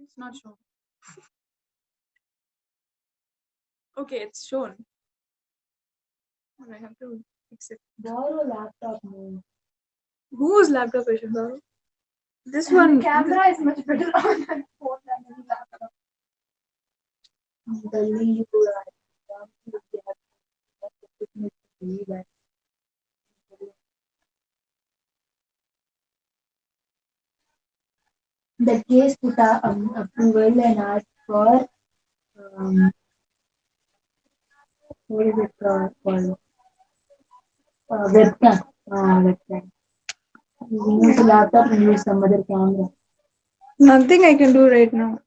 It's not shown. Okay, it's shown. I have to fix it. Borrow laptop more. Whose laptop I should borrow? This And one. the camera is much better on that phone than any laptop. The lead the case put approval and asked for what is it called? Webcam. Webcam. You use a laptop and use some other camera. Nothing I can do right now.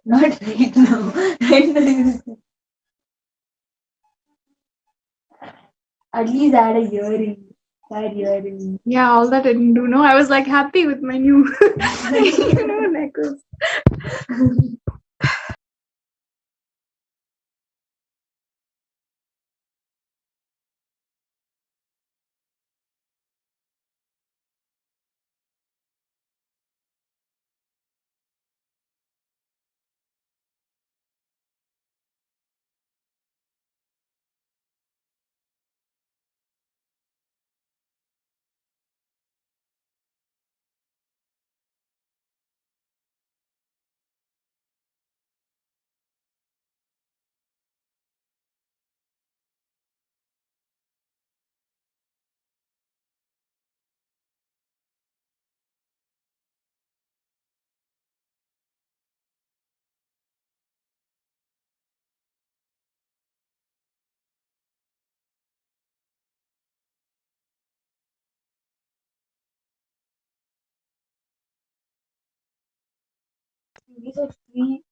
Not right now. Right now. At least add a earring. Add earring. Yeah, all that I didn't do. No, I was like happy with my new necklace. These are three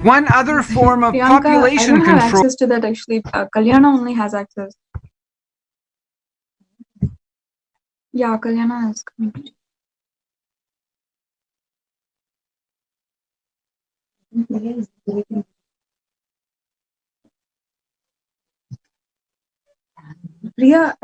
One other form of Priyanka, I population don't have control. access to that actually. Kalyana only has access. Yeah, Kalyana is coming. Priya,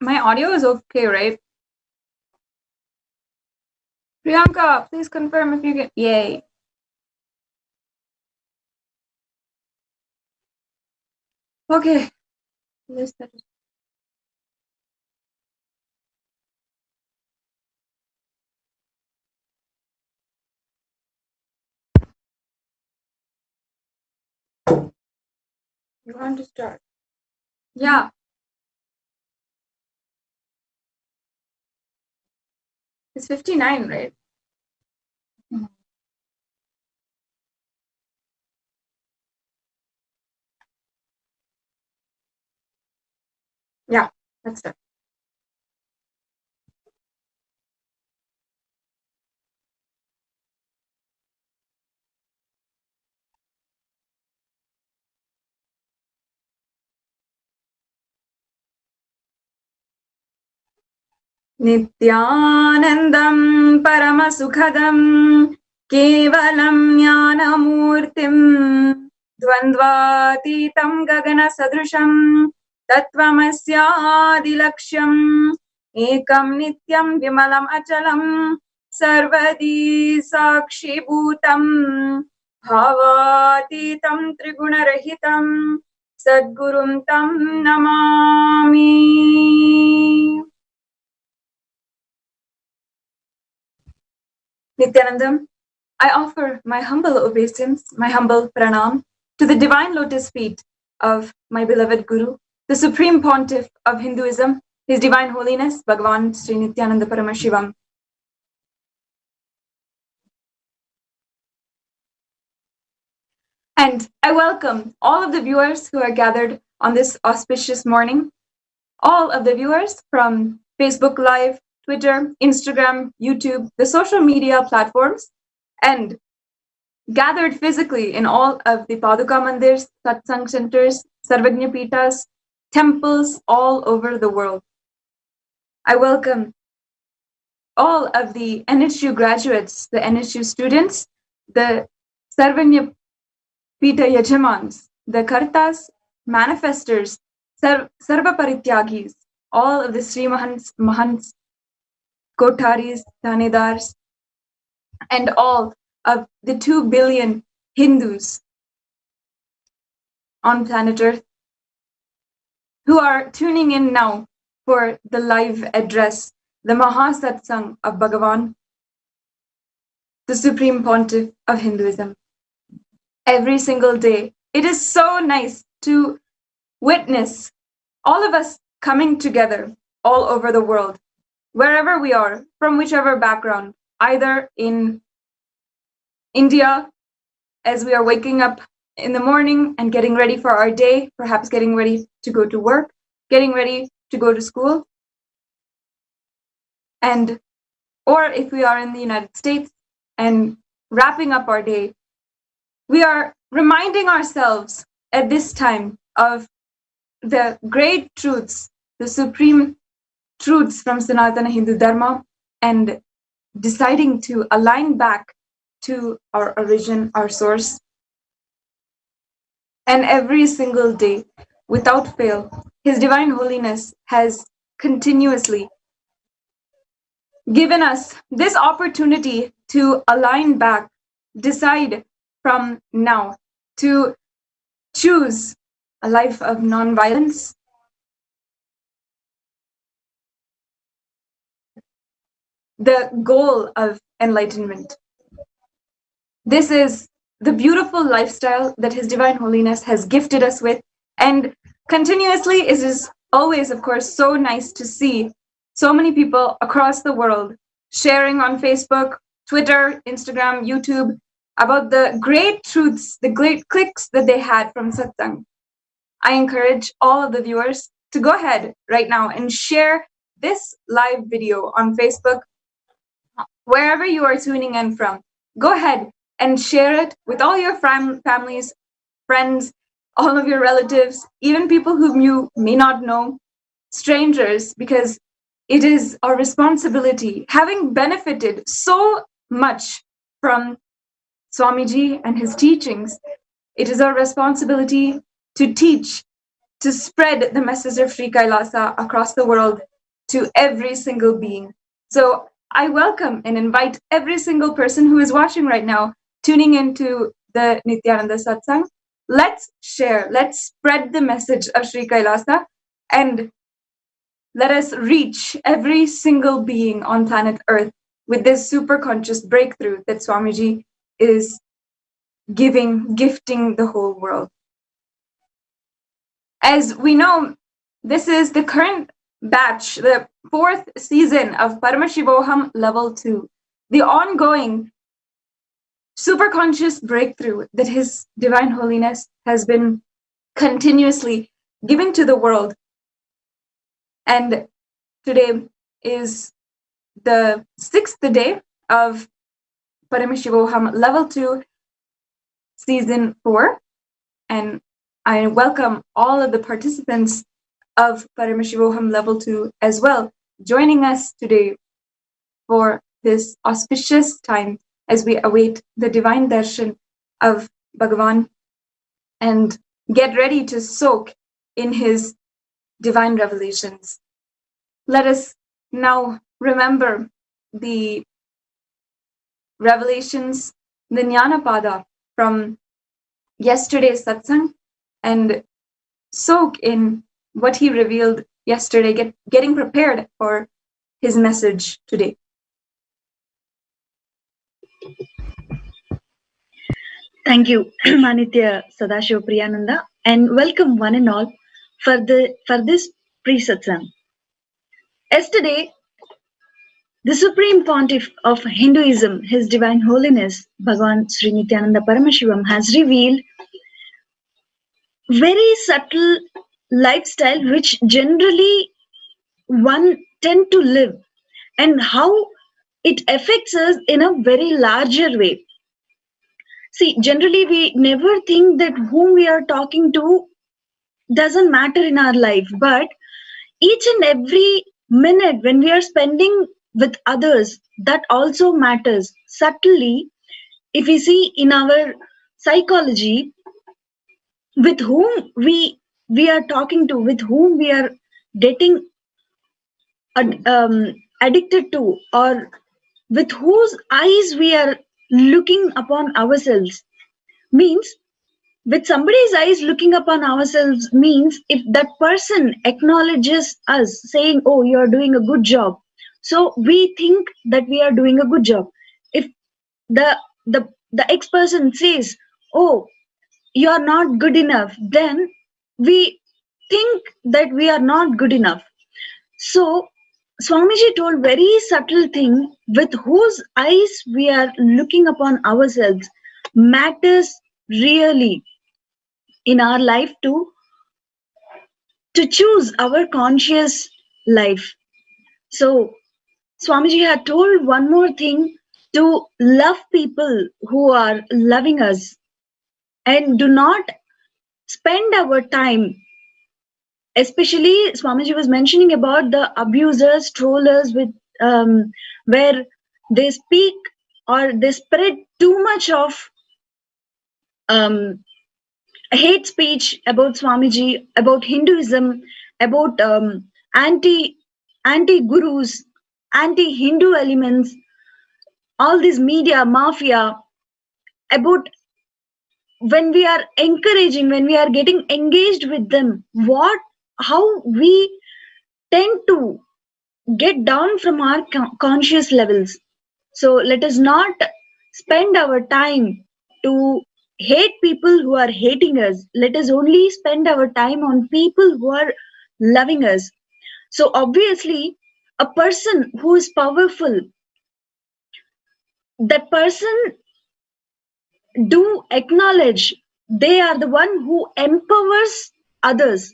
My audio is okay, right? Priyanka, please confirm if you get. Yay. Okay. Let's start. You want to start? Yeah. It's 59, right? Yeah, that's it. Nithyanandam Paramasukhadam Kevalam Jnanamurtim Dvandvatitam Gagana Sadrusham Tattvamasyaadilaksham Ekam Nityam Vimalam Achalam Sarvadi Sakshi Bhutam Bhavatitam Trigunarahitam Sadgurum Tam Namami. Nithyanandam, I offer my humble obeisance, my humble pranam to the divine lotus feet of my beloved Guru, the Supreme Pontiff of Hinduism, His Divine Holiness, Bhagavan Sri Nithyananda Paramashivam. And I welcome all of the viewers who are gathered on this auspicious morning, all of the viewers from Facebook Live, Twitter, Instagram, YouTube, the social media platforms, and gathered physically in all of the Paduka Mandirs, satsang centers, Sarvagnya Pitas, temples all over the world. I welcome all of the NHU graduates, the NHU students, the Sarvagnya Pita Yajamans, the Kartas, manifestors, Sarva Parityagis, all of the Sri Mahants, Kotaris, Thanedars, and all of the 2 billion Hindus on planet Earth who are tuning in now for the live address, the Mahasatsang of Bhagavan, the Supreme Pontiff of Hinduism. Every single day, it is so nice to witness all of us coming together all over the world, wherever we are, from whichever background, either in India, as we are waking up in the morning and getting ready for our day, perhaps getting ready to go to work, getting ready to go to school, and or if we are in the United States and wrapping up our day, we are reminding ourselves at this time of the great truths, the supreme truths from Sanatana Hindu Dharma, and deciding to align back to our origin, our source. And every single day, without fail, His Divine Holiness has continuously given us this opportunity to align back, decide from now to choose a life of non-violence, the goal of enlightenment. This is the beautiful lifestyle that His Divine Holiness has gifted us with, and continuously it is always, of course, so nice to see so many people across the world sharing on Facebook, Twitter, Instagram, YouTube about the great truths, the great clicks that they had from satsang. I encourage all of the viewers to go ahead right now and share this live video on Facebook, wherever you are tuning in from. Go ahead and share it with all your families, friends, all of your relatives, even people whom you may not know, strangers, because it is our responsibility, having benefited so much from Swamiji and his teachings, it is our responsibility to teach, to spread the message of Sri Kailasa across the world to every single being. So I welcome and invite every single person who is watching right now, tuning into the Nithyananda satsang. Let's share, let's spread the message of Sri Kailasa, and let us reach every single being on planet Earth with this superconscious breakthrough that Swamiji is gifting the whole world. As we know, this is the current batch, the 4th season of Paramashivam Level 2, the ongoing superconscious breakthrough that His Divine Holiness has been continuously giving to the world. And today is the 6th day of Paramashivam Level 2, Season 4. And I welcome all of the participants of Paramashivam Level 2 as well, joining us today for this auspicious time as we await the divine darshan of Bhagavan and get ready to soak in his divine revelations. Let us now remember the revelations, the Jnana Pada from yesterday's satsang, and soak in what he revealed yesterday, getting prepared for his message today. Thank you, Manitya Sadashiva Priyananda, and welcome one and all for this pre-satsang. Yesterday, the Supreme Pontiff of Hinduism, His Divine Holiness, Bhagavan Sri Nithyananda Paramashivam, has revealed very subtle lifestyle which generally one tend to live, and how it affects us in a very larger way. See, generally we never think that whom we are talking to doesn't matter in our life, but each and every minute when we are spending with others, that also matters. Subtly, if we see in our psychology, with whom we are talking to, with whom we are getting addicted to, or with whose eyes we are looking upon ourselves, means with somebody's eyes looking upon ourselves means if that person acknowledges us saying, oh, you're doing a good job, so we think that we are doing a good job. If the ex person says, oh, you're not good enough, then we think that we are not good enough. So Swamiji told very subtle thing, with whose eyes we are looking upon ourselves matters really in our life to choose our conscious life. So Swamiji had told one more thing, to love people who are loving us and do not spend our time. Especially Swamiji was mentioning about the abusers, trollers, with where they speak or they spread too much of hate speech about Swamiji, about Hinduism, about anti-gurus, anti-Hindu elements, all this media mafia, about when we are encouraging, when we are getting engaged with them, how we tend to get down from our conscious levels. So let us not spend our time to hate people who are hating us. Let us only spend our time on people who are loving us. So obviously, a person who is powerful, that person do acknowledge they are the one who empowers others.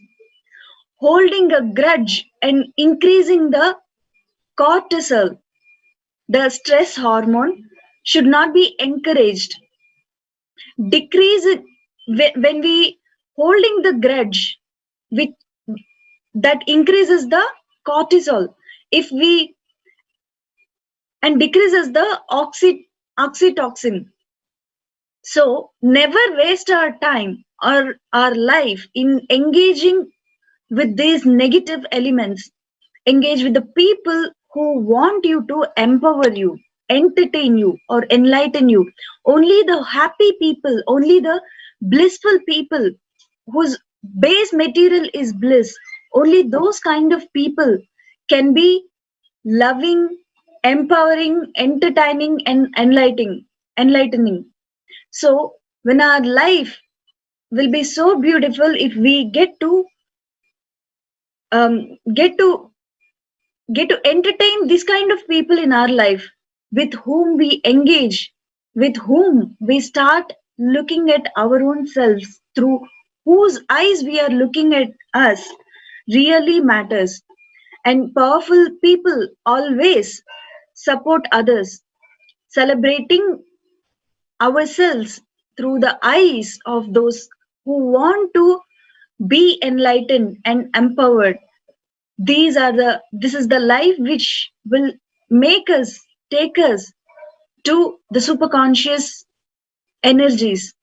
Holding a grudge and increasing the cortisol, the stress hormone, should not be encouraged. Decrease it when we holding the grudge, with that increases the cortisol. If we and decreases the oxytocin. So never waste our time or our life in engaging with these negative elements. engage with the people who want you to empower you, entertain you, or enlighten you. Only the happy people, only the blissful people whose base material is bliss, only those kind of people can be loving, empowering, entertaining, and enlightening. So when our life will be so beautiful if we get to um, get to get to entertain this kind of people in our life, with whom we engage, with whom we start looking at our own selves, through whose eyes we are looking at us, really matters. And powerful people always support others, celebrating ourselves through the eyes of those who want to be enlightened and empowered. This is the life which will make us, take us to the superconscious energies.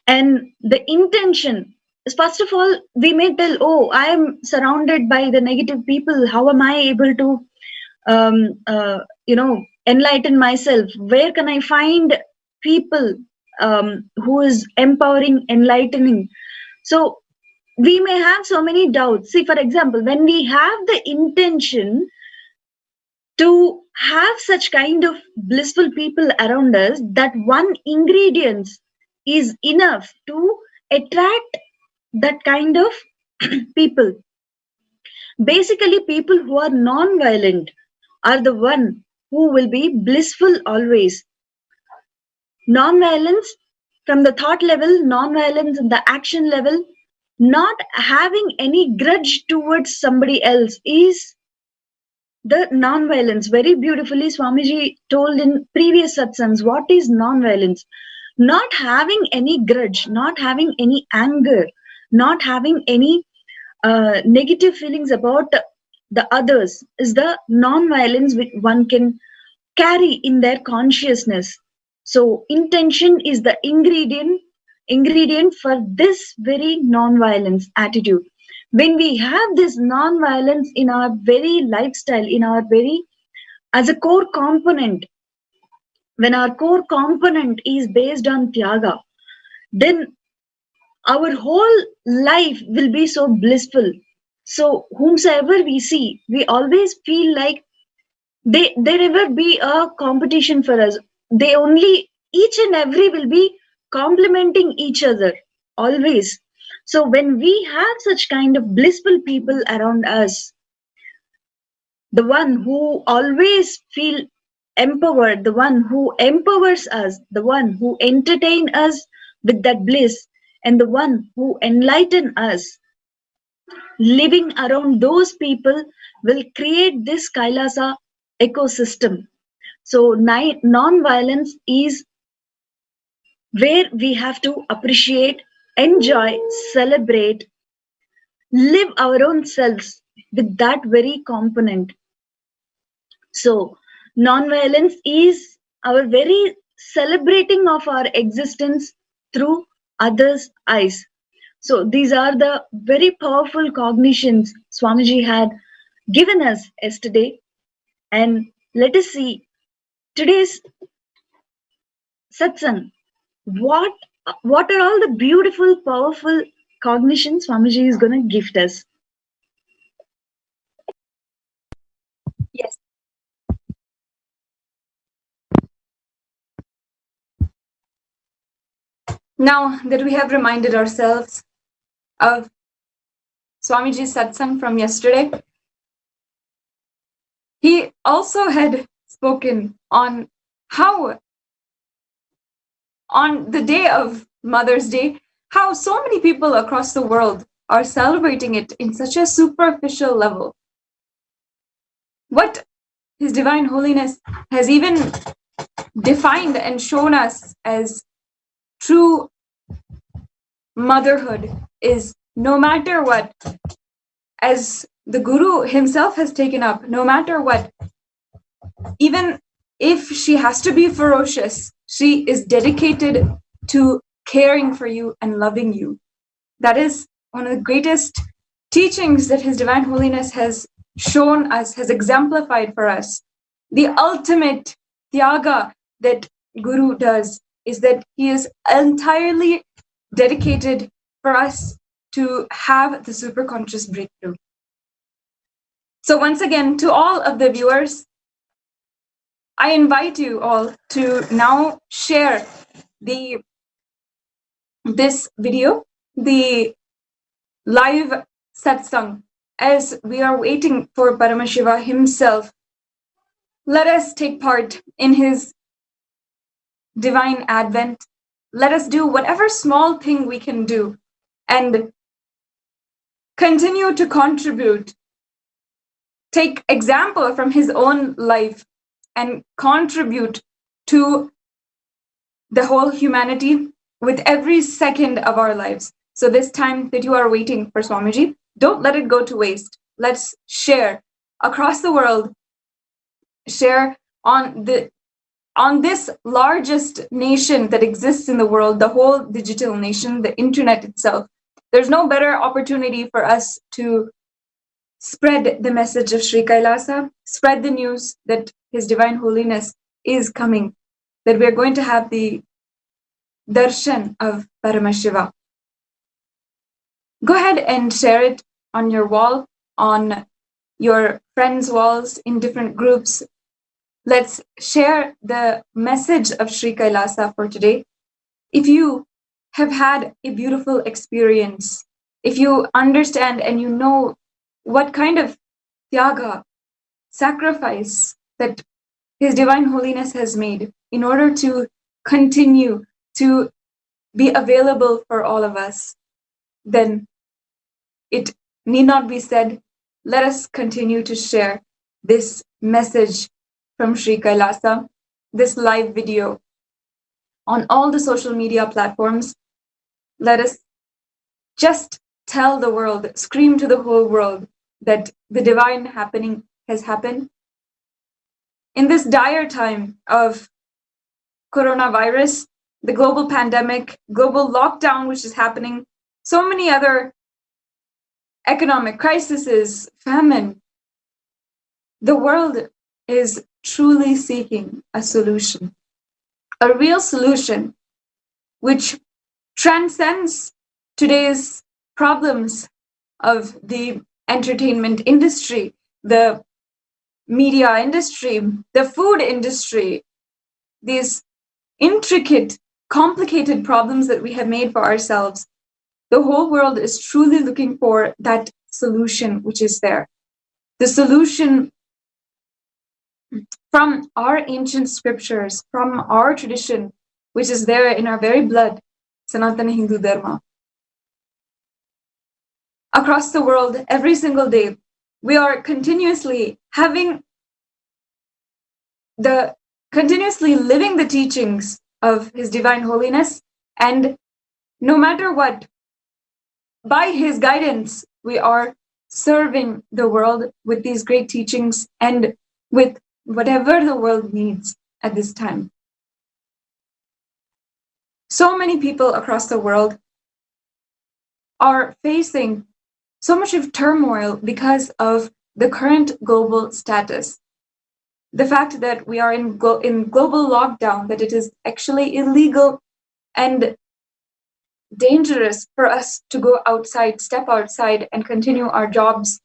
And the intention is, first of all, we may tell, oh, I am surrounded by the negative people, how am I able to enlighten myself? Where can I find people who is empowering, enlightening? So we may have so many doubts. See, for example, when we have the intention to have such kind of blissful people around us, that one ingredient is enough to attract that kind of people. Basically, people who are non-violent are the one who will be blissful always. Non-violence from the thought level, non-violence in the action level, not having any grudge towards somebody else is the non-violence. Very beautifully, Swamiji told in previous satsangs, what is non-violence? Not having any grudge, not having any anger, not having any negative feelings about the others is the non-violence which one can carry in their consciousness. So intention is the ingredient for this very non-violence attitude. When we have this non-violence in our very lifestyle, in our very, as a core component, when our core component is based on Tyaga, then our whole life will be so blissful. So whomsoever we see, we always feel like there never be a competition for us. They only, each and every will be complementing each other always. So when we have such kind of blissful people around us, the one who always feel empowered, the one who empowers us, the one who entertain us with that bliss, and the one who enlighten us, living around those people will create this Kailasa ecosystem. So non-violence is where we have to appreciate, enjoy, celebrate, live our own selves with that very component. So non-violence is our very celebrating of our existence through others' eyes. So these are the very powerful cognitions Swamiji had given us yesterday. And let us see today's satsang. What are all the beautiful, powerful cognitions Swamiji is going to gift us? Yes. Now that we have reminded ourselves of Swamiji's satsang from yesterday, he also had spoken on how, on the day of Mother's Day, how so many people across the world are celebrating it in such a superficial level. What His Divine Holiness has even defined and shown us as true motherhood is, no matter what, as the Guru himself has taken up, no matter what, even if she has to be ferocious, she is dedicated to caring for you and loving you. That is one of the greatest teachings that His Divine Holiness has shown us, has exemplified for us. The ultimate Tyaga that Guru does is that he is entirely dedicated for us to have the superconscious breakthrough. So once again, to all of the viewers, I invite you all to now share this video, the live satsang, as we are waiting for Paramashiva himself. Let us take part in his divine advent. Let us do whatever small thing we can do and continue to contribute. Take example from his own life and contribute to the whole humanity with every second of our lives. So this time that you are waiting for Swamiji, don't let it go to waste. Let's share across the world, share on this largest nation that exists in the world, the whole digital nation, the internet itself. There's no better opportunity for us to spread the message of Sri Kailasa, spread the news that His Divine Holiness is coming, that we're going to have the darshan of Paramashiva. Go ahead and share it on your wall, on your friends' walls, in different groups. Let's share the message of Sri Kailasa for today. If you have had a beautiful experience, if you understand and you know what kind of tyaga, sacrifice that His Divine Holiness has made in order to continue to be available for all of us, then it need not be said. Let us continue to share this message from Sri Kailasa, this live video on all the social media platforms. Let us just tell the world, scream to the whole world that the divine happening has happened. In this dire time of coronavirus, the global pandemic, global lockdown, which is happening, so many other economic crises, famine, the world is truly seeking a solution, a real solution which transcends today's problems of the entertainment industry, the media industry, the food industry, these intricate, complicated problems that we have made for ourselves. The whole world is truly looking for that solution which is there. The solution from our ancient scriptures, from our tradition, which is there in our very blood, Sanatana Hindu Dharma. Across the world, every single day, we are continuously living the teachings of His Divine Holiness, and no matter what, by His guidance, we are serving the world with these great teachings and with whatever the world needs at this time. So many people across the world are facing so much of turmoil because of the current global status. The fact that we are in global lockdown, that it is actually illegal and dangerous for us to go outside, step outside and continue our jobs,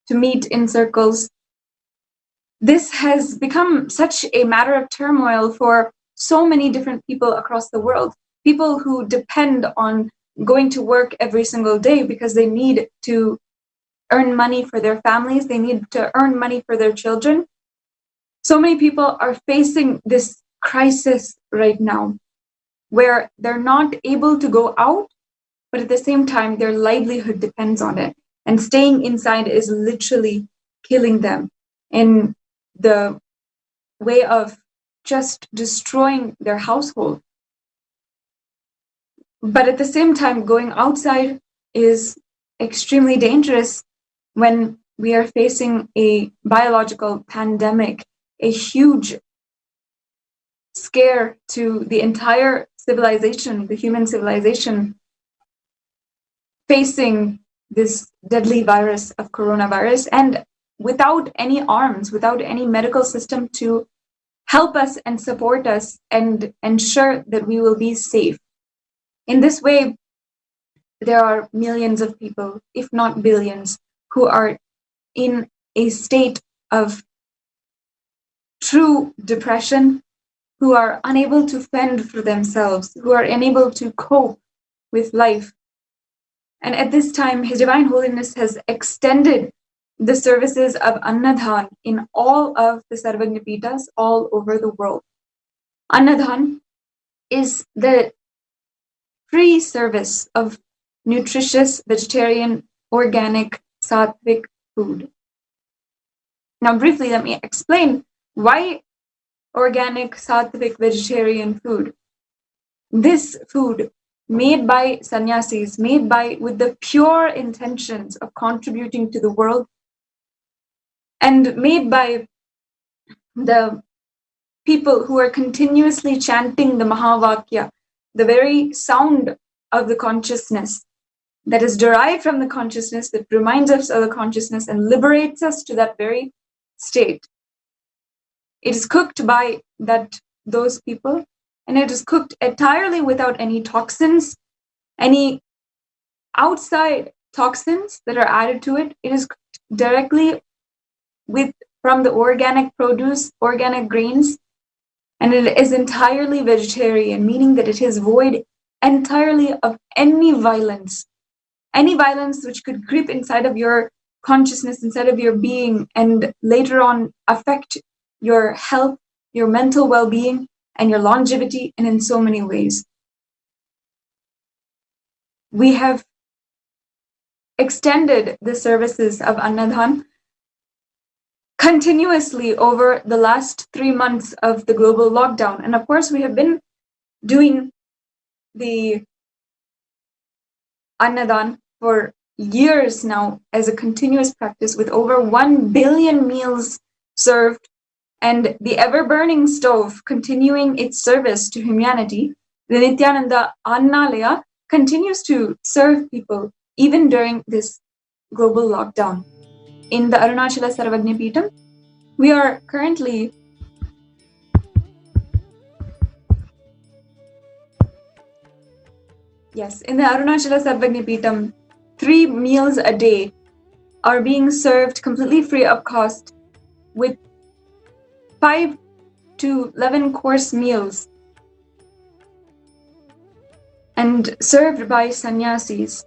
to meet in circles. This has become such a matter of turmoil for so many different people across the world, people who depend on going to work every single day because they need to earn money for their families, they need to earn money for their children. So many people are facing this crisis right now where they're not able to go out, but at the same time, their livelihood depends on it. And staying inside is literally killing them in the way of just destroying their household. But at the same time, going outside is extremely dangerous when we are facing a biological pandemic, a huge scare to the entire civilization, the human civilization, facing this deadly virus of coronavirus. And without any arms, without any medical system to help us and support us and ensure that we will be safe. In this way, there are millions of people, if not billions, who are in a state of true depression, who are unable to fend for themselves, who are unable to cope with life. And at this time, His Divine Holiness has extended the services of Annadhan in all of the Sarvagnapitas all over the world. Annadhan is the free service of nutritious, vegetarian, organic, sattvic food. Now, briefly, let me explain why organic, sattvic, vegetarian food. This food, made by sannyasis, with the pure intentions of contributing to the world, and made by the people who are continuously chanting the Mahavakya, the very sound of the consciousness that is derived from the consciousness, that reminds us of the consciousness and liberates us to that very state. It is cooked by those people, and it is cooked entirely without any toxins, any outside toxins that are added to it. It is cooked directly from the organic produce, organic grains, and it is entirely vegetarian, meaning that it is void entirely of any violence which could creep inside of your consciousness, inside of your being, and later on affect your health, your mental well-being, and your longevity, and in so many ways. We have extended the services of Annadhan continuously over the last 3 months of the global lockdown. And of course, we have been doing the Annadhan for years now as a continuous practice, with over 1 billion meals served, and the ever-burning stove continuing its service to humanity. The Nithyananda Annalaya continues to serve people even during this global lockdown. In the Arunachala Sarvagnapitam, we are currently in the Arunachala Sarvagnapitam, 3 meals a day are being served completely free of cost, with 5 to 11 course meals, and served by sannyasis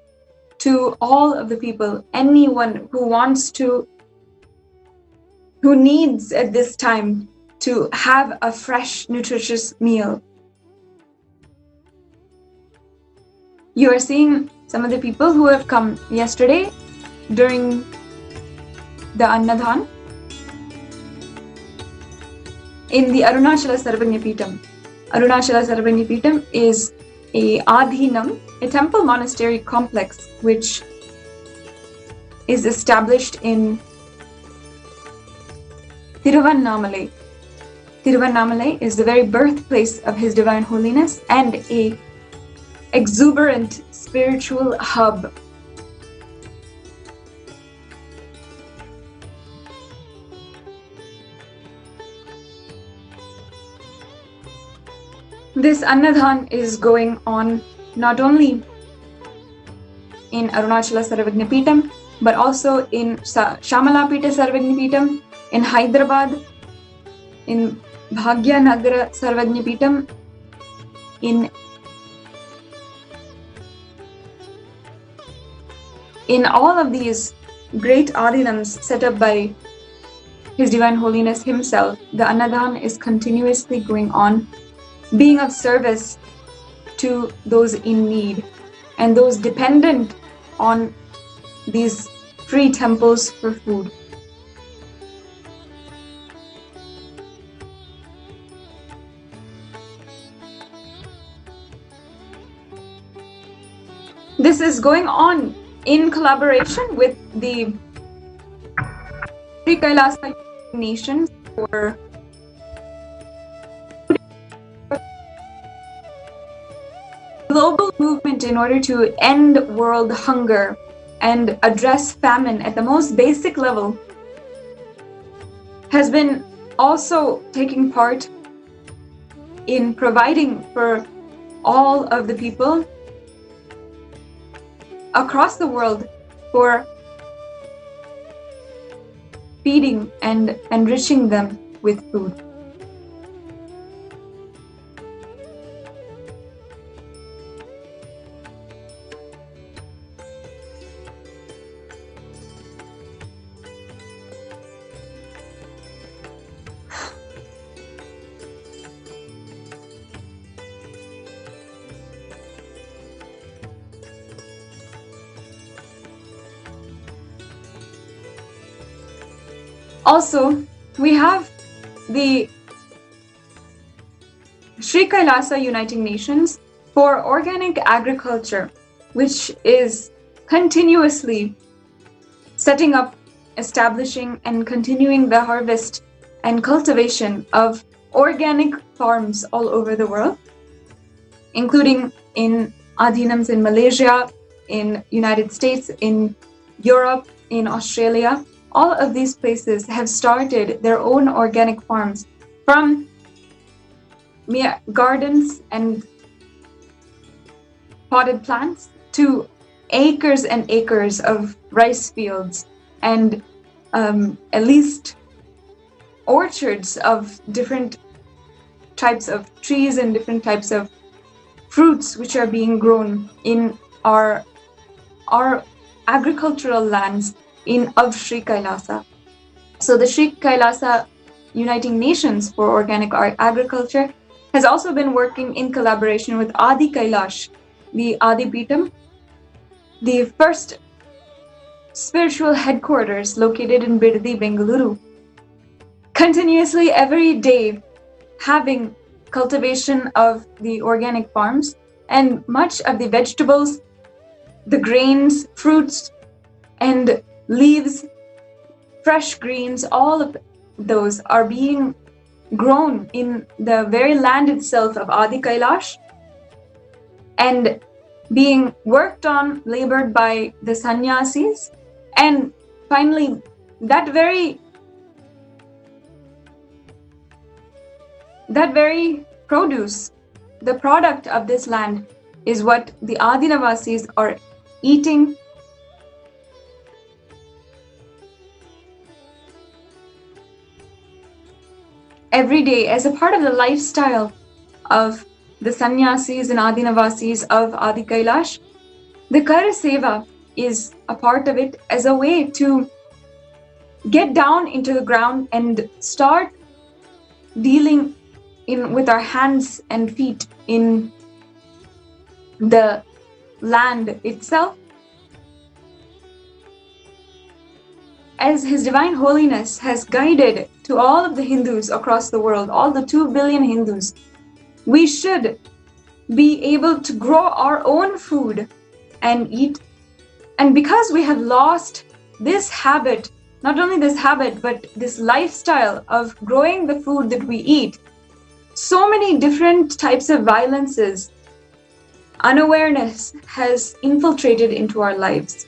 to all of the people, anyone who needs at this time to have a fresh, nutritious meal. You are seeing some of the people who have come yesterday during the Annadhan in the Arunachala Sarvagnapitam. Arunachala Sarvagnapitam is a Adhinam, a temple monastery complex, which is established in Tiruvannamalai. Tiruvannamalai is the very birthplace of His Divine Holiness and a exuberant spiritual hub. This Annadhan is going on not only in Arunachala Sarvagnapitam, but also in Shamalapita Sarvagnapitam, in Hyderabad, in Bhagyanagara Sarvagnapitam, in all of these great adinams set up by His Divine Holiness himself. The Annadhan is continuously going on, being of service to those in need and those dependent on these free temples for food. This is going on in collaboration with the Kailasa nations for global movement in order to end world hunger and address famine at the most basic level. has been also taking part in providing for all of the people across the world for feeding and enriching them with food. Also, we have the Sri Kailasa Uniting Nations for Organic Agriculture, which is continuously setting up, establishing, and continuing the harvest and cultivation of organic farms all over the world, including in Adhinams in Malaysia, in United States, in Europe, in Australia. All of these places have started their own organic farms, from mere gardens and potted plants to acres and acres of rice fields and at least orchards of different types of trees and different types of fruits which are being grown in our agricultural lands of Sri Kailasa. So the Sri Kailasa Uniting Nations for Organic Agriculture has also been working in collaboration with Adi Kailash, the Adi Pitam, the first spiritual headquarters located in Bidadi, Bengaluru, continuously every day having cultivation of the organic farms, and much of the vegetables, the grains, fruits, and leaves, fresh greens, all of those are being grown in the very land itself of Adi Kailash and being worked on, labored by the sannyasis. And finally, that very produce, the product of this land, is what the Adinavasis are eating every day as a part of the lifestyle of the sannyasis and Adinavasis of Adi Kailash. The Kara Seva is a part of it as a way to get down into the ground and start dealing with our hands and feet in the land itself. As His Divine Holiness has guided to all of the Hindus across the world, all the 2 billion Hindus, we should be able to grow our own food and eat. And because we have lost this habit, not only this habit, but this lifestyle of growing the food that we eat, so many different types of violences, unawareness has infiltrated into our lives.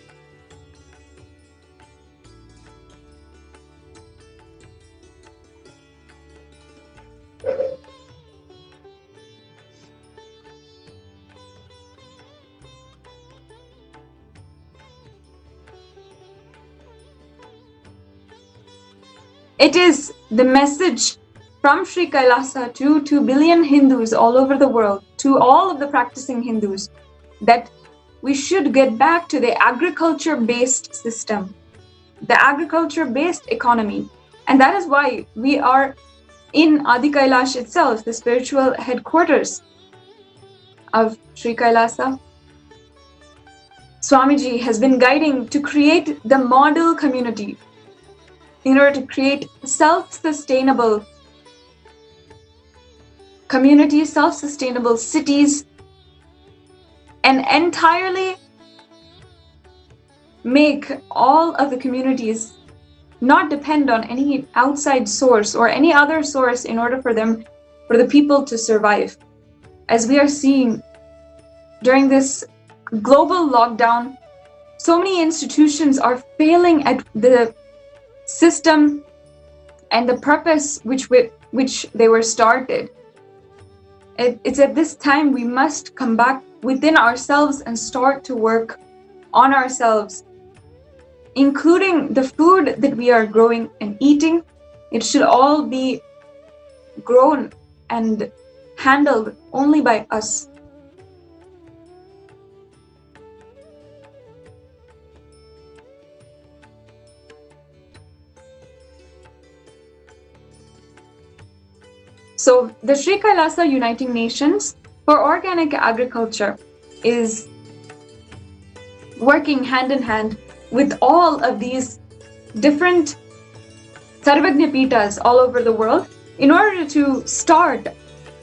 It is the message from Sri Kailasa to 2 billion Hindus all over the world, to all of the practicing Hindus, that we should get back to the agriculture-based system, the agriculture-based economy. And that is why we are in Adi Kailash itself, the spiritual headquarters of Sri Kailasa. Swamiji has been guiding to create the model community in order to create self-sustainable communities, self-sustainable cities, and entirely make all of the communities not depend on any outside source or any other source in order for the people to survive. As we are seeing during this global lockdown, so many institutions are failing at the system and the purpose which they were started. It's at this time we must come back within ourselves and start to work on ourselves, including the food that we are growing and eating. It should all be grown and handled only by us. So the Sri Kailasa Uniting Nations for Organic Agriculture is working hand in hand with all of these different Sarvagnya Pitas all over the world in order to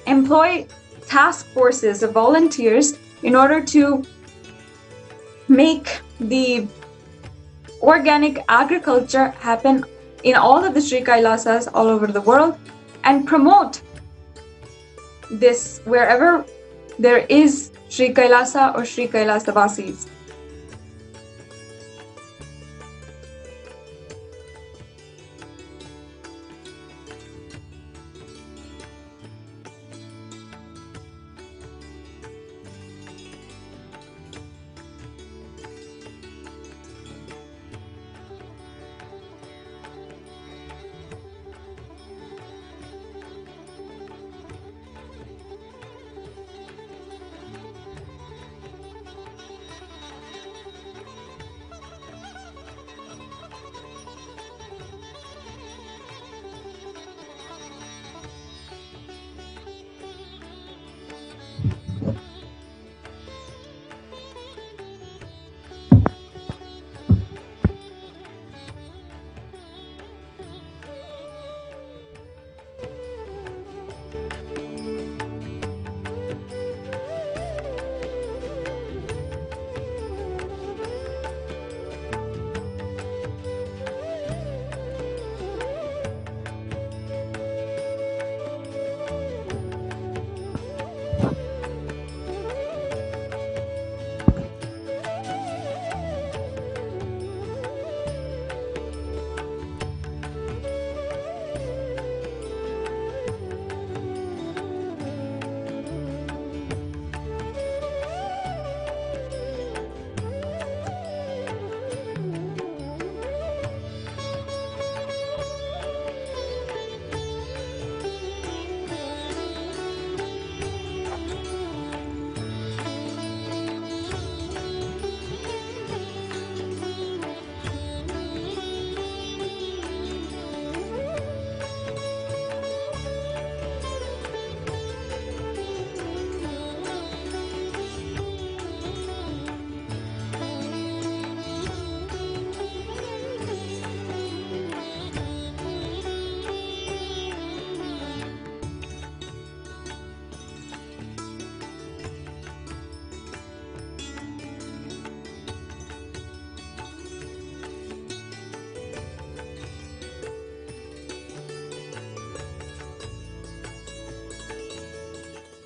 employ task forces of volunteers in order to make the organic agriculture happen in all of the Sri Kailasas all over the world and promote this wherever there is Sri Kailasa or Sri Kailasa Vasis.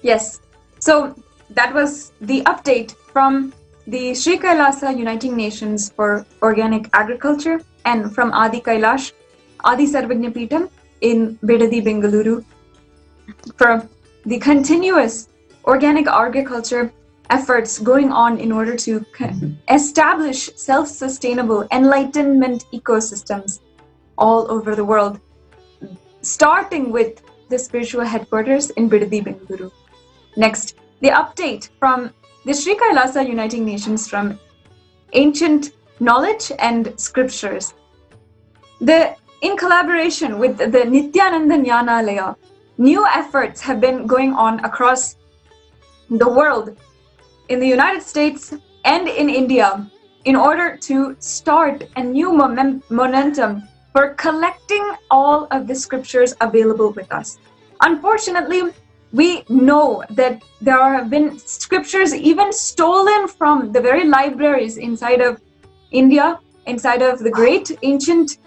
Yes, so that was the update from the Sri Kailasa Uniting Nations for Organic Agriculture and from Adi Kailash, Adi Sarvagnya Peetham in Bidadi, Bengaluru, for the continuous organic agriculture efforts going on in order to establish self-sustainable enlightenment ecosystems all over the world, starting with the spiritual headquarters in Bidadi, Bengaluru. Next, the update from the Sri Kailasa Uniting Nations from ancient knowledge and scriptures. In collaboration with the Nithyananda Jnana, new efforts have been going on across the world, in the United States and in India, in order to start a new momentum for collecting all of the scriptures available with us. Unfortunately, we know that there have been scriptures even stolen from the very libraries inside of India, inside of the great ancient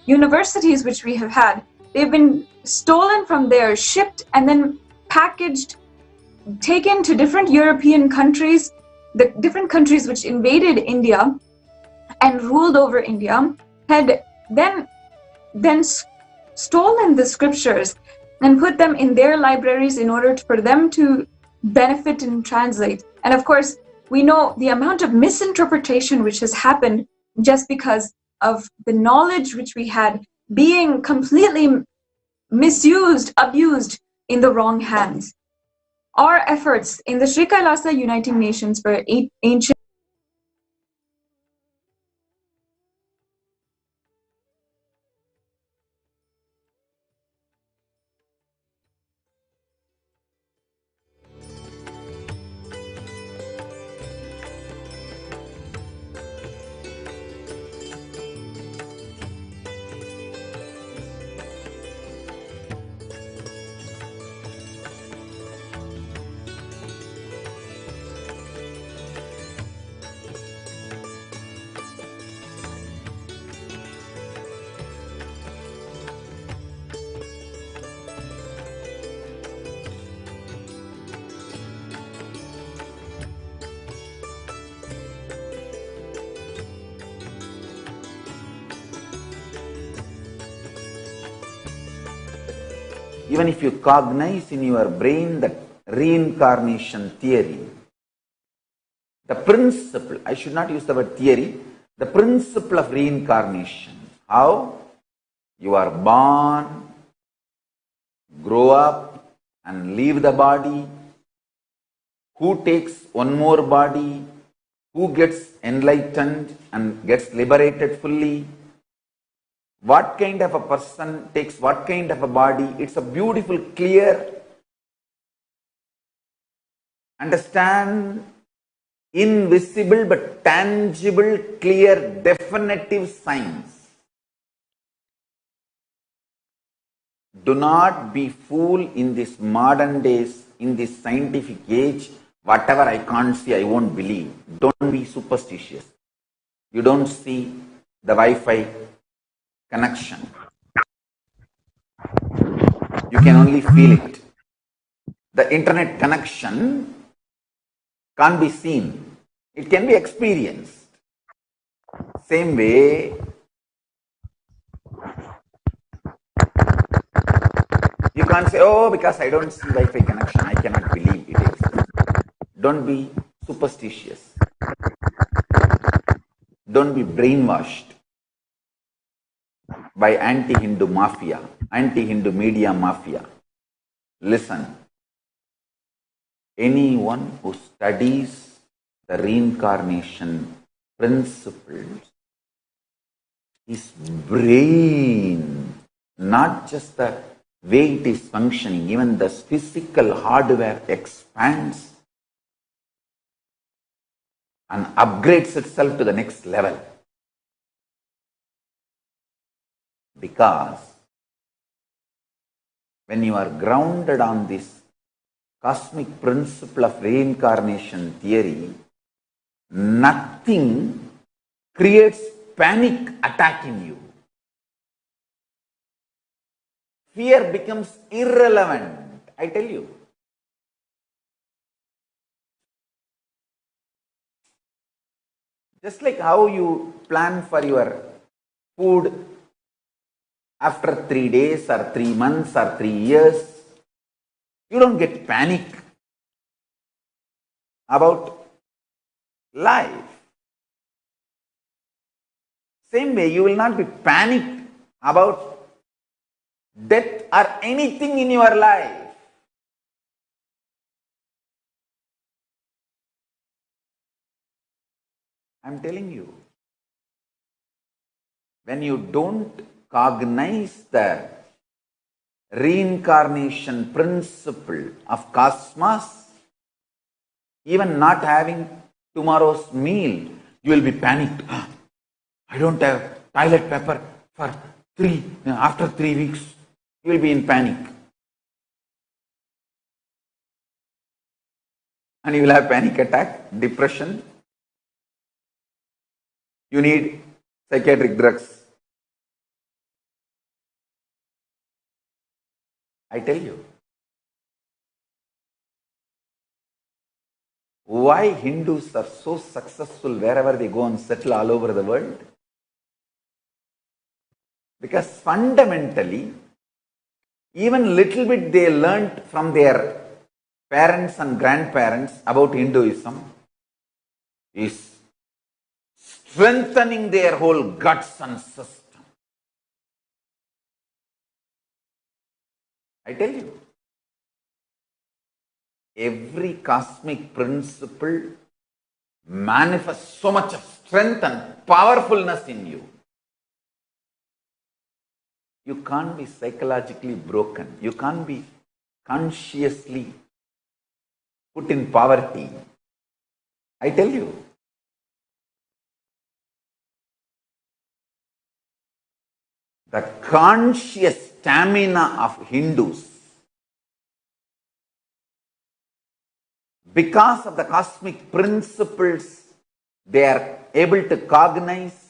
universities which we have had. They've been stolen from there, shipped and then packaged, taken to different European countries, the different countries which invaded India and ruled over India, had then stolen the scriptures and put them in their libraries in order for them to benefit and translate. And of course, we know the amount of misinterpretation which has happened just because of the knowledge which we had being completely misused, abused in the wrong hands. Our efforts in the Sri Kailasa Uniting Nations for ancient even if you cognize in your brain that reincarnation theory, the principle, I should not use the word theory, the principle of reincarnation, how you are born, grow up and leave the body, who takes one more body, who gets enlightened and gets liberated fully, what kind of a person takes what kind of a body. It's a beautiful, clear, understand, invisible but tangible, clear, definitive signs. Do not be fooled in this modern days, in this scientific age. Whatever I can't see, I won't believe. Don't be superstitious. You don't see the Wi-Fi connection. You can only feel it. The internet connection can't be seen. It can be experienced. Same way, you can't say, oh, because I don't see Wi-Fi connection, I cannot believe it exists. Don't be superstitious. Don't be brainwashed by anti-Hindu mafia, anti-Hindu media mafia. Listen, anyone who studies the reincarnation principles, his brain, not just the way it is functioning, even the physical hardware expands and upgrades itself to the next level. Because when you are grounded on this cosmic principle of reincarnation theory, nothing creates panic attack in you. Fear becomes irrelevant, I tell you. Just like how you plan for your food after 3 days or 3 months or 3 years, you don't get panic about life. Same way, you will not be panicked about death or anything in your life. I'm telling you, when you don't cognize the reincarnation principle of cosmos, even not having tomorrow's meal, you will be panicked. I don't have toilet paper for after 3 weeks, you will be in panic. And you will have panic attack, depression. You need psychiatric drugs. I tell you. Why Hindus are so successful wherever they go and settle all over the world? Because fundamentally, even little bit they learnt from their parents and grandparents about Hinduism is strengthening their whole guts and system. I tell you, every cosmic principle manifests so much of strength and powerfulness in you. You can't be psychologically broken. You can't be consciously put in poverty. I tell you. The conscious stamina of Hindus, because of the cosmic principles, they are able to cognize.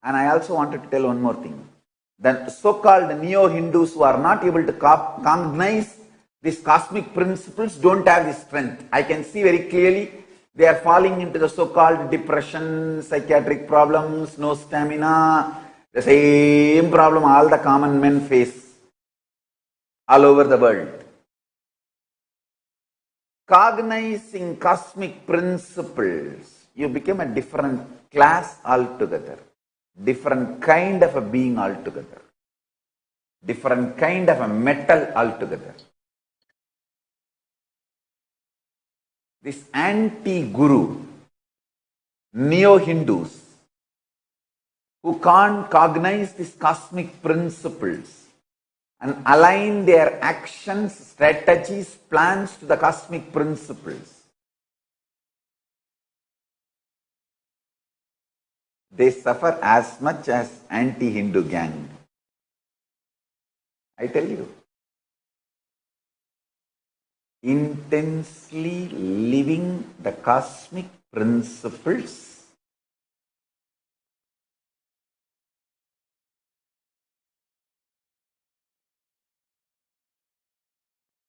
And I also wanted to tell one more thing. The so-called neo-Hindus who are not able to cognize these cosmic principles don't have the strength. I can see very clearly they are falling into the so-called depression, psychiatric problems, no stamina, the same problem all the common men face all over the world. Cognizing cosmic principles, you become a different class altogether, different kind of a being altogether, different kind of a metal altogether. This anti-guru, neo-Hindus, who can't cognize these cosmic principles and align their actions, strategies, plans to the cosmic principles, they suffer as much as anti-Hindu gang. I tell you. Intensely living the cosmic principles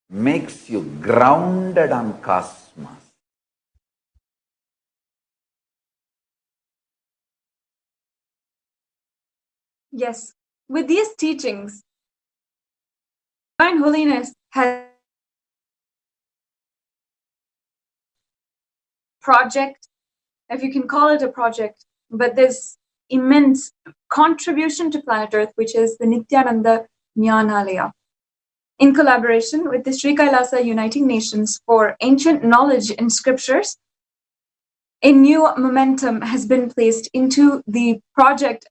makes you grounded on cosmos. Yes, with these teachings, Divine Holiness has project, if you can call it a project, but this immense contribution to planet Earth, which is the Nithyananda Jnanalaya, in collaboration with the Sri Kailasa Uniting Nations for Ancient Knowledge in Scriptures. A new momentum has been placed into the project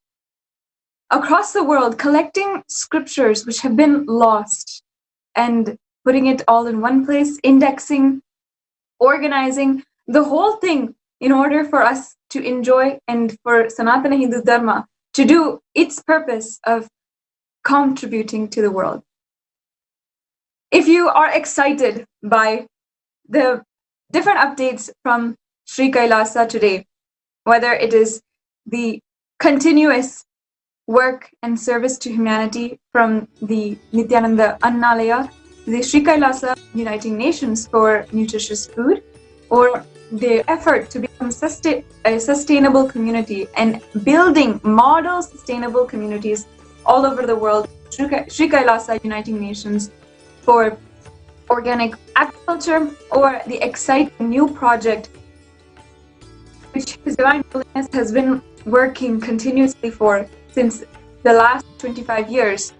across the world, collecting scriptures which have been lost and putting it all in one place, indexing, organizing the whole thing in order for us to enjoy and for Sanatana Hindu Dharma to do its purpose of contributing to the world. If you are excited by the different updates from Sri Kailasa today, whether it is the continuous work and service to humanity from the Nithyananda Annalaya, the Sri Kailasa Uniting Nations for Nutritious Food, or the effort to become a sustainable community and building model sustainable communities all over the world, Sri Kailasa Uniting Nations for organic agriculture, or the exciting new project which His Divine Holiness has been working continuously for since the last 25 years,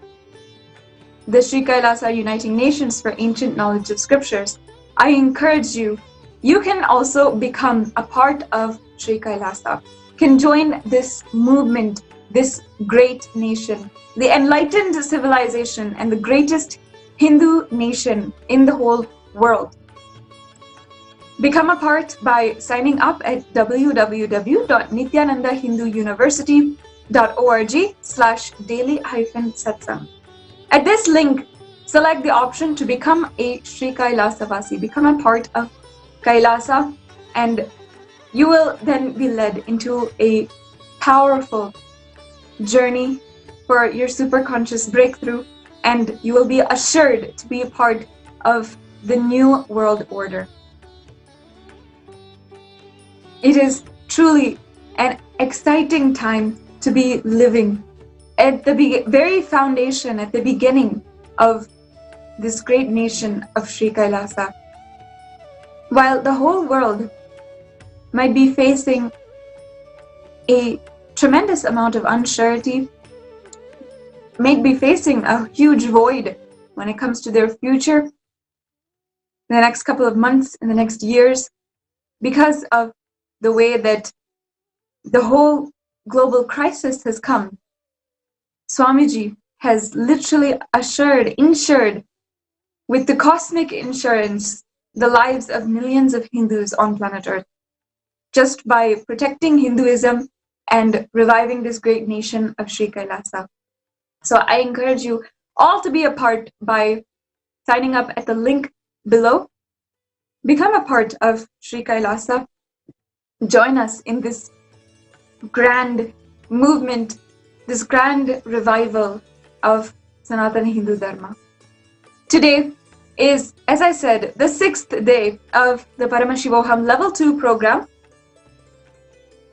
the Sri Kailasa Uniting Nations for Ancient Knowledge of Scriptures. I encourage you, you can also become a part of Sri Kailasa, can join this movement, this great nation, the enlightened civilization and the greatest Hindu nation in the whole world. Become a part by signing up at www.nithyanandahinduuniversity.org/daily-satsang. At this link, select the option to become a Sri Kailasavasi, become a part of Kailasa, and you will then be led into a powerful journey for your superconscious breakthrough, and you will be assured to be a part of the new world order. It is truly an exciting time to be living at the very foundation, at the beginning of this great nation of Sri Kailasa. While the whole world might be facing a tremendous amount of uncertainty, may be facing a huge void when it comes to their future in the next couple of months, in the next years, because of the way that the whole global crisis has come. Swamiji has literally insured with the cosmic insurance the lives of millions of Hindus on planet Earth, just by protecting Hinduism and reviving this great nation of Sri Kailasa. So I encourage you all to be a part by signing up at the link below. Become a part of Sri Kailasa. Join us in this grand movement, this grand revival of Sanatana Hindu Dharma. Today is, as I said, the 6th day of the Paramashivam Level 2 program.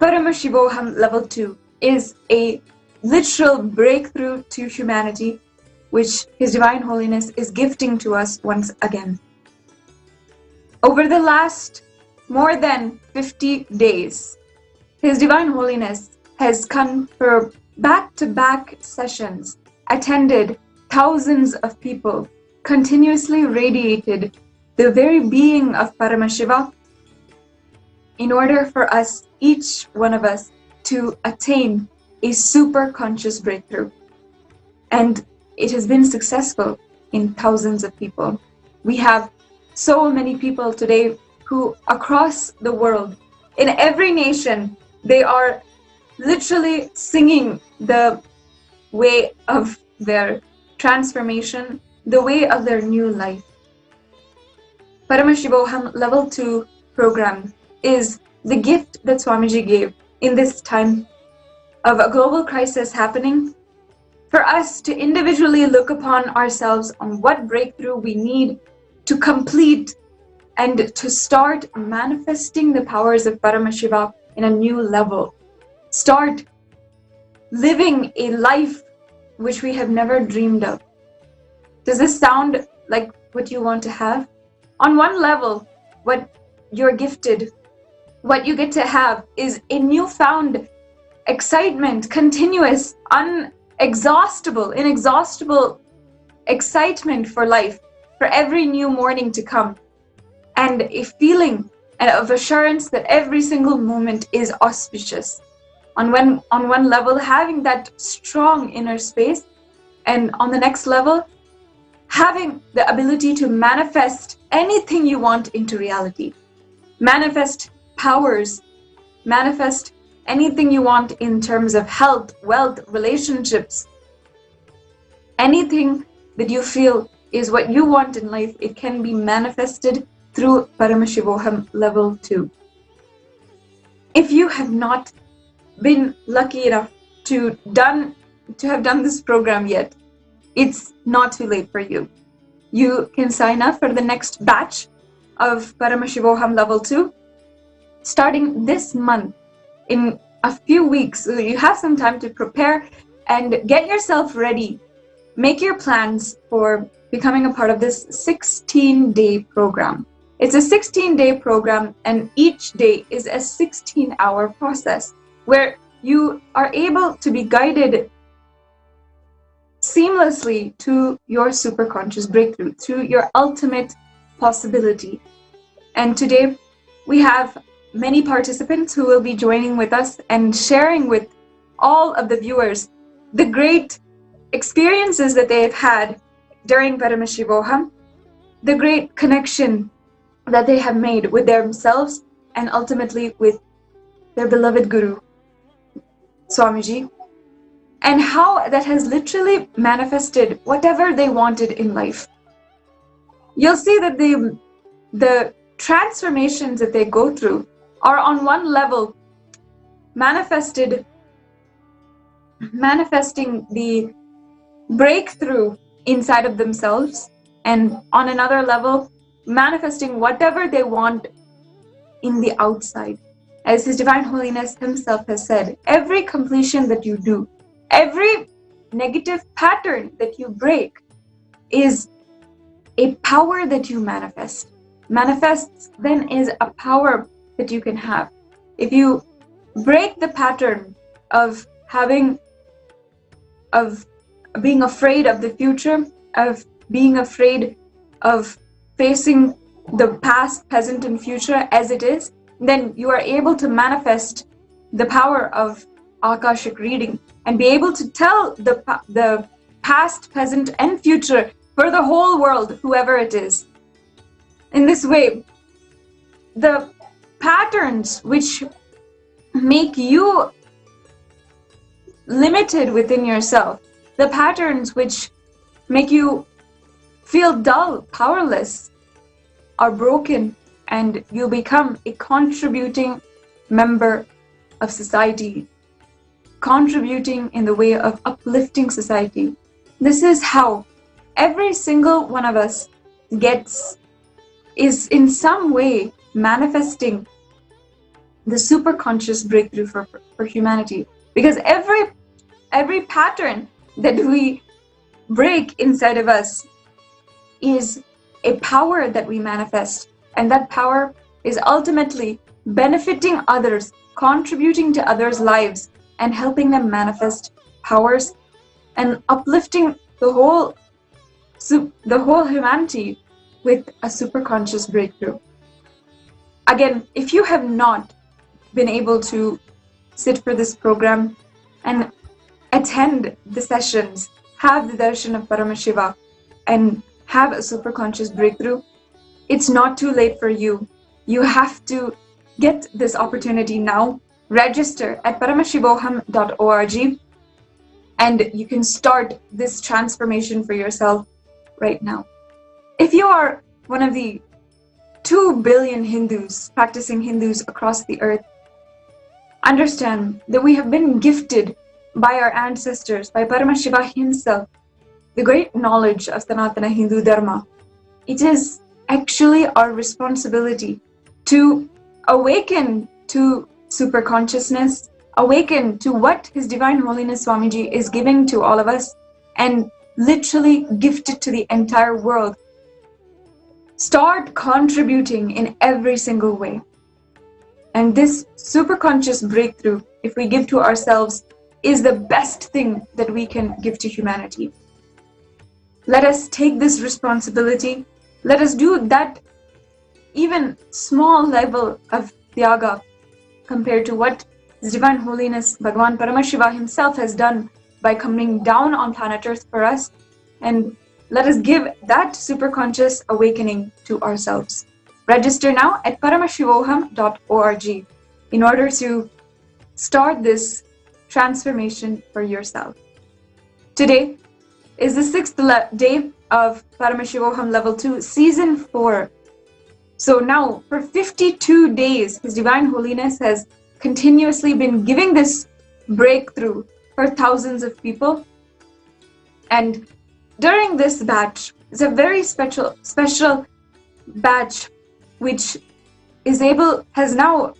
Paramashivam Level 2 is a literal breakthrough to humanity, which His Divine Holiness is gifting to us once again. Over the last more than 50 days, His Divine Holiness has come for back-to-back sessions, attended thousands of people, continuously radiated the very being of Paramashiva in order for us, each one of us, to attain a superconscious breakthrough. And it has been successful in thousands of people. We have so many people today who, across the world, in every nation, they are literally singing the way of their transformation, the way of their new life. Paramashivam Level 2 program is the gift that Swamiji gave in this time of a global crisis happening, for us to individually look upon ourselves on what breakthrough we need to complete and to start manifesting the powers of Paramashiva in a new level. Start living a life which we have never dreamed of. Does this sound like what you want to have? On one level, what you're gifted, what you get to have is a newfound excitement, continuous, inexhaustible excitement for life, for every new morning to come, and a feeling of assurance that every single moment is auspicious. On one level, having that strong inner space, and on the next level, having the ability to manifest anything you want into reality. Manifest powers, manifest anything you want in terms of health, wealth, relationships. Anything that you feel is what you want in life, it can be manifested through Paramashivam Level 2. If you have not been lucky enough to have done this program yet, it's not too late for you. You can sign up for the next batch of Paramashivam Level 2 starting this month in a few weeks. So you have some time to prepare and get yourself ready. Make your plans for becoming a part of this 16-day program. It's a 16-day program, and each day is a 16-hour process where you are able to be guided seamlessly to your superconscious breakthrough, to your ultimate possibility. And today we have many participants who will be joining with us and sharing with all of the viewers the great experiences that they have had during Paramashivam, the great connection that they have made with themselves and ultimately with their beloved Guru, Swamiji, and how that has literally manifested whatever they wanted in life. You'll see that the transformations that they go through are on one level manifesting the breakthrough inside of themselves, and on another level manifesting whatever they want in the outside. As His Divine Holiness himself has said, every completion that you do, every negative pattern that you break is a power that you manifest. Manifests then is a power that you can have. If you break the pattern of being afraid of the future, of being afraid of facing the past, present, and future as it is, then you are able to manifest the power of Akashic reading and be able to tell the past, present, and future for the whole world, whoever it is. In this way, the patterns which make you limited within yourself, the patterns which make you feel dull, powerless, are broken, and you become a contributing member of society, contributing in the way of uplifting society. This is how every single one of us is in some way manifesting the superconscious breakthrough for humanity. Because every pattern that we break inside of us is a power that we manifest, and that power is ultimately benefiting others, contributing to others' lives, and helping them manifest powers and uplifting the whole humanity with a superconscious breakthrough. Again, if you have not been able to sit for this program and attend the sessions, have the darshan of Paramashiva, and have a superconscious breakthrough, it's not too late for you. You have to get this opportunity now. Register at paramashivoham.org and you can start this transformation for yourself right now. If you are one of the 2 billion Hindus, practicing Hindus across the earth, understand that we have been gifted by our ancestors, by Paramashiva himself, the great knowledge of Sanatana Hindu Dharma. It is actually our responsibility to awaken to superconsciousness, awaken to what His Divine Holiness Swamiji is giving to all of us, and literally gift it to the entire world. Start contributing in every single way. And this superconscious breakthrough, if we give to ourselves, is the best thing that we can give to humanity. Let us take this responsibility. Let us do that even small level of Tyaga compared to what His Divine Holiness Bhagavan Paramashiva himself has done by coming down on planet Earth for us, and let us give that superconscious awakening to ourselves. Register now at paramashivoham.org in order to start this transformation for yourself. Today is the 6th day of Paramashivoham Level 2, Season 4. So now, for 52 days, His Divine Holiness has continuously been giving this breakthrough for thousands of people. And during this batch, it's a very special batch which has now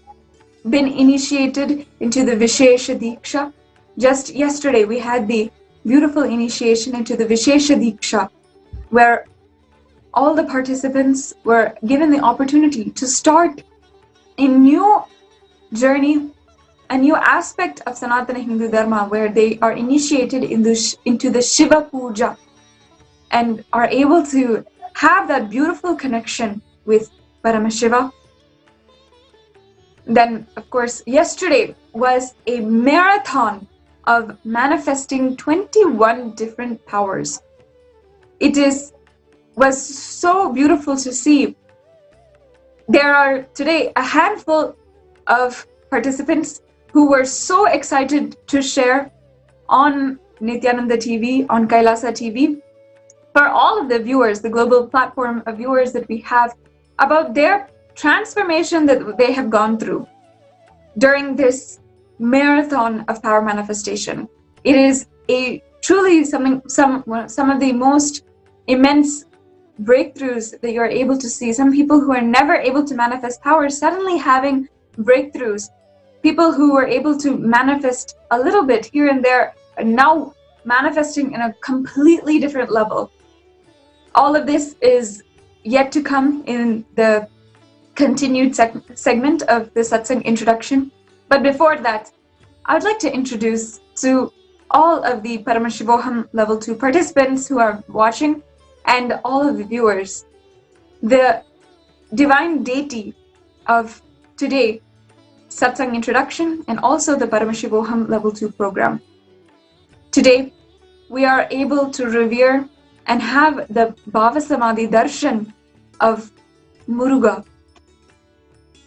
been initiated into the Vishesha Diksha. Just yesterday, we had the beautiful initiation into the Vishesha Diksha, where all the participants were given the opportunity to start a new journey, a new aspect of Sanatana Hindu Dharma, where they are initiated into the Shiva Puja and are able to have that beautiful connection with Paramashiva. Then, of course, yesterday was a marathon of manifesting 21 different powers. It was so beautiful to see. There are today a handful of participants who were so excited to share on Nithyananda TV, on Kailasa TV, for all of the viewers, the global platform of viewers that we have, about their transformation that they have gone through during this marathon of power manifestation. It is truly some of the most immense breakthroughs that you're able to see. Some people who are never able to manifest power suddenly having breakthroughs. People who were able to manifest a little bit here and there are now manifesting in a completely different level. All of this is yet to come in the continued segment of the satsang introduction. But before that, I would like to introduce to all of the Paramashivam Level 2 participants who are watching and all of the viewers, the divine deity of today satsang introduction and also the Paramashivam Level 2 program. Today, we are able to revere and have the Bhava Samadhi darshan of Muruga,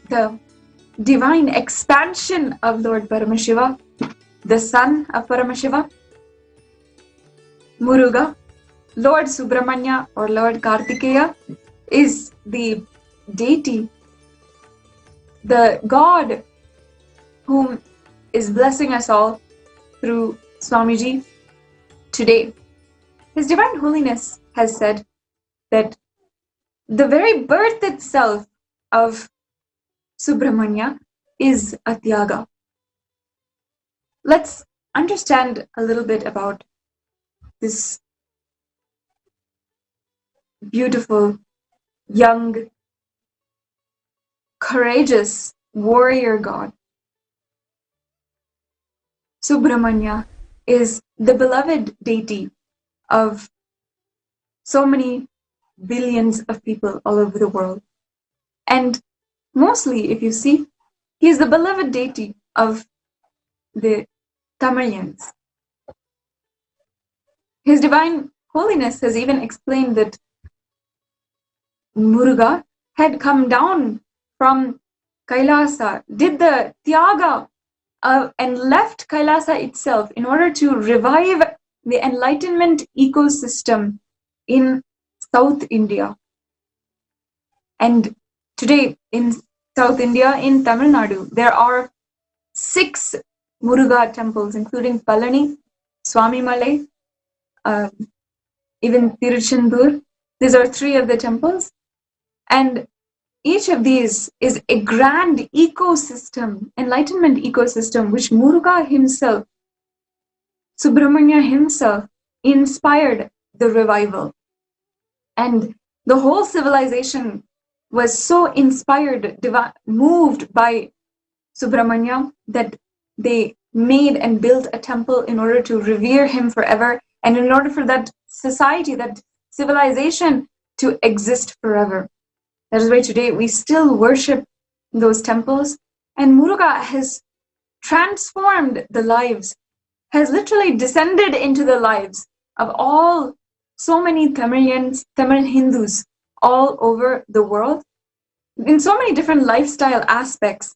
the divine expansion of Lord Paramashiva, the son of Paramashiva. Muruga, Lord Subramanya or Lord Kartikeya, is the deity, the God whom is blessing us all through Swamiji today. His Divine Holiness has said that the very birth itself of Subramanya is a Tyaga. Let's understand a little bit about this beautiful, young, courageous warrior god. Subramanya is the beloved deity of so many billions of people all over the world. And mostly, if you see, he is the beloved deity of the Tamilians. His Divine Holiness has even explained that Muruga had come down from Kailasa, did the Tyaga and left Kailasa itself in order to revive the enlightenment ecosystem in South India. And today in South India, in Tamil Nadu, there are 6 Muruga temples, including Palani, Swami Malai, even Tiruchendur. These are 3 of the temples. And each of these is a grand ecosystem, enlightenment ecosystem, which Muruga himself, Subramanya himself, inspired the revival. And the whole civilization was so inspired, moved by Subramanya, that they made and built a temple in order to revere him forever, and in order for that society, that civilization to exist forever. That is why today we still worship those temples, and Muruga has transformed the lives, has literally descended into the lives of so many Tamilians, Tamil Hindus all over the world, in so many different lifestyle aspects.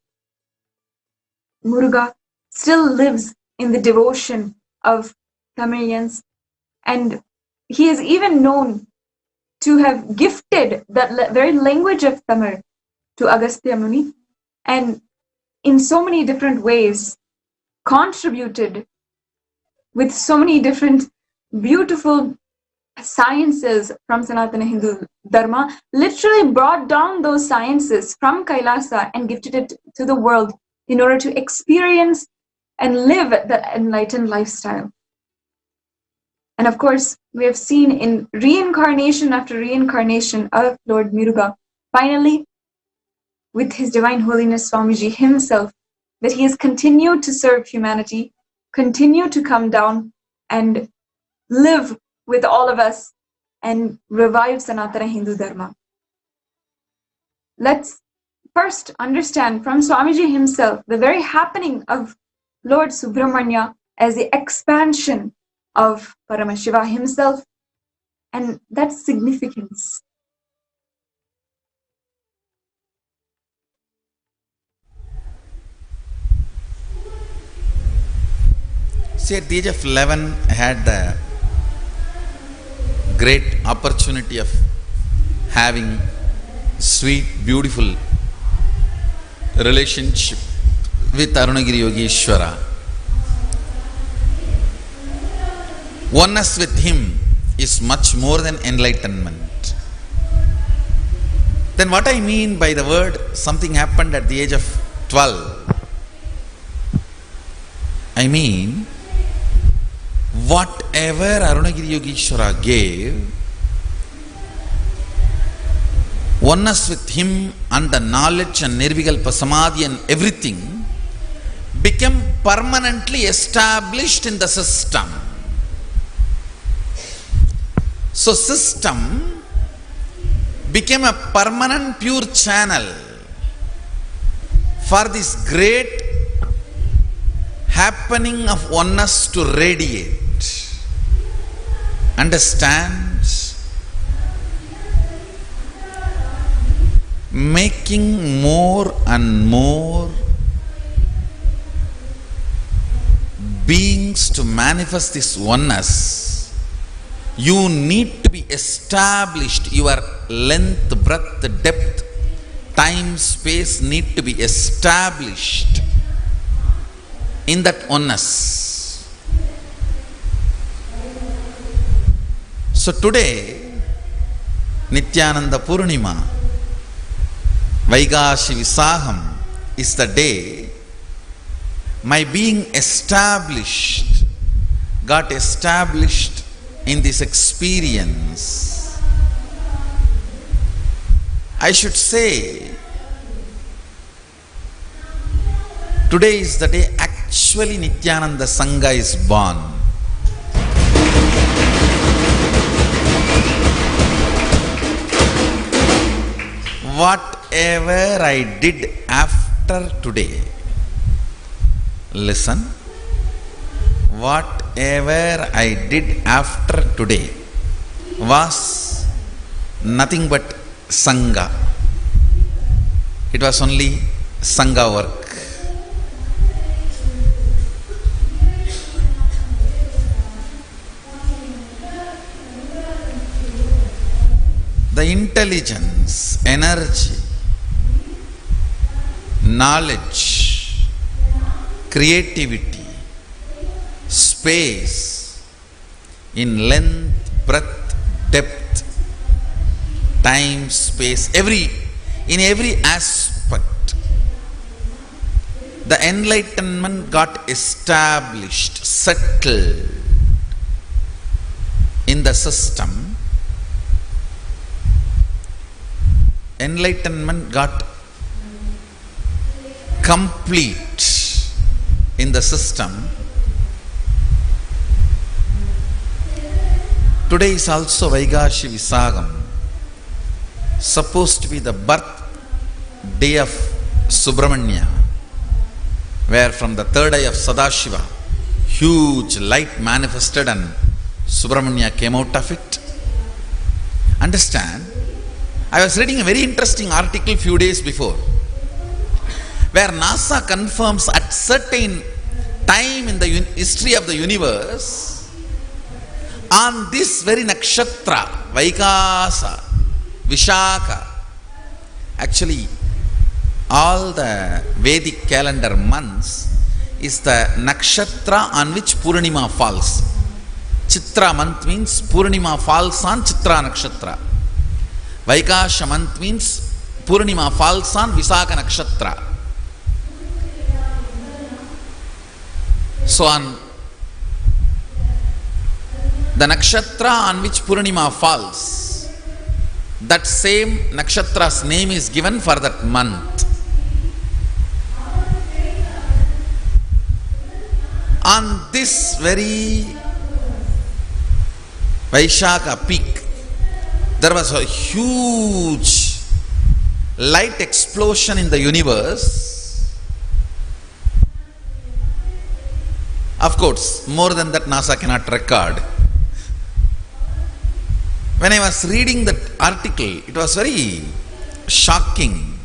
Muruga still lives in the devotion of Tamilians, and he is even known to have gifted that very language of Tamil to Agastya Muni, and in so many different ways contributed with so many different beautiful sciences from Sanatana Hindu Dharma, literally brought down those sciences from Kailasa and gifted it to the world in order to experience and live the enlightened lifestyle. And of course, we have seen in reincarnation after reincarnation of Lord Muruga, finally, with His Divine Holiness Swamiji himself, that he has continued to serve humanity, continue to come down and live with all of us and revive Sanatana Hindu Dharma. Let's first understand from Swamiji himself the very happening of Lord Subramanya as the expansion of Paramashiva himself and that significance. See, at the age of 11, I had the great opportunity of having sweet, beautiful relationship with Arunagiri Yogeshwara. Oneness with him is much more than enlightenment. Then what I mean by the word something happened at the age of 12, I mean whatever Arunagiri Yogeshwara gave, oneness with him and the knowledge and Nirvikalpa Samadhi and everything became permanently established in the system. So system became a permanent pure channel for this great happening of oneness to radiate. Understands? Making more and more beings to manifest this oneness, you need to be established. Your length, breadth, depth, time, space need to be established in that oneness. So today, Nithyananda Purnima, Vaigashi Visaham is the day my being established, got established in this experience. I should say, today is the day actually Nithyananda Sangha is born. Whatever I did after today, listen, whatever I did after today was nothing but Sangha. It was only Sangha work. The intelligence, energy, knowledge, creativity, space, in length, breadth, depth, time, space, in every aspect, the enlightenment got established, settled in the system. Enlightenment got complete in the system. Today is also Vaigashi Visagam, supposed to be the birth day of Subramanya, where from the third eye of Sadashiva, huge light manifested and Subramanya came out of it. Understand? I was reading a very interesting article few days before, where NASA confirms at certain time in the history of the universe, on this very nakshatra, Vaikasa, Vishaka, actually all the Vedic calendar months is the nakshatra on which Purnima falls. Chitra month means Purnima falls on Chitra nakshatra. Vaikasha month means Purnima falls on Visakha nakshatra. So on the nakshatra on which Purnima falls, that same nakshatra's name is given for that month. On this very Vaishakha peak, there was a huge light explosion in the universe. Of course, more than that NASA cannot record. When I was reading that article, it was very shocking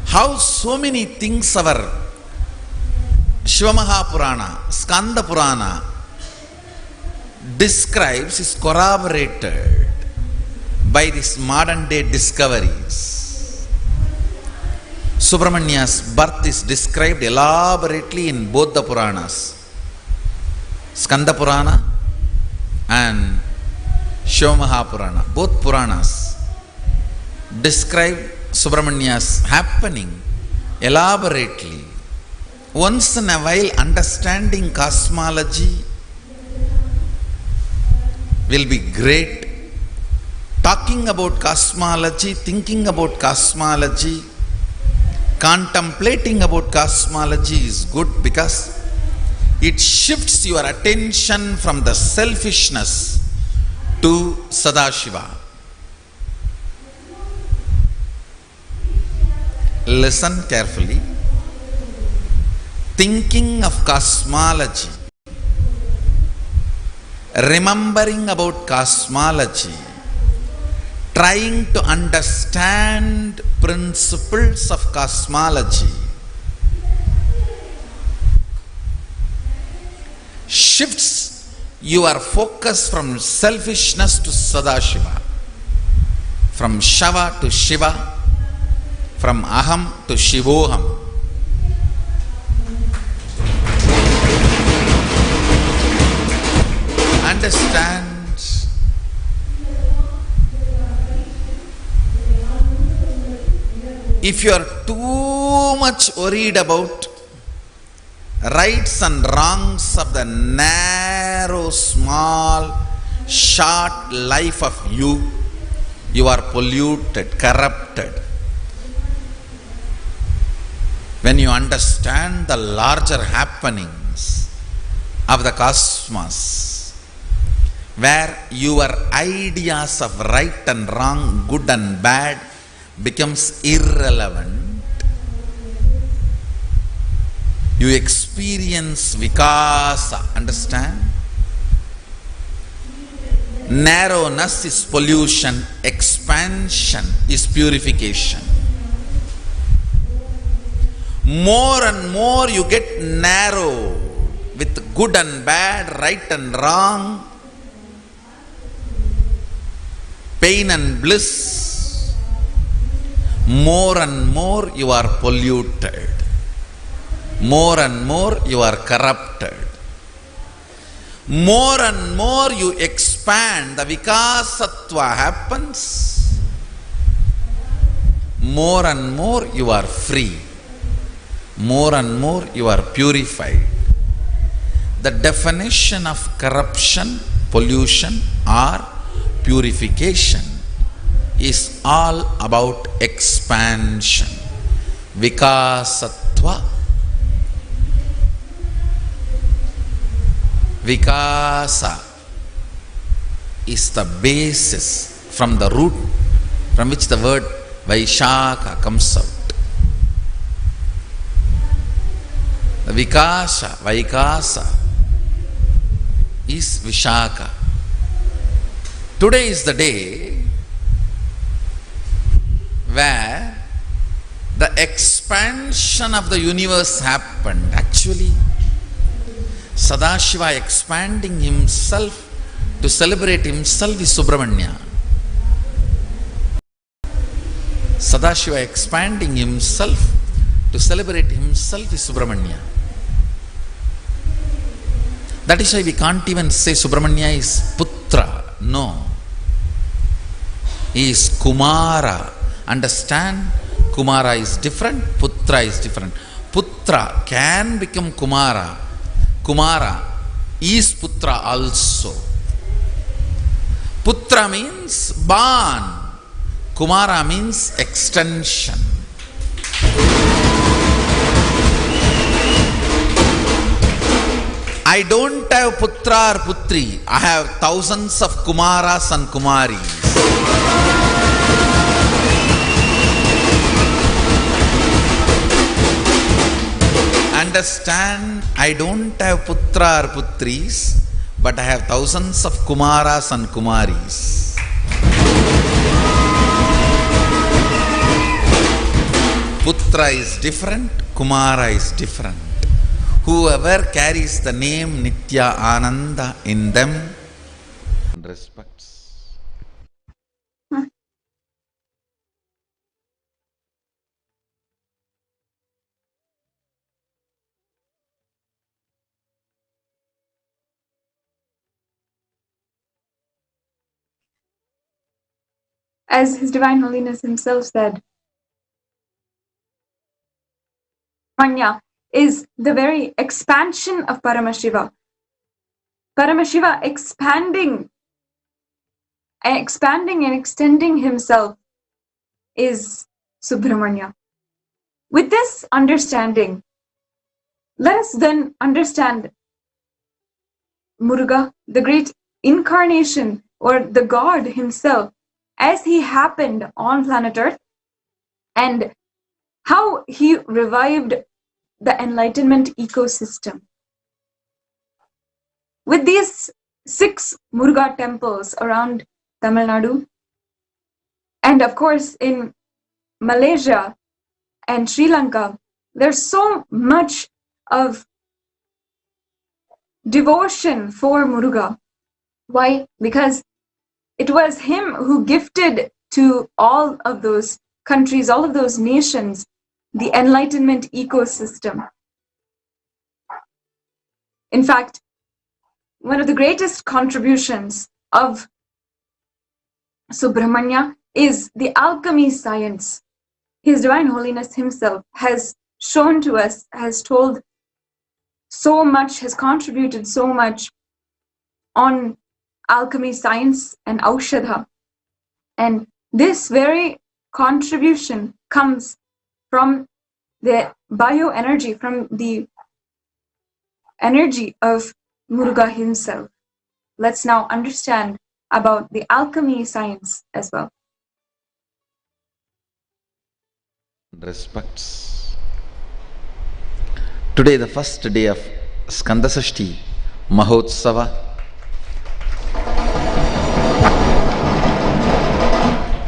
how so many things our Shiva Mahapurana, Skanda Purana describes is corroborated by these modern day discoveries. Subramania's birth is described elaborately in both the Puranas, Skanda Purana and Shiva Mahapurana. Both Puranas describe Subramania's happening elaborately. once in a while understanding cosmology will be great. Talking about cosmology, thinking about cosmology, contemplating about cosmology is good because it shifts your attention from the selfishness to Sadashiva. Listen carefully. Thinking of cosmology, remembering about cosmology, trying to understand principles of cosmology shifts your focus from selfishness to Sadashiva, from Shava to Shiva, from Aham to Shivoham. Understand, if you are too much worried about rights and wrongs of the narrow, small, short life of you, you are polluted, corrupted. When you understand the larger happenings of the cosmos, where your ideas of right and wrong, good and bad becomes irrelevant, you experience vikasa. Understand? Narrowness is pollution, expansion is purification. More and more you get narrow with good and bad, right and wrong, pain and bliss, more and more you are polluted. More and more you are corrupted. More and more you expand, the vikasatva happens. More and more you are free. More and more you are purified. The definition of corruption, pollution or purification is all about expansion. Vikasatva. Vikasa is the basis, from the root from which the word Vaishaka comes out. The Vaikasa is Vishaka. Today is the day where the expansion of the universe happened. Actually, Sadashiva expanding himself to celebrate himself is Subramanya. Sadashiva expanding himself to celebrate himself is Subramanya. That is why we can't even say Subramanya is Putra. No. He is Kumara. Understand? Kumara is different, Putra is different. Putra can become Kumara. Kumara is Putra also. Putra means born. Kumara means extension. I don't have Putra or Putri. I have thousands of Kumaras and Kumaris. Understand, I don't have Putra or Putris, but I have thousands of Kumaras and Kumaris. Putra is different, Kumara is different. Whoever carries the name Nitya Ananda in them respects. As His Divine Holiness himself said, Manya, is the very expansion of Paramashiva. Paramashiva expanding and extending himself is Subramanya. With this understanding, let us then understand Muruga, the great incarnation or the God himself, as he happened on planet Earth, and how he revived the enlightenment ecosystem. With these 6 Muruga temples around Tamil Nadu, and of course in Malaysia and Sri Lanka, there's so much of devotion for Muruga. Why? Because it was him who gifted to all of those countries, all of those nations, the enlightenment ecosystem. In fact, one of the greatest contributions of Subramanya is the alchemy science. His Divine Holiness himself has shown to us, has told so much, has contributed so much on alchemy science and Aushadha. And this very contribution comes from the bioenergy, from the energy of Muruga himself. Let's now understand about the alchemy science as well. Respects. Today, the first day of Skandasashti Mahotsava.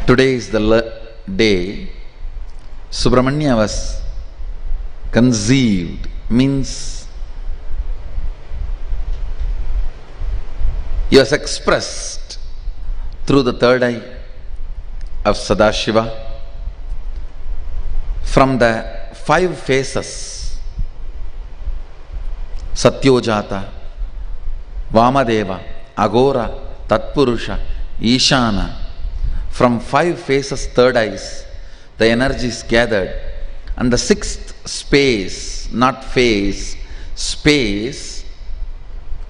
Today is the day Subramanya was conceived, means he was expressed through the third eye of Sadashiva from the 5 phases: Satyojata, Vamadeva, Agora, Tatpurusha, Ishana. From 5 phases, third eyes, the energy is gathered, and the 6th space, not phase, space,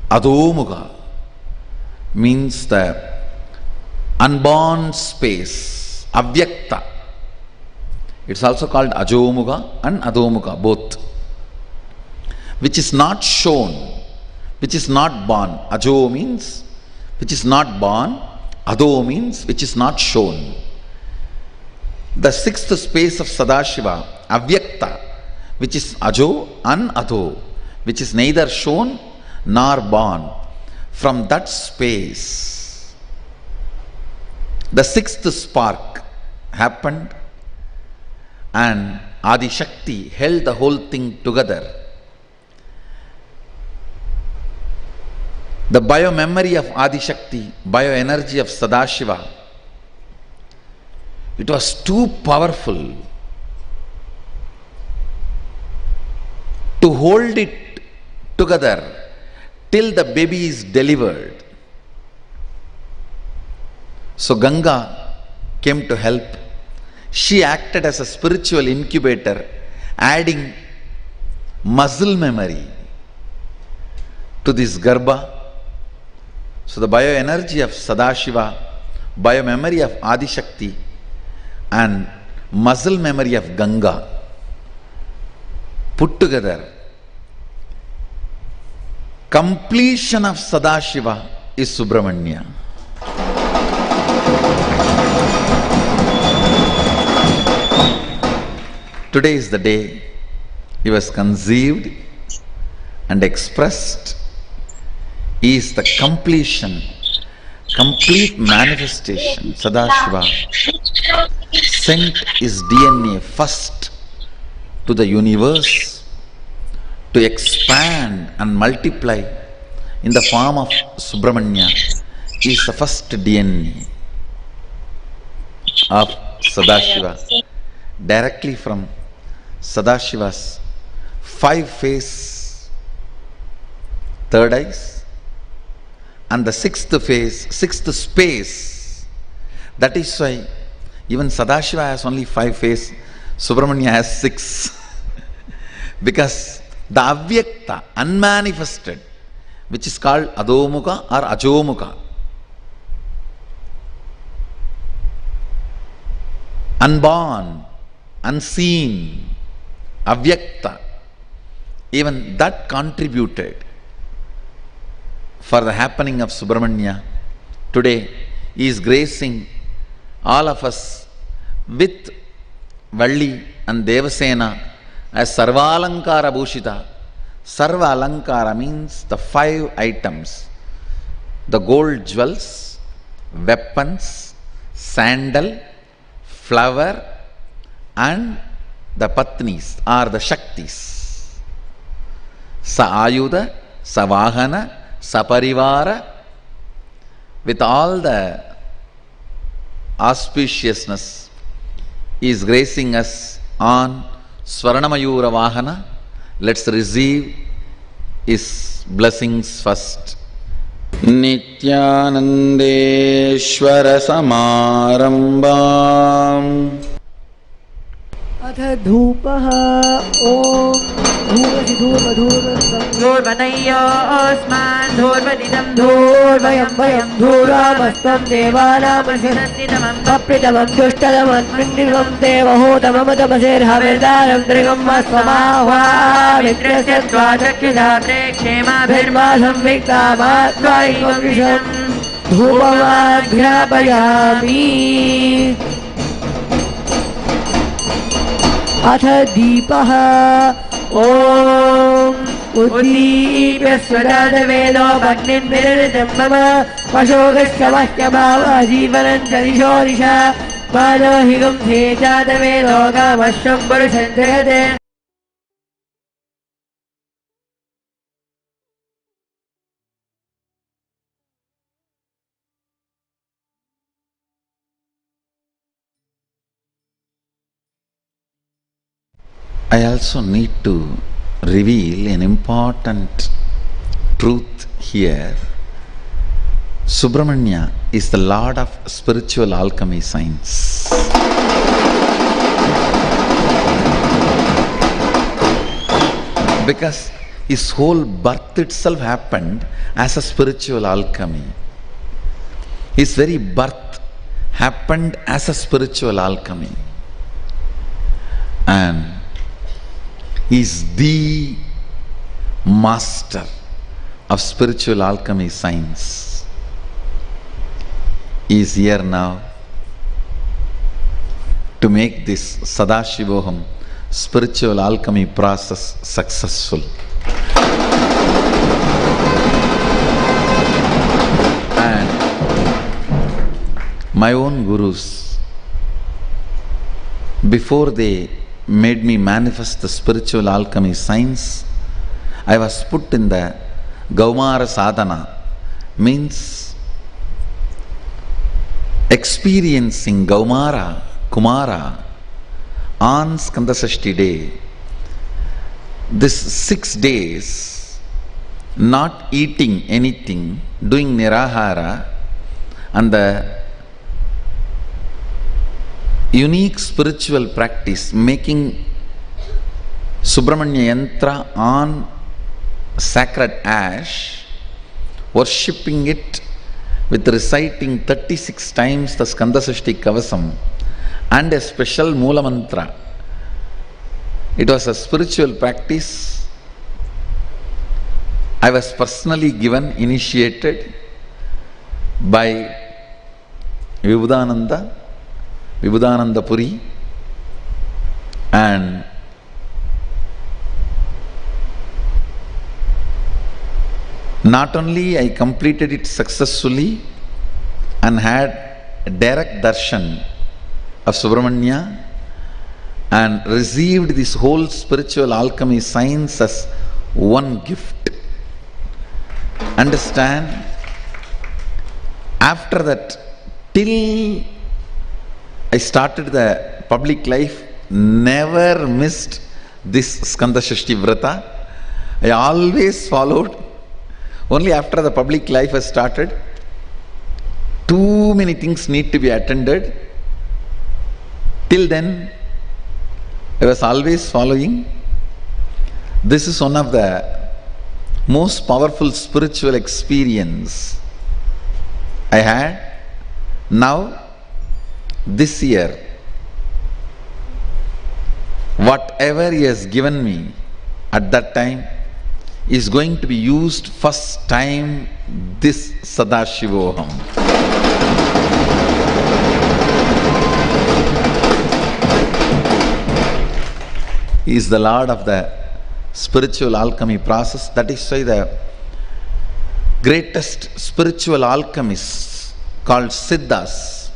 Adhomuga, means the unborn space, Avyakta. It's also called Ajomuga and Adhomuga, both, which is not shown, which is not born. Ajo means which is not born, Adho means which is not shown. The 6th space of Sadashiva, Avyakta, which is Ajo and Adho, which is neither shown nor born. From that space, the 6th spark happened, and Adi Shakti held the whole thing together. The bio-memory of Adi Shakti, bio-energy of Sadashiva, it was too powerful to hold it together till the baby is delivered. So Ganga came to help. She acted as a spiritual incubator, adding muscle memory to this Garbha. So the bioenergy of Sadashiva, biomemory of Adi Shakti, and muscle memory of Ganga put together, completion of Sadashiva is Subramanya. Today is the day he was conceived and expressed. He is the completion, complete manifestation. Sadashiva sent his DNA first to the universe to expand and multiply in the form of Subramanya. He is the first DNA of Sadashiva, directly from Sadashiva's 5 phase third eyes, and the 6th phase, 6th space. That is why even Sadashiva has only 5 phases, Subramanya has 6. Because the avyakta, unmanifested, which is called adomukha or ajomukha. Unborn, unseen, avyakta. Even that contributed for the happening of Subramanya. Today, he is gracing all of us with Valli and Devasena as Sarvalankara Bhushita. Sarva Alankara means the 5 items: the gold jewels, weapons, sandal, flower, and the patnis or the Shaktis. Sa Ayuda, Sa Vahana, Sa Parivara, with all the auspiciousness, he is gracing us on Swarnamayura Vahana. Let's receive his blessings first. Nithyanandeshwara Samarambam अथ धूपः ॐ धूपसि धूर्वनय्योऽस्मान् धूर्वदिदं धूर्वयं वयं धूर्वामस्तं देवानामसिद्धमं अप्रितमं दुष्टतमं मृण्डिमं देवहूतममतमसेर्हविर्दारं दृगं वस्वमाह्वा मित्रस्य द्वाचक्षुधा प्रेक्षेमाभिर्मा संविक्तामात्मायिकं विषं धूपमाघ्रापयामि अथ दीपः ॐ उद्दीप्य स्वदानवेदो भग्निर्निरृतं मम अशोकश्चमह्यभावजीवनं च दिशो दिशा मानोहिगं धेजातवेदो कामश्वं पुरुषं जगते I also need to reveal an important truth here. Subramanya is the Lord of spiritual alchemy science. Because his whole birth itself happened as a spiritual alchemy. His very birth happened as a spiritual alchemy. And he is the master of spiritual alchemy science. He is here now to make this Sadashivoham spiritual alchemy process successful. And my own gurus, before they made me manifest the spiritual alchemy science, I was put in the Gaumara Sadhana, means experiencing Gaumara, Kumara on Skandasashti day. This 6 days, not eating anything, doing nirahara, and the unique spiritual practice, making Subramanya Yantra on sacred ash, worshipping it with reciting 36 times the Skandasashti Kavasam and a special Mula Mantra. It was a spiritual practice. I was personally initiated by Vibhudananda Puri, and not only I completed it successfully and had a direct darshan of Subramanya and received this whole spiritual alchemy science as one gift. Understand? After that, till I started the public life, never missed this Skandashashti Vrata. I always followed. Only after the public life has started, too many things need to be attended. Till then, I was always following. This is one of the most powerful spiritual experience I had. Now, this year, whatever he has given me at that time is going to be used first time this Sadashivoham. He is the Lord of the spiritual alchemy process. That is why the greatest spiritual alchemists called Siddhas,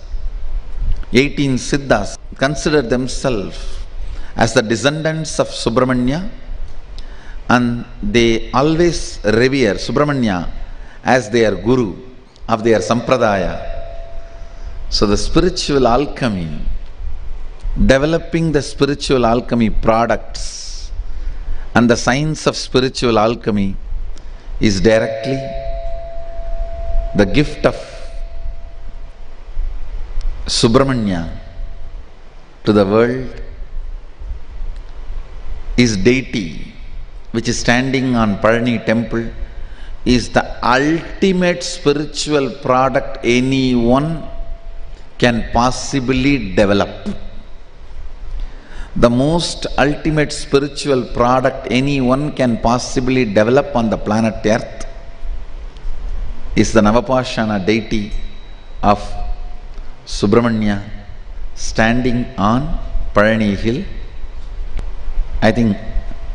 18 Siddhas, consider themselves as the descendants of Subramanya, and they always revere Subramanya as their guru of their sampradaya. So the spiritual alchemy, developing the spiritual alchemy products and the science of spiritual alchemy is directly the gift of Subramanya to the world. His deity, which is standing on Parani temple, is the ultimate spiritual product anyone can possibly develop. The most ultimate spiritual product anyone can possibly develop on the planet Earth is the Navapashana deity of Subramanya standing on Parani hill. I think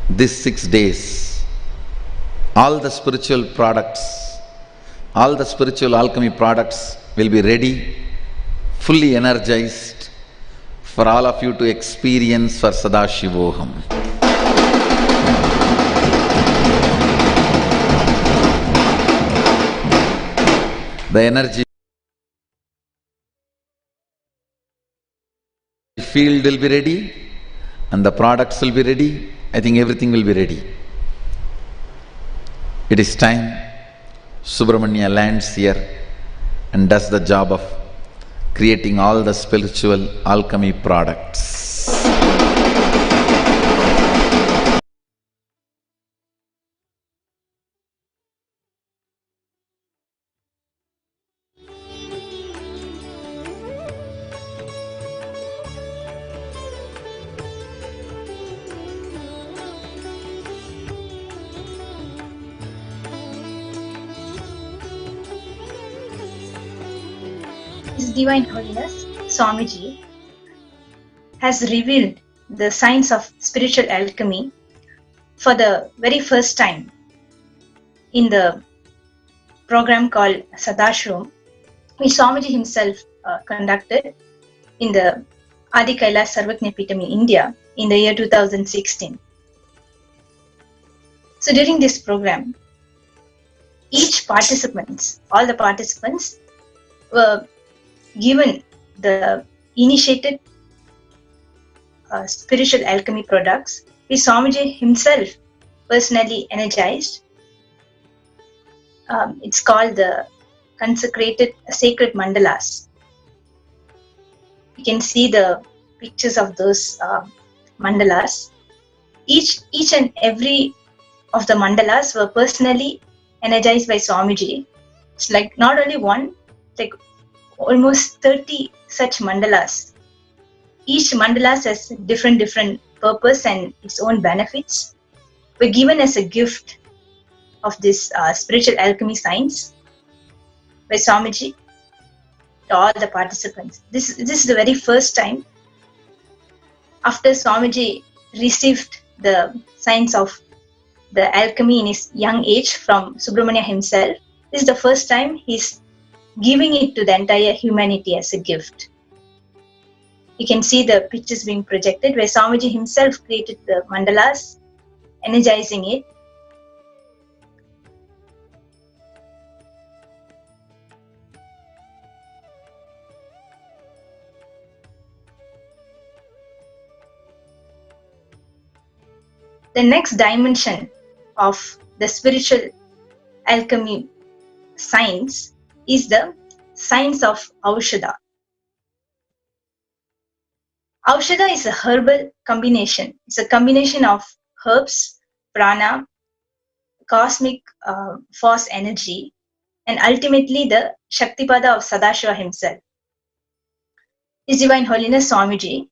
these 6 days, all the spiritual products, all the spiritual alchemy products will be ready, fully energized for all of you to experience for Sadashivoham. The energy field will be ready and the products will be ready. I think everything will be ready. It is time Subramanya lands here and does the job of creating all the spiritual alchemy products. His Divine Holiness, Swamiji, has revealed the science of spiritual alchemy for the very first time in the program called Sadashivam, which Swamiji himself conducted in the Adi Kailasa Sarvajnapeetham in India in the year 2016. So during this program, all the participants were given the initiated spiritual alchemy products, which Swamiji himself personally energized. It's called the consecrated sacred mandalas. You can see the pictures of those mandalas. Each and every of the mandalas were personally energized by Swamiji. It's like not only one, like almost 30 such mandalas. Each mandalas has different purpose and its own benefits. Were given as a gift of this spiritual alchemy science by Swamiji to all the participants. This is the very first time after Swamiji received the science of the alchemy in his young age from Subramanya himself. This is the first time he's giving it to the entire humanity as a gift. You can see the pictures being projected where Swamiji himself created the mandalas, energizing it. The next dimension of the spiritual alchemy science is the science of Aushadha. Aushadha is a herbal combination. It's a combination of herbs prana, cosmic force energy, and ultimately the Shaktipada of Sadashiva himself. His Divine Holiness Swamiji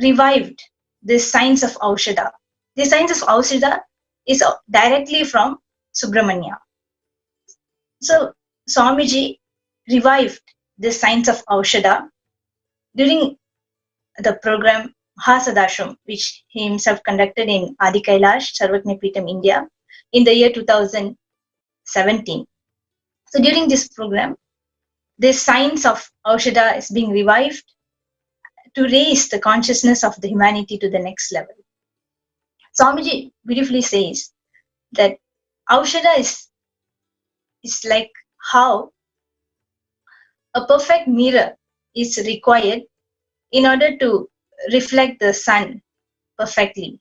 revived this science of Aushadha. The science of Aushadha is directly from Subramanya. So Swamiji revived this science of Aushadha during the program Mahasannidhanam, which he himself conducted in Adi Kailash, Sarvagnipitam, India, in the year 2017. So during this program, this science of Aushadha is being revived to raise the consciousness of the humanity to the next level. Swamiji beautifully says that Aushadha is like how a perfect mirror is required in order to reflect the sun perfectly.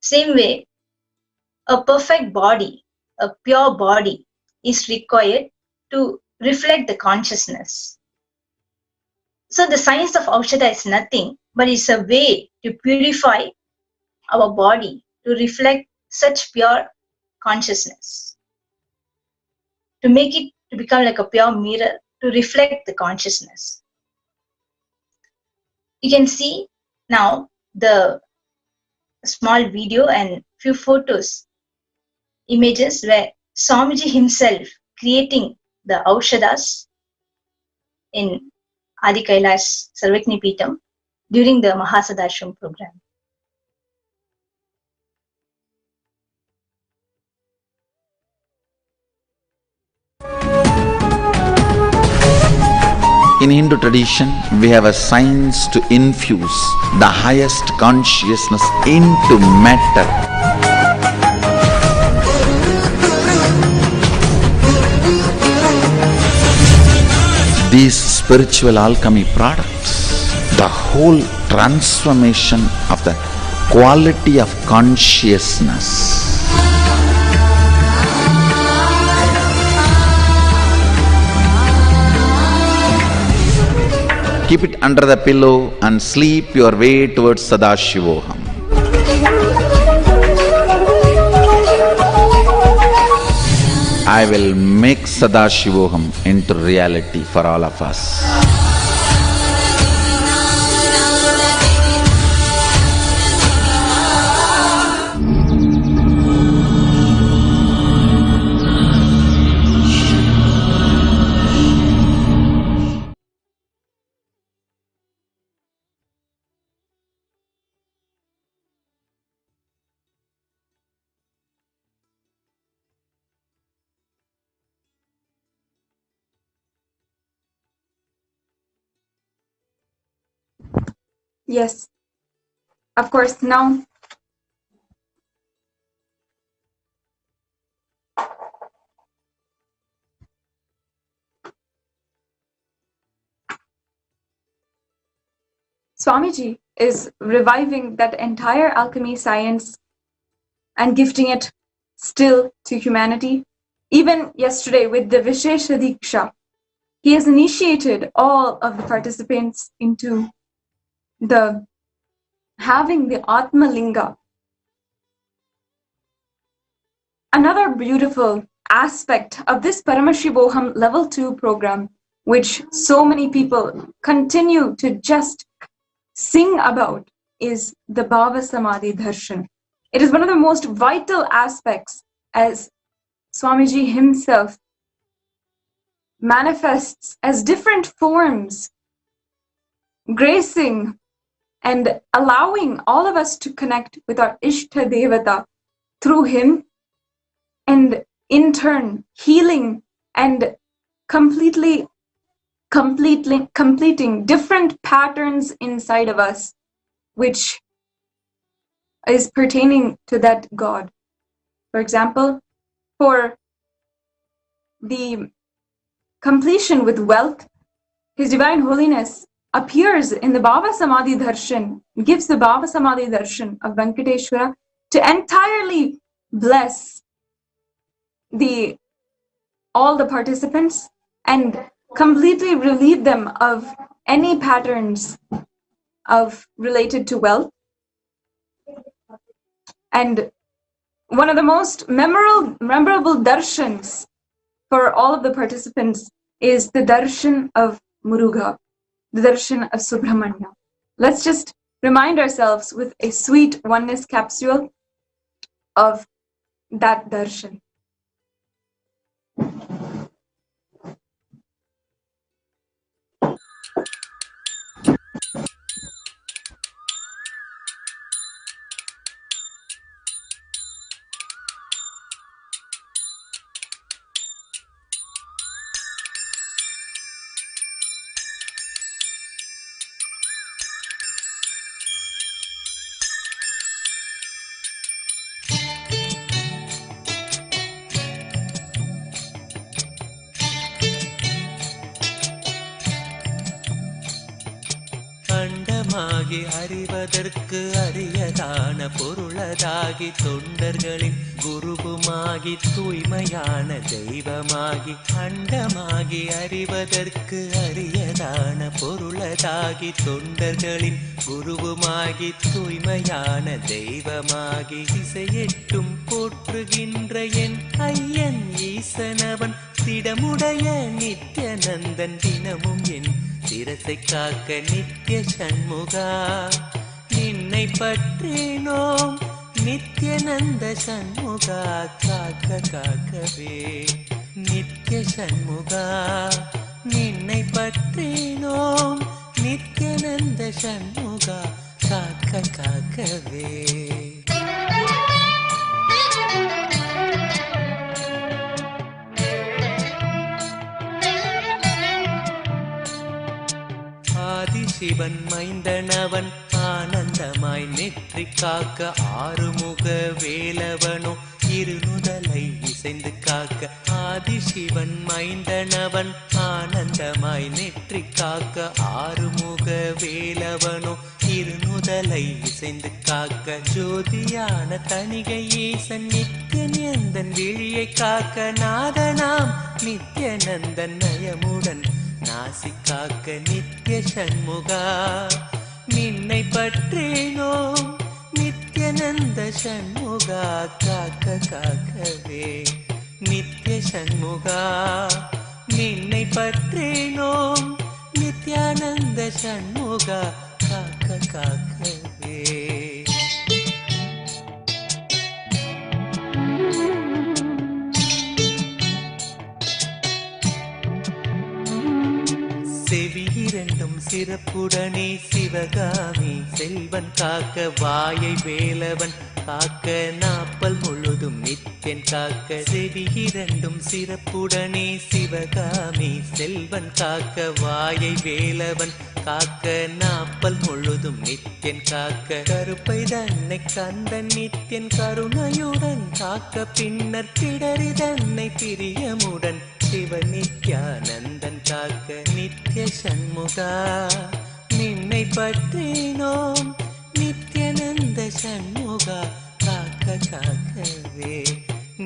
Same way, a perfect body, a pure body is required to reflect the consciousness. So the science of Aushadha is nothing, but it's a way to purify our body to reflect such pure consciousness. To make it to become like a pure mirror to reflect the consciousness. You can see now the small video and few photos, images where Swamiji himself creating the Aushadhas in Adi Kailash Sarvagnipitam during the Mahasannidhanam program. In Hindu tradition, we have a science to infuse the highest consciousness into matter. These spiritual alchemy products, the whole transformation of the quality of consciousness. Keep it under the pillow and sleep your way towards Sadashivoham. I will make Sadashivoham into reality for all of us. Yes, of course. Now, Swamiji is reviving that entire alchemy science and gifting it still to humanity. Even yesterday with the Vishesha Diksha, he has initiated all of the participants into having the Atma Linga. Another beautiful aspect of this Paramashivoham Level 2 program, which so many people continue to just sing about, is the Bhava Samadhi Darshan. It is one of the most vital aspects as Swamiji himself manifests as different forms, gracing and allowing all of us to connect with our Ishta Devata through him, and in turn healing and completing different patterns inside of us, which is pertaining to that God. For example, for the completion with wealth, His Divine Holiness appears in the Bhava Samadhi Darshan, gives the Bhava Samadhi Darshan of Venkateshwara to entirely bless all the participants and completely relieve them of any patterns related to wealth. And one of the most memorable darshans for all of the participants is the darshan of Muruga, the darshan of Subramanya. Let's just remind ourselves with a sweet oneness capsule of that darshan. அண்டமாகி அறிவதற்கு அரியதான பொருளதாகி தொண்டர்களின் குருவுமாகி தூய்மையான தெய்வமாகி அண்டமாகி அறிவதற்கு அரியதான பொருளதாகி தொண்டர்களின் குருவுமாகி தூய்மையான தெய்வமாகி திசையெட்டும் போற்றுகின்ற என் ஐயன் ஈசனவன் திடமுடைய நித்யநந்தன் தினமும் என் சிரசை காக்க நித்ய சண்முகா நின்னை பற்றினோம் நித்யநந்த சண்முகா காக்க காக்கவே நித்ய சண்முகா நின்னை பற்றினோம் நித்யநந்த சண்முகா காக்க காக்கவே ஆதிசிவன் மைந்தனவன் ஆனந்தமாய் நெற்றி காக்க ஆறுமுக வேலவனோ இருநுதலை இசைந்து காக்க ஆதிசிவன் மைந்தனவன் ஆனந்தமாய் நெற்றி காக்க ஆறுமுக வேலவனோ இருநுதலை இசைந்து காக்க ஜோதியான தணிகை ஈசன் நித்யநந்தன் விழியை காக்க நாதனாம் நித்யநந்தன் நயமுடன் நாசி காக்க நித்ய சண்முகா நின்னை பற்றினோம் நித்யநந்த சண்முகா காக்க காக்கவே நித்ய சண்முகா நின்னை பற்றினோம் நித்யானந்த சண்முகா காக்க காக்கவே செவி இரண்டும் சிறப்புடனே சிவகாமி செல்வன் காக்க வாயை வேலவன் காக்க நாப்பல் முழுதும் நித்யன் காக்க செவி இரண்டும் சிறப்புடனே சிவகாமி செல்வன் காக்க வாயை வேலவன் காக்க நாப்பல் முழுதும் நித்யன் காக்க கருப்பை தன்னை கந்தன் நித்யன் கருணையுடன் காக்க பின்னர் பிடரி தன்னை பிரியமுடன் சிவ நித்யானந்தன் காக்க நித்ய சண்முகா நின்னை பற்றினோம் நித்யநந்த சண்முகா காக்க காக்கவே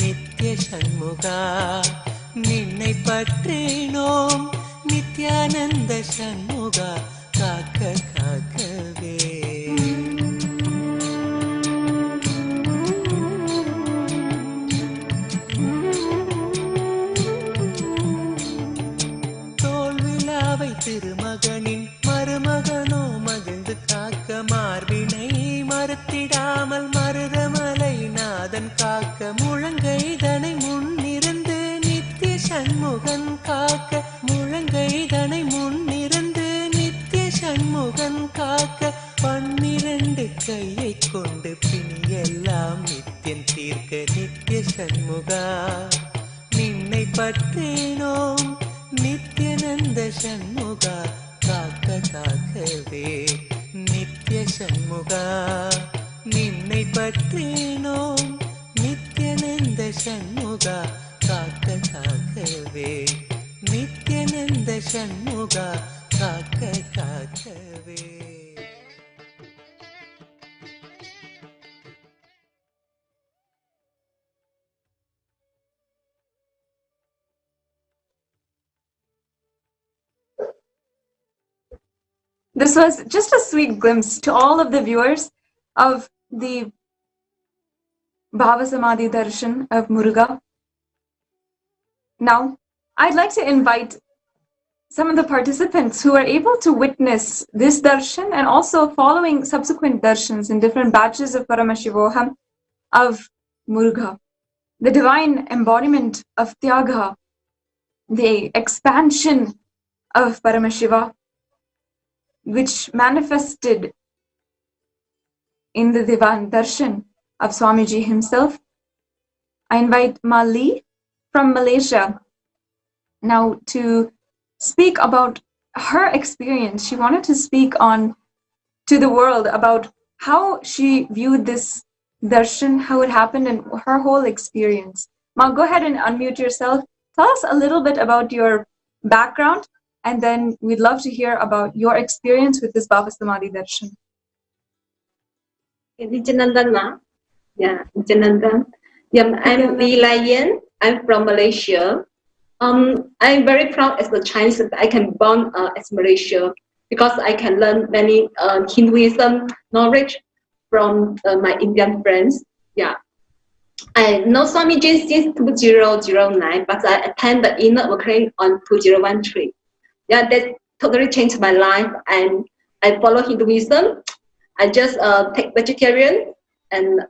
நித்ய சண்முகா நின்னை பற்றினோம் நித்யானந்த சண்முகா காக்க காக்கவே திருமகனின் மருமகனோ மகிழ்ந்து காக்க மார்பினை மறுத்திடாமல் மருதமலை நாதன் காக்க முழங்கைதனை முன்னிருந்து நித்ய சண்முகன் காக்க முழங்கைதனை முன்னிருந்து நித்ய சண்முகன் காக்க 12 கையை கொண்டு பிணியெல்லாம் நித்யன் தீர்க்க நித்ய சண்முகா நின்னை பற்றினோம் நித்யநந்த சண்முகா காக்க காக்கவே நித்ய சண்முகா நின்னை பற்றினோம் நித்யநந்த சண்முகா காக்க காக்கவே நித்யநந்த சண்முகா காக்க காக்கவே This was just a sweet glimpse to all of the viewers of the Bhava Samadhi Darshan of Muruga. Now, I'd like to invite some of the participants who are able to witness this darshan and also following subsequent darshans in different batches of Paramashivoham of Muruga, the divine embodiment of Tyaga, the expansion of Paramashiva, which manifested in the Divan Darshan of Swamiji himself. I invite Mali from Malaysia now to speak about her experience. She wanted to speak on to the world about how she viewed this darshan, how it happened, and her whole experience. Ma, go ahead and unmute yourself. Tell us a little bit about your background, and then we'd love to hear about your experience with this Bhava Samadhi darshan. Nithyananda, ma. Yeah, Nithyananda. Yeah, I'm Lee Lian. I'm from Malaysia. I'm very proud as a Chinese that I can born as Malaysia because I can learn many Hinduism knowledge from my Indian friends. Yeah, I know Swamiji since 2009, but I attend the inner awakening on 2013. Yeah, that totally changed my life, and I follow Hinduism. I just take vegetarian, and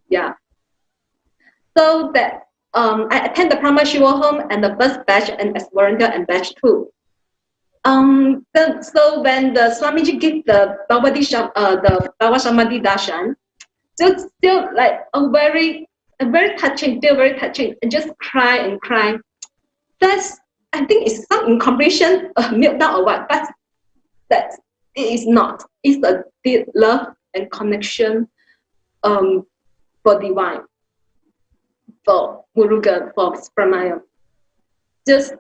yeah. So that I attend the Paramashivam and the first batch and as volunteer and batch 2. So when the Swamiji give the Bhava Samadhi Darshan, still like very touching, still very touching, and just cry and cry. That's, I think it's some incomprehension, meltdown or what, but that it is not. It's a deep love and connection for divine, for Muruga, for Pramayam. Just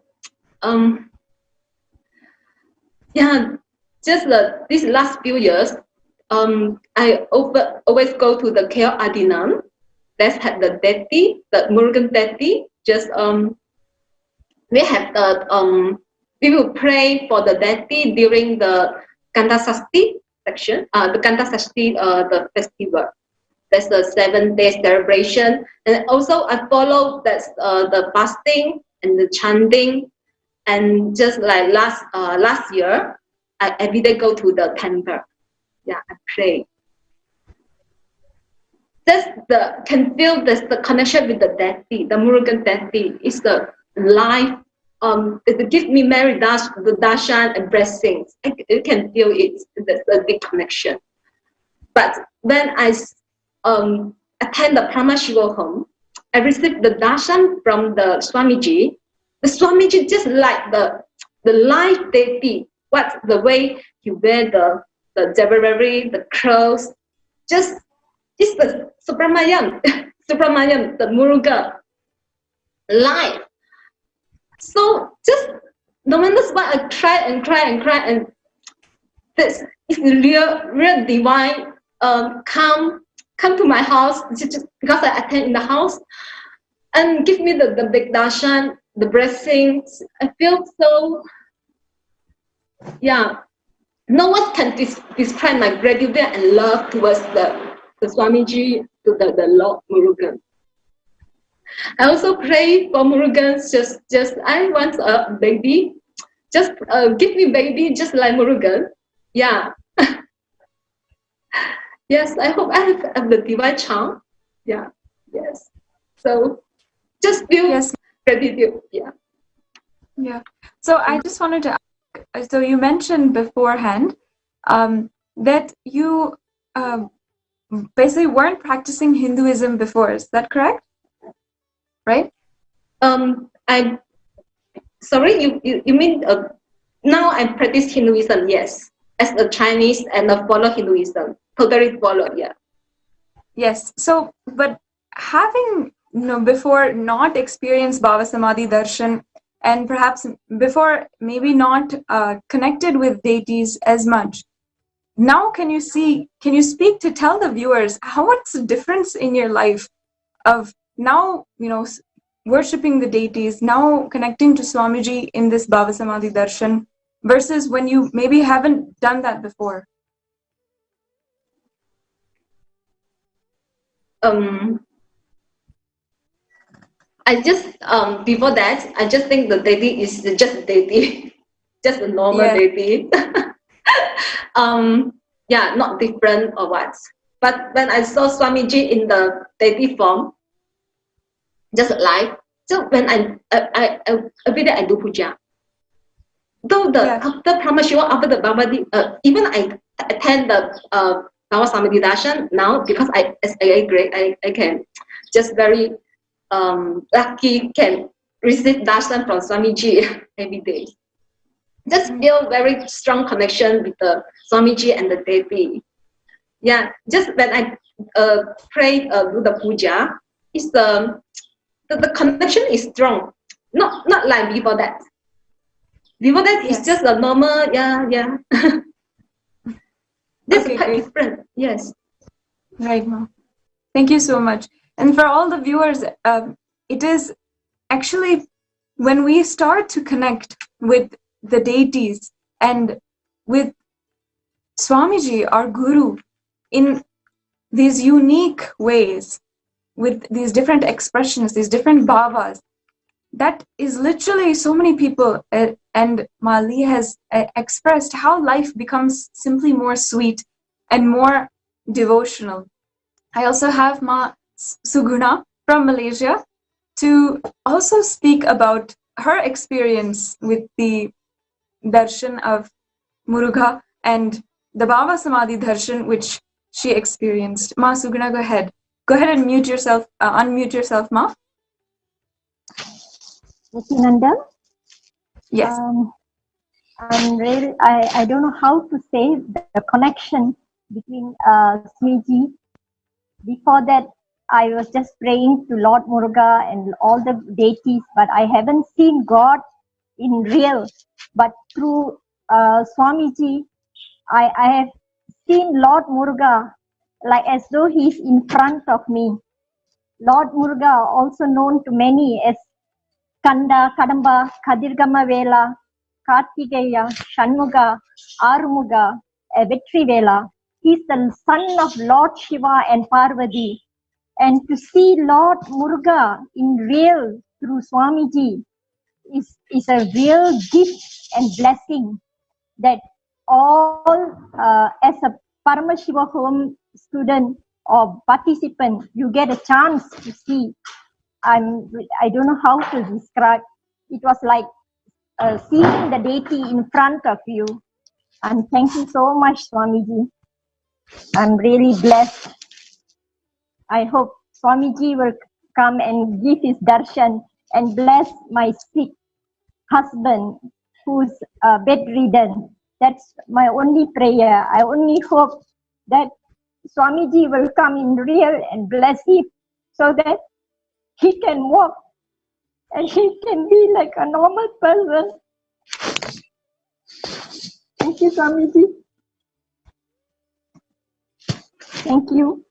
yeah, just these last few years, I always go to the Kailasa. Let's have the deity, the Murugan deity. Just we have the we will pray for the deity during the Kanda Sasti section. The Kanda Sasti the festival. That's the 7-day celebration, and also I follow that's the fasting and the chanting, and just like last year, I every day go to the temple. Yeah, I pray. That's can feel the connection with the deity, the Murugan deity. It's the life. It gives me many the darshan and blessings. You can feel it. That's a big connection. But when I attend the Paramashivam, I received the darshan from the Swamiji. The Swamiji just like the life deity. What's the way he wear the jewelry, the clothes, just it's the Subramayam, Subramayam, the Muruga life. So just no matter what, I cry and cry and cry, and this is real divine. Come to my house just because I attend in the house, and give me the big darshan, the blessings. I feel so, yeah. No one can describe my gratitude and love towards the Swamiji, to the Lord Murugan. I also pray for Murugan. Just I want a baby. Just give me baby, just like Murugan. Yeah. Yes, I hope I have the divine child. Yeah. Yes. So just feel gratitude. Yeah. Yeah. So I just wanted to ask, so you mentioned beforehand that you basically weren't practicing Hinduism before. Is that correct? Right? Sorry, you mean now I practice Hinduism? Yes, as a Chinese and I follow Hinduism. Totally follow. Yeah. Yes. So, but having before not experienced Bhava Samadhi Darshan, and perhaps before maybe not connected with deities as much, now can you speak to tell the viewers what's the difference in your life of now worshipping the deities, now connecting to Swamiji in this Bhava Samadhi Darshan versus when you maybe haven't done that before? I just before that, I just think the deity is just a deity, just a normal deity. Yeah, not different or what. But when I saw Swamiji in the deity form, just like, so when I every day I do puja. Though after Paramashivam, after the Bhavadi, even I attend the Bhava Samadhi darshan now, because as a grade I can just very lucky can receive darshan from Swamiji every day. Just feel very strong connection with the Swamiji and the deity. Yeah, just when I pray, do the puja, it's the connection is strong. Not like before that. Before that, it's just a normal, This is quite different, yes. Right, Ma. Thank you so much. And for all the viewers, it is actually when we start to connect with the deities and with Swamiji, our Guru, in these unique ways, with these different expressions, these different bhavas, that is literally so many people, and Mali has expressed how life becomes simply more sweet and more devotional. I also have Ma Suguna from Malaysia to also speak about her experience with the darshan of Muruga and the Bhava Samadhi darshan which she experienced. Ma Suguna, go ahead. Go ahead and unmute yourself, Ma. Nithyananda? Yes. I'm really, I don't know how to say the connection between Swamiji. Before that, I was just praying to Lord Muruga and all the deities, but I haven't seen God in real. But through Swamiji, I have seen Lord Muruga like as though he's in front of me. Lord Muruga, also known to many as Kanda, Kadamba, Kadirgama Vela, Kartikeya, Shanmuga, Arumuga, Vetri Vela. He's the son of Lord Shiva and Parvati. And to see Lord Muruga in real through Swamiji is a real gift and blessing that all, as a Paramashiva home student or participant, you get a chance to see. I don't know how to describe. It was like seeing the deity in front of you. And thank you so much, Swamiji. I'm really blessed. I hope Swamiji will come and give his darshan and bless my sick husband who's bedridden. That's my only prayer. I only hope that Swamiji will come in real and bless him so that he can walk and he can be like a normal person. Thank you, Swamiji. Thank you.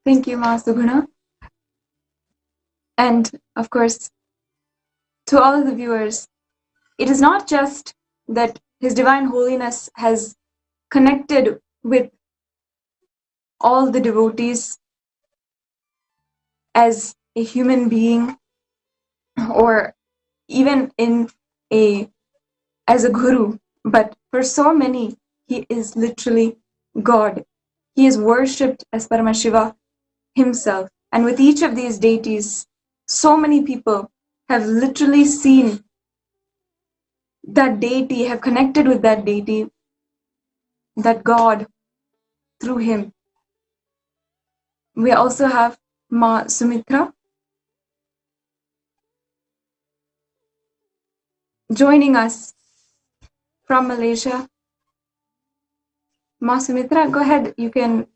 Thank you, Ma Suguna. And of course, to all of the viewers, it is not just that His Divine Holiness has connected with all the devotees as a human being, or even as a guru, but for so many, he is literally God. He is worshipped as Paramashiva himself. And with each of these deities, so many people have literally seen that deity, have connected with that deity, that God, through him. We also have Ma Sumitra joining us from Malaysia. Ma Sumitra, go ahead. You can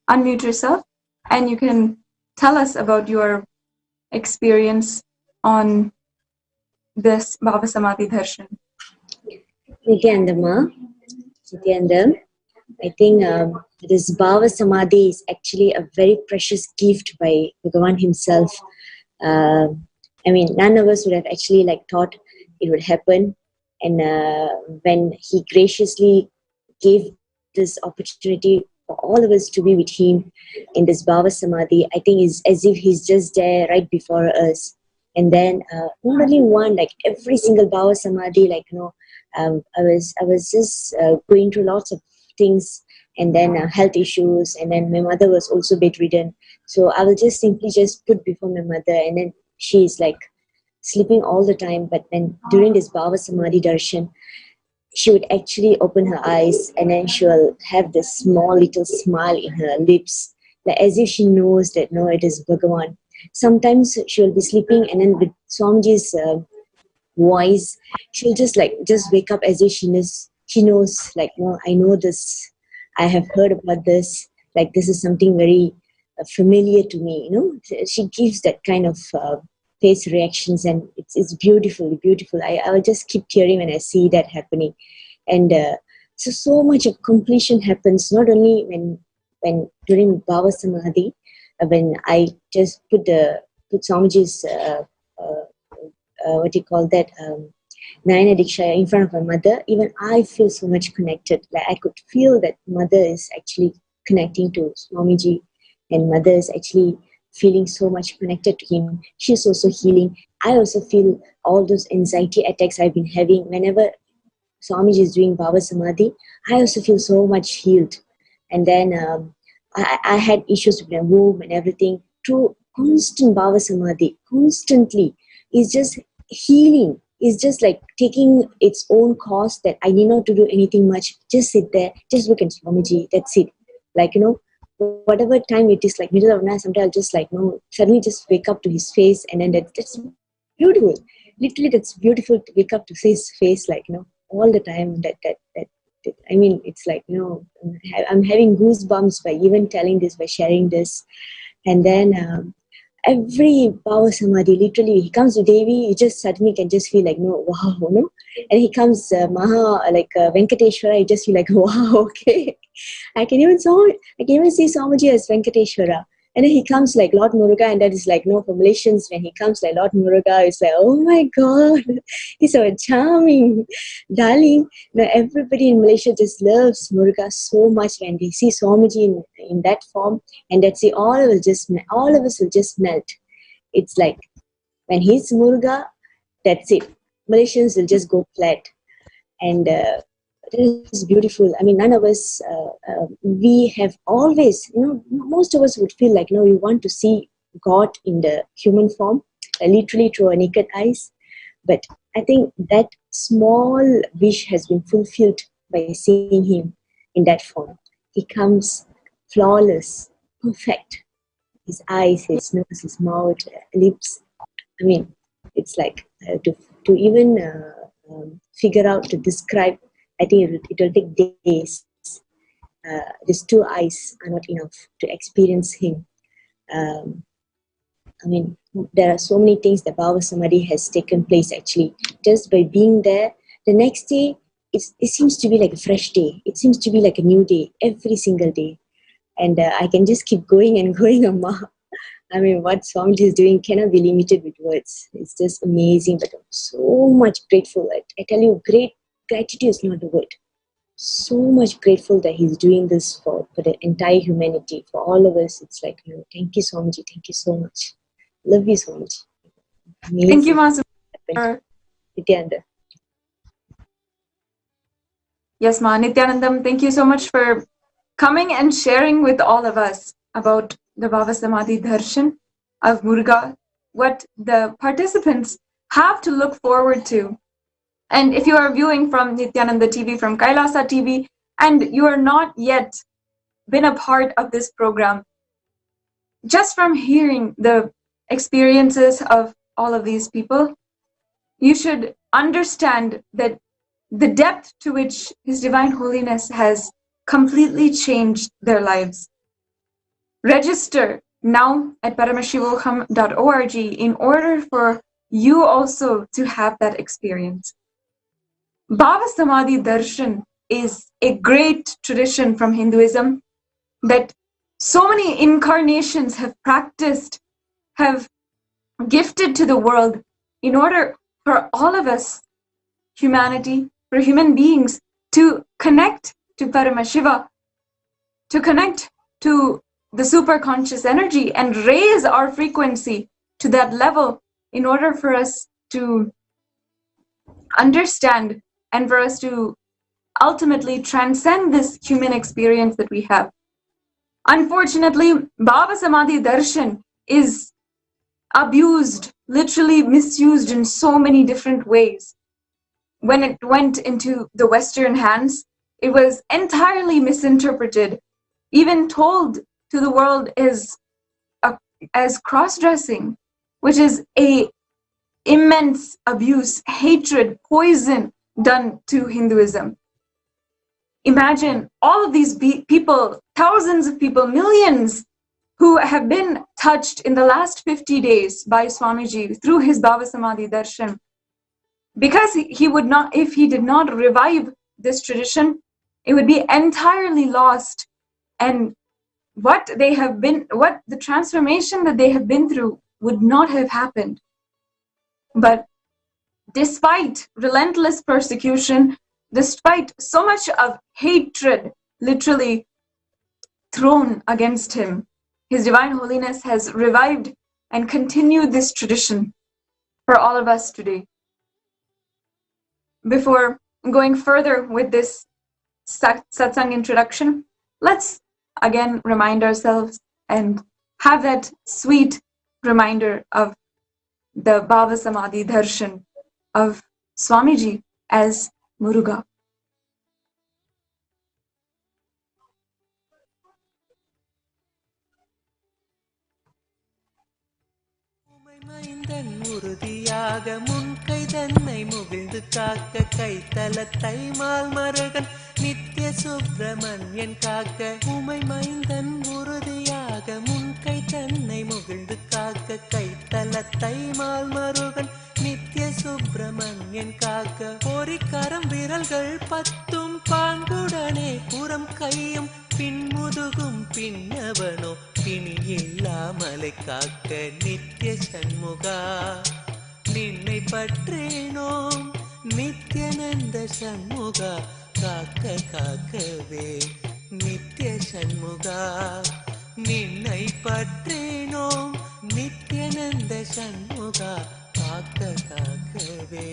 unmute yourself and you can tell us about your experience on this Bhava Samadhi darshan. Nithyananda, I think this Bhava Samadhi is actually a very precious gift by Bhagavan himself. I mean, none of us would have actually thought it would happen. And when he graciously gave this opportunity for all of us to be with him in this Bhava Samadhi, I think is as if he's just there right before us. And then not only one, like every single Bhava Samadhi, like, I was just going through lots of things, and then health issues, and then my mother was also bedridden. So I will just simply just put before my mother, and then she's like sleeping all the time. But then during this Bhava Samadhi darshan, she would actually open her eyes, and then she will have this small little smile in her lips, like as if she knows that no, it is Bhagavan. Sometimes she will be sleeping, and then with Swamiji's voice, she'll just wake up as if she knows, like, no, I know this, I have heard about this, like this is something very familiar to me, She gives that kind of face reactions, and it's beautiful. I will just keep tearing when I see that happening. And so much of completion happens, not only when during Bhava Samadhi, when I just put Swamiji's Nayana Diksha in front of my mother, even I feel so much connected. Like I could feel that mother is actually connecting to Swamiji, and mother is actually feeling so much connected to him. She's also healing. I also feel all those anxiety attacks I've been having. Whenever Swamiji is doing Bhava Samadhi, I also feel so much healed. And then I had issues with my womb and everything. Through constant Bhava Samadhi, constantly, is just healing. It's just like taking its own course, that I need not to do anything much. Just sit there, just look at Swamiji, that's it. Like, whatever time it is, like middle of night, sometimes I'll just suddenly just wake up to his face, and then that's beautiful. Literally, that's beautiful to wake up to his face, all the time. I mean, it's like, I'm having goosebumps by even telling this, by sharing this. And then every Bhava Samadhi, literally, he comes to Devi, you just suddenly can just feel like, wow, And he comes Venkateshwara, you just feel like, wow, okay. I can even see Swamiji as Venkateshwara. And then he comes like Lord Muruga, and that is like, for Malaysians, when he comes like Lord Muruga, it's like, oh my God, he's so charming, darling. Everybody in Malaysia just loves Muruga so much when they see Swamiji in that form, and that's it, all of us will just melt. It's like, when he's Muruga, that's it. Malaysians will just go flat. And it is beautiful. I mean, none of us, we have always, most of us would feel like, we want to see God in the human form, literally through our naked eyes. But I think that small wish has been fulfilled by seeing him in that form. He comes flawless, perfect. His eyes, his nose, his mouth, lips. I mean, it's like to even figure out, to describe, I think it will take days. These two eyes are not enough to experience him. I mean, there are so many things that Bhava Samadhi has taken place actually. Just by being there, the next day, it seems to be like a fresh day. It seems to be like a new day, every single day. And I can just keep going and going, Amma. I mean, what Swamiji is doing cannot be limited with words. It's just amazing, but I'm so much grateful. I tell you, gratitude is not the word. So much grateful that he's doing this for the entire humanity, for all of us. It's like, thank you, Swamiji. Thank you so much. Love you, Swamiji. Amazing. Thank you, Master. Nithyananda. Yes, Ma. Nithyanandam, thank you so much for coming and sharing with all of us about the Bhava Samadhi Darshan of Muruga, what the participants have to look forward to. And if you are viewing from Nithyananda TV, from Kailasa TV, and you are not yet been a part of this program, just from hearing the experiences of all of these people, you should understand that the depth to which His Divine Holiness has completely changed their lives. Register now at paramashivam.org in order for you also to have that experience. Bhava Samadhi Darshan is a great tradition from Hinduism that so many incarnations have practiced, have gifted to the world in order for all of us, humanity, for human beings, to connect to Paramashiva to connect to the superconscious energy and raise our frequency to that level in order for us to understand and for us to ultimately transcend this human experience that we have. Unfortunately, Baba Samadhi Darshan is abused, literally misused in so many different ways. When it went into the Western hands, it was entirely misinterpreted, even told to the world as cross-dressing, which is a immense abuse, hatred, poison done to Hinduism. Imagine all of these people, thousands of people, millions, who have been touched in the last 50 days by Swamiji through his Baba Samadhi Darshan. Because he would not, if he did not revive this tradition, it would be entirely lost. And what the transformation that they have been through would not have happened. But despite relentless persecution, despite so much of hatred literally thrown against him, His Divine Holiness has revived and continued this tradition for all of us today. Before going further with this satsang introduction, let's again remind ourselves and have that sweet reminder of the Baba Samadhi Darshan of Swamiji as Muruga. மைந்தன் உறுதியாக முன்கை தன்னை முகிழ்ந்து காக்க கைத்தலத்தை mall மருகன் நித்ய சுப்பிரமணியன் காக்க உமை மைந்தன் உறுதியாக முன்கை தன்னை முகிழ்ந்து காக்க கைத்தலத்தை மால் மருகன் நித்ய சுப்பிரமணியன் காக்க பொறிக்கரம் விரல்கள் பத்தும் பாங்குடனே புறம் கையும் பின்முதுகும் பின்னவனோ பிணி இல்லாமலை காக்க நித்ய சண்முகா நின்னை பற்றேனோம் நித்யானந்த சண்முகா காக்க காக்கவே நித்ய சண்முகா நின்னை பற்றேனோம் நித்யானந்த சண்முகா காக்க காக்கவே.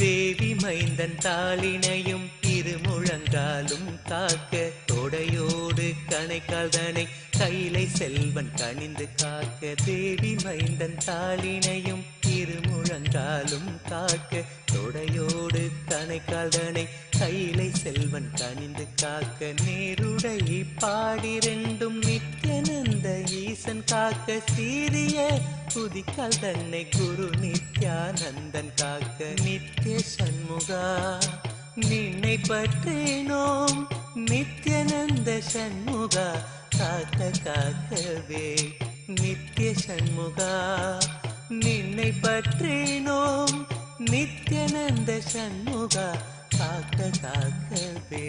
தேவி மைந்தன் தாளினையும் திருமுழங்காலும் காக்க தொடையோடு கணைக்கால் தனை கைலை செல்வன் கணிந்து காக்க தேவி மைந்தன் தாளினையும் திருமுழங்காலும் காக்க தொடையோடு கணைக்கால் தனை கைலை செல்வன் கணிந்து காக்க நேருடை பாடிரெண்டும் நித்யானந்த ஈசன் காக்க சீரிய குதிக்கால் தன்னை குரு நித்யானந்தன் காக்க நித்ய சண்முகா நின்னை பற்றேனோம் நித்யானந்த சண்முகா காக்க காக்கவே நித்ய சண்முகா நின்னை பற்றேனோம் நித்யானந்த சண்முகா காக்க காக்கவே.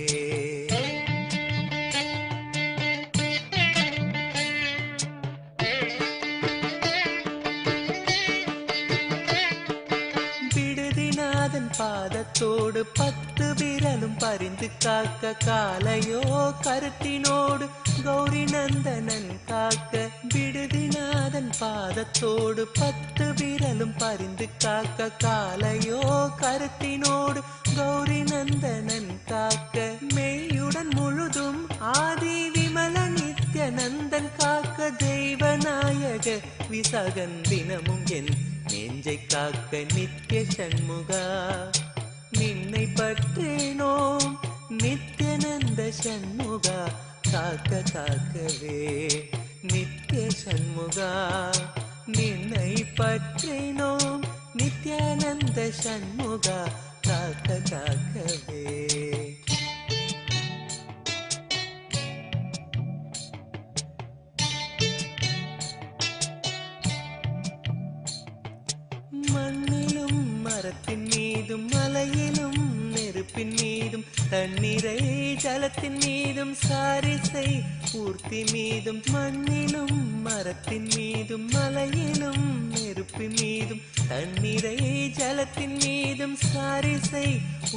பாதத்தோடு 10 விரலும் பறிந்து காக்க காலையோ கருத்தினோடு கௌரி நந்தனன் காக்க விடுதிநாதன் பாதத்தோடு 10 விரலும் பறிந்து காக்க காலையோ கருத்தினோடு கௌரி நந்தனன் காக்க மெய்யுடன் முழுதும் ஆதி விமல நித்யானந்தன் காக்க தெய்வநாயக விசாகன் தினமும் என் நெஞ்சை காக்க நித்ய சண்முகா நின்னை பற்றேனோம் நித்யானந்த சண்முகா காக்க காக்கவே நித்ய சண்முகா நின்னை பற்றேனோம் நித்யானந்த சண்முகா காக்க காக்கவே. தண்ணீரை ஜலத்தின் மீதும் சாரிசை ஊர்த்தி மீதும் மண்ணிலும் மரத்தின் மீதும் மலையிலும் நெருப்பு மீதும் தண்ணீரை ஜலத்தின் மீதும் சாரிசை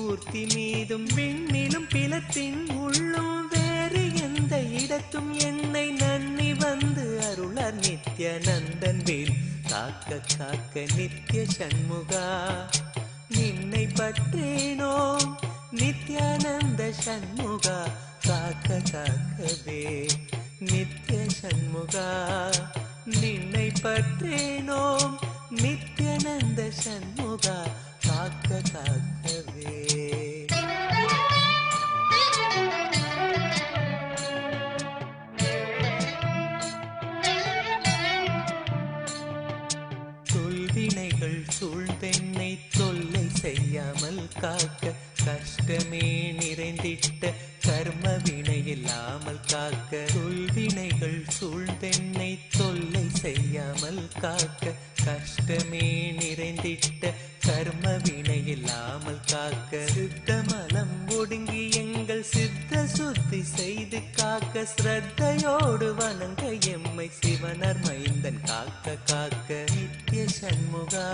ஊர்த்தி மீதும் விண்ணிலும் பிளத்தின் உள்ளும் வேறு எந்த இடத்தும் என்னை நன்னி வந்து அருளார் நித்யானந்தன் வேல் காக்க காக்க நித்ய சண்முகா நின்னை பற்றேனோ நித்யானந்த சண்முகா காக்க காக்கவே நித்ய சண்முகா நின்னை பற்றேனோ நித்யானந்த சண்முகா காக்க காக்கவே. தொல்வினைகள் சூழ்ந்தென்னை தொல்லை செய்யாமல் காக்க கஷ்டமே நிறைந்திட்ட கர்ம வினை இல்லாமல் காக்க தொல்வினைகள் சூழ்ந்தென்னை தொல்லை செய்யாமல் காக்க கஷ்டமே நிறைந்திட்ட கர்ம வினை இல்லாமல் காக்க சித்தமலம் ஒடுங்கி எங்கள் சித்த சுத்தி செய்து காக்க ஸ்ரத்தையோடு வணங்க எம்மை சிவனர் மைந்தன் காக்க காக்க நித்ய சண்முகா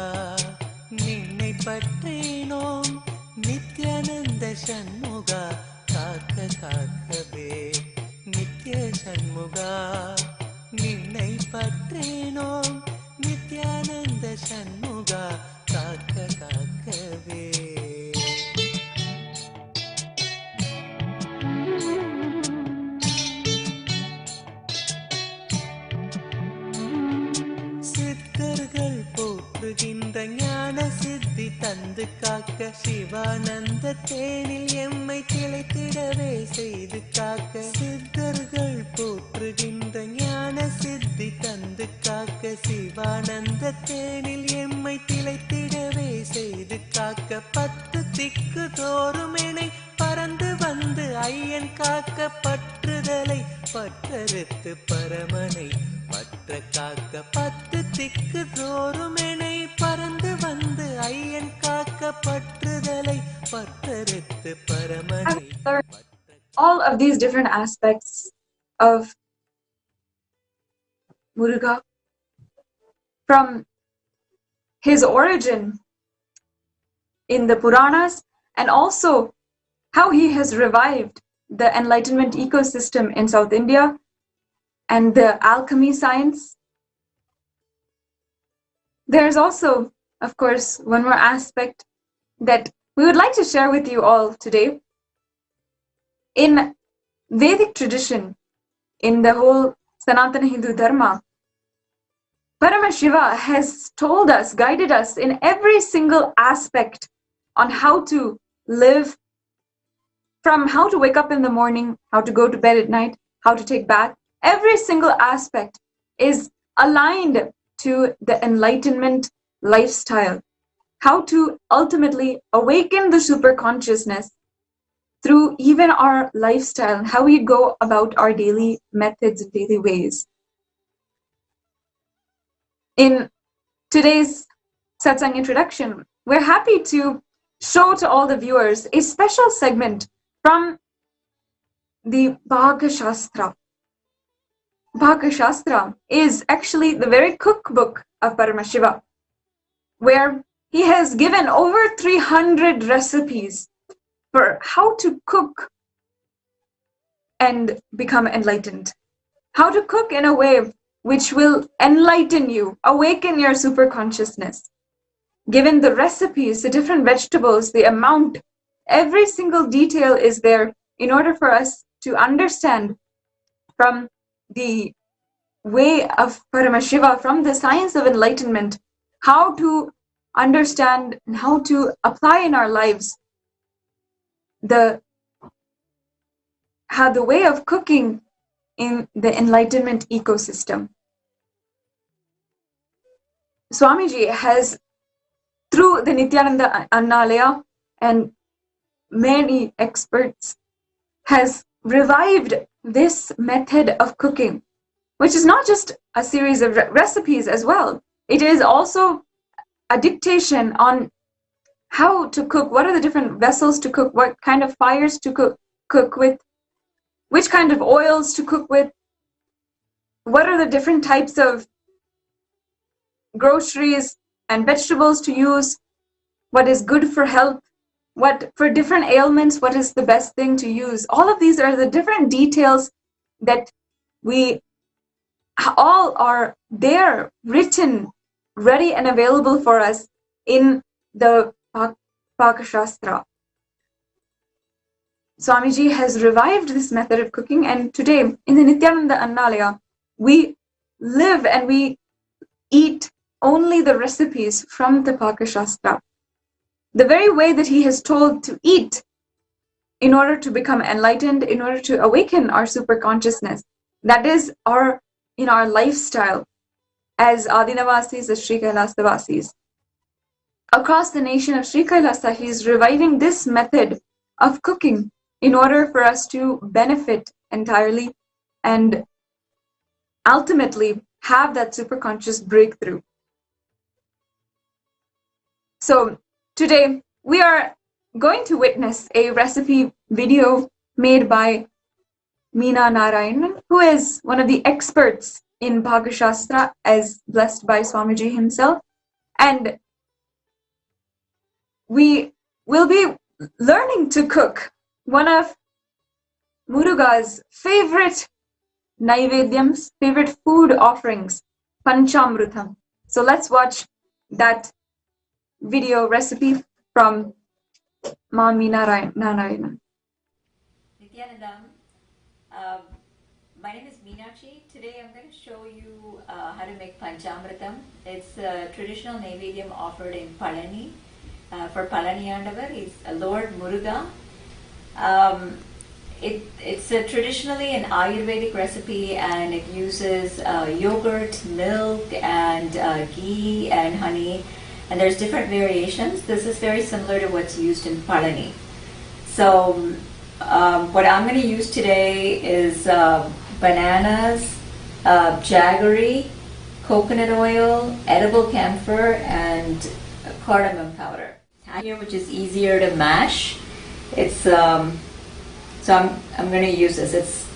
நின்னை பற்றேனோம் நித்யானந்த சண்முகா காக்க காக்கவே நித்ய சண்முகா நின்னை பற்றேனோம் நித்யானந்த சண்முகா காக்க காக்கவே. சித்தர்கள் போற்றுகின்ற ஞான சித்தி தந்து காக்க சிவானந்த தேனில் எம்மை திளைத்திடவே செய்து காக்க சித்தர்கள் போற்றுகின்ற ஞான சித்தி தந்து காக்க சிவானந்த தேனில் எம்மை திளைத்திடவே செய்து காக்க பத்து திக்கு தோறும் எனை பறந்து வந்து ஐயன் காக்க பற்றுதலை பற்றறுத்து பரமனை பற்ற காக்க பத்து திக்கு தோறும் எனை பறந்து வந்து ஐயன் காக்க பற்றுதலை பற்றறுத்து பரமனை. All of these different aspects of Muruga, from his origin in the Puranas and also how he has revived the enlightenment ecosystem in South India and the alchemy science. There is also, of course, one more aspect that we would like to share with you all today. In Vedic tradition, in the whole Sanatana Hindu Dharma, Paramashiva has told us, guided us in every single aspect on how to live, from how to wake up in the morning, how to go to bed at night, how to take bath. Every single aspect is aligned to the enlightenment lifestyle, how to ultimately awaken the superconsciousness through even our lifestyle, how we go about our daily methods and daily ways. In today's satsang introduction, we're happy to show to all the viewers a special segment from the Bhagya Shastra. Bhagya Shastra is actually the very cookbook of Paramashiva, where he has given over 300 recipes for how to cook and become enlightened. How to cook in a way which will enlighten you, awaken your superconsciousness. Given the recipes, the different vegetables, the amount, every single detail is there in order for us to understand from the way of Paramashiva, from the science of enlightenment, how to understand and how to apply in our lives the way of cooking in the enlightenment ecosystem. Swamiji has, through the Nithyananda Annalaya and many experts, has revived this method of cooking, which is not just a series of recipes as well. It is also a dictation on how to cook, what are the different vessels to cook, what kind of fires to cook with, which kind of oils to cook with, what are the different types of groceries and vegetables to use, what is good for health, what for different ailments, what is the best thing to use. All of these are the different details that we all are there, written, ready and available for us in the Pakashastra. Swamiji has revived this method of cooking, and today in the Nithyananda Annalaya, we live and we eat only the recipes from the Pakashastra. The very way that he has told to eat in order to become enlightened, in order to awaken our superconsciousness. That is our lifestyle as Adinavasis, as Sri Kailasavasis. Across the nation of Sri Kailasa, he is reviving this method of cooking in order for us to benefit entirely and ultimately have that superconscious breakthrough. So today we are going to witness a recipe video made by Meena Narayanan, who is one of the experts in Pakashastra as blessed by Swamiji himself. And we will be learning to cook one of Muruga's favorite Naivedyams, favorite food offerings, Panchamrutam. So let's watch that video recipe from Ma Meena Narayanan. Nithyanandam. My name is Meenakshi. Today I'm going to show you how to make Panchamrutam. It's a traditional Naivedyam offered in Palani. For Palaniyandavar, it's Lord Muruga. It's traditionally an Ayurvedic recipe, and it uses yogurt, milk, and ghee and honey. And there's different variations. This is very similar to what's used in Palani. So what I'm going to use today is bananas, jaggery, coconut oil, edible camphor, and cardamom powder. Here, which is easier to mash. It's so I'm going to use this. It's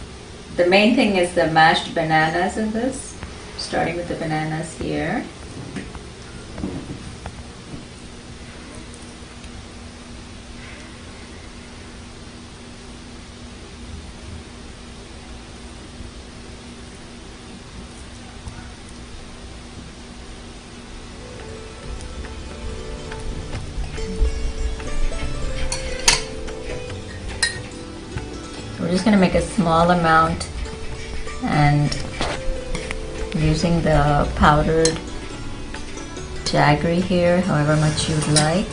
the main thing is the mashed bananas in this. Starting with the bananas here. We're just going to make a small amount, and using the powdered jaggery here, however much you'd like.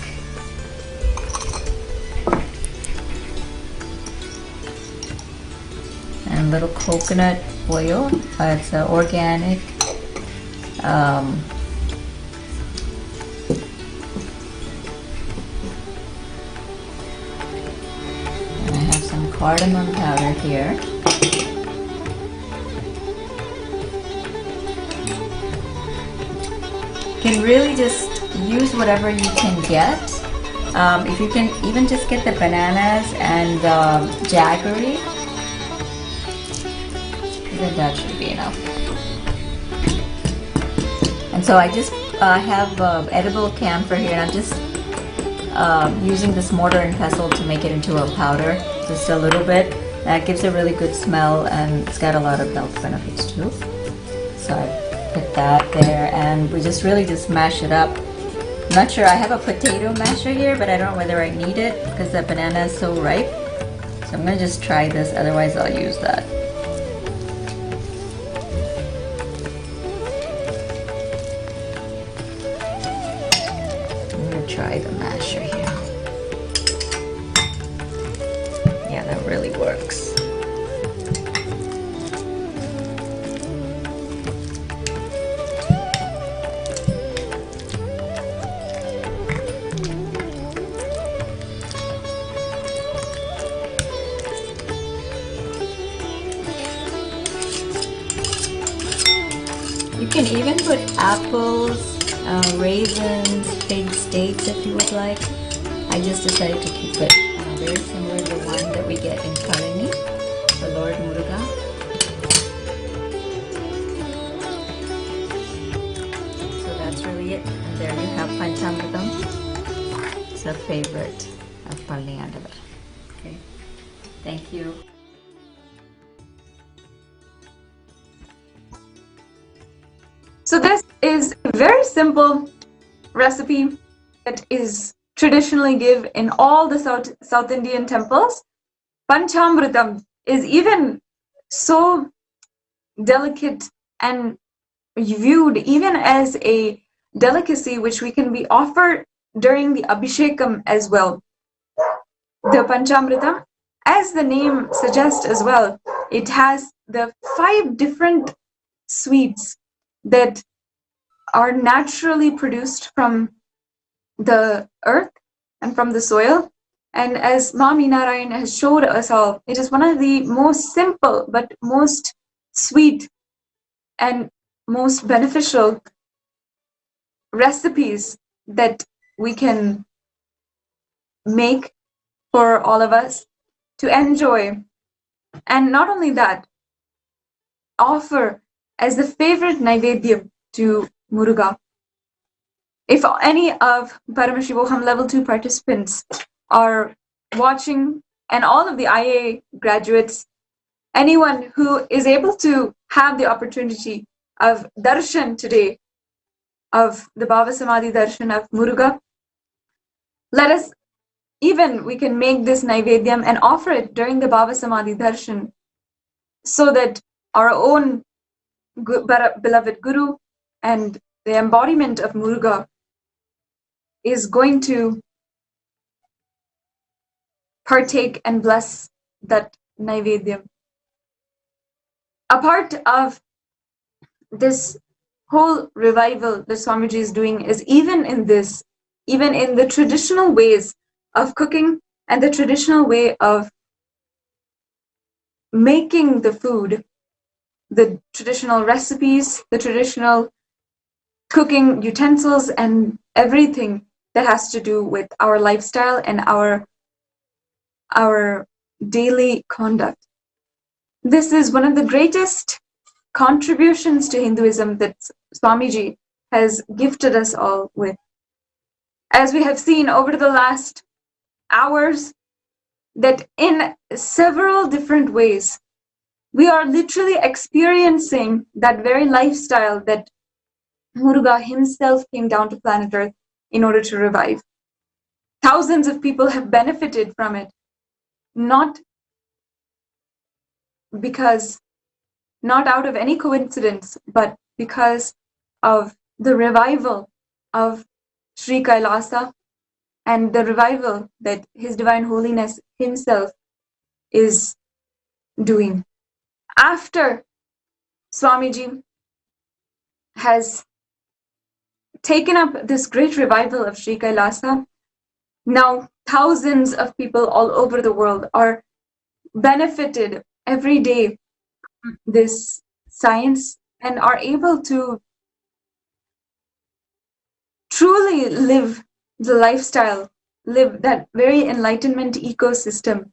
And a little coconut oil. It's organic. Cardamom powder here. You can really just use whatever you can get. If you can even just get the bananas and the jaggery, then that should be enough. And so I just have edible camphor here, and I'm just using this mortar and pestle to make it into a powder. Just a little bit. That gives a really good smell, and it's got a lot of health benefits too. So I put that there, and we just really just mash it up. I'm not sure, I have a potato masher here, but I don't know whether I need it because the banana is so ripe. So I'm going to just try this, otherwise I'll use that. I'm going to try the masher here. Yeah, that really works. You can even put apples, raisins, fig dates if you would like. I just decided to keep it very similar to the one that we get in Kalani, the Lord Muruga. So that's really it. And there you have Panchamritam. It's a favorite of Palniyandavar. Okay. Thank you. So this is a very simple recipe that is traditionally given in all the South Indian temples. Panchamritam is even so delicate and viewed even as a delicacy which we can be offered during the Abhishekam as well. The Panchamritam, as the name suggests as well, it has the 5 different sweets that are naturally produced from the earth and from the soil. And as Mami Narayan has showed us all, it is one of the most simple but most sweet and most beneficial recipes that we can make for all of us to enjoy. And not only that, offer as the favorite Naivedyam to Muruga. If any of Paramashivam level 2 participants are watching, and all of the IA graduates, anyone who is able to have the opportunity of darshan today, of the Bhava Samadhi darshan of Muruga, let us, even we can make this Naivedyam and offer it during the Bhava Samadhi darshan, so that our own beloved Guru and the embodiment of Muruga is going to partake and bless that Naivedyam. A part of this whole revival that Swamiji is doing is even in the traditional ways of cooking and the traditional way of making the food, the traditional recipes, the traditional cooking utensils, and everything that has to do with our lifestyle and our daily conduct. This is one of the greatest contributions to Hinduism that Swamiji has gifted us all with. As we have seen over the last hours, that in several different ways, we are literally experiencing that very lifestyle that Muruga himself came down to planet Earth in order to revive. Thousands of people have benefited from it, not out of any coincidence, but because of the revival of Sri Kailasa and the revival that His Divine Holiness himself is doing. After Swamiji has taken up this great revival of Sri Kailasa, now thousands of people all over the world are benefited every day from this science and are able to truly live the lifestyle, live that very enlightenment ecosystem.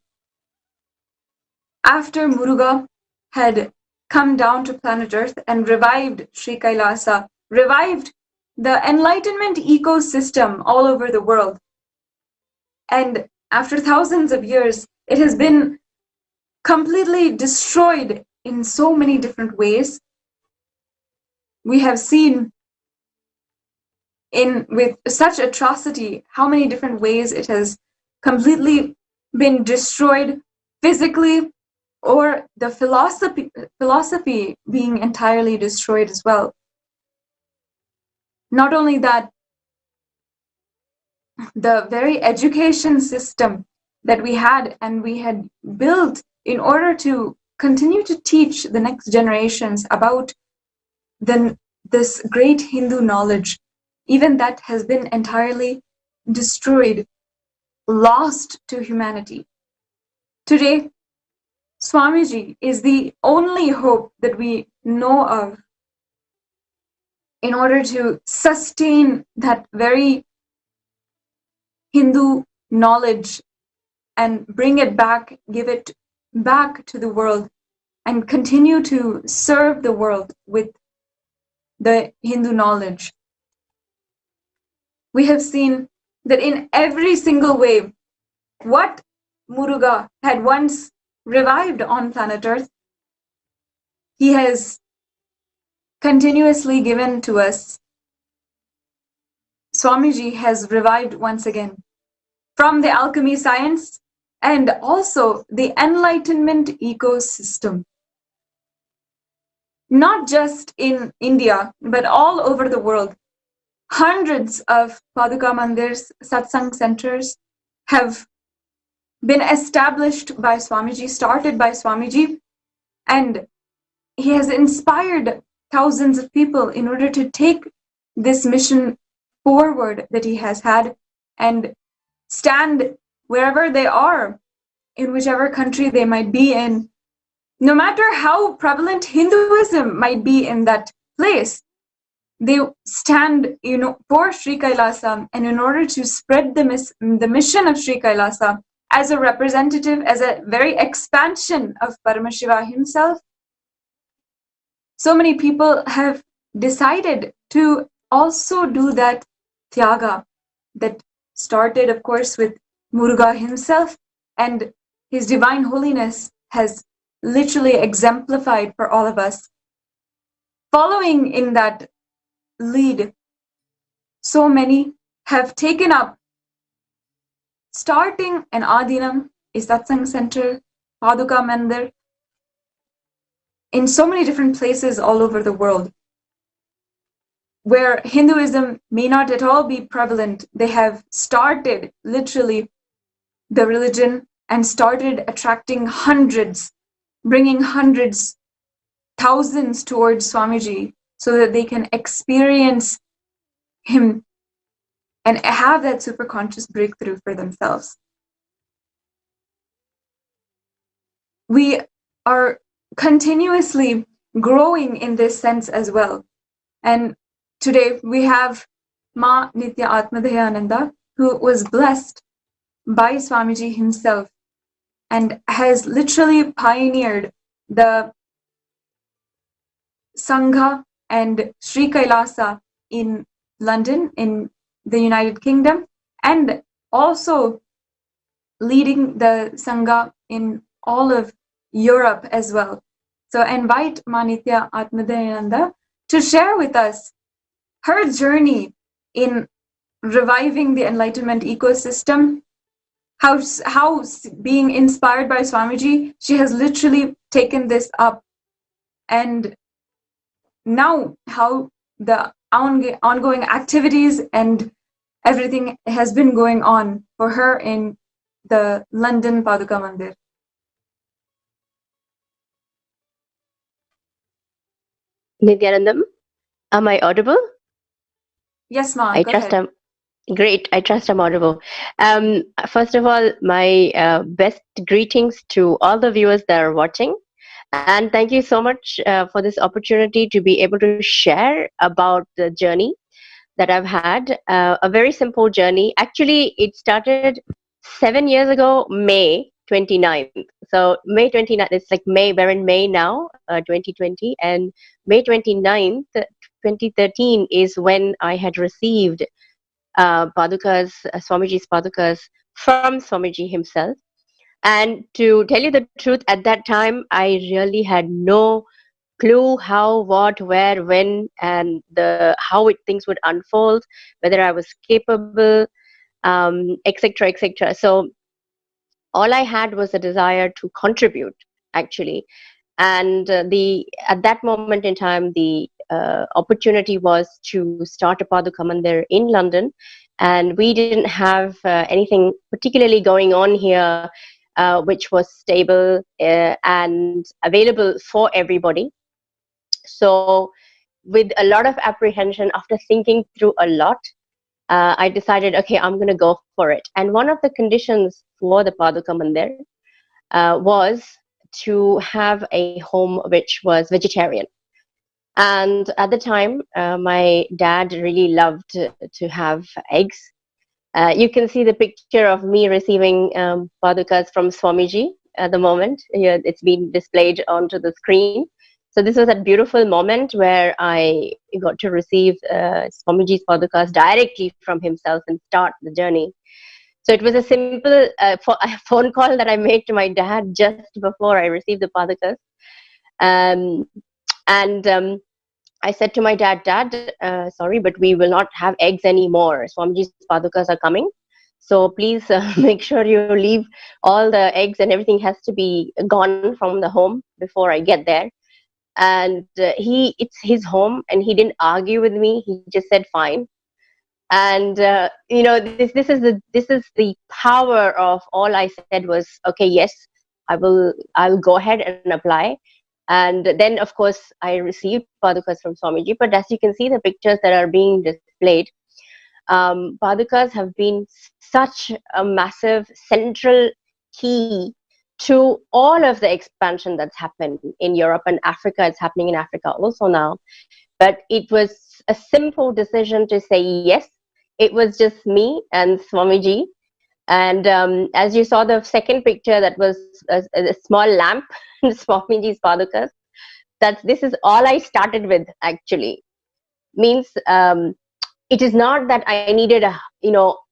After Muruga had come down to planet Earth and revived Sri Kailasa, revived the enlightenment ecosystem all over the world. And after thousands of years, it has been completely destroyed in so many different ways. We have seen with such atrocity how many different ways it has completely been destroyed physically, or the philosophy being entirely destroyed as well. Not only that, the very education system that we had built in order to continue to teach the next generations about this great Hindu knowledge, even that has been entirely destroyed, lost to humanity. Today, Swamiji is the only hope that we know of in order to sustain that very Hindu knowledge and bring it back, give it back to the world, and continue to serve the world with the Hindu knowledge. We have seen that in every single wave, what Muruga had once revived on planet Earth, he has continuously given to us. Swamiji has revived once again from the alchemy science and also the enlightenment ecosystem. Not just in India, but all over the world. Hundreds of Paduka Mandirs, satsang centers have been established by Swamiji, started by Swamiji, and he has inspired thousands of people in order to take this mission forward that he has had and stand wherever they are, in whichever country they might be in. No matter how prevalent Hinduism might be in that place, they stand, for Sri Kailasa, and in order to spread the mission of Sri Kailasa as a representative, as a very expansion of Paramashiva himself, so many people have decided to also do that tyaga that started, of course, with Muruga himself, and His Divine Holiness has literally exemplified for all of us. Following in that lead, so many have taken up starting an Adinam, a satsang center, Paduka Mandir, in so many different places all over the world. Where Hinduism may not at all be prevalent, they have started literally the religion and started attracting hundreds, bringing hundreds, thousands towards Swamiji so that they can experience him and have that superconscious breakthrough for themselves. We are continuously growing in this sense as well. And today we have Ma Nithyananda, who was blessed by Swamiji himself and has literally pioneered the Sangha and Sri Kailasa in London, in the United Kingdom, and also leading the Sangha in all of Europe as well. So I invite Manitya Atmadayananda to share with us her journey in reviving the enlightenment ecosystem, how being inspired by Swamiji, she has literally taken this up, and now how the ongoing activities and everything has been going on for her in the London Paduka Mandir. Nithyanandam, am I audible? Yes, ma'am. I trust I'm great. I trust I'm audible. First of all, my best greetings to all the viewers that are watching. And thank you so much for this opportunity to be able to share about the journey that I've had. A very simple journey. Actually, it started 7 years ago, May 29th. So May 29th, it's like May, we're in May now, 2020. And May 29th, 2013 is when I had received Padukas, Swamiji's Padukas from Swamiji himself. And to tell you the truth, at that time, I really had no clue how, what, where, when, and how things would unfold, whether I was capable, etc., etc. So all I had was a desire to contribute, actually. And at that moment in time, the opportunity was to start a Paduka Mandir in London, and we didn't have anything particularly going on here, which was stable and available for everybody. So with a lot of apprehension, after thinking through a lot, I decided, okay, I'm going to go for it. And one of the conditions for the Paduka Mandir was to have a home which was vegetarian. And at the time, my dad really loved to have eggs. You can see the picture of me receiving padukas from Swamiji at the moment. Here, it's been displayed onto the screen. So this was a beautiful moment where I got to receive Swamiji's padukas directly from himself and start the journey. So it was a simple phone call that I made to my dad just before I received the padukas. And I said to my dad, sorry, but we will not have eggs anymore. Swamiji's padukas are coming. So please make sure you leave all the eggs and everything has to be gone from the home before I get there. And it's his home and he didn't argue with me. He just said, fine. And this is the power of all I said was, okay, yes, I'll go ahead and apply. And then of course I received padukas from Swamiji. But as you can see, the pictures that are being displayed, padukas have been such a massive central key to all of the expansion that's happened in Europe and Africa. It's happening in Africa also now. But it was a simple decision to say yes. It was just me and Swamiji. And as you saw the second picture, that was a small lamp, Swamiji's padukas. This is all I started with, actually. Means it is not that I needed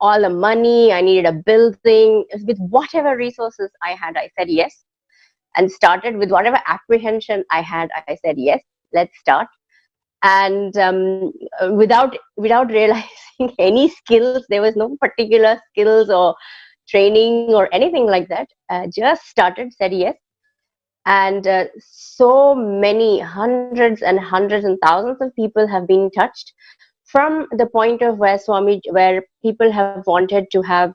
all the money, I needed a building. With whatever resources I had, I said yes. And started with whatever apprehension I had, I said yes, let's start. And without realizing any skills, there was no particular skills or training or anything like that. Just started, said yes. And so many hundreds and thousands of people have been touched from the point of where people have wanted to have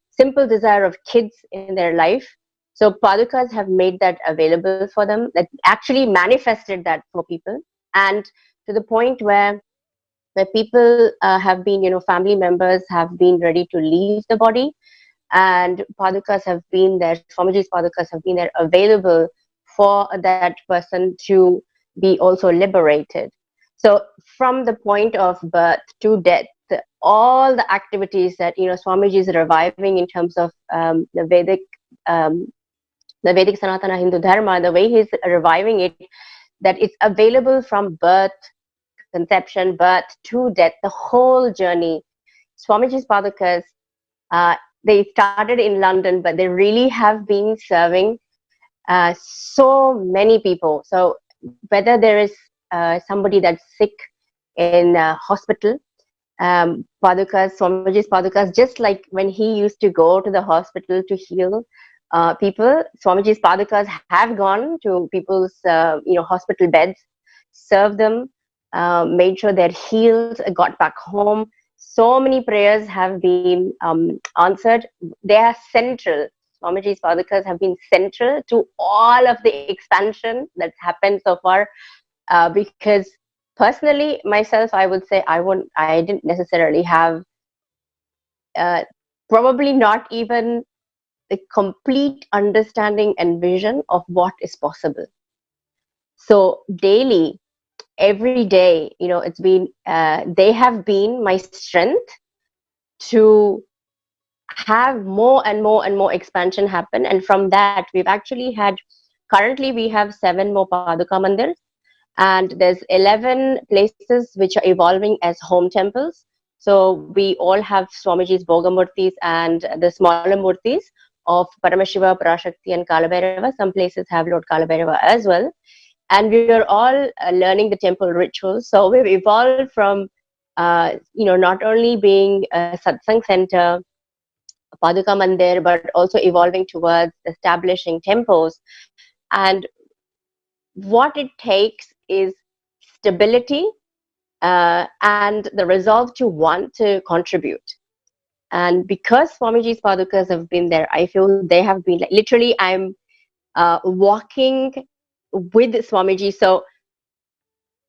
simple desire of kids in their life. So padukas have made that available for them, that actually manifested that for people. And to the point where people have been, family members have been ready to leave the body, and padukas have been there, Swamiji's padukas have been there available for that person to be also liberated. So from the point of birth to death, all the activities that Swamiji is reviving in terms of the Vedic Sanatana Hindu Dharma, the way he's reviving it, that it's available from birth, conception, birth to death, the whole journey. Swamiji's padukas, they started in London, but they really have been serving so many people. So whether there is somebody that's sick in hospital, padukas, Swamiji's padukas, just like when he used to go to the hospital to heal people, Swamiji's padukas have gone to people's hospital beds, served them, made sure they're healed, got back home. So many prayers have been answered. They are central. Swamiji's padukas have been central to all of the expansion that's happened so far. Because personally, myself, I would say I didn't necessarily have, probably not even the complete understanding and vision of what is possible. So daily, every day, it's been, they have been my strength to have more and more and more expansion happen. And from that, we've actually had, currently we have 7 more Paduka Mandirs, and there's 11 places which are evolving as home temples. So we all have Swamiji's Bhogamurtis and the smaller Murtis of Paramashiva, Parashakti and Kalabhairava. Some places have Lord Kalabhairava as well. And we are all learning the temple rituals. So we've evolved from, not only being a satsang center, Paduka Mandir, but also evolving towards establishing temples. And what it takes is stability and the resolve to want to contribute. And because Swamiji's padukas have been there, I feel they have been like, literally I'm walking with Swamiji. So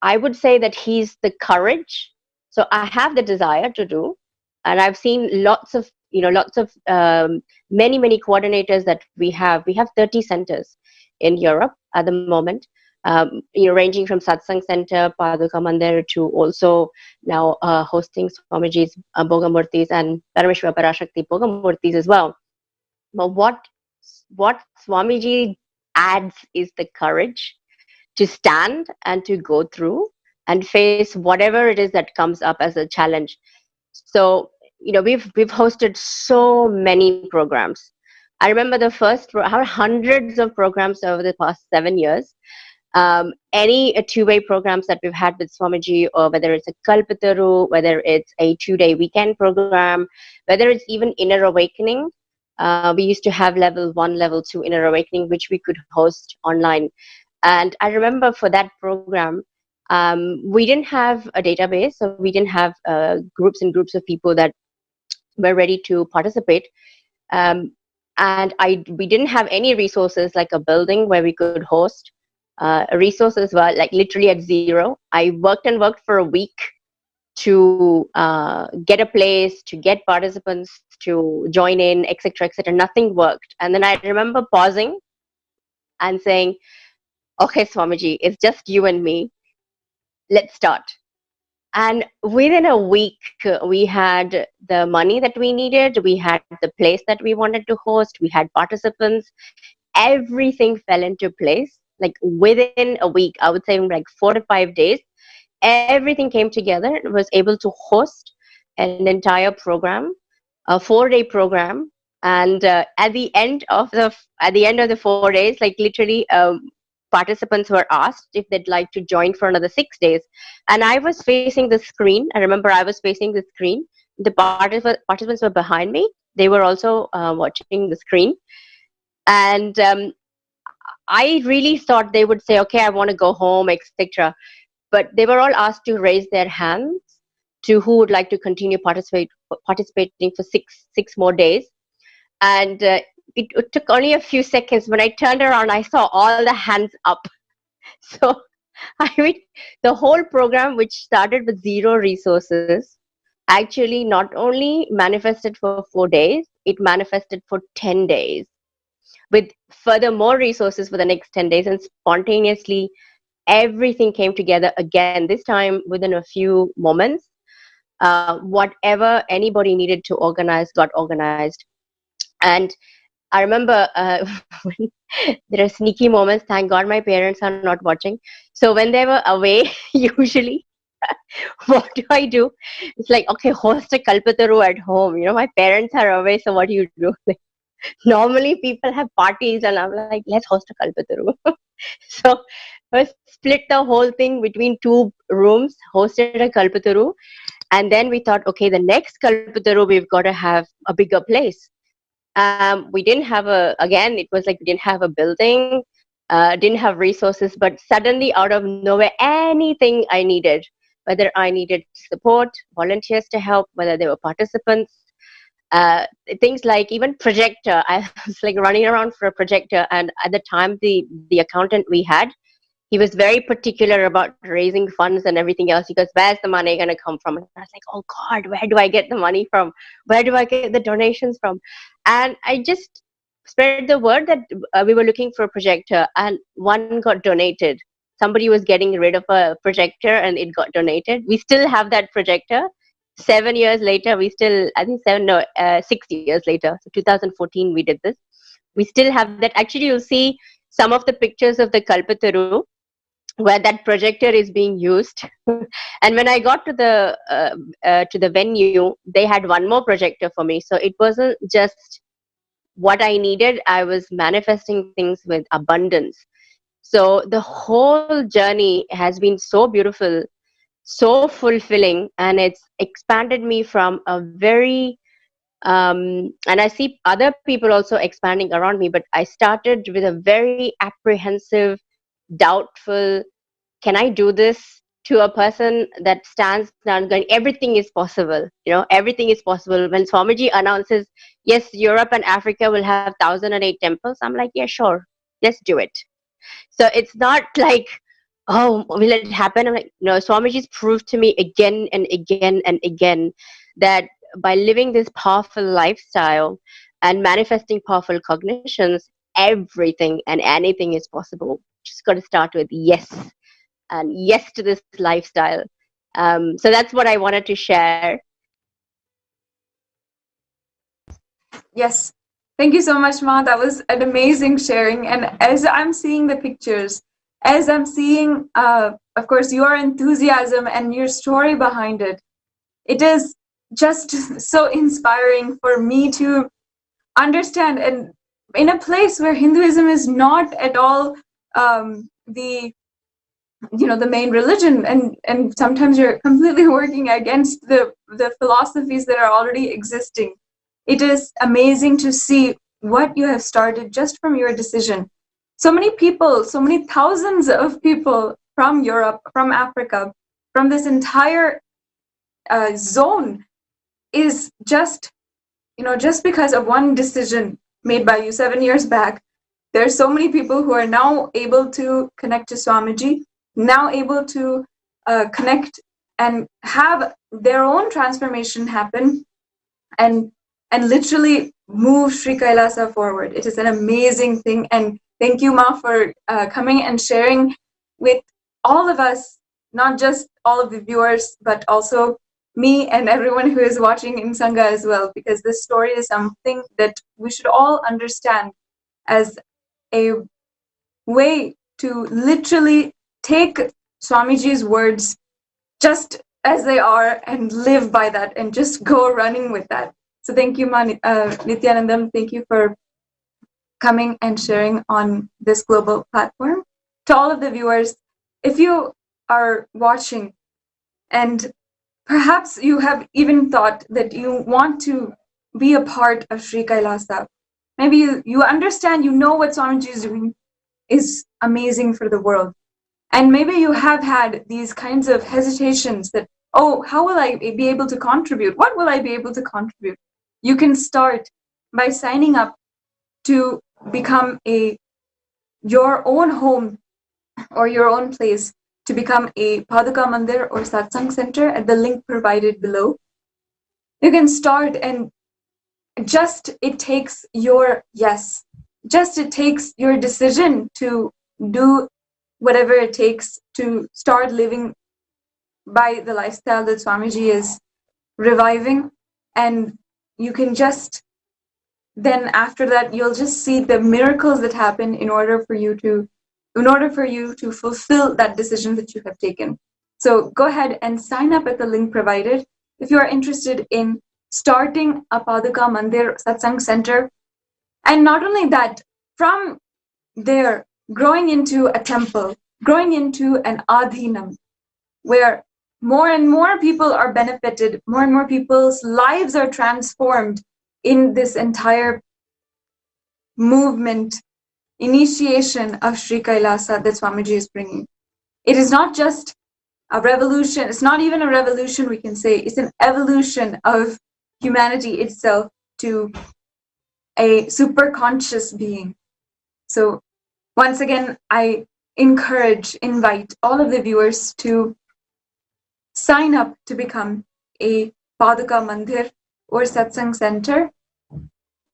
I would say that he's the courage. So I have the desire to do, and I've seen lots of many coordinators that we have. We have 30 centers in Europe at the moment. ranging from satsang center, Paduka Mandir, to also now hosting Swamiji's Bogamurtis and Paramashiva Parashakti Bogamurtis as well. But what Swamiji adds is the courage to stand and to go through and face whatever it is that comes up as a challenge. So, we've hosted so many programs. I remember the first hundreds of programs over the past 7 years. Any two-way programs that we've had with Swamiji, or whether it's a Kalpataru, whether it's a 2-day weekend program, whether it's even Inner Awakening. We used to have level 1, level 2 Inner Awakening, which we could host online. And I remember for that program, we didn't have a database, so we didn't have groups and groups of people that were ready to participate. And we didn't have any resources like a building where we could host. Resources were like literally at zero. I worked for a week to get a place, to get participants to join in, etc., etc. Nothing worked. And then I remember pausing and saying, okay, Swamiji, it's just you and me. Let's start. And within a week, we had the money that we needed. We had the place that we wanted to host. We had participants. Everything fell into place. Like within a week, I would say like 4 to 5 days, everything came together and was able to host an entire program, a 4-day program. And at the end of the 4 days, like literally, participants were asked if they'd like to join for another 6 days. And I was facing the screen. I remember I was facing the screen. The participants were behind me. They were also watching the screen. And I really thought they would say, okay, I want to go home, etc. But they were all asked to raise their hands to who would like to continue participating for six more days. And it took only a few seconds. When I turned around, I saw all the hands up. So the whole program, which started with 0 resources, actually not only manifested for 4 days, it manifested for 10 days with further more resources for the next 10 days. And spontaneously, everything came together again, this time within a few moments. Whatever anybody needed to organize got organized. And I remember when there are sneaky moments. Thank God my parents are not watching. So when they were away, usually, what do? It's like, okay, host a Kalpataru at home. My parents are away, so what do you do? Normally people have parties, and I'm like, let's host a Kalpataru. So I split the whole thing between 2 rooms, hosted a Kalpataru, and then we thought, okay, the next Kalpataru, we've got to have a bigger place. We didn't have it was like we didn't have a building, didn't have resources, but suddenly out of nowhere, anything I needed, whether I needed support, volunteers to help, whether they were participants, things like even projector. I was like running around for a projector, and at the time, the accountant we had, he was very particular about raising funds and everything else. He goes, where's the money going to come from? And I was like, oh God, where do I get the money from? Where do I get the donations from? And I just spread the word that we were looking for a projector, and one got donated. Somebody was getting rid of a projector and it got donated. We still have that projector. 7 years later, 6 years later, so 2014 we did this. We still have that. Actually, you'll see some of the pictures of the Kalpataru where that projector is being used. And when I got to the venue, they had one more projector for me. So it wasn't just what I needed. I was manifesting things with abundance. So the whole journey has been so beautiful, so fulfilling, and it's expanded me from a very and I see other people also expanding around me, but I started with a very apprehensive, doubtful, can I do this, to a person that stands down going, everything is possible. Everything is possible. When Swamiji announces, yes, Europe and Africa will have 1,008 temples, I'm like, yeah, sure, let's do it. So it's not like, oh, will it happen? I'm like, no, Swamiji's proved to me again and again and again that by living this powerful lifestyle and manifesting powerful cognitions, everything and anything is possible. just got to start with yes, and yes to this lifestyle. So that's what I wanted to share. Yes. Thank you so much, Ma. That was an amazing sharing. And as I'm seeing the pictures, as I'm seeing, of course, your enthusiasm and your story behind it, it is just so inspiring for me to understand. And in a place where Hinduism is not at all the main religion, and sometimes you're completely working against the philosophies that are already existing. It is amazing to see what you have started just from your decision. So many people, so many thousands of people from Europe, from Africa, from this entire zone is just because of one decision made by you 7 years back. There are so many people who are now able to connect to Swamiji, now able to connect and have their own transformation happen and literally move Sri Kailasa forward. It is an amazing thing. And thank you, Ma, for coming and sharing with all of us, not just all of the viewers, but also me and everyone who is watching in Sangha as well, because this story is something that we should all understand as a way to literally take Swamiji's words just as they are and live by that and just go running with that. So thank you, Nithyananda. Thank you for coming and sharing on this global platform. To all of the viewers, if you are watching and perhaps you have even thought that you want to be a part of Sri Kailasa, maybe you understand, you know what Swamiji is doing is amazing for the world. And maybe you have had these kinds of hesitations that, oh, how will I be able to contribute? What will I be able to contribute? You can start by signing up to become your own home or your own place, to become a Paduka Mandir or Satsang Center at the link provided below. You can start, and it takes your yes. It takes your decision to do whatever it takes to start living by the lifestyle that Swamiji is reviving. And you can then after that, you'll just see the miracles that happen in order for you to fulfill that decision that you have taken. So go ahead and sign up at the link provided if you are interested in starting a Paduka Mandir Satsang Center. And not only that, from there, growing into a temple, growing into an adhinam, where more and more people are benefited, more and more people's lives are transformed in this entire movement, initiation of Sri Kailasa that Swamiji is bringing. It is not just a revolution, it's not even a revolution, we can say, it's an evolution of humanity itself to a superconscious being. So once again, I invite all of the viewers to sign up to become a Paduka Mandir or Satsang Center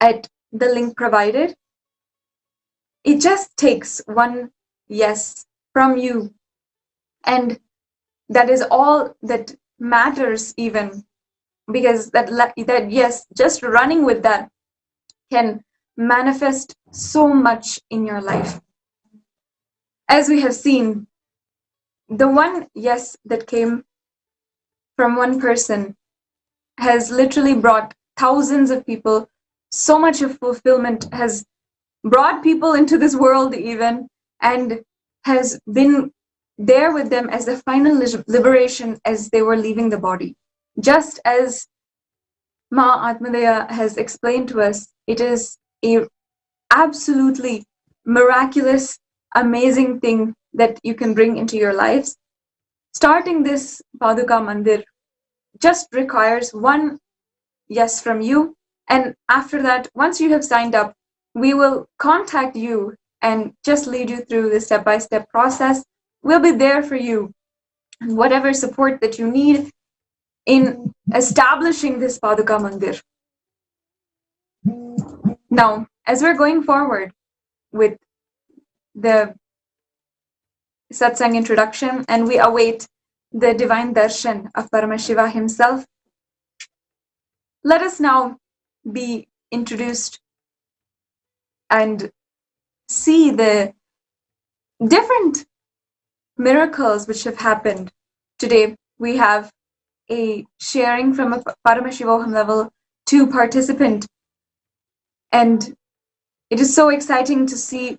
at the link provided. It just takes one yes from you, and that is all that matters, even because that yes, just running with that can manifest so much in your life. As we have seen, the one yes that came from one person has literally brought thousands of people so much of fulfillment, has brought people into this world even, and has been there with them as the final liberation as they were leaving the body. Just as Ma Atmadaya has explained to us, it is a absolutely miraculous, amazing thing that you can bring into your lives. Starting this Paduka Mandir just requires one yes from you, and after that, once you have signed up, we will contact you and just lead you through the step-by-step process. We'll be there for you, whatever support that you need in establishing this Paduka Mandir. Now, as we're going forward with the satsang introduction, and we await the divine darshan of Paramashiva himself. Let us now be introduced and see the different miracles which have happened. Today we have a sharing from a Paramashivoham level 2 participant, and it is so exciting to see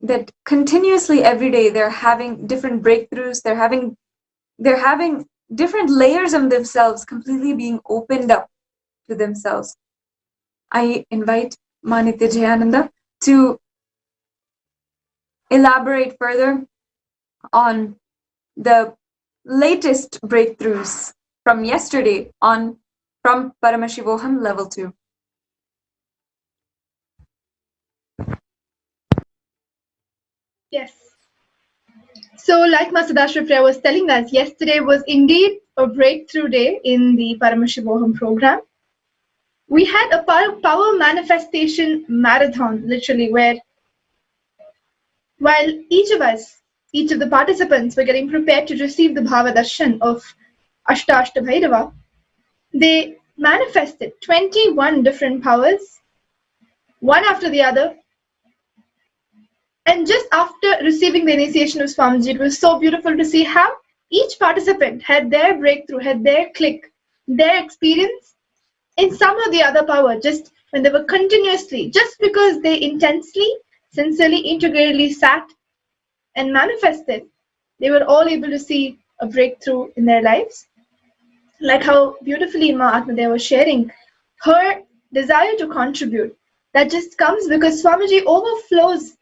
that continuously every day they're having different breakthroughs, they're having different layers of themselves completely being opened up to themselves. I invite Nithyananda to elaborate further on the latest breakthroughs from yesterday on from Paramashivoham level 2. Yes. So, like Master Dashra Priya was telling us, yesterday was indeed a breakthrough day in the Paramashivoham program. We had a power manifestation marathon, literally, where while each of the participants were getting prepared to receive the Bhava Darshan of Ashta Bhairava, they manifested 21 different powers, one after the other. And just after receiving the initiation of Swamiji, it was so beautiful to see how each participant had their breakthrough, had their click, their experience in some or the other power, just when they were continuously, just because they intensely, sincerely, integratedly sat and manifested, they were all able to see a breakthrough in their lives. Like how beautifully Ma Atmadeva was sharing, her desire to contribute, that just comes because Swamiji overflows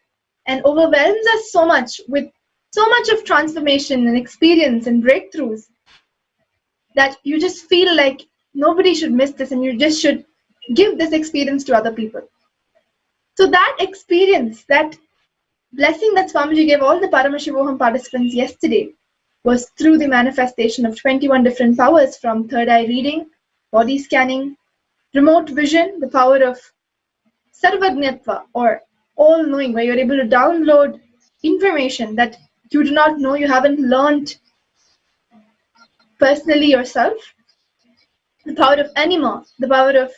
and overwhelms us so much with so much of transformation and experience and breakthroughs that you just feel like nobody should miss this and you just should give this experience to other people. So that experience, that blessing that Swamiji gave all the Paramashivoham participants yesterday was through the manifestation of 21 different powers, from third eye reading, body scanning, remote vision, the power of Sarvagnatva or all-knowing, where you're able to download information that you do not know, you haven't learned personally yourself. The power of anima, the power of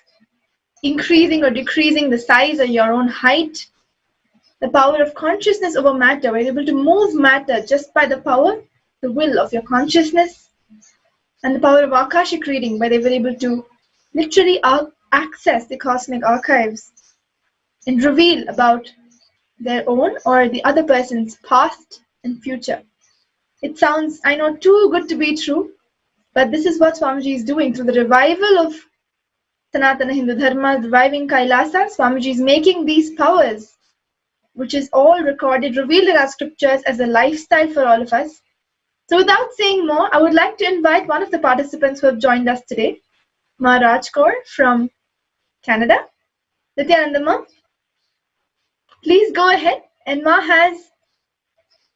increasing or decreasing the size of your own height. The power of consciousness over matter, where you're able to move matter just by the power, the will of your consciousness. And the power of Akashic reading, where they were able to literally access the cosmic archives and reveal about their own or the other person's past and future. It sounds, I know, too good to be true, but this is what Swamiji is doing through the revival of Sanatana Hindu Dharma, reviving Kailasa. Swamiji is making these powers, which is all recorded, revealed in our scriptures as a lifestyle for all of us. So without saying more, I would like to invite one of the participants who have joined us today, Ma Rajkaur from Canada. Nithyananda Ma, please go ahead. And Ma has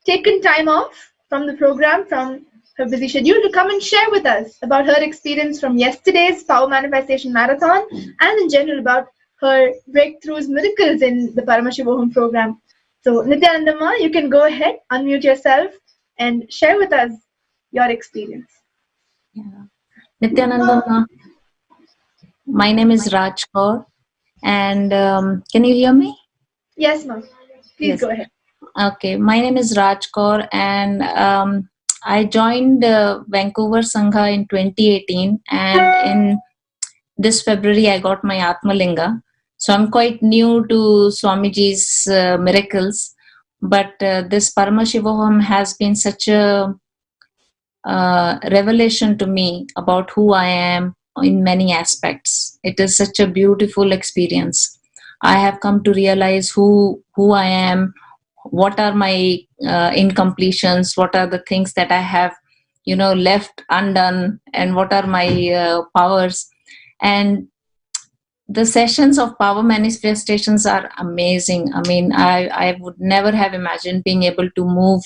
taken time off from the program, from her busy schedule, to come and share with us about her experience from yesterday's Power Manifestation Marathon and in general about her breakthroughs, miracles in the Paramashivoham program. So Nithyananda Ma, you can go ahead, unmute yourself and share with us your experience. Yeah. Nithyananda Ma, my name is Raj Kaur, and can you hear me? Yes, ma'am. Please Yes. go ahead. Okay, my name is Raj Kaur, and I joined Vancouver Sangha in 2018, and in this February I got my Atmalinga. So I'm quite new to Swamiji's miracles, but this Paramashivoham has been such a revelation to me about who I am in many aspects. It is such a beautiful experience. I have come to realize who I am, what are my incompletions, what are the things that I have, left undone, and what are my powers. And the sessions of power manifestations are amazing. I mean, I would never have imagined being able to move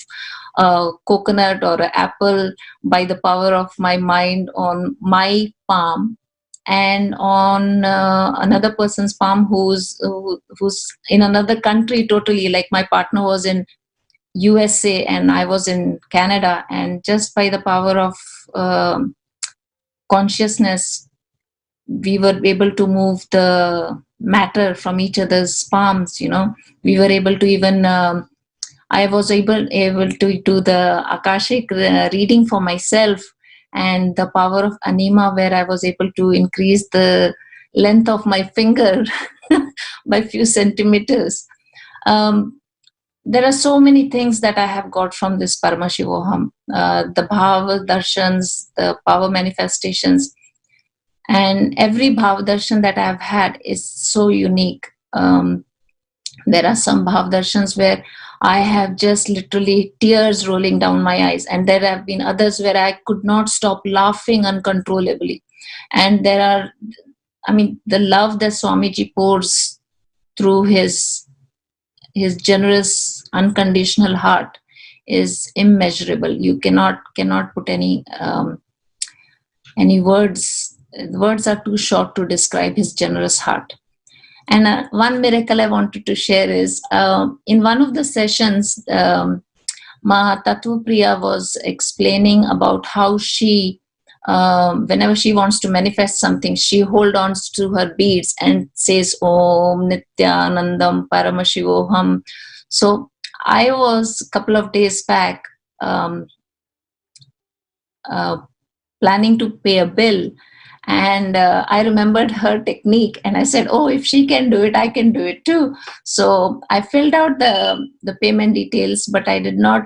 a coconut or an apple by the power of my mind on my palm and on another person's palm who's in another country totally. Like my partner was in USA and I was in Canada, and just by the power of consciousness, we were able to move the matter from each other's palms. We were able to even I was able to do the Akashic reading for myself, and the power of Anima, where I was able to increase the length of my finger by few centimeters. There are so many things that I have got from this Paramashivam, the Bhava Darshans, the power manifestations, and every Bhava Darshan that I have had is so unique. There are some Bhava Darshans where I have just literally tears rolling down my eyes, and there have been others where I could not stop laughing uncontrollably. And there are, the love that Swamiji pours through his generous, unconditional heart is immeasurable. You cannot put any words. Words are too short to describe his generous heart. And one miracle I wanted to share is in one of the sessions, Ma Tatu Priya was explaining about how she, whenever she wants to manifest something, she holds on to her beads and says Om Nithyanandam Paramashivam. So I was a couple of days back planning to pay a bill, and I remembered her technique, and I said, oh, if she can do it, I can do it too. So I filled out the payment details, but I did not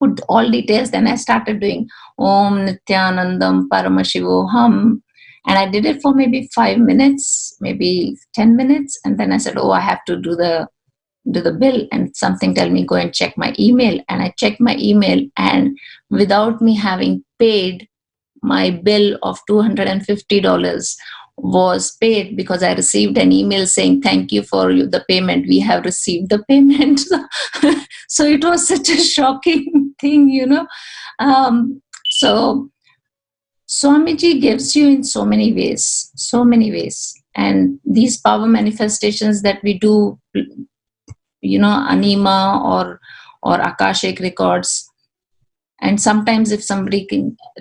put all details. Then I started doing Om Nithyanandam Paramashivam, and I did it for maybe 5 minutes, maybe 10 minutes, and then I said, oh, I have to do the bill, and something tell me go and check my email. And I checked my email, and without me having paid, my bill of $250 was paid, because I received an email saying, thank you for the payment. We have received the payment. So it was such a shocking thing, So Swamiji gives you in so many ways. And these power manifestations that we do, Anima or Akashic records. And sometimes if somebody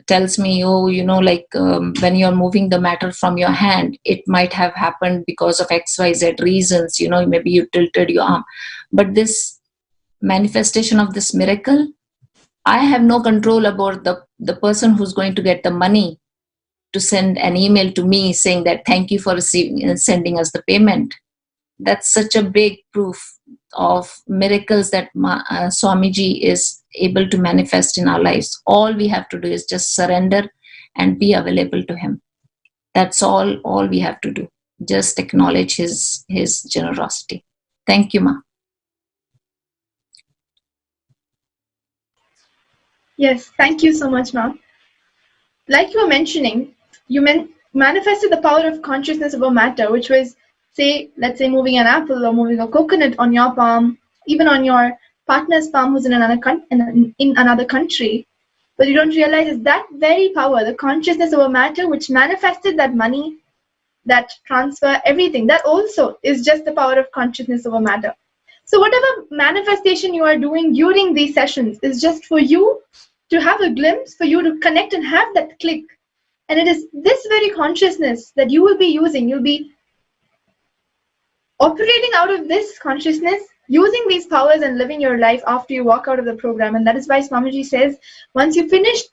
tells me, when you're moving the matter from your hand, it might have happened because of XYZ reasons, maybe you tilted your arm. But this manifestation of this miracle, I have no control about the person who's going to get the money to send an email to me saying that thank you for sending us the payment. That's such a big proof of miracles that Swamiji is able to manifest in our lives. All we have to do is just surrender and be available to him. That's all we have to do. Just acknowledge his generosity. Thank you, Ma. Yes, thank you so much, Ma. Like you were mentioning, you manifested the power of consciousness over matter, which was, let's say moving an apple or moving a coconut on your palm, even on your partner's palm who's in another country. But you don't realize it's that very power, the consciousness over matter, which manifested that money, that transfer, everything. That also is just the power of consciousness over matter. So whatever manifestation you are doing during these sessions is just for you to have a glimpse, for you to connect and have that click. And it is this very consciousness that you will be using. You'll be operating out of this consciousness, using these powers and living your life after you walk out of the program. And that is why Swamiji says, once you finish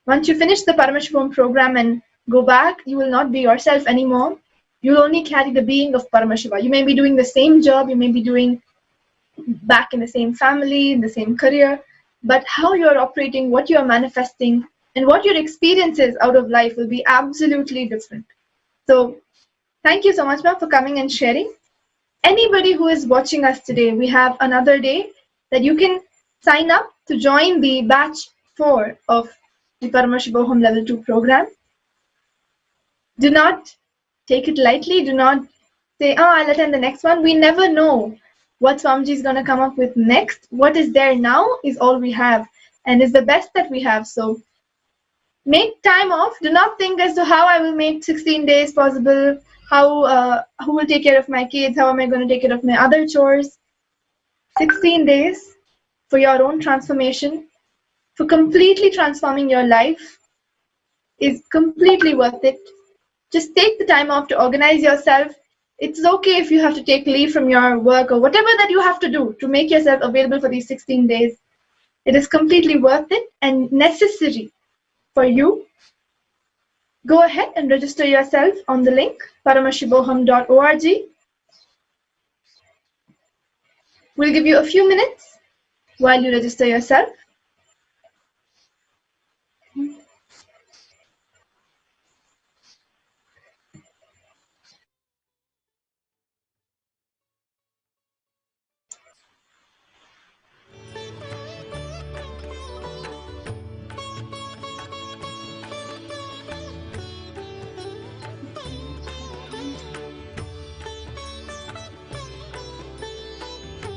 the Paramashivam program and go back, you will not be yourself anymore. You'll only carry the being of Paramashiva. You may be doing the same job, you may be doing back in the same family, in the same career, but how you're operating, what you're manifesting, and what your experiences out of life will be absolutely different. So thank you so much, ma'am, for coming and sharing. Anybody who is watching us today, we have another day that you can sign up to join the batch 4 of the Paramashivam Level 2 program. Do not take it lightly. Do not say, I'll attend the next one. We never know what Swamiji is going to come up with next. What is there now is all we have and is the best that we have. So make time off. Do not think as to how I will make 16 days possible. Who will take care of my kids? How am I going to take care of my other chores? 16 days for your own transformation, for completely transforming your life is completely worth it. Just take the time off to organize yourself. It's okay if you have to take leave from your work or whatever that you have to do to make yourself available for these 16 days. It is completely worth it and necessary for you. Go ahead and register yourself on the link paramashivoham.org. We'll give you a few minutes while you register yourself.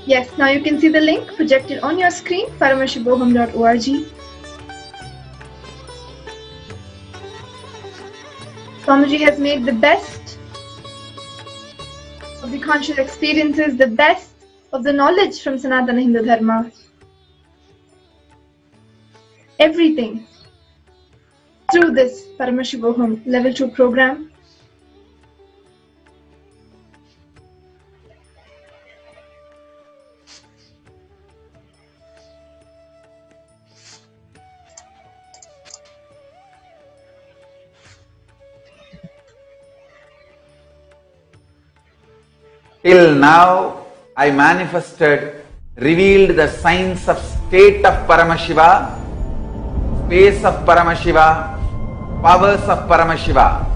Yes, now you can see the link projected on your screen, paramashivoham.org. Swamiji has made the best of the conscious experiences, the best of the knowledge from Sanatana Hindu Dharma. Everything through this Paramashivoham Level 2 program. Till now, I manifested, revealed the signs of state of Paramashiva, space of Paramashiva, powers of Paramashiva.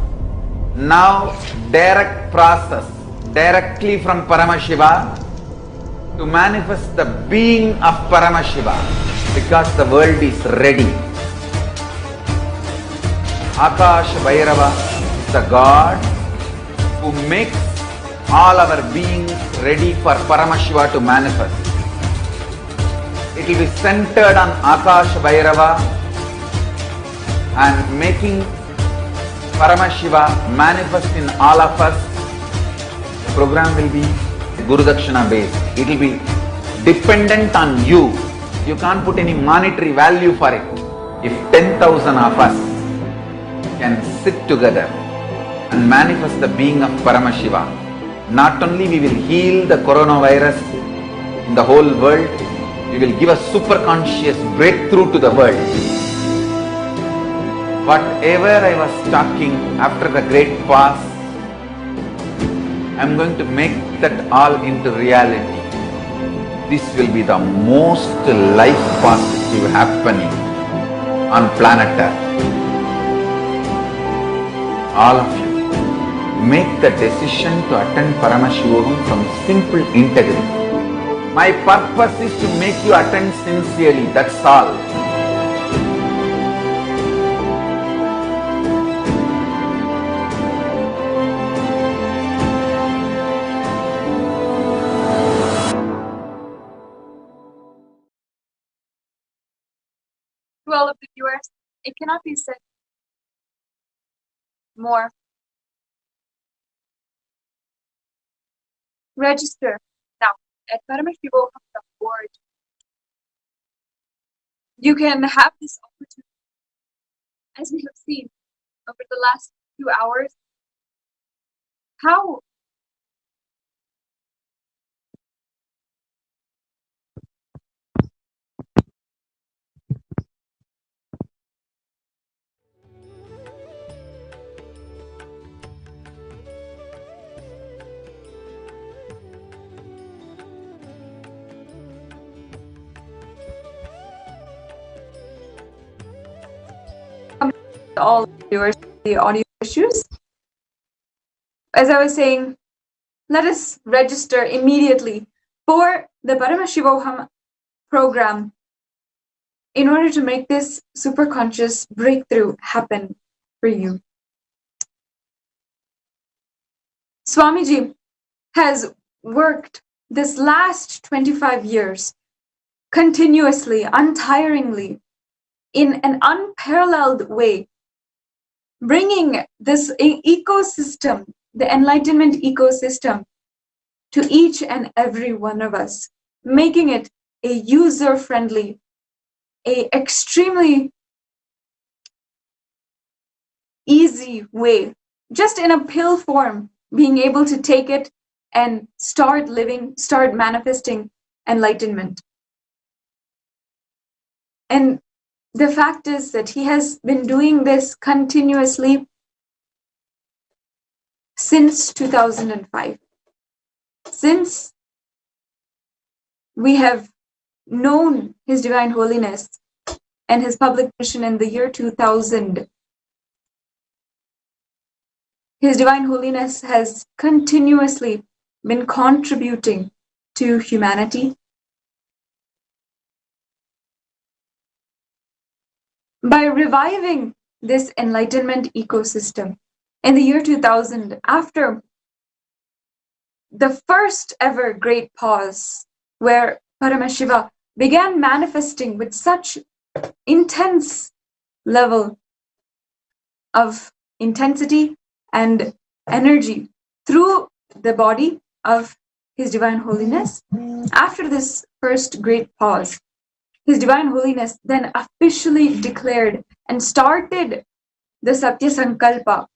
Now, direct process, directly from Paramashiva to manifest the being of Paramashiva, because the world is ready. Akash Bhairava is the God who makes all our beings ready for Paramashiva to manifest. It will be centered on Akash Bhairava and making Paramashiva manifest in all of us. The program will be Guru Dakshina based. It will be dependent on you. You can't put any monetary value for it. If 10,000 of us can sit together and manifest the being of Paramashiva, not only we will heal the coronavirus in the whole world, we will give a superconscious breakthrough to the world. Whatever I was talking after the great past, I am going to make that all into reality. This will be the most life positive happening on planet Earth. All of you, make the decision to attend Paramashivam from simple integrity. My purpose is to make you attend sincerely, that's all. To all of the viewers, it cannot be said more. Register now at paramashivoham.org. You can have this opportunity, as we have seen over the last few hours, how all viewers the audio issues. As I was saying, let us register immediately for the Paramashivoham program in order to make this superconscious breakthrough happen for you. Swamiji has worked this last 25 years continuously, untiringly, in an unparalleled way, bringing this ecosystem, the enlightenment ecosystem, to each and every one of us making it a user-friendly, a extremely easy way, just in a pill form, being able to take it and start living, start manifesting enlightenment. And the fact is that he has been doing this continuously since 2005. Since we have known His Divine Holiness and his public mission in the year 2000, His Divine Holiness has continuously been contributing to humanity by reviving this enlightenment ecosystem. In the year 2000, after the first ever great pause, where Paramashiva began manifesting with such intense level of intensity and energy through the body of His Divine Holiness, after this first great pause, His Divine Holiness then officially declared and started the Satya Sankalpa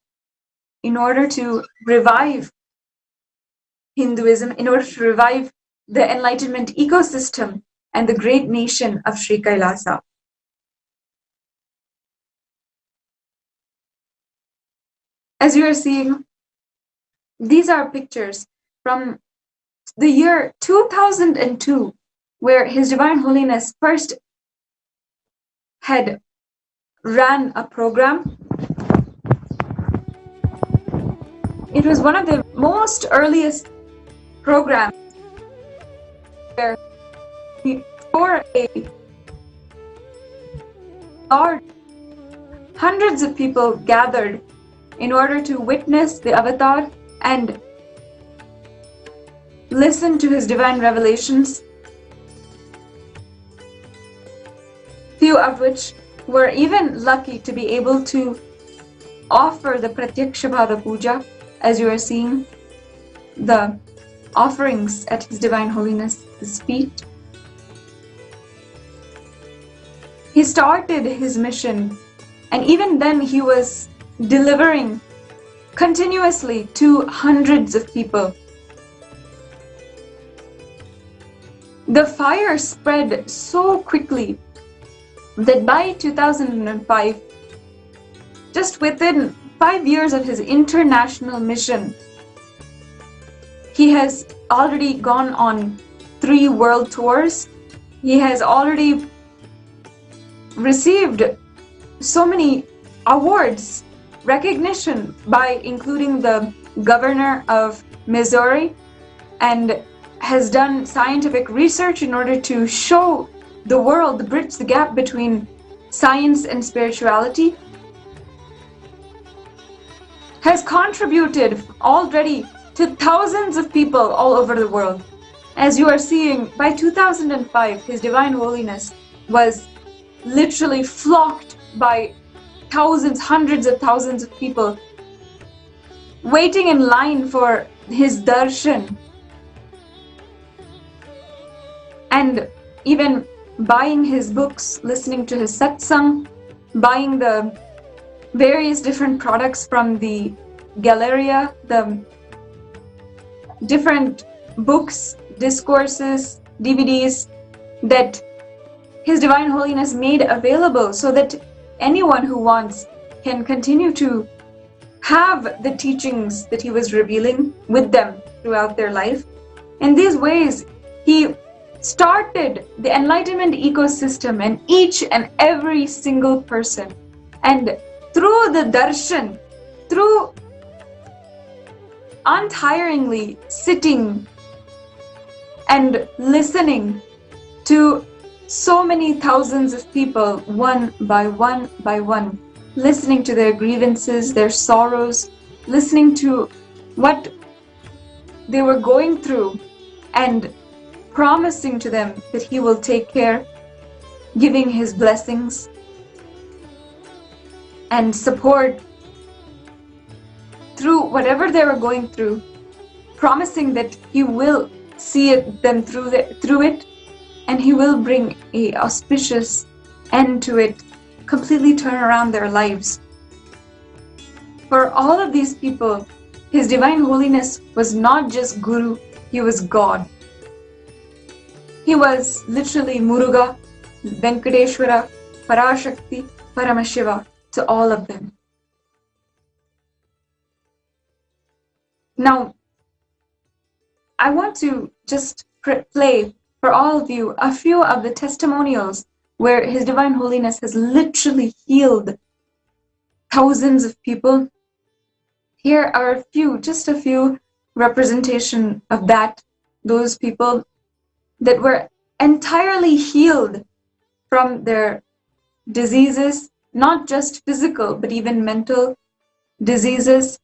in order to revive Hinduism, in order to revive the enlightenment ecosystem and the great nation of Sri Kailasa. As you are seeing, these are pictures from the year 2002, where His Divine Holiness first had ran a program. It was one of the most earliest programs where for a large hundreds of people gathered in order to witness the avatar and listen to his divine revelations, few of which were even lucky to be able to offer the Pratyakshabhava Puja, as you are seeing the offerings at His Divine Holiness's feet. He started his mission, and even then he was delivering continuously to hundreds of people. The fire spread so quickly that by 2005, just within 5 years of his international mission, he has already gone on 3 world tours. He has already received so many awards, recognition, by including the governor of Missouri, and has done scientific research in order to show the world, bridge the gap between science and spirituality, has contributed already to thousands of people all over the world. As you are seeing, by 2005, His Divine Holiness was literally flocked by thousands, hundreds of thousands of people waiting in line for his darshan, and even buying his books, listening to his satsang, buying the various different products from the Galleria, the different books, discourses, DVDs that His Divine Holiness made available so that anyone who wants can continue to have the teachings that he was revealing with them throughout their life. In these ways, he started the enlightenment ecosystem in each and every single person. And through the darshan, through untiringly sitting and listening to so many thousands of people, one by one, listening to their grievances, their sorrows, listening to what they were going through, and promising to them that he will take care, giving his blessings and support through whatever they were going through, promising that he will see them through it, and He will bring a auspicious end to it, completely turn around their lives. For all of these people, His Divine Holiness was not just Guru, He was God. He was literally Muruga, Venkateshwara, Parashakti, Paramashiva to all of them. Now, I want to just play for all of you a few of the testimonials where His Divine Holiness has literally healed thousands of people. Here are just a few representation of those people that were entirely healed from their diseases, not just physical, but even mental diseases,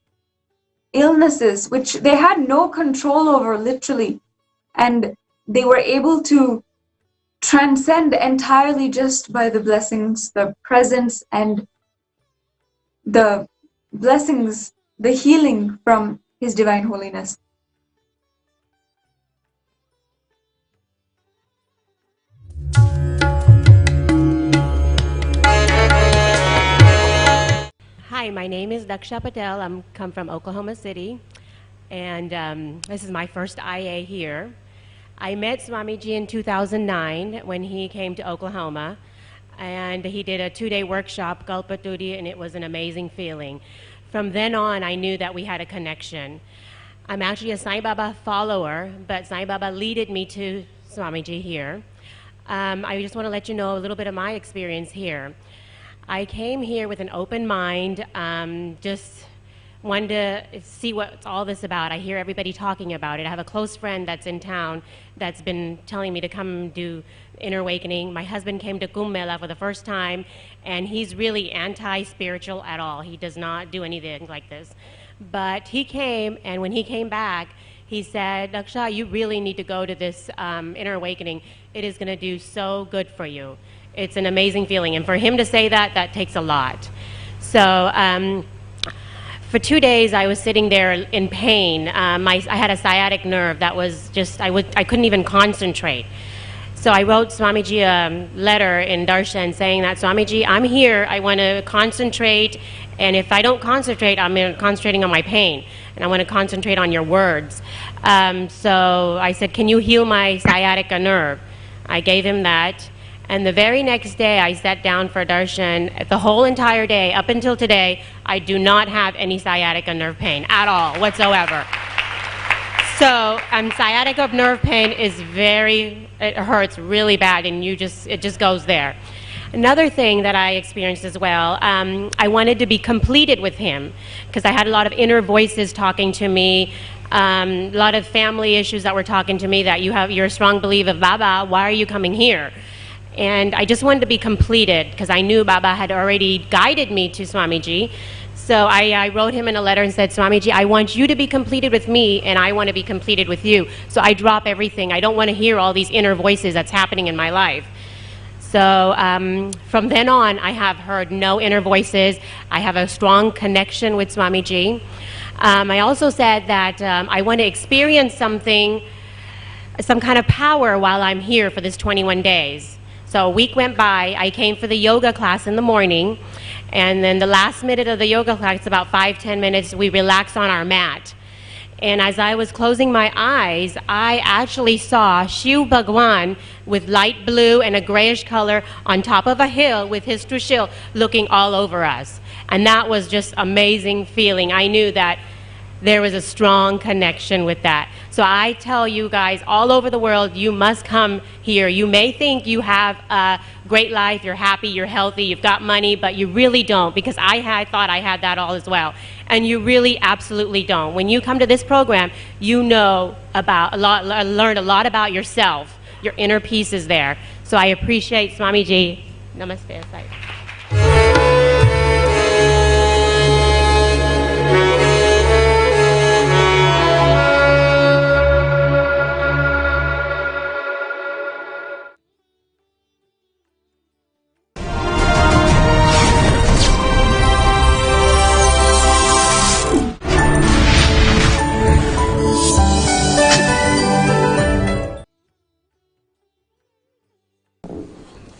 illnesses, which they had no control over, literally. And they were able to transcend entirely just by the blessings, the presence, and the blessings, the healing from His Divine Holiness. Hi, my name is Daksha Patel. I'm come from Oklahoma City, and this is my first IA here. I met Swamiji in 2009 when he came to Oklahoma, and he did a 2-day workshop, Kalpatudi, and it was an amazing feeling. From then on, I knew that we had a connection. I'm actually a Sai Baba follower, but Sai Baba leaded me to Swamiji here. I just want to let you know a little bit of my experience here. I came here with an open mind, just wanted to see what all this about. I hear everybody talking about it. I have a close friend that's in town that's been telling me to come do Inner Awakening. My husband came to Kumbh Mela for the first time, and he's really anti-spiritual at all. He does not do anything like this. But he came, and when he came back, he said, Daksha, you really need to go to this Inner Awakening. It is going to do so good for you. It's an amazing feeling. And for him to say that, that takes a lot. So for 2 days, I was sitting there in pain. I had a sciatic nerve that was just, I couldn't even concentrate. So I wrote Swamiji a letter in Darshan saying that, Swamiji, I'm here. I want to concentrate. And if I don't concentrate, I'm concentrating on my pain. And I want to concentrate on your words. So I said, can you heal my sciatica nerve? I gave him that. And the very next day, I sat down for darshan. The whole entire day, up until today, I do not have any sciatica nerve pain at all, whatsoever. So sciatica nerve pain is it hurts really bad, and it just goes there. Another thing that I experienced as well, I wanted to be completed with him, because I had a lot of inner voices talking to me, a lot of family issues that were talking to me, that you're a strong believer of Baba, why are you coming here? And I just wanted to be completed because I knew Baba had already guided me to Swamiji. So I wrote him in a letter and said, Swamiji, I want you to be completed with me, and I want to be completed with you. So I drop everything. I don't want to hear all these inner voices that's happening in my life. So from then on, I have heard no inner voices. I have a strong connection with Swamiji. I also said that I want to experience some kind of power while I'm here for this 21 days. So a week went by, I came for the yoga class in the morning, and then the last minute of the yoga class, about 5-10 minutes, we relax on our mat. And as I was closing my eyes, I actually saw Shiv Bhagwan with light blue and a grayish color on top of a hill with his Trishul looking all over us. And that was just amazing feeling. I knew that there was a strong connection with that. So I tell you guys all over the world, you must come here. You may think you have a great life, you're happy, you're healthy, you've got money, but you really don't, because I thought I had that all as well. And you really absolutely don't. When you come to this program, you know learn a lot about yourself. Your inner peace is there. So I appreciate Swamiji. Namaste.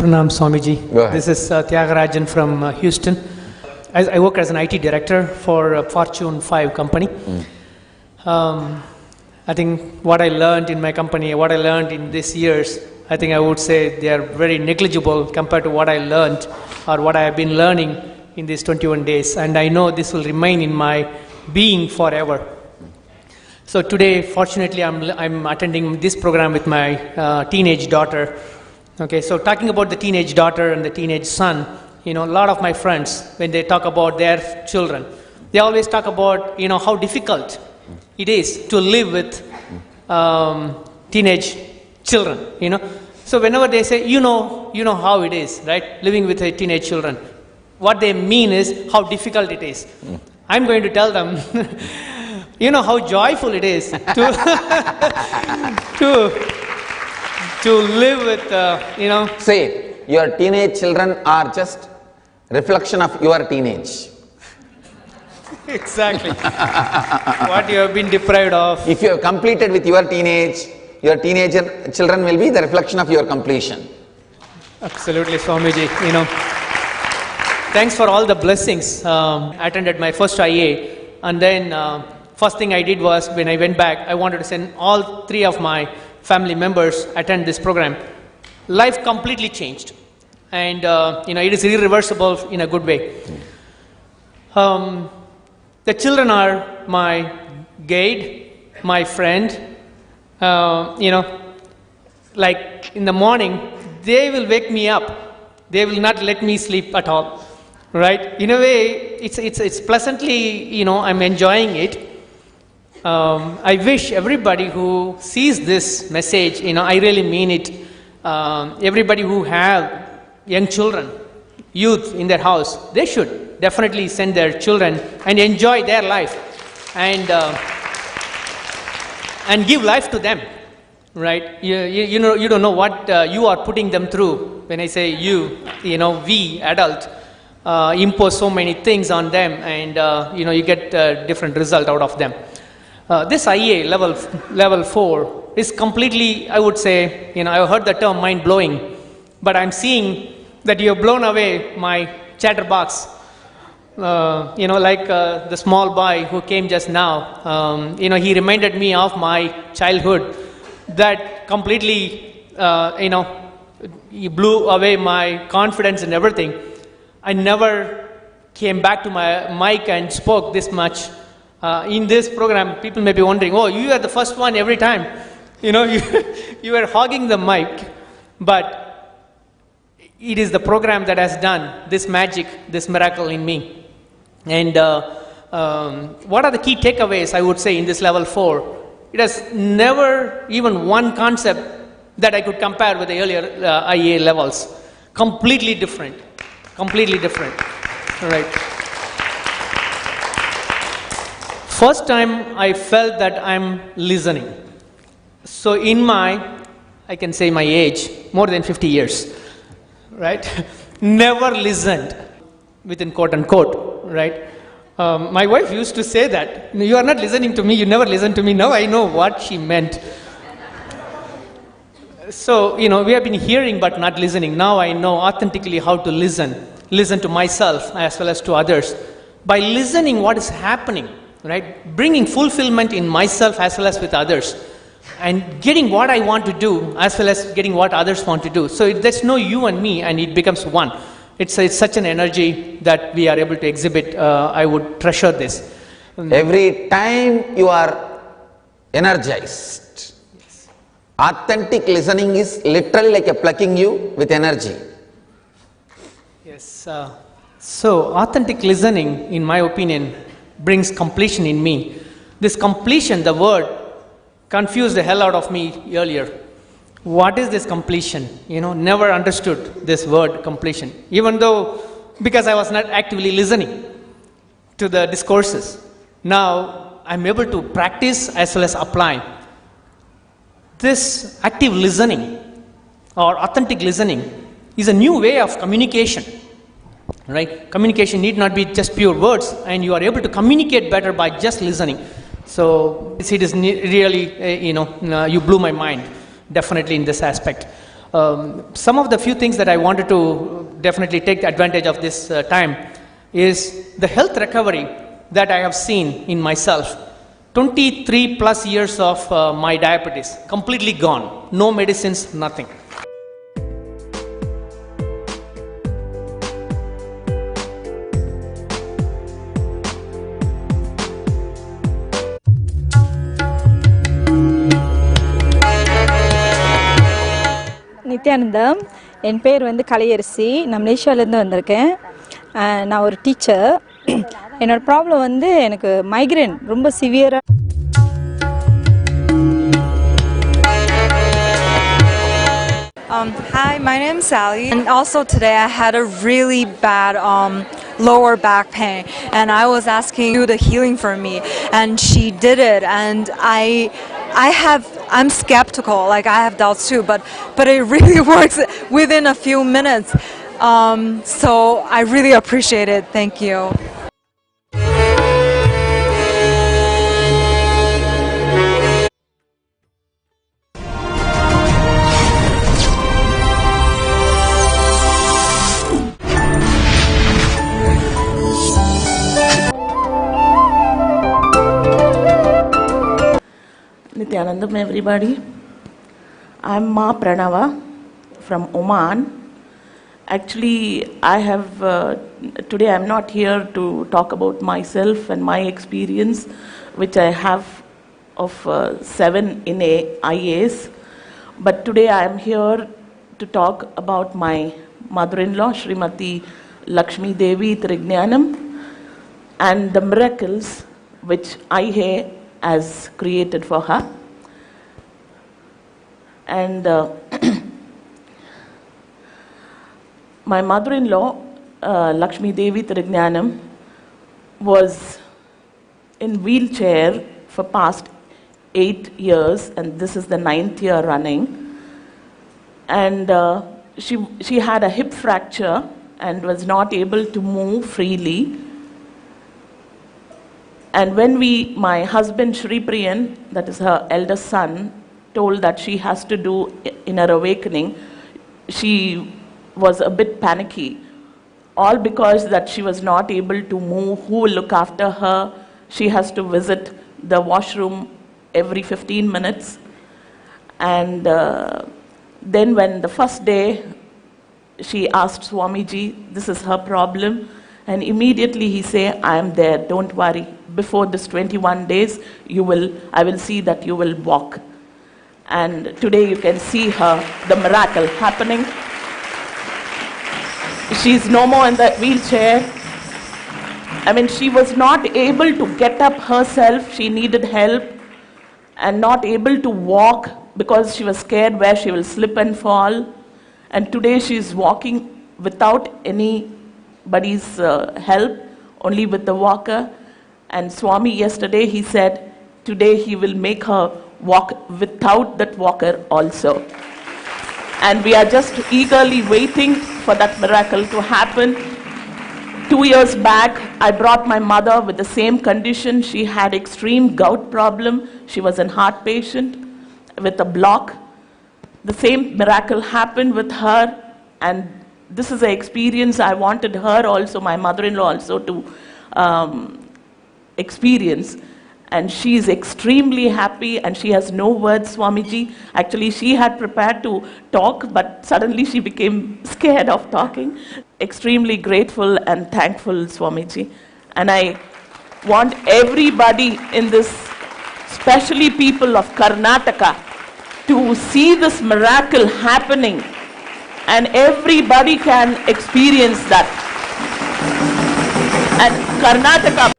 Pranam Swamiji. Go ahead. This is Tyagarajan from Houston. I work as an IT director for a Fortune 5 company. I think what I learned in my company, what I learned in these years, I think I would say they are very negligible compared to what I learned or what I have been learning in these 21 days. And I know this will remain in my being forever. So today, fortunately, I'm attending this program with my teenage daughter. Okay, so talking about the teenage daughter and the teenage son, a lot of my friends, when they talk about their children, they always talk about, how difficult it is to live with teenage children, So whenever they say, you know how it is, right? Living with teenage children. What they mean is how difficult it is. I'm going to tell them, how joyful it is to live with, Say, your teenage children are just reflection of your teenage. Exactly. What you have been deprived of. If you have completed with your teenager children will be the reflection of your completion. Absolutely, Swamiji. Thanks for all the blessings. I attended my first IA, and then first thing I did was, when I went back, I wanted to send all 3 of my family members attend this program. Life completely changed, and it is irreversible in a good way. The children are my guide, my friend. Like in the morning, they will wake me up. They will not let me sleep at all, right? In a way, it's pleasantly, I'm enjoying it. I wish everybody who sees this message, I really mean it. Everybody who have young children, youth in their house, they should definitely send their children and enjoy their life and give life to them, right? You don't know what you are putting them through. When I say you, we adult impose so many things on them, and you get a different result out of them. This IA level 4 is completely, I would say, I've heard the term mind-blowing, but I'm seeing that you have blown away my chatterbox. Like the small boy who came just now, he reminded me of my childhood. That completely, he blew away my confidence and everything. I never came back to my mic and spoke this much. In this program, people may be wondering, oh, you are the first one every time. You were hogging the mic, but it is the program that has done this magic, this miracle in me. And what are the key takeaways, I would say, in this level 4? It has never even one concept that I could compare with the earlier IA levels. Completely different. Completely different. All right. First time I felt that I'm listening. So in I can say my age, more than 50 years, right? Never listened, within quote unquote, right? My wife used to say that, you are not listening to me, you never listen to me. Now I know what she meant. So, we have been hearing but not listening. Now I know authentically how to listen to myself as well as to others. By listening what is happening, right? Bringing fulfillment in myself as well as with others. And getting what I want to do as well as getting what others want to do. So there's no you and me, and it becomes one. It's such an energy that we are able to exhibit. I would treasure this. Every time you are energized, yes. Authentic listening is literally like a plugging you with energy. Yes. So authentic listening, in my opinion, brings completion in me. This completion, the word, confused the hell out of me earlier. What is this completion? Never understood this word completion. Even though, because I was not actively listening to the discourses. Now, I'm able to practice as well as apply. This active listening or authentic listening is a new way of communication. Right? Communication need not be just pure words, and you are able to communicate better by just listening. So, it is really, you blew my mind. Definitely in this aspect. Some of the few things that I wanted to definitely take advantage of this time is the health recovery that I have seen in myself. 23 plus years of my diabetes completely gone, no medicines, nothing. Nithyanandam, என் பேர் வந்து கலையரசி. நான் மலேசியாவிலேருந்து வந்திருக்கேன். நான் ஒரு teacher. என்னோட problem வந்து எனக்கு migraine ரொம்ப சிவியராக. Hi, my name's Sally, and also today I had a really bad lower back pain, and I was asking you the healing for me, and she did it, and I'm skeptical, like I have doubts too, but it really works within a few minutes. So I really appreciate it. Thank you. Nithyanandam, everybody. I'm Ma Pranava from Oman. Actually, I have today I'm not here to talk about myself and my experience, which I have of 7 in IAs. But today I am here to talk about my mother-in-law, Srimati Lakshmi Devi Trignanam, and the miracles which IA has created for her. And my mother-in-law, Lakshmi Devi Trignanam, was in wheelchair for past 8 years, and this is the 9th year running. And she had a hip fracture and was not able to move freely. And when my husband Shri Priyan, that is her eldest son, told that she has to do inner awakening, she was a bit panicky. All because that she was not able to move. Who will look after her? She has to visit the washroom every 15 minutes. And then when the first day, she asked Swamiji, this is her problem. And immediately he said, I am there, don't worry. Before this 21 days, I will see that you will walk. And today you can see her, the miracle happening. She's no more in the wheelchair. I mean, she was not able to get up herself. She needed help and not able to walk because she was scared where she will slip and fall. And today she's walking without anybody's help, only with the walker. And Swami yesterday, he said, today he will make her walk without that walker also. And we are just eagerly waiting for that miracle to happen. 2 years back, I brought my mother with the same condition. She had extreme gout problem. She was a heart patient with a block. The same miracle happened with her, and this is an experience I wanted her also, my mother-in-law also, to experience. And she is extremely happy, and she has no words, Swamiji. Actually, she had prepared to talk, but suddenly she became scared of talking. Extremely grateful and thankful, Swamiji. And I want everybody in this, especially people of Karnataka, to see this miracle happening. And everybody can experience that. And Karnataka,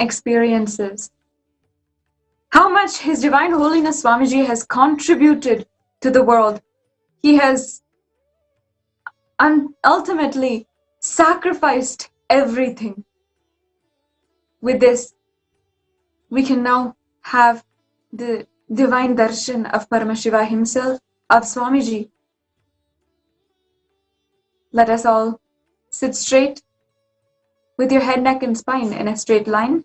experiences. How much His Divine Holiness Swamiji has contributed to the world. He has ultimately sacrificed everything. With this, we can now have the divine darshan of Paramashiva himself, of Swamiji. Let us all sit straight with your head, neck and spine in a straight line.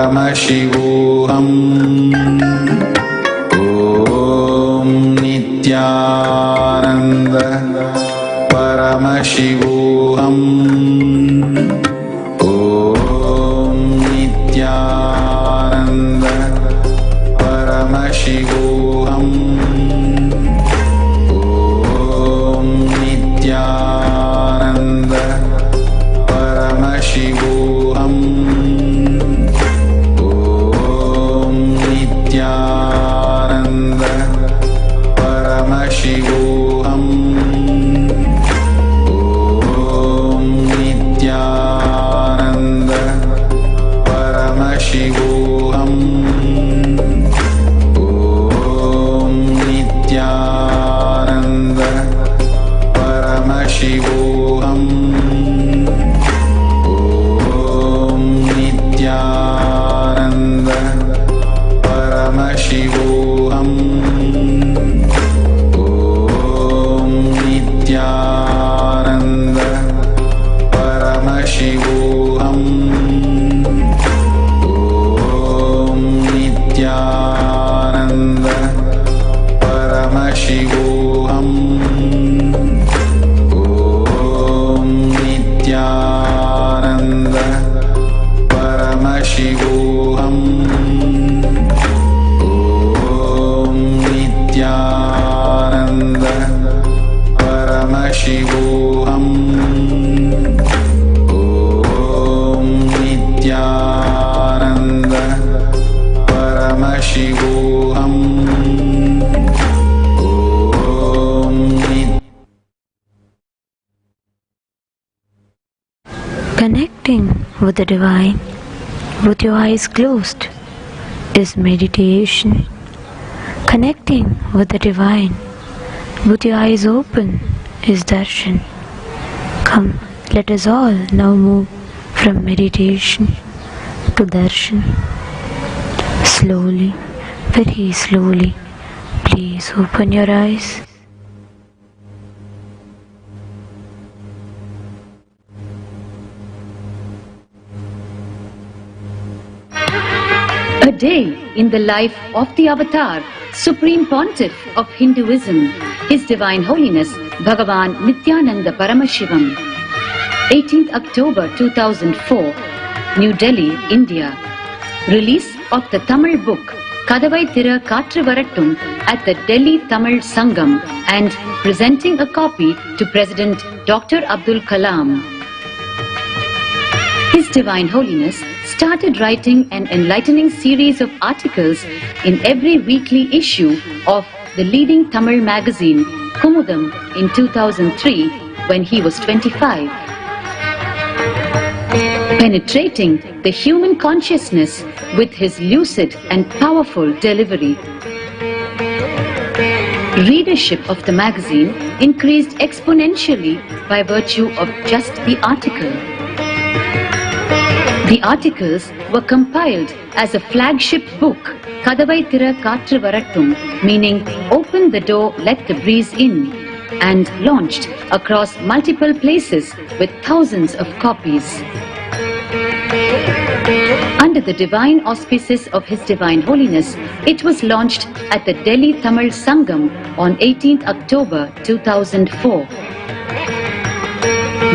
Paramashivam. Om Nithyananda Paramashivam. Om Nithyananda Paramashivam. Om Nithyananda Paramashivam. Om Nithyananda Paramashivam. Om Nithyananda Paramashivam. Om Nithyananda Paramashivam. Om Nithyananda Paramashivam. Om Nithyananda Paramashivam. Om Nithyananda Paramashivam. Om Nithyananda Paramashivam. Om Nithyananda Paramashivam. Om Nithyananda Paramashivam. Om Connecting with the divine with your eyes closed is meditation. Connecting with the divine with your eyes open is darshan. Come, let us all now move from meditation to darshan. Slowly, very slowly, please open your eyes. A day in the life of the Avatar, Supreme Pontiff of Hinduism, His Divine Holiness Bhagavan Nithyananda Paramashivam. 18th October 2004, New Delhi, India. Release of the Tamil book Kadavai Thira Kaatru Varattum at the Delhi Tamil Sangam and presenting a copy to President Dr. Abdul Kalam. His Divine Holiness started writing an enlightening series of articles in every weekly issue of the leading Tamil magazine Kumudam in 2003 when he was 25. Penetrating the human consciousness with his lucid and powerful delivery. Readership of the magazine increased exponentially by virtue of just the article. The articles were compiled as a flagship book, Kadavai Thira Kaatru Varattum, meaning open the door, let the breeze in, and launched across multiple places with thousands of copies. Under the divine auspices of His Divine Holiness, it was launched at the Delhi Tamil Sangam on 18th October 2004.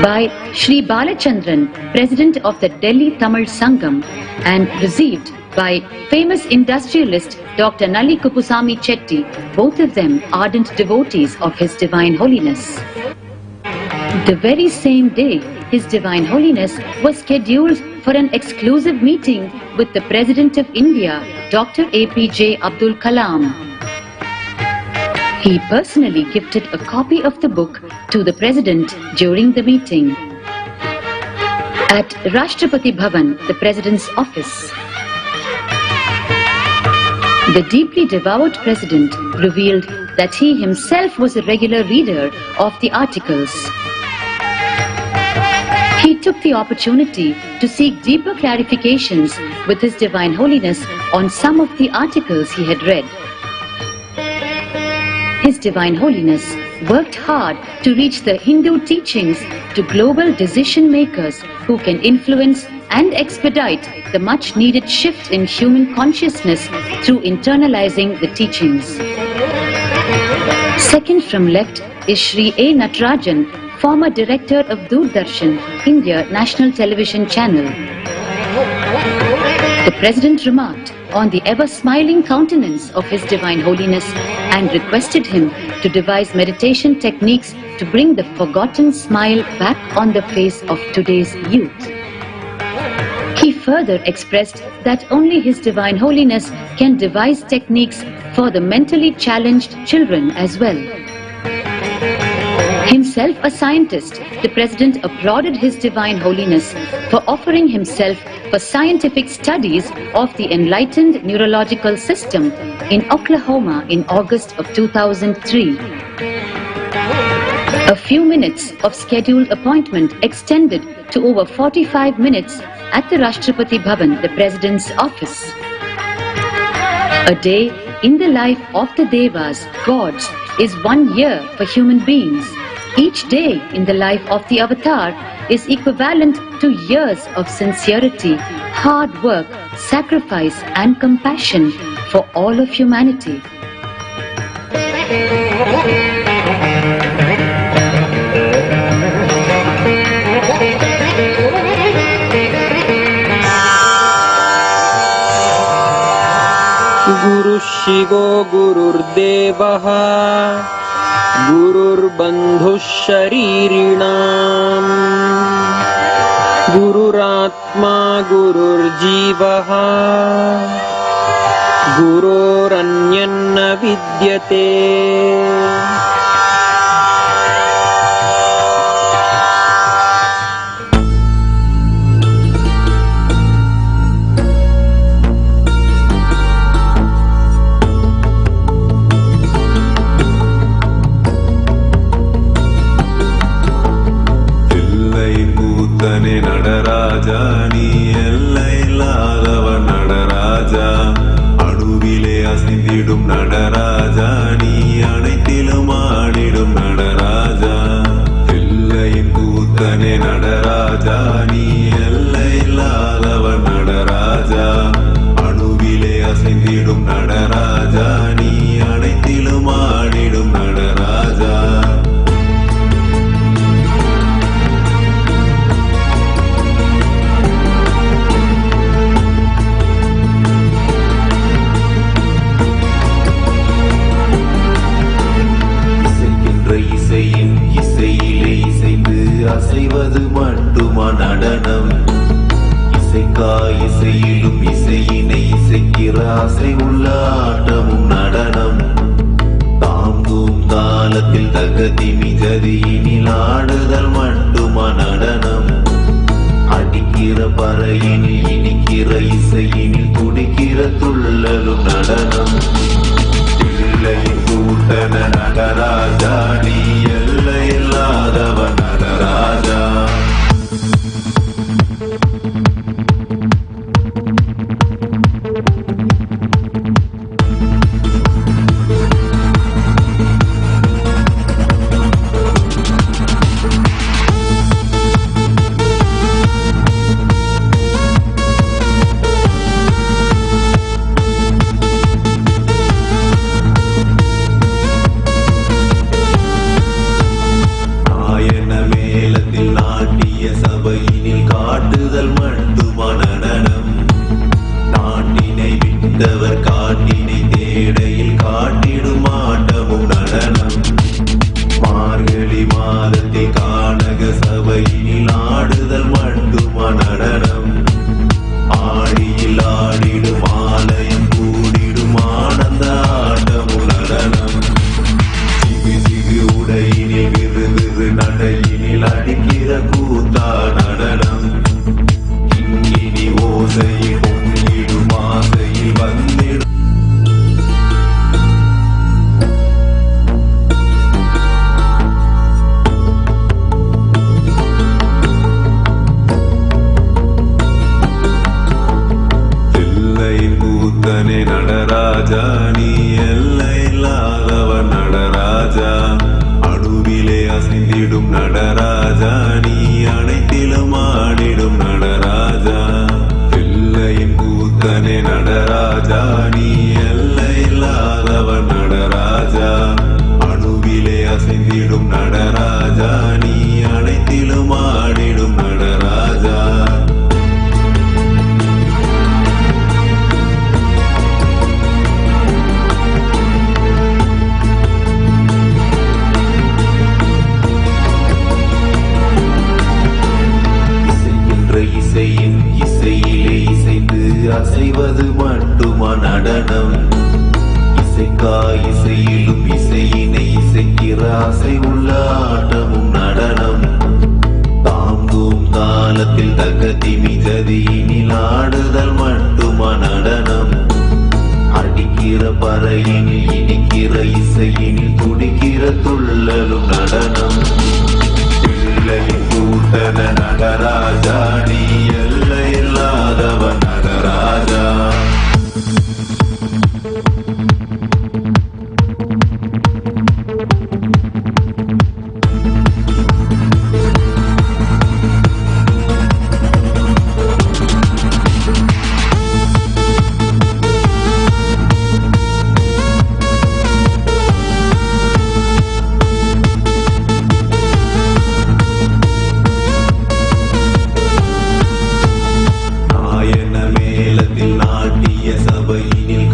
By Sri Balachandran, President of the Delhi Tamil Sangam, and received by famous industrialist Dr. Nalli Kupusami Chetty, both of them ardent devotees of His Divine Holiness. The very same day, His Divine Holiness was scheduled for an exclusive meeting with the President of India, Dr. APJ Abdul Kalam. He personally gifted a copy of the book to the President during the meeting. At Rashtrapati Bhavan, the President's office, the deeply devout President revealed that he himself was a regular reader of the articles. He took the opportunity to seek deeper clarifications with His Divine Holiness on some of the articles he had read. His Divine Holiness worked hard to reach the Hindu teachings to global decision makers who can influence and expedite the much needed shift in human consciousness through internalizing the teachings. Second from left is Shri A. Natarajan, former director of Doordarshan, India National Television Channel. The President remarked on the ever-smiling countenance of His Divine Holiness and requested him to devise meditation techniques to bring the forgotten smile back on the face of today's youth. He further expressed that only His Divine Holiness can devise techniques for the mentally challenged children as well. Himself a scientist, the President applauded His Divine Holiness for offering himself for scientific studies of the enlightened neurological system in Oklahoma in August of 2003. A few minutes of scheduled appointment extended to over 45 minutes at the Rashtrapati Bhavan, the President's office. A day in the life of the Devas, gods, is 1 year for human beings. Each day in the life of the Avatar is equivalent to years of sincerity, hard work, sacrifice and compassion for all of humanity. Guru Shivo Gurur Devaha Gurur Bandhu Sharirinam Gurur Atma Gurur Jivaha Gurur Anyanna Vidyate. Nataraja நீ எல்லையில்லாதவன் நடராஜா அணுவிலே அசைந்திடும் நடராஜா நீ அனைத்திலும் ஆடிடும் நடராஜா எல்லையின் கூத்தனே நடராஜா நீ எல்லையில்லாதவன் நடராஜா அணுவிலே அசைந்திடும் நடராஜா நீ அனைத்திலும் ஆடிடும் நடராஜா. இசையிலே இசைந்து அசைவது மட்டுமா நடனம்? இசைக்கா இசையிலும் இசையினை இசைக்கிற அசை உள்ள ஆட்டமும் நடனம். தாங்கும் தாளத்தில் தகதி மிகதியினில் ஆடுதல் மட்டுமா நடனம்? அடிக்கிற பறையினில் இனிக்கிற இசையினில் துடிக்கிற துள்ளலும் நடனம். எல்லையின் கூட்டன நடராஜா நீ எல்லையில்லாதவன் நடராஜா. சபையினில் காட்டுதல் மட்டுமா நடனம்? நாட்டினை விட்டவர் காட்டினை தேடையில் காட்டிடும் ஆட்டமும் நடனம். மார்கழி மாதத்தில் கானக சபையினில் ஆடுதல் மட்டுமா நடனம்? ஆடியில் ஆடிடும் ஆலயம் கூடிடும் ஆனந்த ஆட்டமும் நடனம். சிகு சிகு உடையினில் விறு விறு நடையினில் அடிக்கிற கூத்தா நடனம். கிங்கினி ஓசையில் பொங்கிடும் ஆசையில் வந்திடும் எல்லையின் கூத்தனே நடராஜா நீ எல்லையில்லாதவன் நடராஜா அணுவிலே அசைந்திடும் நடராஜா நீ அனைத்திலும் ஆடிடும் நடராஜா. கூத்தனே நடராஜா நீ எல்லை இல்லாதவன் நடராஜா அணுவிலே அசைந்திடும் நடராஜா நீ அனைத்திலும் ஆடிடும் நடராஜா இசையின் இசையிலே இசைந்து அசைவது மட்டுமா நடனம் இசைக்கா இசையிலும் இசையினை இசைக்கிற அசை உள்ள ஆட்டமும் நடனம் தாங்கும் தாளத்தில் தகதி மிகதியினில் ஆடுதல் மட்டுமா நடனம் அடிக்கிற பறையினில் இடிக்கிற இசையினில் துடிக்கிற துள்ளலும் நடனம் கூட்டன நடராஜா நீ எல்லை இல்லாதவன் நடராஜா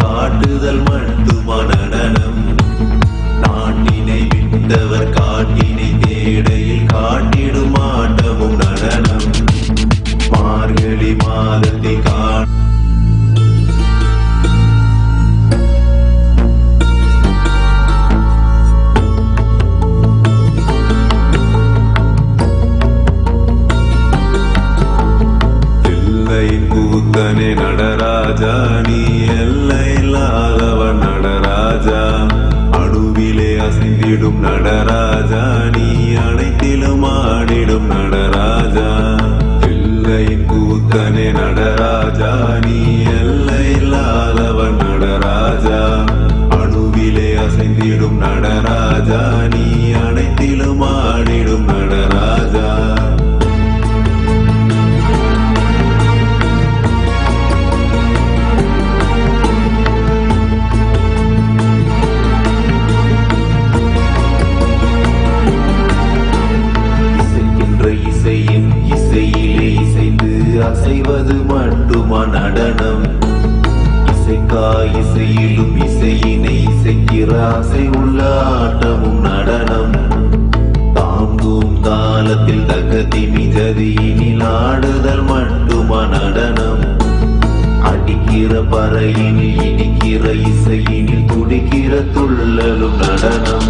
காட்டுதல் மட்டுமா நடனம் நாட்டினை விட்டவர் காட்டினை தேடையில் காட்டிடும் ஆட்டமும் நடனம் மார்கழி மாதத்தில் கூத்தனே நடராஜா நீ எல்லை இல்லாதவன் நடராஜா அணுவிலே அசைந்திடும் நடராஜா நீ அனைத்திலும் ஆடிடும் நடராஜா எல்லையின் கூத்தனே நடராஜா நீ எல்லை இல்லாதவன் நடராஜா அணுவிலே அசைந்திடும் நடராஜா நீ அனைத்திலும் ஆடிடும் நடராஜா இசையிலே இசைந்து அசைவது மட்டுமா நடனம் இசைக்கா இசையிலும் இசையினை இசைக்கிற அசை உள்ள ஆட்டமும் நடனம் தாங்கும் தாளத்தில் தகதி மிகதியினில் ஆடுதல் மட்டுமா நடனம் அடிக்கிற பறையினில் இடிக்கிற இசையினில் துடிக்கிற துள்ளலும் நடனம்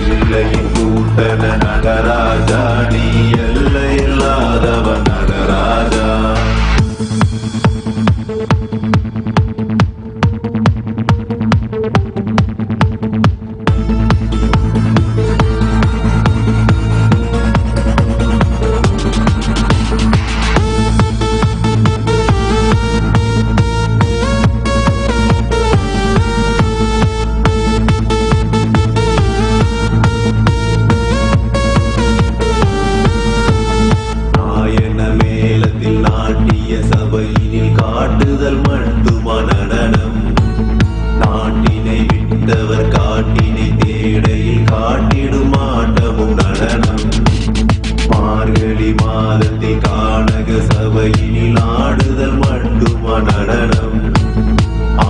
எல்லையின் கூட்டன நடராஜா நீ எல்லை இல்லாதவன் நடராஜா சபையினில் காட்டுதல் மட்டுமா நடனம் நாட்டினை விட்டவர் காட்டினை தேடையில் காட்டிடும் ஆட்டமும் நடனம் மார்கழி மாதத்தில் கானக சபையினில் ஆடுதல் மட்டுமா நடனம்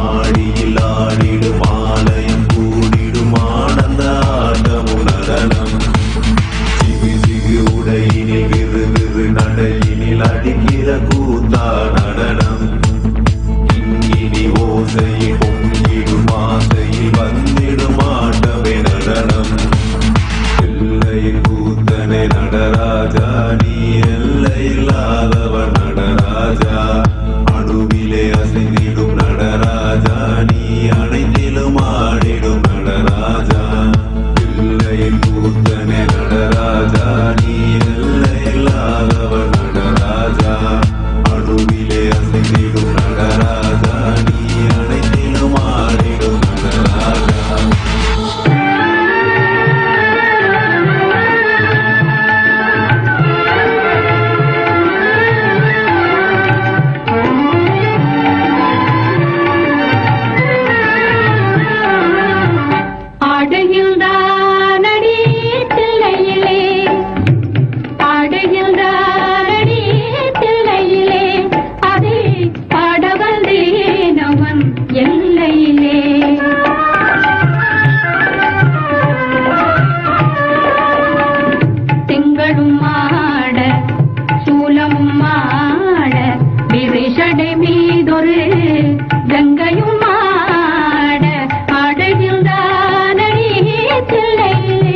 ஆடியில் ஆடிடும் ஆலயம் கூடிடும் ஆனந்த ஆட்டமும் நடனம் சிகு சிகு உடையினில் விறு விறு நடையினில் அடிக்கிற கூத்தா நடனம் இங்கினி ஓசையில் பொங்கிடும் ஆசையில் வந்திடும் ஆட்டமே நடனம் எல்லையின் கூத்தனை நடராஜா நீ எல்லை இல்லாதவன் நடராஜா அணுவிலே அசைந்திடும் கங்கையும் ஆட ஆடுகின்றானடி தில்லையிலே.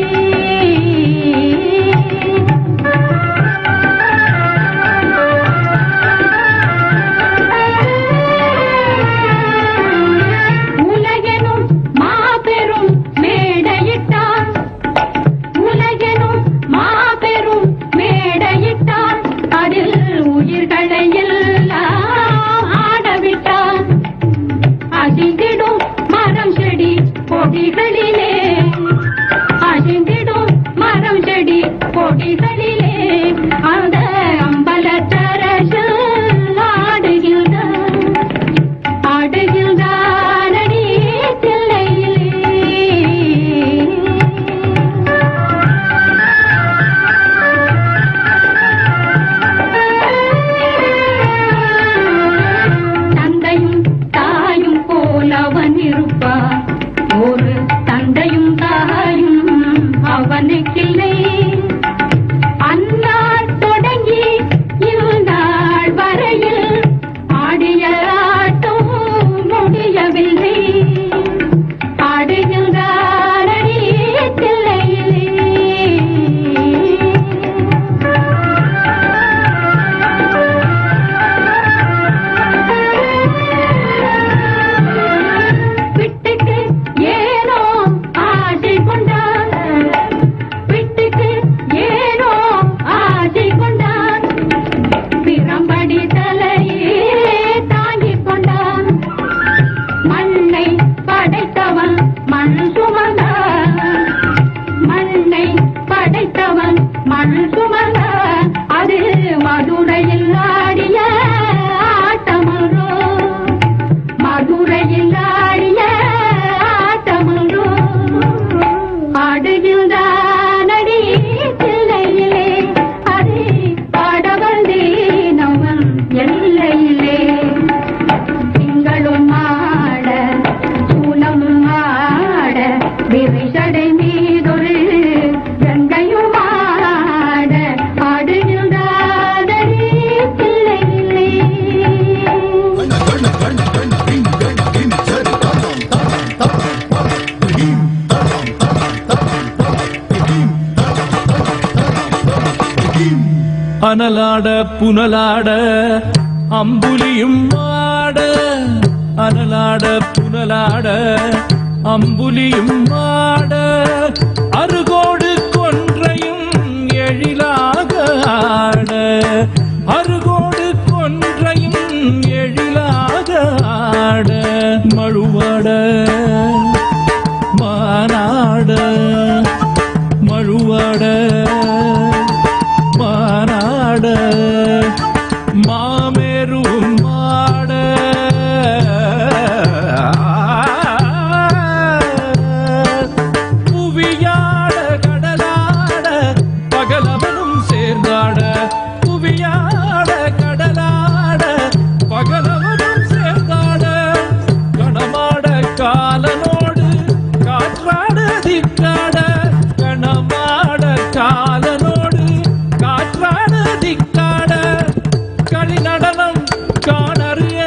உலகெனும் மாபெரும் மேடையிட்டான், உலகெனும் மாபெரும் மேடையிட்டான், அதில் உயிர்களை எல்லாம் ஆடவிட்டான். அழிந்திடும் மரம் செடி கொடிகளிலே, அழிந்திடும் மரம் செடி கொடிகளிலே, அந்த அம்பலத்தரசு ஆடுகின்றான், ஆடுகின்றானடி தில்லையிலே. தந்தையும் தாயும் போல் அவன் இருப்பான், ஒரு தந்தையும் தாயும் அவனுக்கில்லை. அந்நாள் தொடங்கி இந்நாள் வரையில் ஆடிய ஆட்டம் முடியவில்லை, ஆடுகின்றானடி தில்லையிலே. விட்டுக்கு ஏனோ ஆசை கொண்டான், விட்டுக்கு ஏனோ ஆசை கொண்டான், பிரம்படி தலையே தாங்கிக் கொண்டான். மண்ணை படைத்தவன் மண் சுமந்தான், மண்ணை படைத்தவன் மண் சுமந்தான், அது மதுரையில் ஆடிய ஆட்டமன்றோ, மதுரையில் ஆடிய ஆட்டமன்றோ. ஆடுகின்றானடி தில்லையிலே, அதை பாட வந்தேன் அவன் எல்லையிலே. திங்களும் ஆட சூலமும் ஆட விரிசடை மீதொரு கங்கையும் ஆட ஆடுகின்றானடி தில்லையிலே. அனலாட புனலாட அம்புலியும் ஆட, அனலாட புனலாட அம்புலியும் ஆட, அருகோடு கொன்றையும் எழிலாக ஆட, அருகோடு கொன்றையும் எழிலாக ஆட, மழுவாட மானாட, மழுவாட மானாட, மாமேரும் மாட, புவியாட கடலாட பகலவனும் சேர்ந்தாட, புவியாட கடலாட பகலவனும் சேர்ந்தாட, கணமாட காலனோடு காற்றாட திக்காட, கணமாட காலனோடு காற்றாட திக்காட, களி நடனம் காணறிய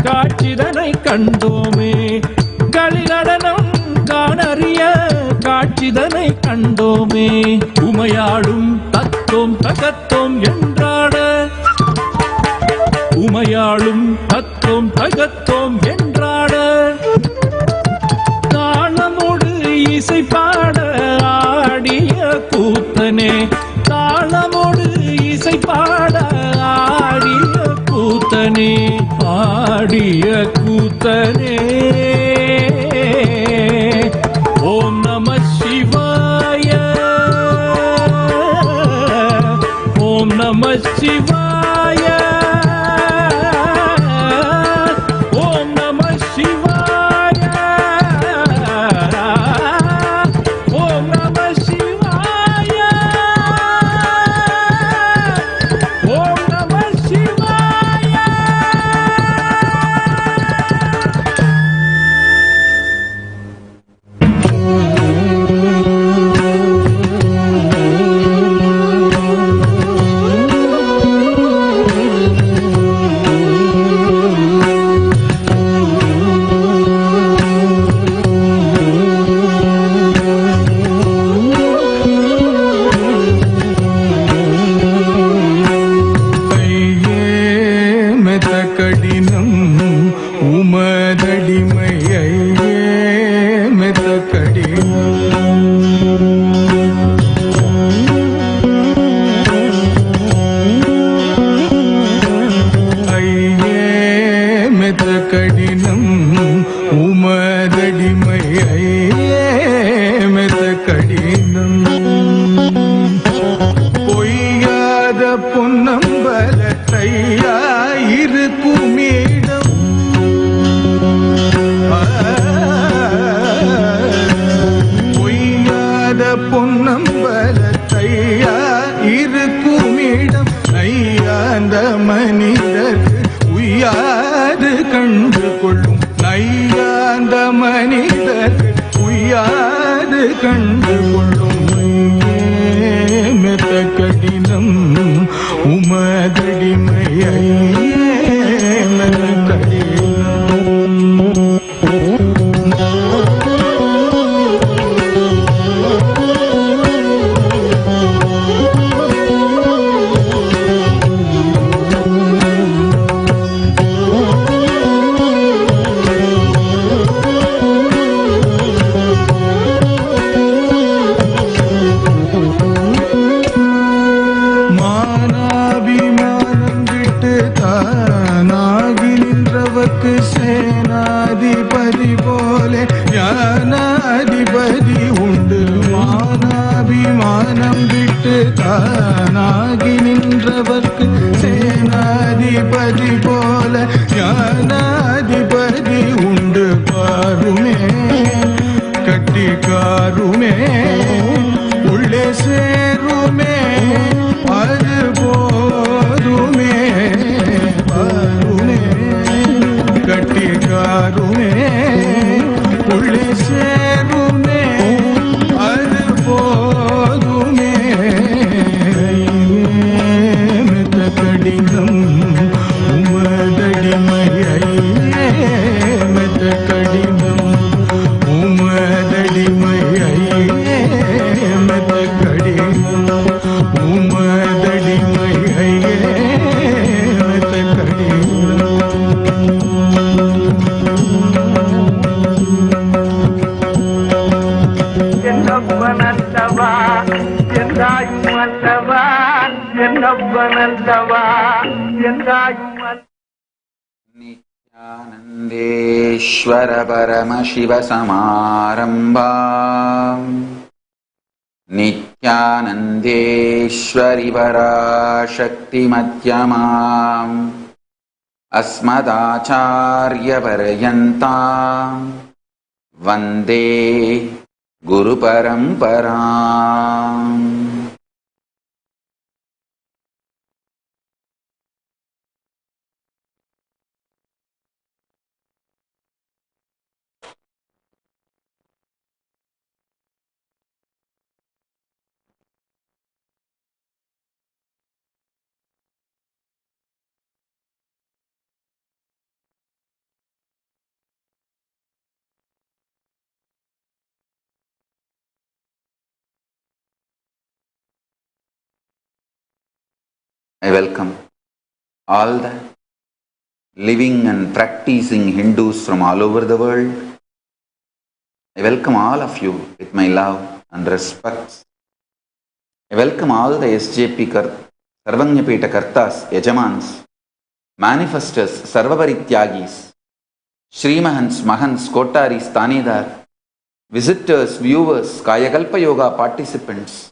காட்சிதனை கண்டோமே, களி நடனம் காணறிய காட்சிதனை கண்டோமே. உமையாளும் தத்தோம் தகத்தோம் என்றாட, உமையாளும் தத்தோம் தகத்தோம் என்றாட, தாளமோடு இசை பாட ஆடிய கூத்தனே, தாளமோடு இசை பாட ஆடிய கூத்தனே, ஆடிய கூத்தனே. ஓம் நம சிவாய, ஓம் நம சிவாய, ஓம் நம சிவாய, ஓம் நம சிவாய, ஓம் நம சிவாய. கடினம் உமதடிமையே மெத்த கடினம் பொய்யாத பொன்னம்பலத்தையாயிருக்குமிடம் பொய்யாத பொன்னம்பலத்தையாயிருக்குமிடம் நையாந்த மனிதர்க்கு உய்யாது கண்டு கொள்ளும் நையாந்த மனிதர்க்கு உய்யாது கண்டு கொள்ளும் மெத்த கடினம் உமதடிமையே மெத்த கடினம் சேனாதிபதி போல ஞானாதிபதி உண்டு மானாபிமானம் விட்டு தானாகி நின்றவர்க்கு சேனாதிபதி போல ஞானாதிபதி உண்டு பாருமே கட்டிக்காருமே உள்ளே சேருமே அது போதுமே பாருமே கட்டிக்காருமே உள்ளே சேருமே அது போதுமே மெத்த கடினம் உமதடிமையே மெத்த கடினம் உமதடிமையே மெத்த கடினம் உமதடிமையே மெத்த கடினம் என்னப்பனல்லவா என்றாயும் அல்லவா என்னப்பனல்லவா என்றாயும் नित्यानन्देश्वर परमशिव समारम्भाम् नित्यानन्देश्वरि पराशक्तिमध्यमाम् अस्मदाचार्यपर्यन्ताम् वन्दे गुरुपरम्पराम् I welcome all the living and practicing Hindus from all over the world. I welcome all of you with my love and respect. I welcome all the SJP Sarvanyapeta Kartas, Yajamans, Manifestors, Sarvaparityagis, Srimahans, Mahans, Kotaris, Tanidar, visitors, viewers, Kayakalpa Yoga participants,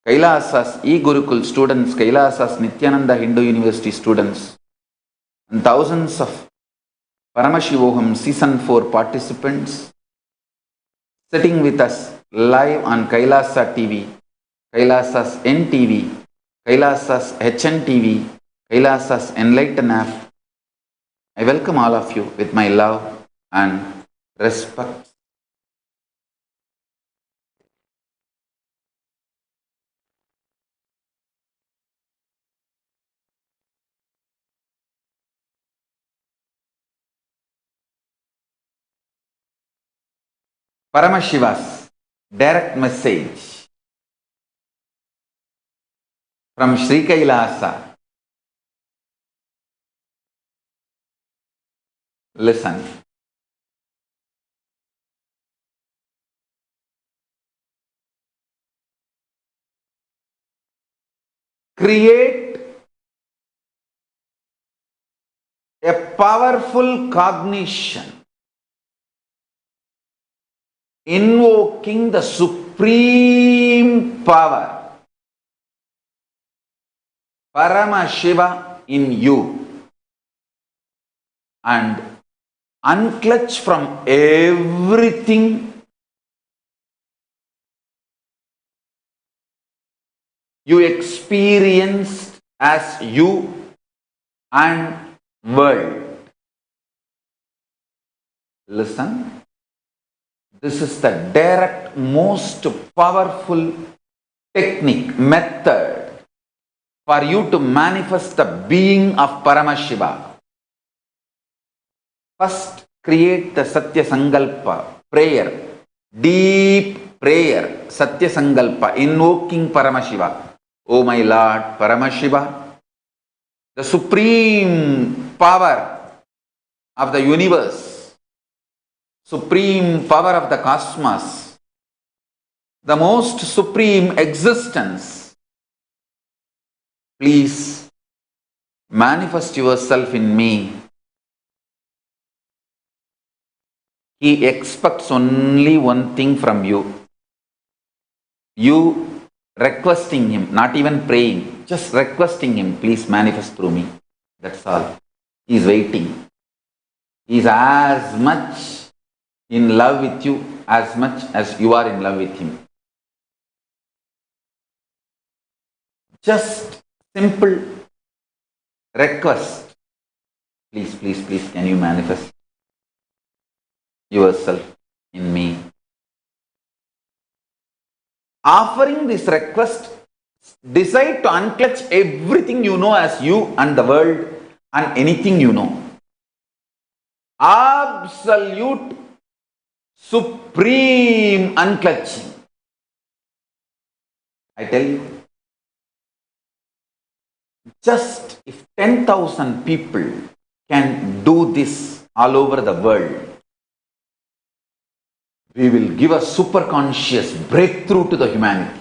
Kailasa's e-Gurukul students, Kailasa's Nithyananda Hindu University students, and thousands of Paramashivam Season 4 participants sitting with us live on Kailasa TV, Kailasa's NTV, Kailasa's HNTV, Kailasa's Enlightened app. I welcome all of you with my love and respect. Paramashiva's direct message from Sri Kailasa. Listen. Create a powerful cognition invoking the supreme power, Paramashiva in you, and unclutch from everything you experienced as you and world. Listen, this is the direct, most powerful technique, method for you to manifest the being of Paramashiva. First, create the Satya Sankalpa, prayer, deep prayer, Satya Sankalpa, invoking Paramashiva. O my Lord Paramashiva, the supreme power of the universe, supreme power of the cosmos, the most supreme existence, please manifest yourself in me. He expects only one thing from you. You requesting him, not even praying, just requesting him, please manifest through me. That's all. He is waiting. He is as much in love with you as much as you are in love with him. Just simple request. Please, please, please, can you manifest yourself in me? Offering this request, decide to unclutch everything you know as you and the world and anything you know. Absolute, supreme unclutching. I tell you, just if 10,000 people can do this all over the world, we will give a superconscious breakthrough to the humanity.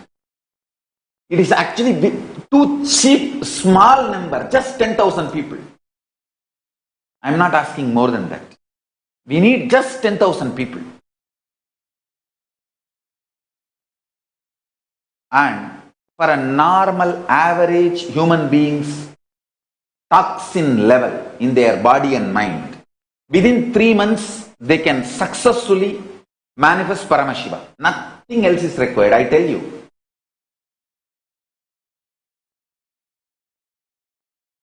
It is actually too cheap, small number, just 10,000 people. I am not asking more than that. We need just 10,000 people. And for a normal, average human beings, toxin level in their body and mind, within 3 months, they can successfully manifest Paramashiva. Nothing else is required, I tell you.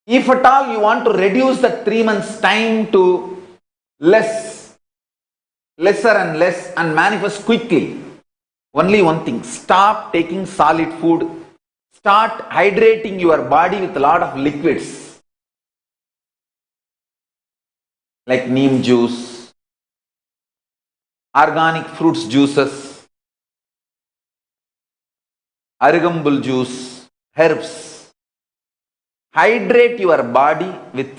If at all you want to reduce the 3 months time to lesser and less and manifest quickly, only one thing, stop taking solid food, start hydrating your body with a lot of liquids like neem juice, organic fruits juices, arugambul juice, herbs. Hydrate your body with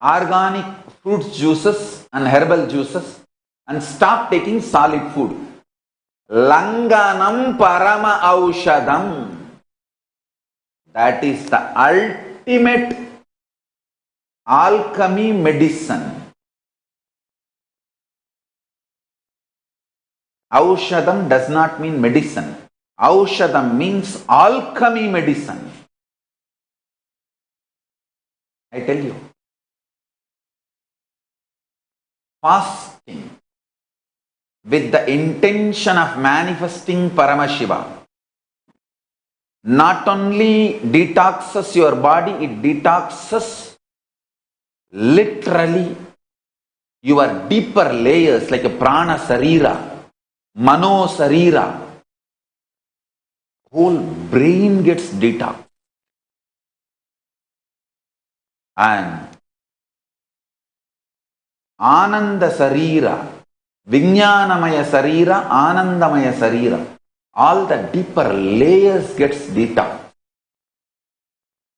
organic fruits juices and herbal juices and stop taking solid food. Langanam parama aushadam. That is the ultimate alchemy medicine. Aushadam does not mean medicine. Aushadam means alchemy medicine. I tell you. Fasting with the intention of manifesting Paramashiva not only detoxes your body, it detoxes literally your deeper layers like a prana sarira, mano sarira. Whole brain gets detoxed. And Ananda Sarira, Vijnanamaya Sarira, Anandamaya Sarira, all the deeper layers gets detoxed.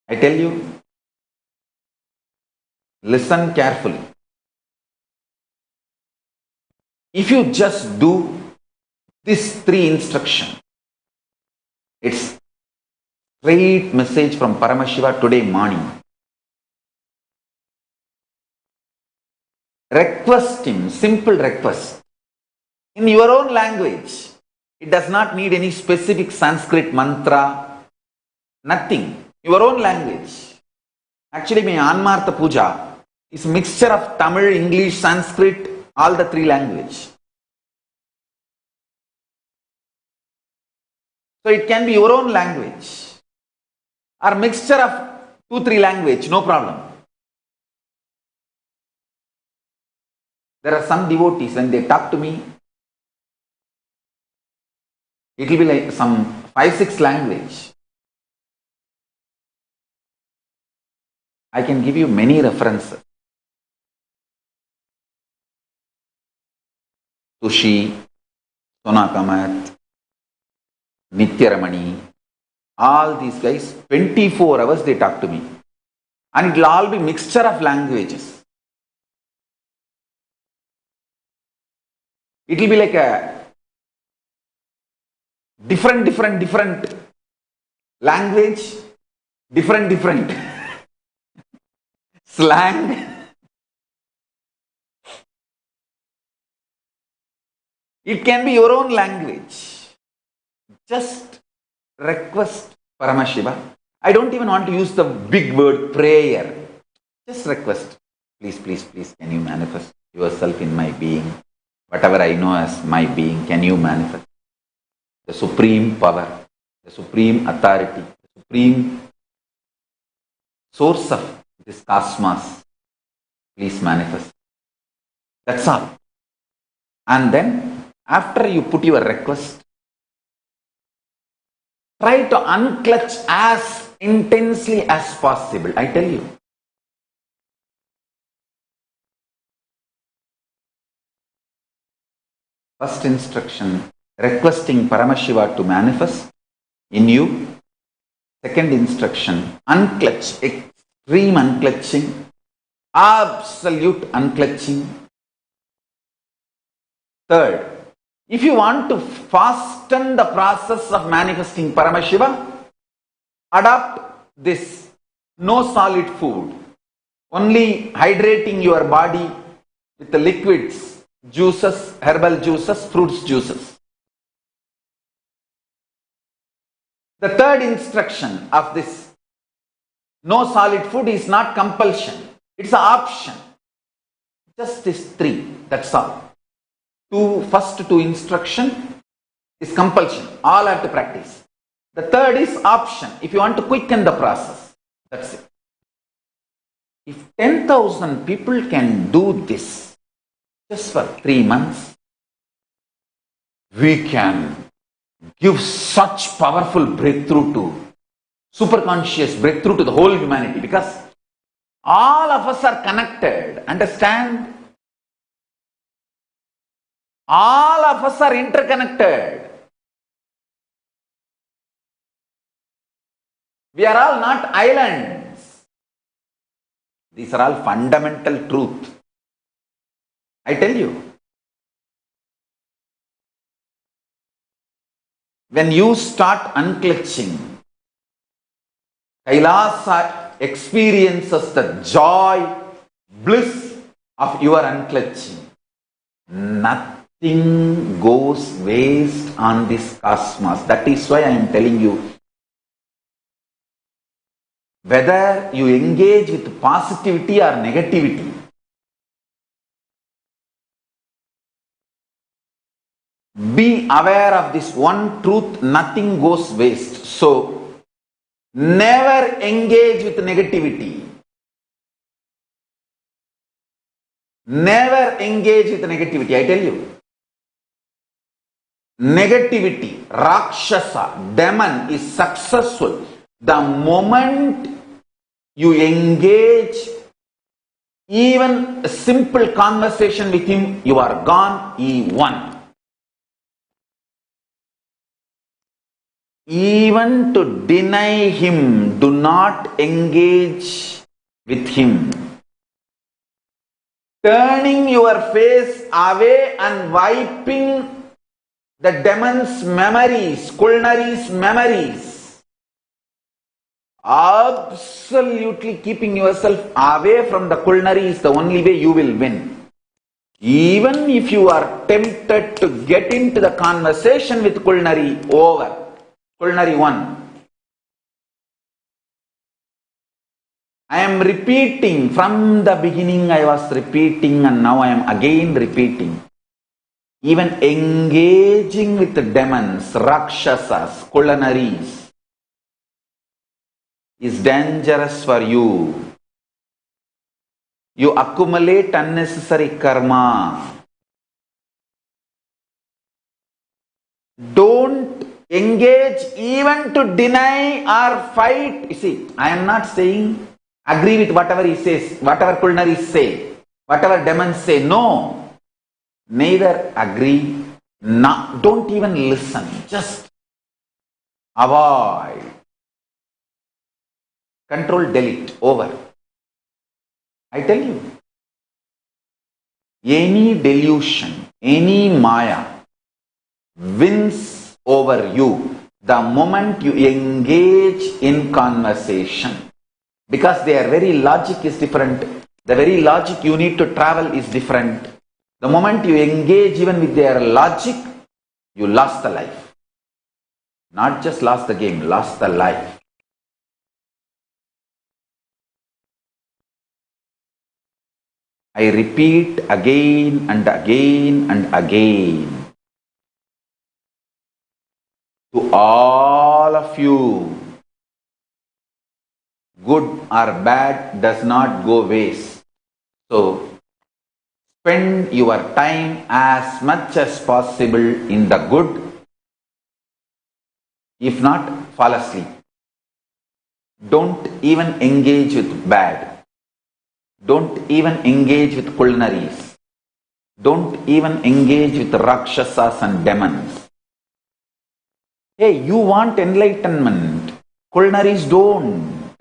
I tell you, listen carefully. If you just do these 3 instructions, it's straight message from Paramashiva today morning. Request him, simple request. In your own language. It does not need any specific Sanskrit mantra. Nothing. Your own language. Actually, my Anmartha Puja is a mixture of Tamil, English, Sanskrit, all the three languages. So it can be your own language or mixture of 2-3 language, no problem. There are some devotees, when they talk to me, it will be like some 5-6 language. I can give you many references. Tushi, Sonakamat, Nithyaramani, all these guys, 24 hours they talk to me. And it will all be mixture of languages. It will be like a different language, different slang. It can be your own language. Just request Paramashiva. I don't even want to use the big word prayer. Just request. Please, can you manifest yourself in my being? Whatever I know as my being, can you manifest? The supreme power, the supreme authority, the supreme source of this cosmos, please manifest. That's all. And then, after you put your request, try to unclutch as intensely as possible. I tell you. First instruction, requesting Paramashiva to manifest in you. Second instruction, unclutch, extreme unclutching, absolute unclutching. Third, if you want to fasten the process of manifesting Paramashiva, adopt this no solid food, only hydrating your body with the liquids, juices, herbal juices, fruits juices. The third instruction of this no solid food is not compulsion, it's an option. Just these three, that's all. First two instruction is compulsion, all have to practice. The third is option, if you want to quicken the process, that's it. If 10,000 people can do this just for 3 months, we can give such powerful breakthrough to, superconscious breakthrough to the whole humanity, because all of us are connected, understand? All of us are interconnected. We are all not islands. These are all fundamental truth. I tell you. When you start unclutching, Kailasa experiences the joy, bliss of your unclutching. Nothing goes waste on this cosmos. That is why I am telling you, whether you engage with positivity or negativity, be aware of this one truth, nothing goes waste. So, never engage with negativity. Never engage with negativity, I tell you. Negativity, Rakshasa, demon is successful the moment you engage even a simple conversation with him, you are gone, he won. Even to deny him, do not engage with him. Turning your face away and wiping the demon's memories, Kulnari's memories. Absolutely keeping yourself away from the Kulnari is the only way you will win. Even if you are tempted to get into the conversation with culinary, over. Culinary 1. I am repeating, from the beginning I was repeating and now I am again repeating. Even engaging with the demons, rakshasas, culinaries is dangerous for you. You accumulate unnecessary karma. Don't engage even to deny or fight. You see, I am not saying agree with whatever he says, whatever culinaries say, whatever demons say. No. Neither agree, don't even listen. Just avoid. Control, delete, over. I tell you, any delusion, any maya wins over you the moment you engage in conversation. Because their very logic is different. The very logic you need to travel is different. The moment you engage even with their logic, you lost the life. Not just lost the game, lost the life. I repeat again and again and again to all of you, good or bad does not go waste. So, spend your time as much as possible in the good. If not, fall asleep. Don't even engage with bad. Don't even engage with culinaries. Don't even engage with rakshasas and demons. Hey, you want enlightenment. Culinaries don't.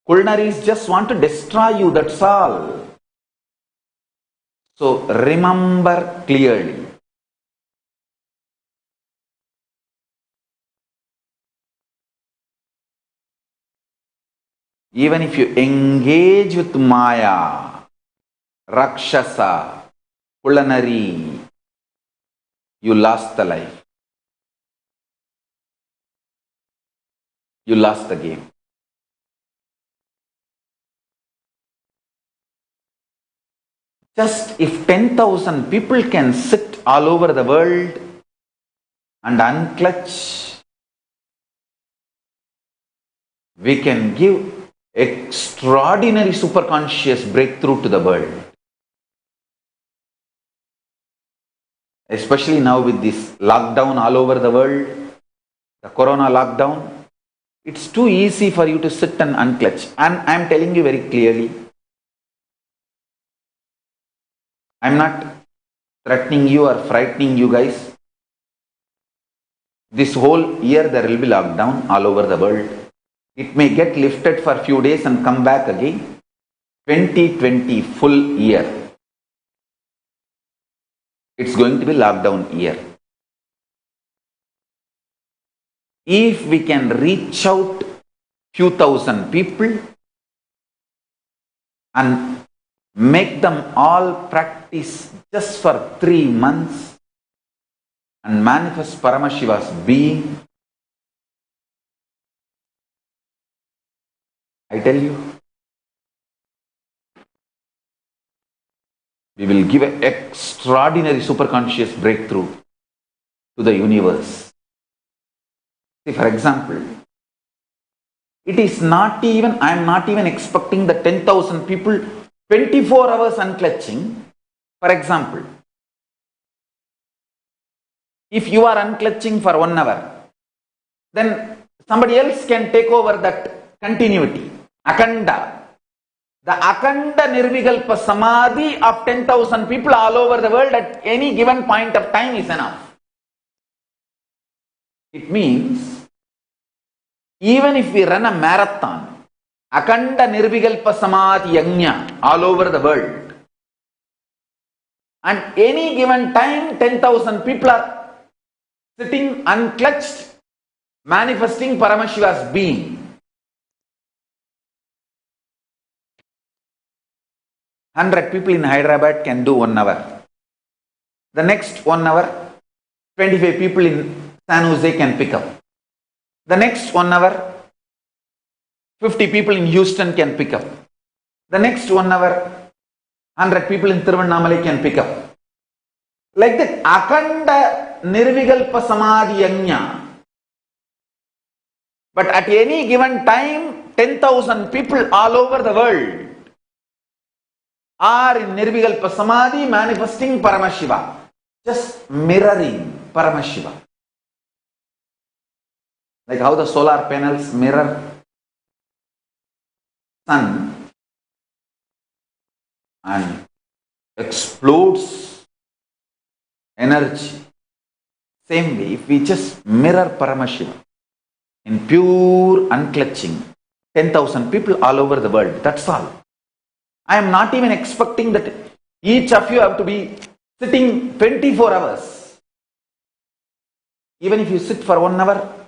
Culinaries just want to destroy you, that's all. So remember clearly. Even if you engage with Maya, Rakshasa, culinary, you lost the life. You lost the game. Just if 10,000 people can sit all over the world and unclutch, we can give extraordinary superconscious breakthrough to the world. Especially now with this lockdown all over the world, the corona lockdown, it's too easy for you to sit and unclutch. And I'm telling you very clearly, I'm not threatening you or frightening you guys. This whole year there will be lockdown all over the world. It may get lifted for a few days and come back again. 2020 full year. It's going to be lockdown year. If we can reach out few thousand people and make them all practice just for 3 months and manifest Paramashiva's being, I tell you, we will give an extraordinary superconscious breakthrough to the universe. See, for example, it is not even, I am not even expecting the 10,000 people 24 hours unclutching. For example, if you are unclutching for 1 hour, then somebody else can take over that continuity. Akhanda. The Akhanda Nirvikalpa Samadhi of 10,000 people all over the world at any given point of time is enough. It means, even if we run a marathon, Akhanda Nirvikalpa Samadhi Yagna all over the world, and any given time 10,000 people are sitting unclutched, manifesting Paramashiva's being. 100 people in Hyderabad can do 1 hour. The next 1 hour, 25 people in San Jose can pick up. The next 1 hour, 50 people in Houston can pick up. The next 1 hour, 100 people in Tiruvannamalai can pick up. Like that, Akhanda Nirvikalpa Samadhi Yagna. But at any given time, 10,000 people all over the world are in Nirvikalpa Samadhi manifesting Paramashiva. Just mirroring Paramashiva. Like how the solar panels mirror sun and explodes energy. Same way, if we just mirror Paramashiva in pure unclutching, 10,000 people all over the world, that's all. I am not even expecting that each of you have to be sitting 24 hours. Even if you sit for 1 hour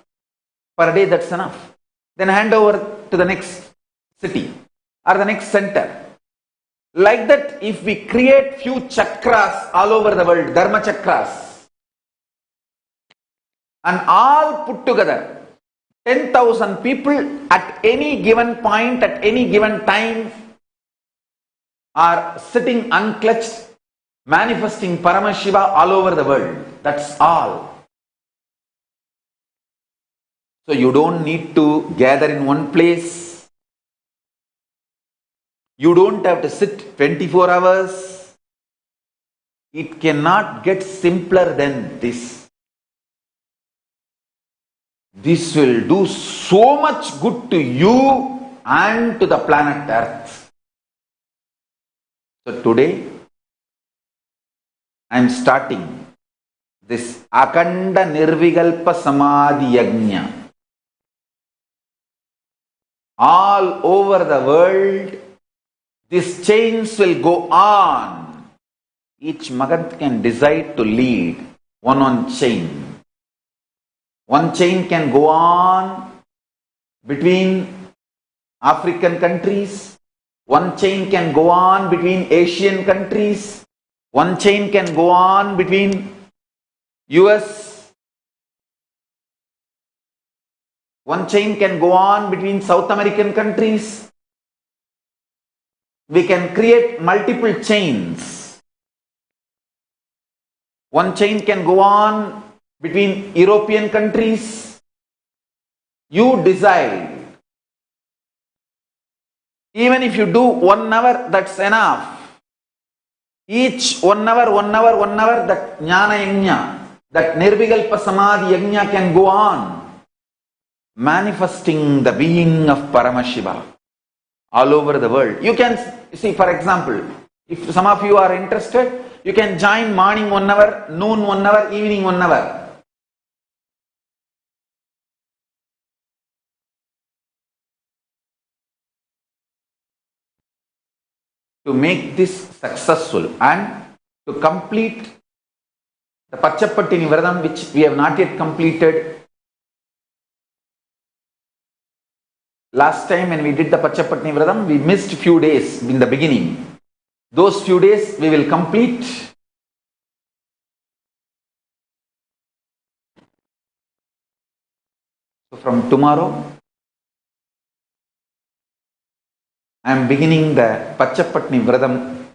per day, that's enough. Then hand over to the next city or the next center. Like that, if we create few chakras all over the world, dharma chakras, and all put together, 10,000 people at any given point, at any given time, are sitting unclutched, manifesting Paramashiva all over the world. That's all. So you don't need to gather in one place. You don't have to sit 24 hours. It cannot get simpler than this. This will do so much good to you and to the planet Earth. So today, I am starting this Akhanda Nirvikalpa Samadhi Yagna. All over the world, these chains will go on. Each Magat can decide to lead one chain. One chain can go on between African countries. One chain can go on between Asian countries. One chain can go on between US. One chain can go on between South American countries. We can create multiple chains. One chain can go on between European countries. You decide. Even if you do 1 hour, that's enough. Each 1 hour, 1 hour, 1 hour, that Jnana Yagna, that Nirvikalpa Samadhi Yagna can go on, manifesting the being of Paramashiva all over the world. You can see, for example, if some of you are interested, you can join morning 1 hour, noon 1 hour, evening 1 hour. To make this successful and to complete the Pachapattini Vradam, which we have not yet completed. Last time when we did the Pachapattini Vradam, we missed few days in the beginning. Those few days we will complete. So from tomorrow, I am beginning the Pachapattini Vradam.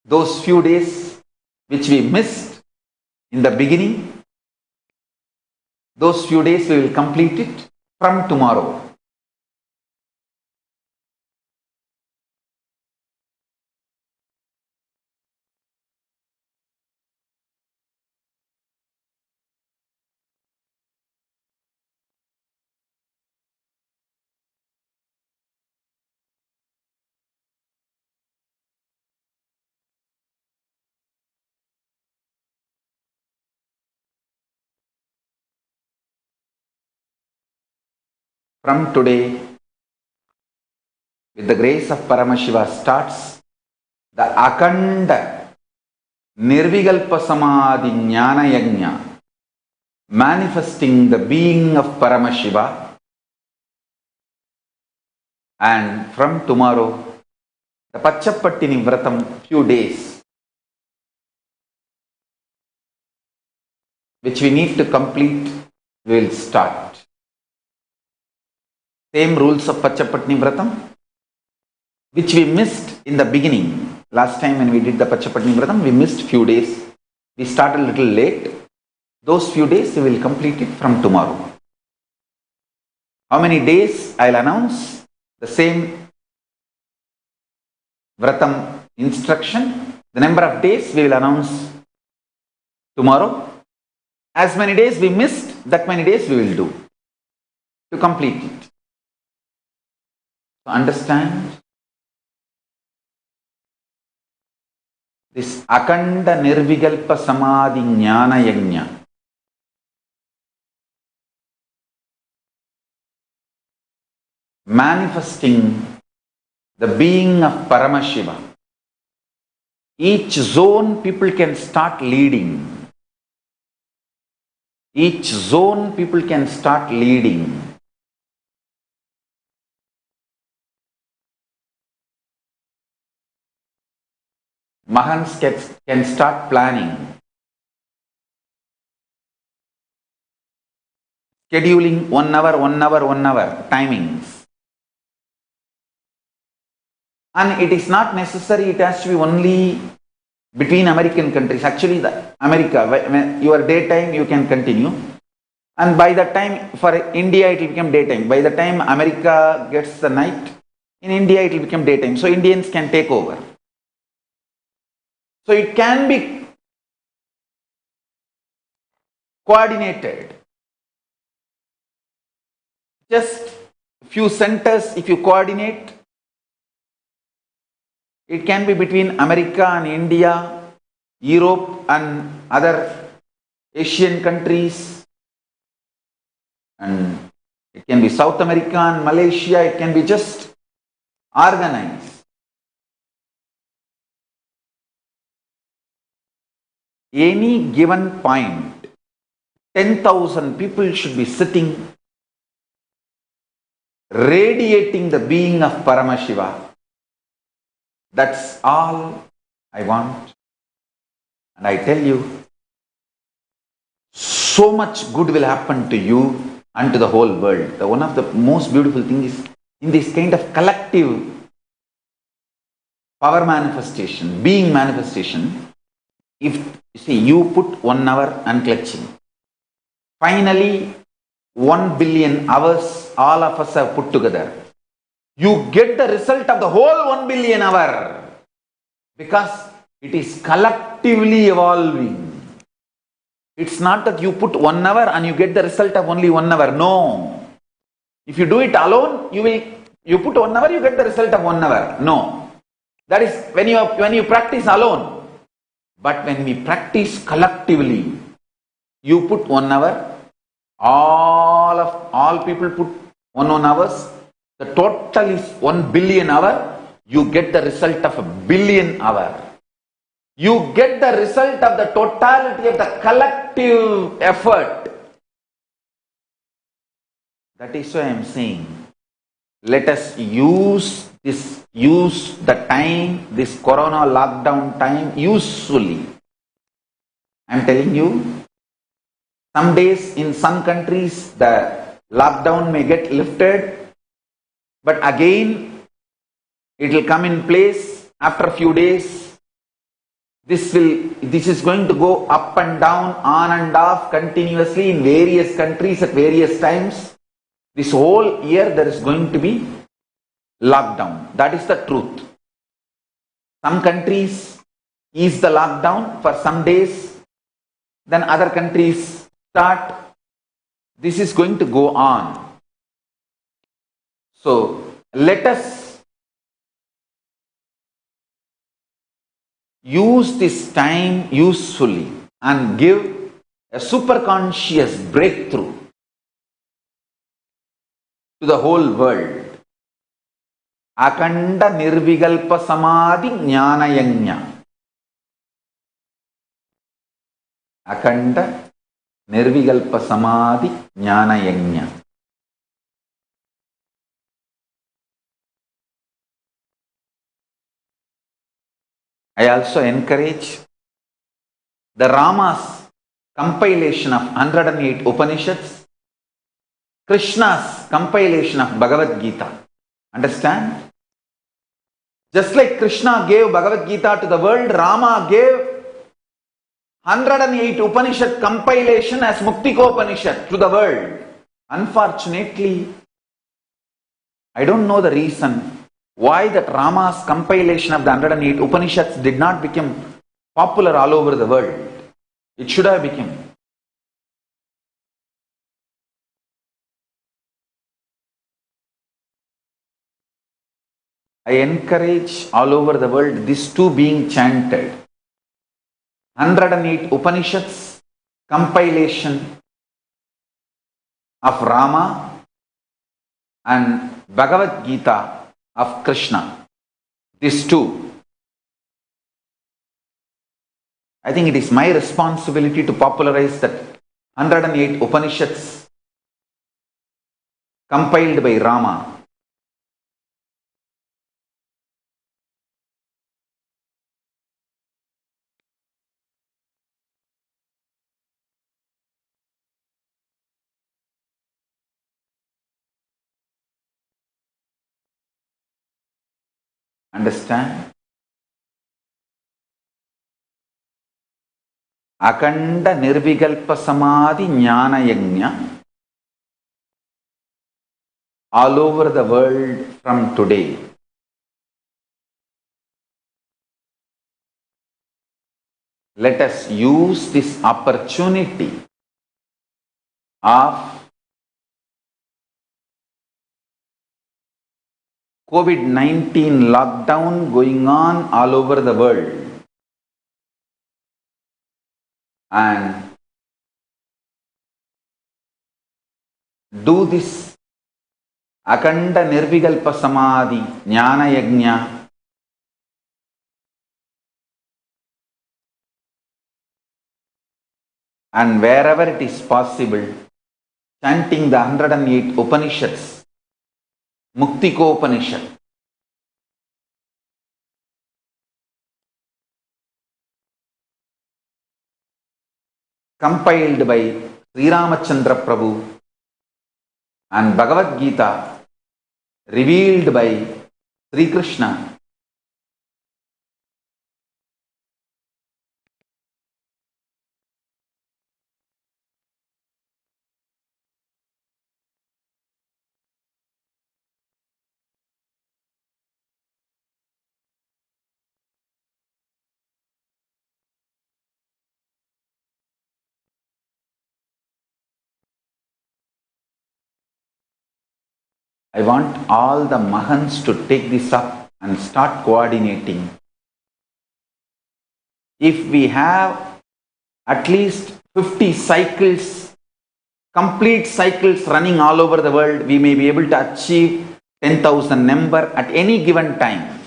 Those few days which we missed in the beginning, those few days we will complete it from tomorrow. From today, with the grace of Paramashiva, starts the Akhanda Nirvikalpa Samadhi Jnana Yagna, manifesting the being of Paramashiva. And from tomorrow, the Pachapattini Vratam, few days, which we need to complete, we will start. Same rules of Pachapatni Vratam, which we missed in the beginning. Last time when we did the Pachapatni Vratam, we missed few days. We started a little late. Those few days we will complete it from tomorrow. How many days? I will announce the same Vratam instruction. The number of days we will announce tomorrow. As many days we missed, that many days we will do to complete it. So understand this Akhanda Nirvikalpa Samadhi Jnana Yagna. Manifesting the being of Paramashiva. Each zone people can start leading. Each zone people can start leading. Mahants can start planning. Scheduling 1 hour, 1 hour, 1 hour timings. And it is not necessary, it has to be only between American countries. Actually, America, when your daytime you can continue. And by the time, for India it will become daytime. By the time America gets the night, in India it will become daytime. So Indians can take over. So it can be coordinated. Just few centers, if you coordinate, it can be between America and India, Europe and other Asian countries, and it can be South America and Malaysia. It can be just organized. Any given point, 10,000 people should be sitting, radiating the being of Paramashiva. That's all I want. And I tell you, so much good will happen to you and to the whole world. One of the most beautiful things is in this kind of collective power manifestation, being manifestation, if you see, you put 1 hour unclutching. Finally, 1 billion hours all of us have put together. You get the result of the whole 1 billion hour because it is collectively evolving. It's not that you put 1 hour and you get the result of only 1 hour. No. If you do it alone, you put 1 hour, you get the result of 1 hour. No. That is when you practice alone. But when we practice collectively, you put 1 hour, all people put 1 hours, the total is 1 billion hour, you get the result of 1 billion hour. You get the result of the totality of the collective effort. That is why I am saying, let us use the time, this corona lockdown time usefully. I am telling you, some days in some countries the lockdown may get lifted, but again it will come in place after a few days. This is going to go up and down, on and off continuously in various countries at various times. This whole year there is going to be lockdown. That is the truth. Some countries ease the lockdown for some days, then other countries start. This is going to go on. So let us use this time usefully and give a superconscious breakthrough to the whole world. Akhanda Nirvikalpa Samadhi Jnana Yagna. Akhanda Nirvikalpa Samadhi Jnana Yagna. I also encourage the Ramas compilation of 108 Upanishads, Krishna's compilation of Bhagavad Gita. Understand? Just like Krishna gave Bhagavad Gita to the world, Rama gave 108 Upanishad compilation as Muktikopanishad to the world. Unfortunately, I don't know the reason why that Rama's compilation of the 108 Upanishads did not become popular all over the world. It should have become. I encourage all over the world these two being chanted. 108 Upanishads compilation of Rama and Bhagavad Gita of Krishna. These two. I think it is my responsibility to popularize that 108 Upanishads compiled by Rama. Understand? Akhanda Nirvikalpa Samadhi Jnana Yagna all over the world from today. Let us use this opportunity of COVID-19 lockdown going on all over the world and do this Akhanda Nirvikalpa Samadhi Jnana Yagna and wherever it is possible, chanting the 108 Upanishads, Muktikopanishad, compiled by Sri Ramachandra Prabhu, and Bhagavad Gita revealed by Sri Krishna. I want all the Mahans to take this up and start coordinating. If we have at least 50 cycles, complete cycles running all over the world, we may be able to achieve 10,000 number at any given time.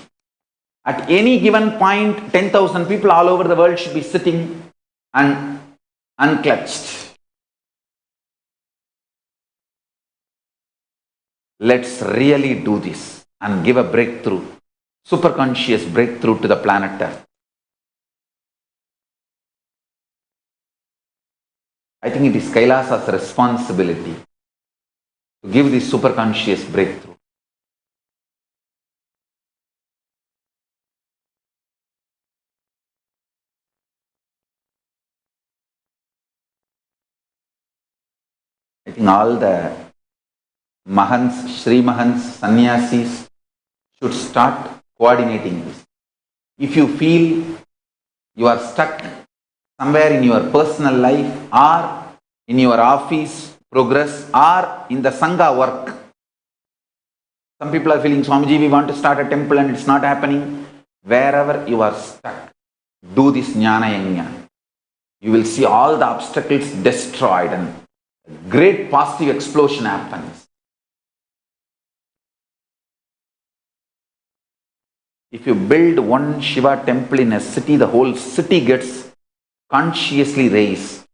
At any given point, 10,000 people all over the world should be sitting and unclutched. Let's really do this and give a breakthrough, superconscious breakthrough to the planet Earth. I think it is Kailasa's responsibility to give this superconscious breakthrough. I think all the Mahans, Sri Mahans, Sannyasis should start coordinating this. If you feel you are stuck somewhere in your personal life or in your office progress or in the Sangha work, some people are feeling, Swamiji, we want to start a temple and it's not happening. Wherever you are stuck, do this Jnana Yagna. You will see all the obstacles destroyed and a great positive explosion happens. If you build one Shiva temple in a city, the whole city gets consciously raised.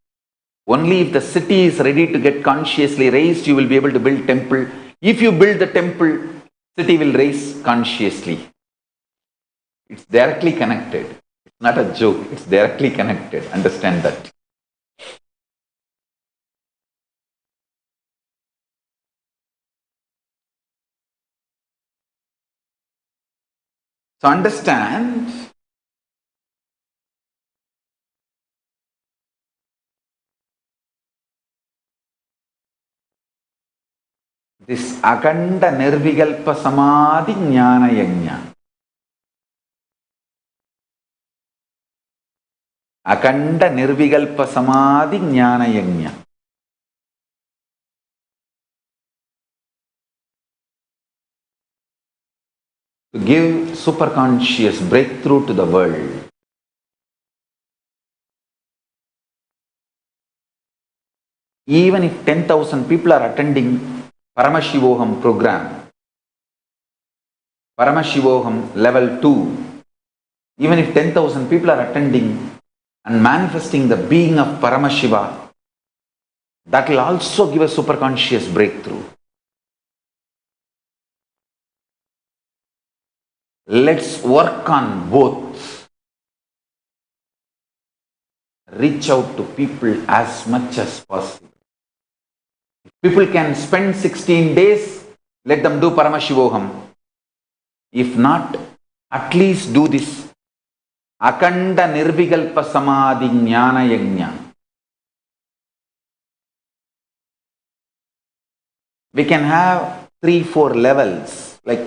Only if the city is ready to get consciously raised, you will be able to build temple. If you build the temple, city will raise consciously. It's directly connected. It's not a joke. It's directly connected. Understand that. So understand, this Akhanda Nirvikalpa Samadhi Jnana Yagna. Akhanda Nirvikalpa Samadhi Jnana Yagna. To give superconscious breakthrough to the world. Even if 10,000 people are attending Paramashivam program, Paramashivam level 2, even if 10,000 people are attending and manifesting the being of Paramashiva, that will also give a superconscious breakthrough. Let's work on both. Reach out to people as much as possible. If people can spend 16 days, let them do Paramashivam. If not, at least do this Akhanda Nirvikalpa Samadhi Jnana Yagna. We can have 3-4 levels, like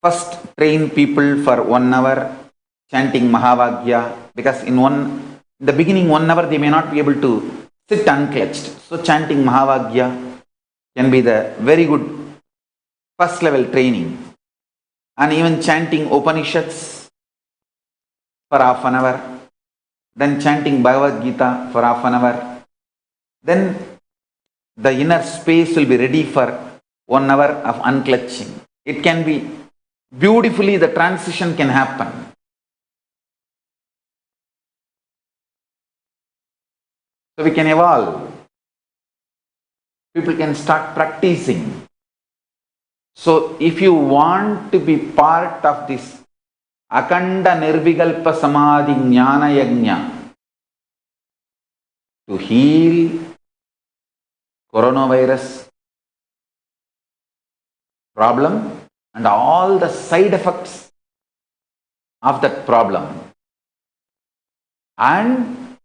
first train people for 1 hour chanting Mahavagya, because in the beginning 1 hour they may not be able to sit unclutched. So chanting Mahavagya can be the very good first level training. And even chanting Upanishads for half an hour, then chanting Bhagavad Gita for half an hour, then the inner space will be ready for 1 hour of unclutching. It can be beautifully, the transition can happen. So we can evolve. People can start practicing. So if you want to be part of this Akhanda Nirvikalpa Samadhi Jnana Yagna to heal coronavirus problem and all the side effects of that problem, and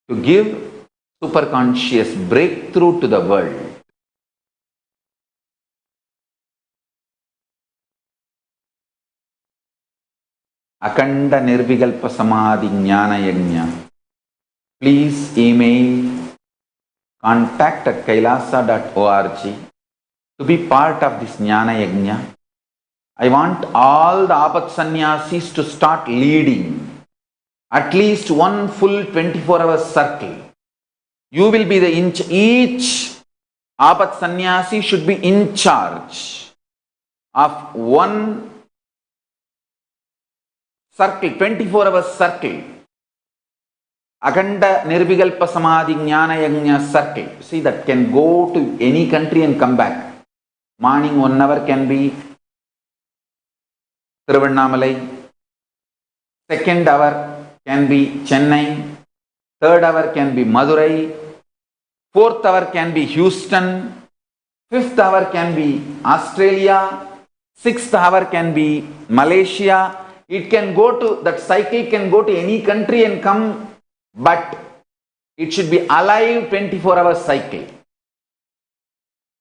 to give superconscious breakthrough to the world. Akhanda Nirvikalpa Samadhi Jnana Yagna. Please email contact@kailasa.org to be part of this Jnana Yagna. I want all the Apat Sannyasis to start leading at least one full 24-hour circle. You will be each Apat Sannyasi should be in charge of one circle, 24-hour circle. Akhanda Nirvikalpa Samadhi Jnana Yagna circle. See, that can go to any country and come back. Morning 1 hour can be Tiruvannamalai. Second hour can be Chennai. Third hour can be Madurai. Fourth hour can be Houston. Fifth hour can be Australia. Sixth hour can be Malaysia. It can go to, that cycle can go to any country and come, but it should be alive 24-hour cycle.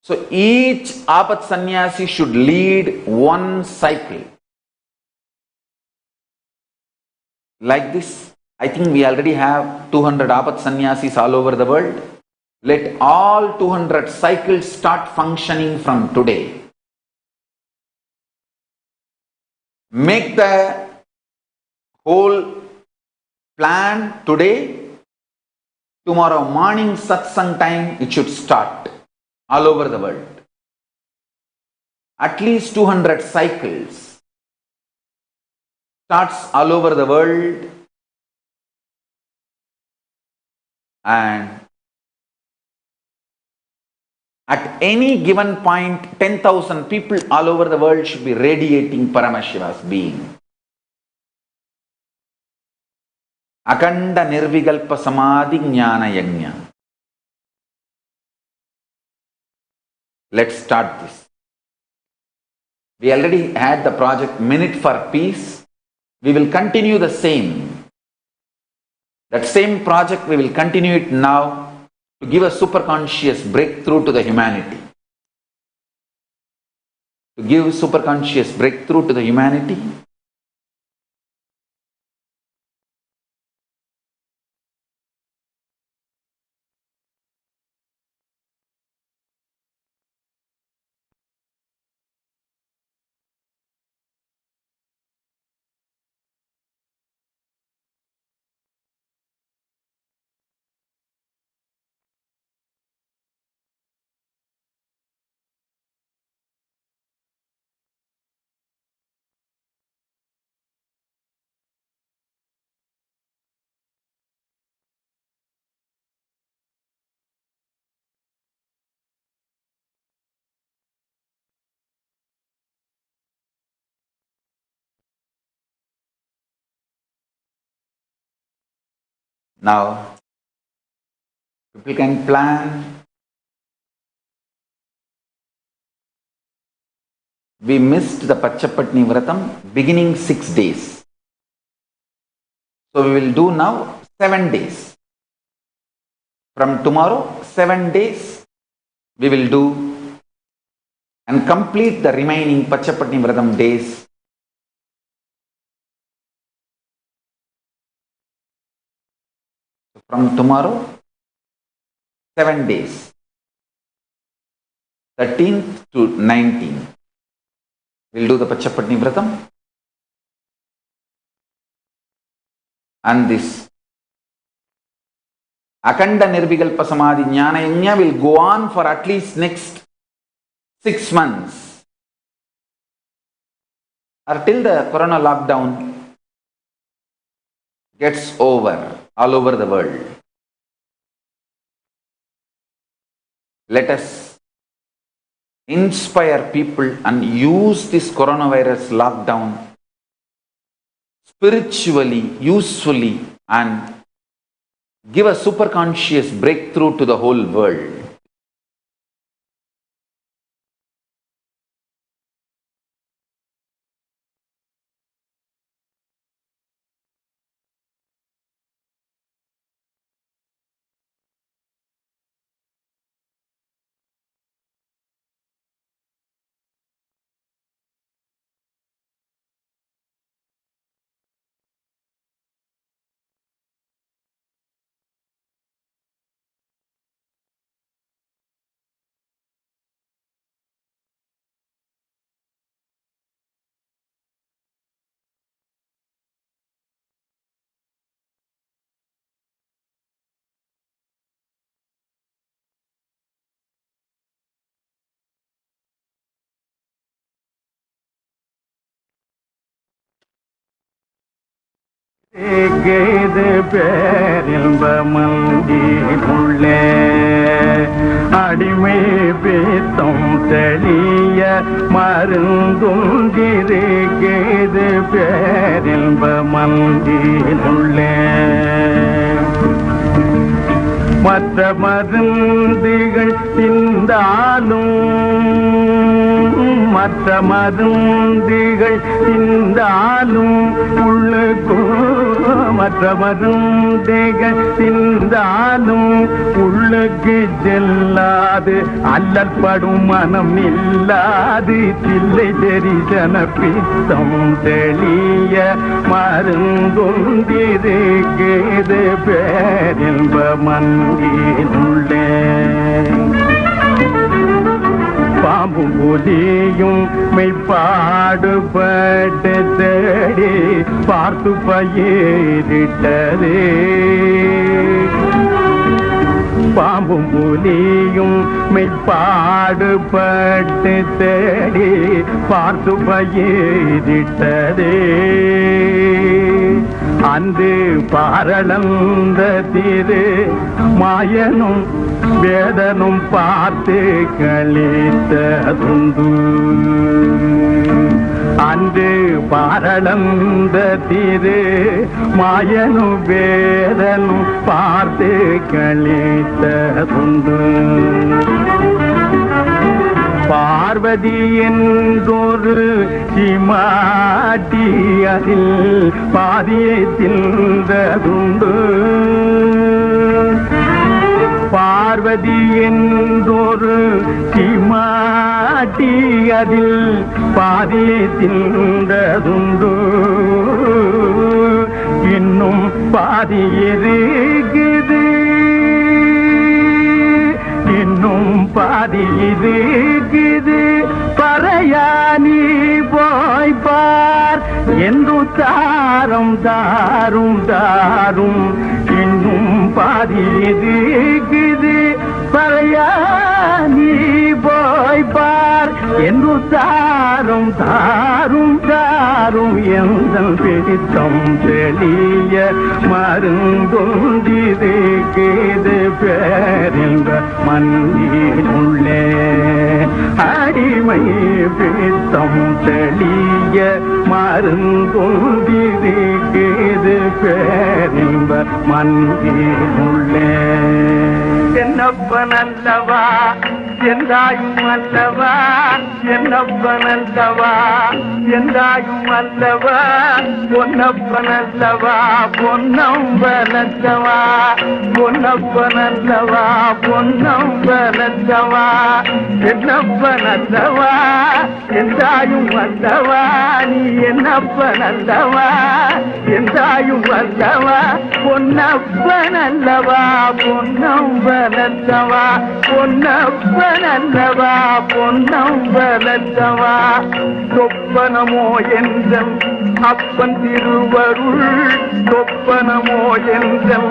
So each Apat Sannyasi should lead one cycle. Like this, I think we already have 200 Apat Sannyasis all over the world. Let all 200 cycles start functioning from today. Make the whole plan today. Tomorrow morning satsang time, it should start all over the world. At least 200 cycles starts all over the world, and at any given point 10,000 people all over the world should be radiating Paramashiva's being. Akhanda Nirvikalpa Samadhi Jnana Yagna. Let's start this. We already had the project Minute for Peace. We will continue the same. That same project, we will continue it now to give a superconscious breakthrough to the humanity. To give superconscious breakthrough to the humanity. Now, people can plan. We missed the Pachapatni Vratam beginning 6 days. So we will do now 7 days. From tomorrow, 7 days we will do and complete the remaining Pachapatni Vratam days. From tomorrow, 7 days, 13th to 19th, we'll do the Pachapatni Vratam. And this Akhanda Nirvikalpa Samadhi Jnana Yagna will go on for at least next 6 months, or till the corona lockdown gets over all over the world. Let us inspire people and use this coronavirus lockdown spiritually, usefully, and give a superconscious breakthrough to the whole world. Ketu பேரின்பமல்கியுள்ளே அடிமை பேத்தம் தெளிய மருந்துங்கிரு கேது பேரின்பமல்கியுள்ளே மற்ற மருந்துகள் திந்தாலும் உள்ளுக்கு செல்லாது அல்லற்படும் மனம் இல்லாது தில்லை தரிசன பித்தம் தெளிய மருந்துந்திரு கேது பேரின்ப மன்றினுள்ளே பாம்பும் புலியும் மெய்ப்பாடுபட்டு தேடி பார்த்து பயிரிட்டதே பாம்பும் புலியும் மெய்ப்பாடுபட்டு தேடி பார்த்து பயிரிட்டதே அன்று பாரளந்த திரு மாயனும் வேதனும் பார்த்து கழித்ததுண்டு அன்று பாரளந்த திரு மாயனும் வேதனும் பார்த்து கழித்ததுண்டு பார்வதி என்றொரு சிமாட்டி அதில் பாதியை தின்றதுண்டு. பார்வதி என்றொரு சிமாட்டி அதில் பாதியை தின்றதுண்டு. இன்னும் பாதி இருக்குது, இன்னும் பாதி இருக்குது, பறையானி போய் பார் என்று தாரும் தாரும் தாரும். இன்னும் பாதி இருக்குது, பறையானி போய் பார் என்று தாரும் தாரும் தாரும். எந்த பிடித்தம் தெளிய மருந்தொன்றிது கேது பேரின்ப மண்ணினுள்ளே. அடிமை பிடித்தம் தெளிய மருந்தொன்றிது கேது பேரின்ப மண்ணினுள்ளே. என்னப்பனல்லவா என்றாயும் அல்லவா, என்னப்பனல்லவா என்றாயும் அல்லவா, பொன்னப்பனல்லவா பொன்னம்பலத்தவா, பொன்னப்பனல்லவா பொன்னம்பலத்தவா. என்னப்பனல்லவா என்றாயும் அல்லவா, நீ என்னப்பனல்லவா என்றாயும் அல்லவா, பொன்னப்பனல்லவா பொன்னம்பலத்தவா, பொன்னப்பனல்லவா பொன்னம்பலத்தவா. சொப்பனமோ என்றம் அப்பன் திருவருள், சொப்பனமோ என்றம்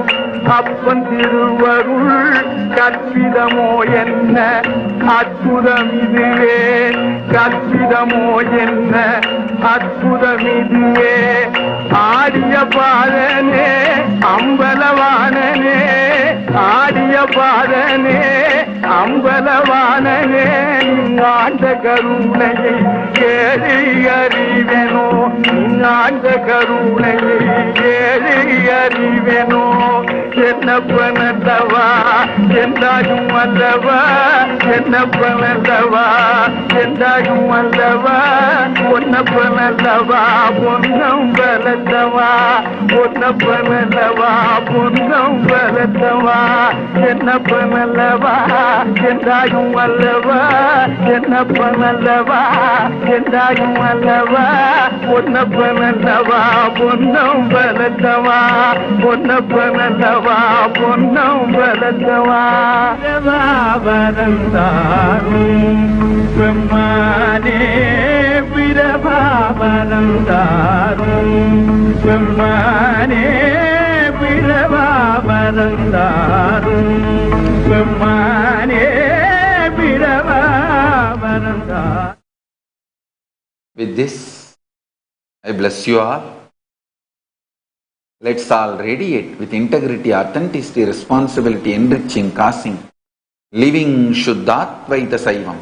அப்பன் திருவருள், கற்பிதமோ என்ன அற்புதம் இதுவே, கற்பிதமோ என்ன அற்புதம் இதுவே. ஆடிய பாதனே அம்பலவானனே, ஆடிய பாதனே அம்பலவானனே. நீங்காண்ட கருணையை ஏழை அறிவனோ, நீங்காண்ட கருணையை ஏழை அறிவனோ. என்னப்பனல்லவா என்றாயும் அல்லவா, என்னப்பனல்லவா என்றாயும் அல்லவா, பொன்னப்பனல்லவா பொன்னம்பலத்தவா, பொன்னப்பனல்லவா பொன்னம்பலத்தவா. என்னப்பனல்லவா என்றாயும் அல்லவா, என்னப்பனல்லவா என்றாயும் அல்லவா, பொன்னப்பனல்லவா பொன்னம்பலத்தவா, பொன்னப்பனல்லவா பொன்னம்பலத்தவா. வரந்தாரும் பிரம்மானே பிரபாவரந்தாரும், பிரம்மானே பிரபாவரந்தாரும், பிரம்மானே பிரபாவரந்தாரும். With this, I bless you all. Let's all radiate with integrity, authenticity, responsibility, enriching, causing, living Shuddhatvaita Saivam.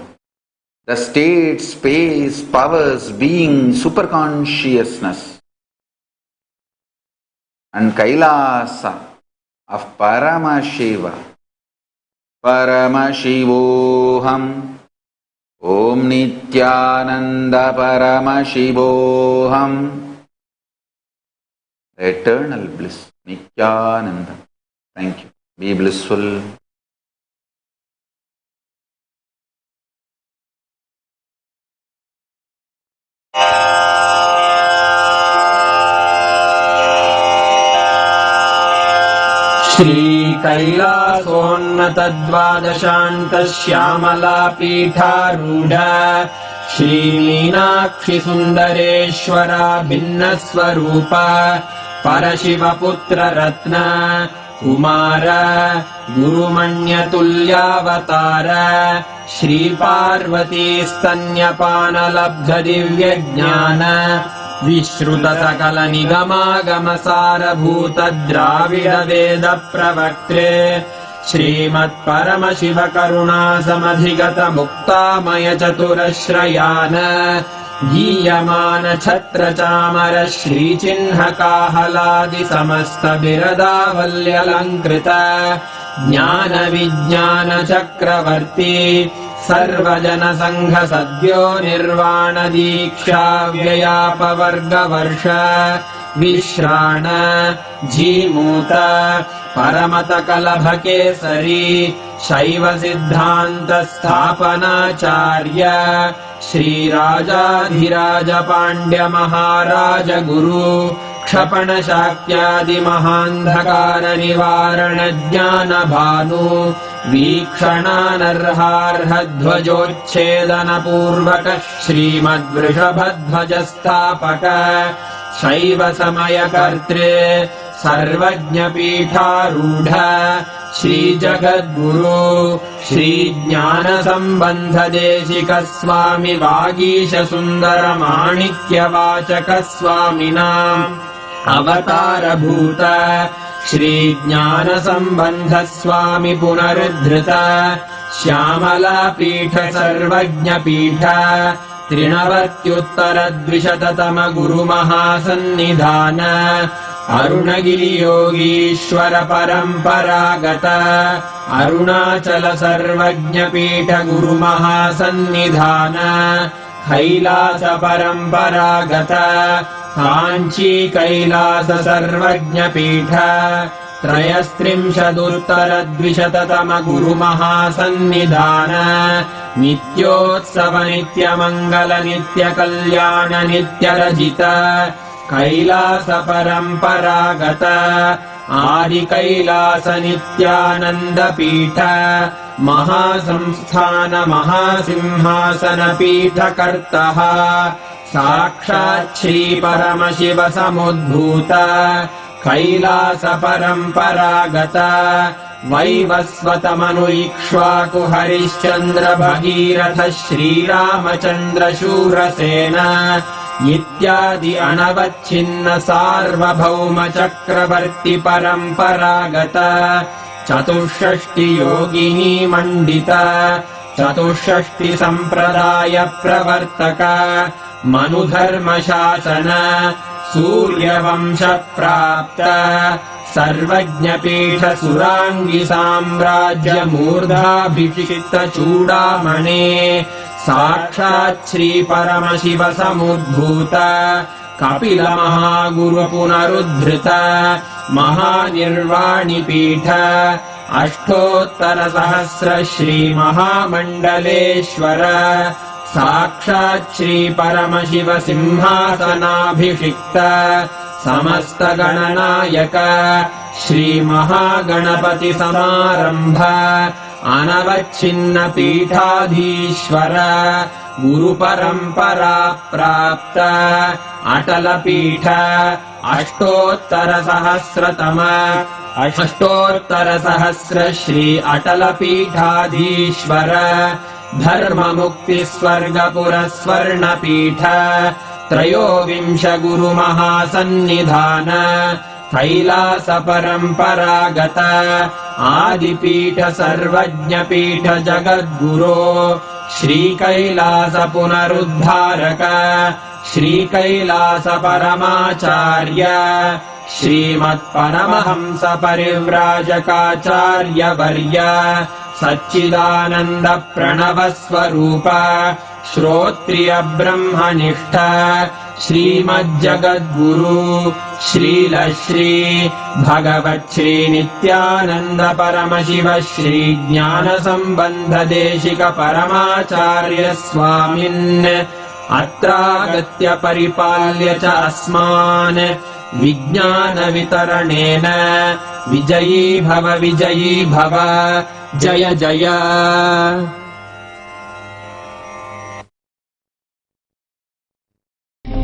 The state, space, powers, being, superconsciousness and Kailasa of Paramashiva. Paramashivoham. Om Nithyananda Paramashivoham. Eternal bliss, Nithyananda. Thank you. Be blissful. श्रीकैलासोन्नतद्वादशान्तश्यामलापीठारूढ श्रीमीनाक्षिसुन्दरेश्वरा भिन्नस्वरूप परशिवपुत्ररत्न Kumar गुरुमण्यतुल्यावतार श्रीपार्वतीस्तन्यपानलब्धदिव्यज्ञान विश्रुतसकलनिगमागमसारभूतद्राविडवेदप्रवक्त्रे श्रीमत्परमशिवकरुणासमधिगतमुक्तामयचतुरश्रयान गीयमानछत्रचामर श्रीचिह्नकाहलादिसमस्तबिरदावल्यलङ्कृत ज्ञानविज्ञानचक्रवर्ती सर्वजनसङ्घसद्यो निर्वाणदीक्षाव्ययापवर्गवर्ष विश्राण Jimuta परमतकलभकेसरी शैवसिद्धान्तस्थापनाचार्य श्रीराजाधिराजपाण्ड्यमहाराजगुरु क्षपणशाक्यादिमहान्धकारनिवारणज्ञानभानु वीक्षणानर्हार्हध्वजोच्छेदनपूर्वक श्रीमद्वृषभध्वजस्थापक शैवसमयकर्त्रे सर्वज्ञपीठारूढ श्रीजगद्गुरु श्रीज्ञानसम्बन्धदेशिकस्वामि वागीशसुन्दरमाणिक्यवाचकस्वामिनाम् अवतारभूत श्रीज्ञानसम्बन्धस्वामि पुनरुद्धृत श्यामलापीठ सर्वज्ञपीठ त्रिनवत्युत्तरद्विशततम गुरुमहासन्निधान अरुणगिरियोगीश्वर परम्परागत अरुणाचल सर्वज्ञपीठ गुरुमहासन्निधान कैलास परम्परागत काञ्ची कैलास सर्वज्ञपीठ त्रयस्त्रिंशदुत्तरद्विशततम गुरुमहासन्निधान नित्योत्सव नित्यमङ्गल नित्यकल्याण नित्यरजित कैलास परम्परागत आदिकैलास नित्यानन्दपीठ महासंस्थान महासिंहासनपीठकर्तः साक्षात् श्रीपरमशिव समुद्भूत कैलास परम्परागत वैवस्वतमनु इक्ष्वाकु हरिश्चन्द्र भगीरथ श्रीरामचन्द्र शूरसेन इत्यादि अनवच्छिन्न सार्वभौम चक्रवर्ति परम्परागत चतुष्षष्टि योगिनी मण्डित चतुष्षष्टि सम्प्रदाय प्रवर्तक मनुधर्मशासन सूर्यवंश प्राप्त सर्वज्ञपीठ सुराङ्गि साम्राज्य मूर्धाभिषिक्त चूडामणे साक्षात् श्री परमशिव समुद्भूत कपिल महागुरु पुनरुद्धृत महानिर्वाणिपीठ अष्टोत्तर सहस्र श्री महामण्डलेश्वर साक्षात् श्री परमशिव सिंहासनाभिषिक्त समस्त गणनायक श्री महागणपति समारंभ अनवच्छिन्न पीठाधीश्वर गुरु परंपरा प्राप्त अटल पीठ अष्टोत्तर सहस्र श्री अटल पीठाधीश्वर धर्म मुक्ति स्वर्गपुर स्वर्ण पीठ त्रयोविंश गुरु महासन्निधान कैलास परम्परागत आदिपीठ सर्वज्ञपीठ जगद्गुरो श्री कैलास पुनरुद्धारक श्री कैलास परमाचार्य श्रीमत्परमहंस परिव्राजकाचार्य वर्य सच्चिदानंद प्रणव स्वरूप श्रोत्रिय ब्रह्मनिष्ठ श्रीमज्जगद्गुरु श्रील श्री भगवत् श्री नित्यानंद परमशिव श्री ज्ञान संबंध देशिक परमाचार्य स्वामिन् अत्रागत्य परिपाल्य च अस्मान् विज्ञान वितरणेन विजयी भव जय जय।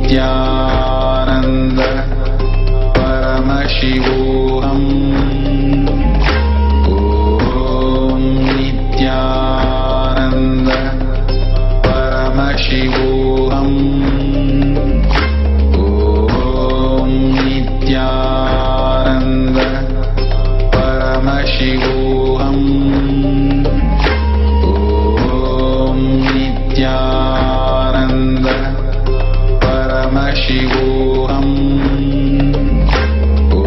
नित्यानंद परमशिवोऽहम् ॐ नित्यानंद परमशिवोऽहम् ॐ नित्यानंद परमशिवोऽहम् ॐ नित्यानंद परमशिवोऽहम् ॐ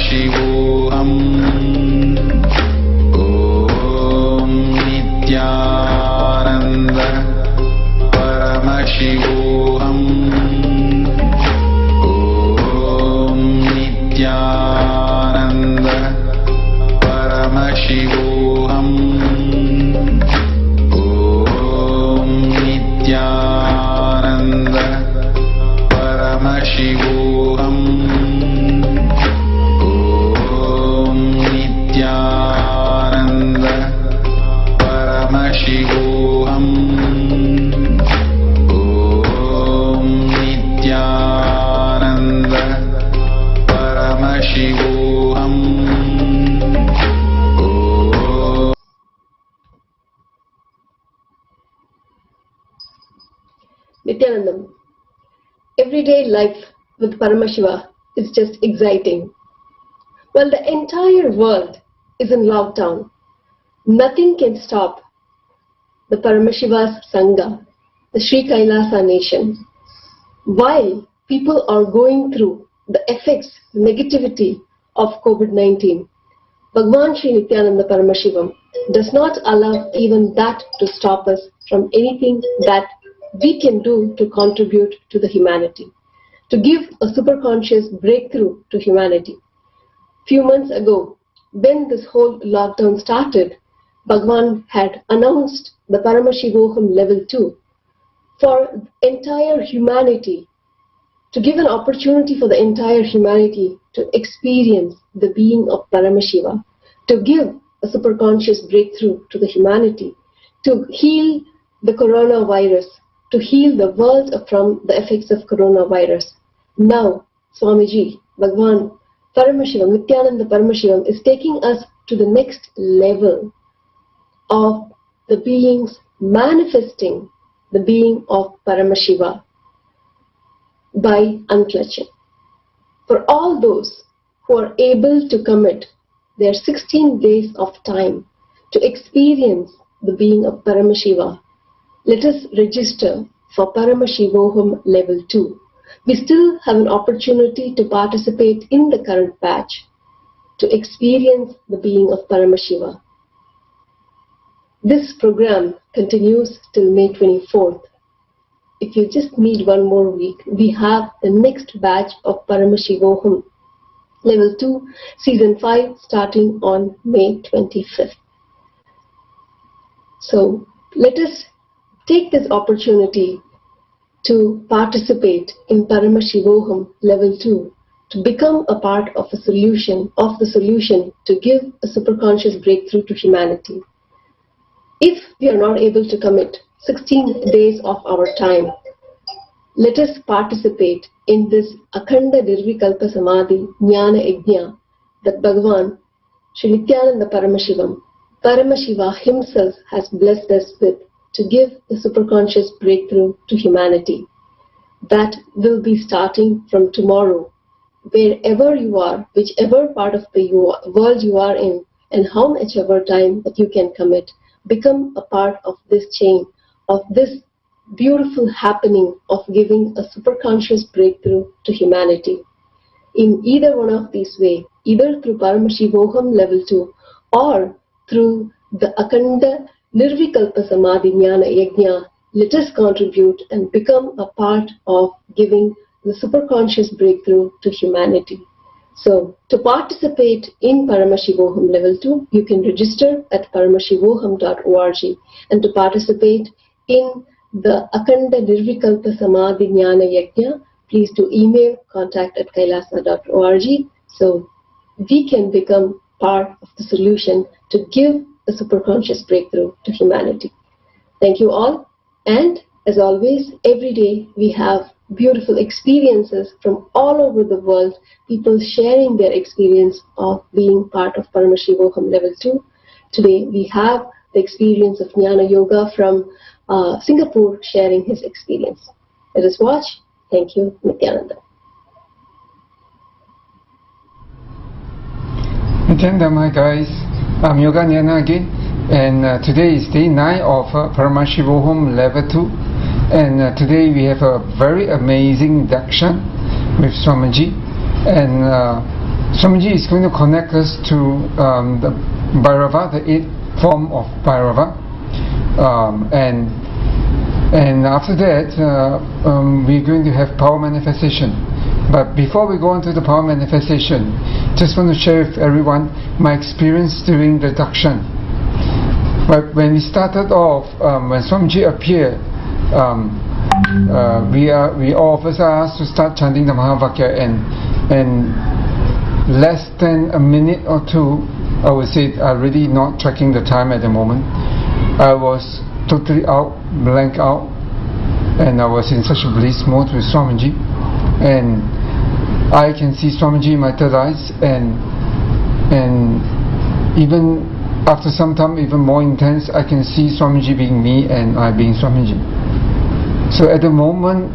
Paramashivam. Om Nithyananda Paramashivam. Om Nithyananda Paramashivam. Om Nithyananda Paramashivam. Om Nithyananda Paramashivam. Om Nithyananda Paramashivam. Nithyanandam. Everyday life with Paramashiva is just exciting. While the entire world is in lockdown, nothing can stop the Paramashiva's Sangha, the Sri Kailasa nation. While people are going through the effects, negativity of COVID-19, Bhagwan Sri Nithyananda Paramashivam does not allow even that to stop us from anything that we can do to contribute to the humanity, to give a superconscious breakthrough to humanity. Few months ago, when this whole lockdown started, Bhagwan had announced the Paramashivoham level 2 for entire humanity, to give an opportunity for the entire humanity to experience the being of Paramashiva, to give a superconscious breakthrough to the humanity, to heal the coronavirus, to heal the world from the effects of coronavirus. Now, Swamiji, Bhagwan Paramashivam, Nithyananda Paramashivam is taking us to the next level of the beings manifesting the being of Paramashiva by unclutching. For all those who are able to commit their 16 days of time to experience the being of Paramashiva, let us register for Paramashivoham level 2. We still have an opportunity to participate in the current batch, to experience the being of Paramashiva. This program continues till May 24th. If you just need one more week, we have the next batch of Paramashivoham level 2, season 5, starting on May 25th. So let us take this opportunity to participate in Paramashivoham level 2, to become a part of the solution, to give a superconscious breakthrough to humanity. If we are not able to commit 16 days of our time, let us participate in this Akhanda Nirvikalpa Samadhi Jnana Yagna that Bhagavan Sri Nithyananda Paramashivam, Paramashiva himself has blessed us with, to give the superconscious breakthrough to humanity. That will be starting from tomorrow. Wherever you are, whichever part of the world you are in, and how much ever time that you can commit, become a part of this chain, of this beautiful happening of giving a superconscious breakthrough to humanity. In either one of these ways, either through Paramashivoham level 2 or through the Akhanda Nirvikalpa Samadhi Jnana Yagna, let us contribute and become a part of giving the superconscious breakthrough to humanity. So, to participate in Paramashivoham level 2, you can register at paramashivoham.org, and to participate in the Akhanda Nirvikalpa Samadhi Jnana Yagna, please do email contact@kailasa.org, so we can become part of the solution to give a superconscious breakthrough to humanity. Thank you all, and as always, every day we have beautiful experiences from all over the world, people sharing their experience of being part of Paramashivoham level 2. Today we have the experience of Jnana Yoga from Singapore sharing his experience. Let us watch. Thank you, Nithyananda. Nithyananda, my guys. I'm Yoga Jnana again, and today is day 9 of Paramashivoham level 2, and today we have a very amazing darshan with Swamiji, And Swamiji is going to connect us to the Bhairava, the 8th form of Bhairava. And after that, we're going to have power manifestation. But before we go on to the power manifestation, just want to share with everyone my experience during the dakshan. But when we started off, when Swamiji appeared, we all of us are asked to start chanting the Mahavakya, and less than a minute or two, I would say, I'm really not tracking the time at the moment. I was totally out, blank out, and I was in such a bliss mode with Swamiji, and I can see Swamiji in my third eyes, and even after some time, even more intense, I can see Swamiji being me and I being Swamiji. So at that moment,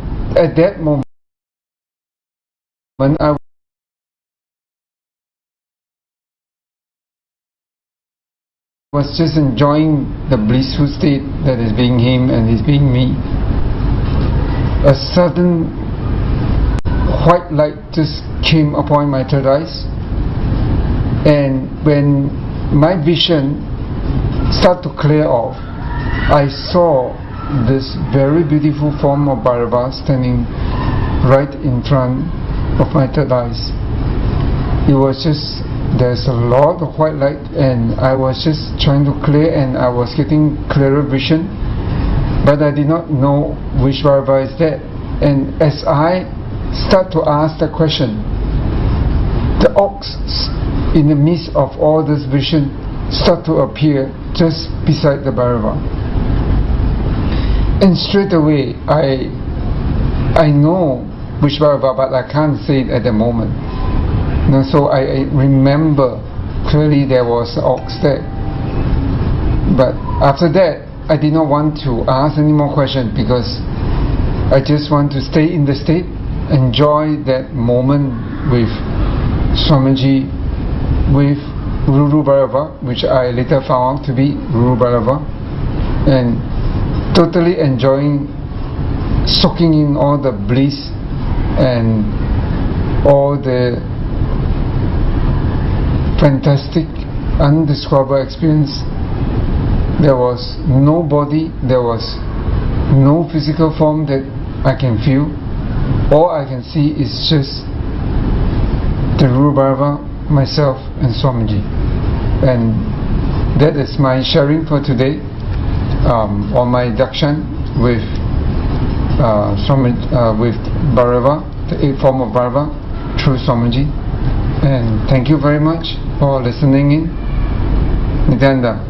I was just enjoying the blissful state that is being him and he's being me. A sudden white light just came upon my third eyes, and when my vision started to clear off, I saw this very beautiful form of Bhairava standing right in front of my third eyes. It was just, there's a lot of white light, and I was just trying to clear, and I was getting clearer vision, but I did not know which Bhairava is that. And as I start to ask the question, the ox in the midst of all this vision start to appear just beside the Bhairava. And straight away I know which Bhairava, but I can't say it at the moment. So I remember clearly there was an ox there. But after that, I did not want to ask any more questions, because I just want to stay in the state, enjoy that moment with Swamiji, with Ruru Bhairava, which I later found out to be Ruru Bhairava, and totally enjoying, soaking in all the bliss and all the fantastic, undescribable experience. There was no body, there was no physical form that I can feel. All I can see is just the Ruru Bhairava, myself and Swamiji. And that is my sharing for today on my dakshan with with Bhairava, the 8th form of Bhairava, through Swamiji. And thank you very much for listening in. Nithyananda.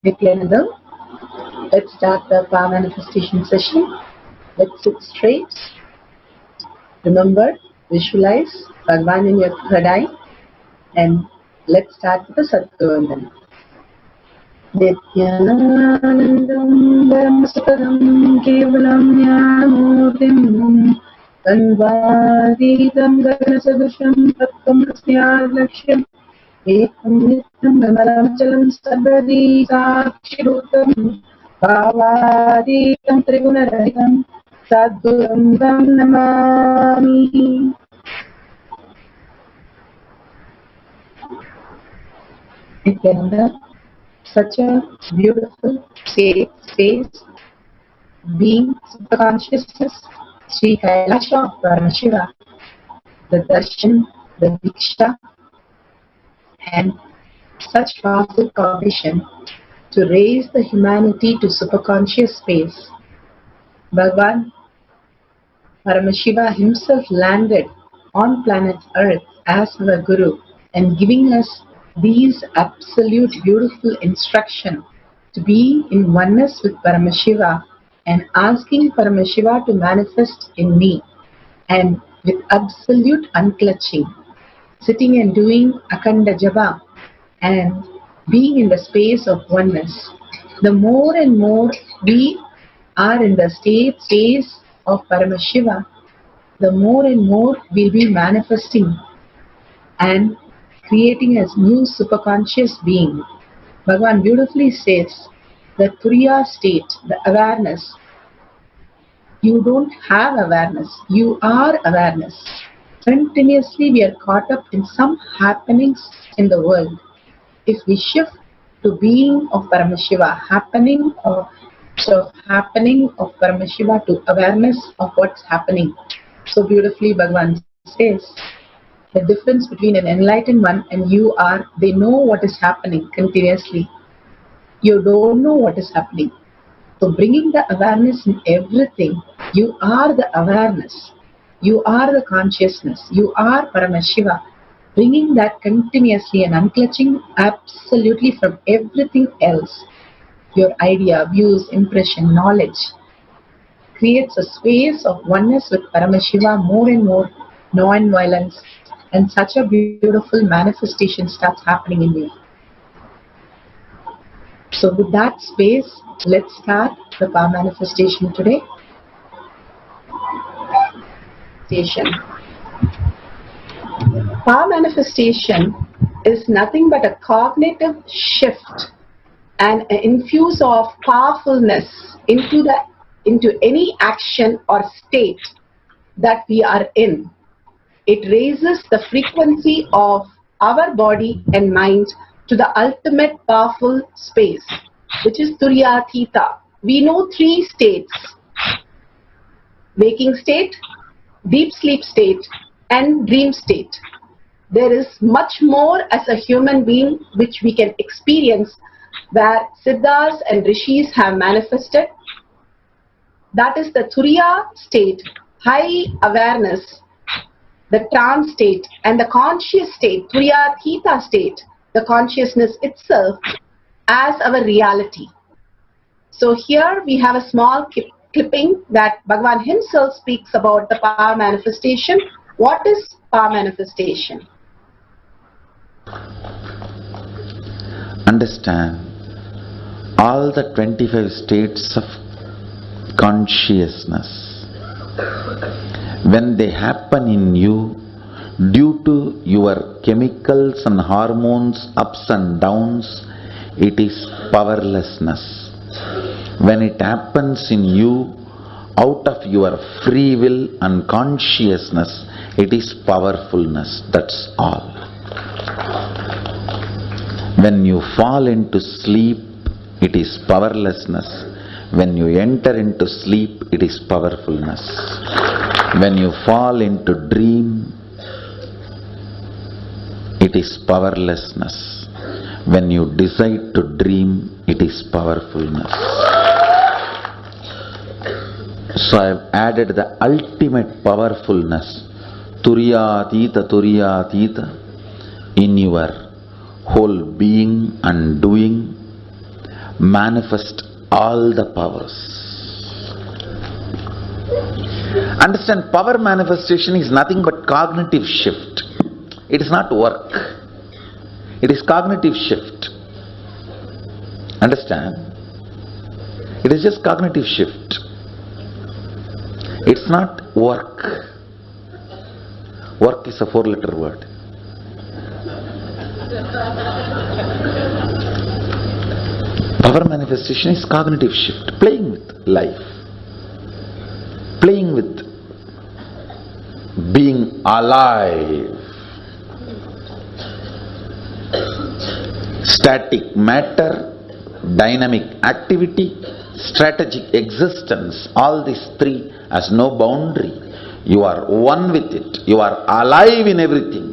Nithyananda. Let's start the power manifestation session. Let's sit straight. Remember, visualize Bhagavan in your third eye, and let's start with the Satguru. Nithyanandam Paramashivam Kevalam Jnanamurtim Tanvadidam Ganasadusham Tatvam Prasyadlakshyam Ekam Nityam Namalam Chalam Sabadi Sakshirutam Bhavadikam Trigunarahikam Sadgurum Tam Namami. Nithyananda, such a beautiful safe space, being superconsciousness, Sri Kailasa of Paramashiva, the darshan, the diksha, and such powerful cognition to raise the humanity to superconscious space. Bhagavan Paramashiva himself landed on planet Earth as our Guru and giving us these absolute beautiful instruction to be in oneness with Paramashiva and asking Paramashiva to manifest in me, and with absolute unclutching, sitting and doing Akhanda japa and being in the space of oneness. The more and more we are in the space of Paramashiva, the more and more we'll be manifesting and creating as new superconscious being. Bhagavan beautifully says the Turiya state, the awareness. You don't have awareness, you are awareness. Continuously we are caught up in some happenings in the world. If we shift to being of Paramashiva, happening of Paramashiva to awareness of what's happening. So beautifully Bhagavan says, the difference between an enlightened one and you are, they know what is happening continuously. You don't know what is happening. So bringing the awareness in everything, you are the awareness. You are the consciousness. You are Paramashiva. Bringing that continuously and unclutching absolutely from everything else. Your idea, views, impression, knowledge creates a space of oneness with Paramashiva, more and more non-violence, and such a beautiful manifestation starts happening in you. So with that space, let's start the power manifestation today. Power manifestation is nothing but a cognitive shift and an infuse of powerfulness into any action or state that we are in. It raises the frequency of our body and mind to the ultimate powerful space, which is Turiyatita. We know three states: waking state, deep sleep state, and dream state. There is much more as a human being which we can experience, where Siddhas and Rishis have manifested. That is the Turiya state, high awareness, the trance state, and the conscious state, Turiyatita state, the consciousness itself as our reality. So here we have a small clipping that Bhagavan himself speaks about the power manifestation. What is power manifestation? Understand, all the 25 states of consciousness, when they happen in you, due to your chemicals and hormones ups and downs, it is powerlessness. When it happens in you out of your free will and consciousness, it is powerfulness. That's all. When you fall into sleep, it is powerlessness. When you enter into sleep, it is powerfulness. When you fall into dream, it is powerlessness. When you decide to dream, it is powerfulness. So I have added the ultimate powerfulness, Turiyatita, Turiyatita, in your whole being and doing. Manifest all the powers. Understand, power manifestation is nothing but cognitive shift. It is not work. It is cognitive shift. Understand? It is just cognitive shift. It's not work. Work is a 4-letter word. Power manifestation is cognitive shift, playing with life, playing with being alive. Static matter, dynamic activity, strategic existence, all these three has no boundary. You are one with it. You are alive in everything.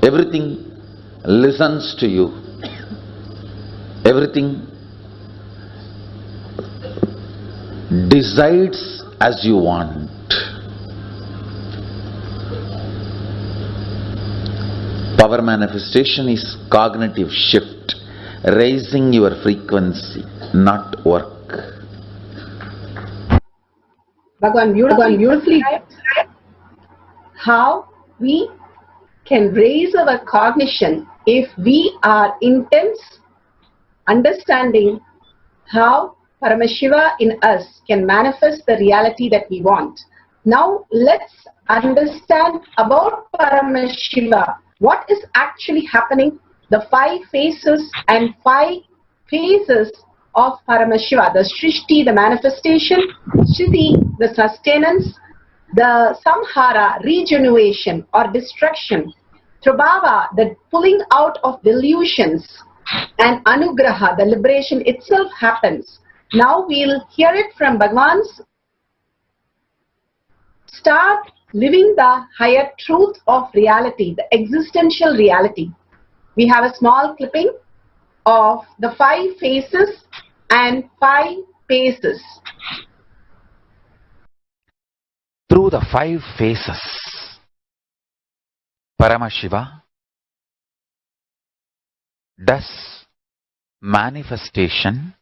Everything listens to you. Everything decides as you want. Power manifestation is cognitive shift, raising your frequency, not work. Bhagavan beautifully how we can raise our cognition if we are intense, understanding how Paramashiva in us can manifest the reality that we want. Now let's understand about Paramashiva. What is actually happening? The 5 phases and 5 phases of Paramashiva. The Srishti, the manifestation, Sthiti, the sustenance, the Samhara, regeneration or destruction, Prabhava, the pulling out of delusions, and Anugraha, the liberation itself happens. Now we'll hear it from Bhagavan's. Start living the higher truth of reality, the existential reality. We have a small clipping of the 5 phases and 5 paces. Through the 5 phases, Paramashiva does manifestation,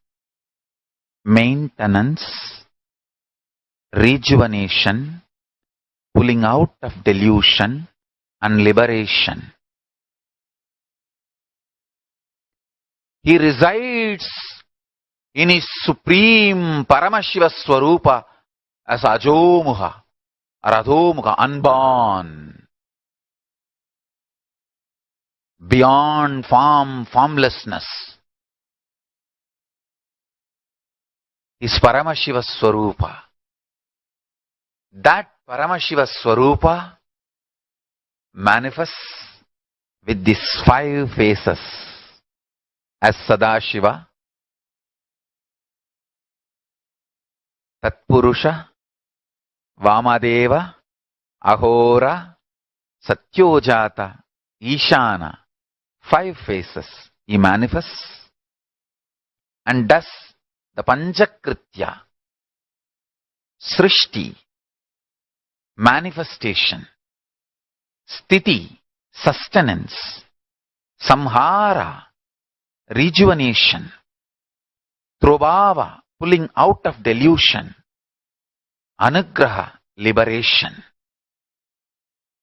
maintenance, rejuvenation, pulling out of delusion and liberation. He resides in his supreme Paramashiva Swarupa as Ajomuha or Adhomuha, unborn, beyond form, formlessness. His Paramashiva Swarupa. That Paramashiva Swarupa manifests with these 5 phases as Sadashiva, Tatpurusha, Vamadeva, Ahora, Satyojata, Ishana. 5 phases he manifests and does the Panchakritya, Srishti, manifestation, Sthiti, sustenance, Samhara, rejuvenation, Prabhava, pulling out of delusion, Anugraha, liberation.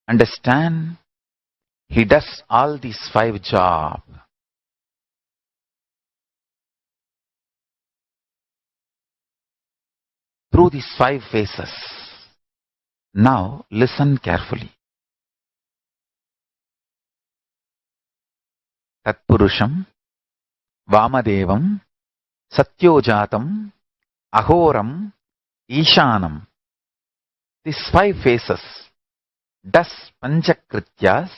Understand? He does all these 5 jobs. Through these 5 phases. Now listen carefully. Tatpurusham, Vamadevam, Satyojatam, Ahoram, Ishanam. These 5 phases does Panchakrityas.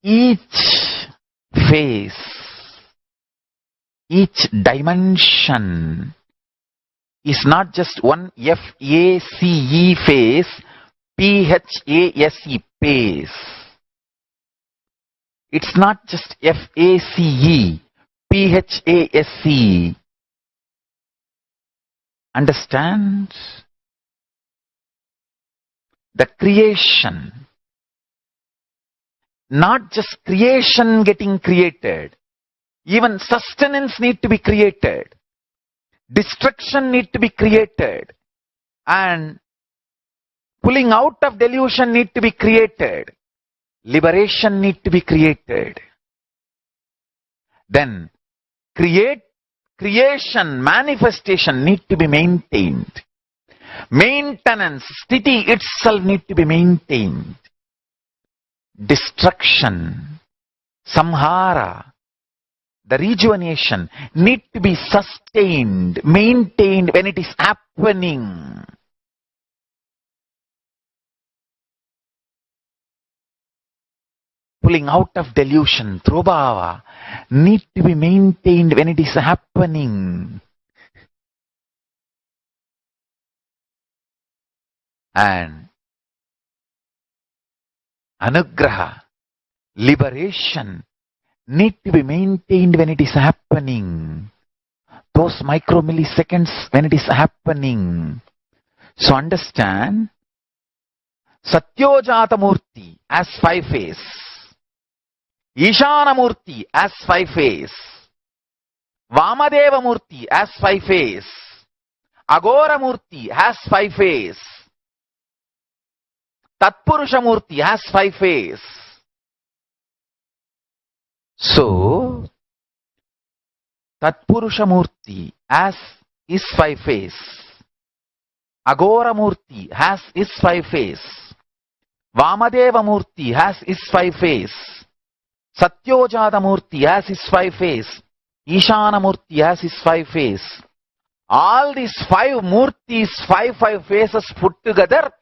Each phase, each dimension is not just one F-A-C-E phase, P-H-A-S-E phase. It's not just F-A-C-E, P-H-A-S-E. Understand? The creation. Not just creation getting created. Even sustenance need to be created. Destruction need to be created. And pulling out of delusion need to be created. Liberation need to be created. Then creation, manifestation need to be maintained. Maintenance, sthiti itself need to be maintained. Destruction, samhara, the rejuvenation need to be sustained, maintained when it is happening. Pulling out of delusion, trobhava, need to be maintained when it is happening. And anugraha, liberation, need to be maintained when it is happening. Those micromilliseconds when it is happening. So understand, Satyojata Murti as 5 face, Ishana Murti as 5 face, Vamadeva Murti as 5 face, Agora Murti has 5 face, Tatpurusha Murti has 5 face. So, Tatpurusha Murti as is 5 face, Agora Murti has is 5 face, Vamadeva Murti has is 5 face, Satyojata Murti has his 5 face, Ishana Murti has his 5 face. All these 5 Murtis, 5 faces put together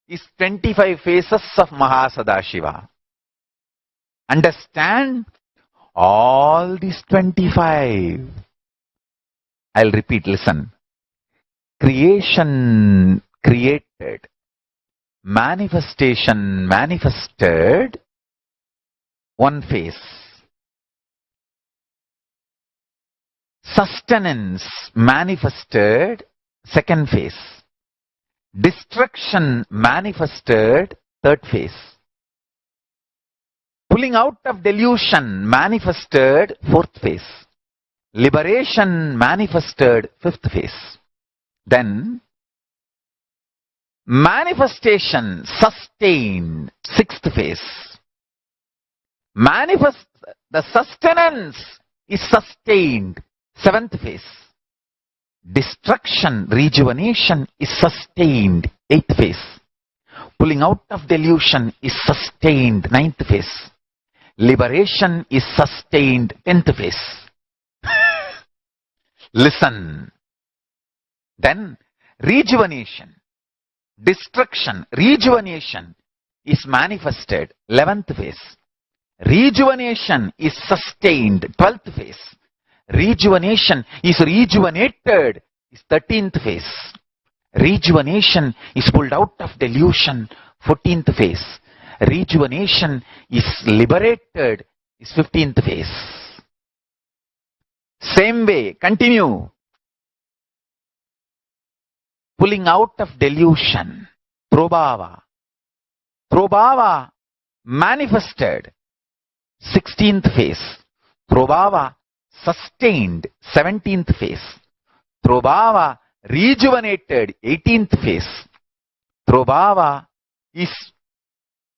is 25 faces of Mahasannidhanam. Understand? All these 25. I'll repeat, listen. Creation created. Manifestation manifested. 1 face. Sustenance manifested. 2nd face. Destruction manifested. 3rd face. Pulling out of delusion manifested. 4th face. Liberation manifested. 5th face. Then manifestation sustained. 6th face. The sustenance is sustained. 7th face. Destruction, rejuvenation is sustained. 8th face. Pulling out of delusion is sustained. 9th face. Liberation is sustained. 10th face. Listen. Then rejuvenation, destruction, rejuvenation is manifested. 11th face. Rejuvenation is sustained. 12th face. Rejuvenation is rejuvenated. Is 13th face. Rejuvenation is pulled out of delusion. 14th face. Rejuvenation is liberated. Is 15th face. Same way, continue. Pulling out of delusion. Trobhava. Trobhava manifested. 16th face. Trobhava sustained. 17th face. Trobhava rejuvenated. 18th face. Trobhava is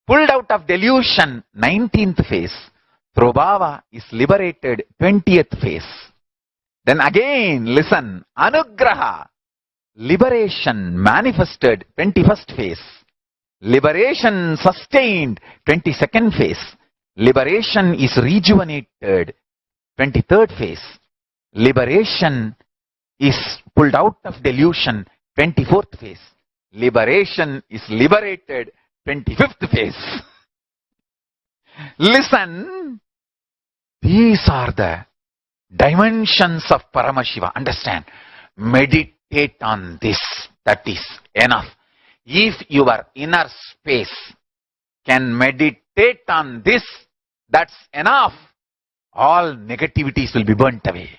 pulled out of delusion. 19th face. Trobhava is liberated. 20th face. Then again, listen. Anugraha. Liberation manifested. 21st face. Liberation sustained. 22nd face. Liberation is rejuvenated. 23rd face. Liberation is pulled out of delusion. 24th face. Liberation is liberated. 25th face. Listen. These are the dimensions of Paramashiva. Understand. Meditate on this. That is enough. If your inner space can meditate on this, that's enough. All negativities will be burnt away.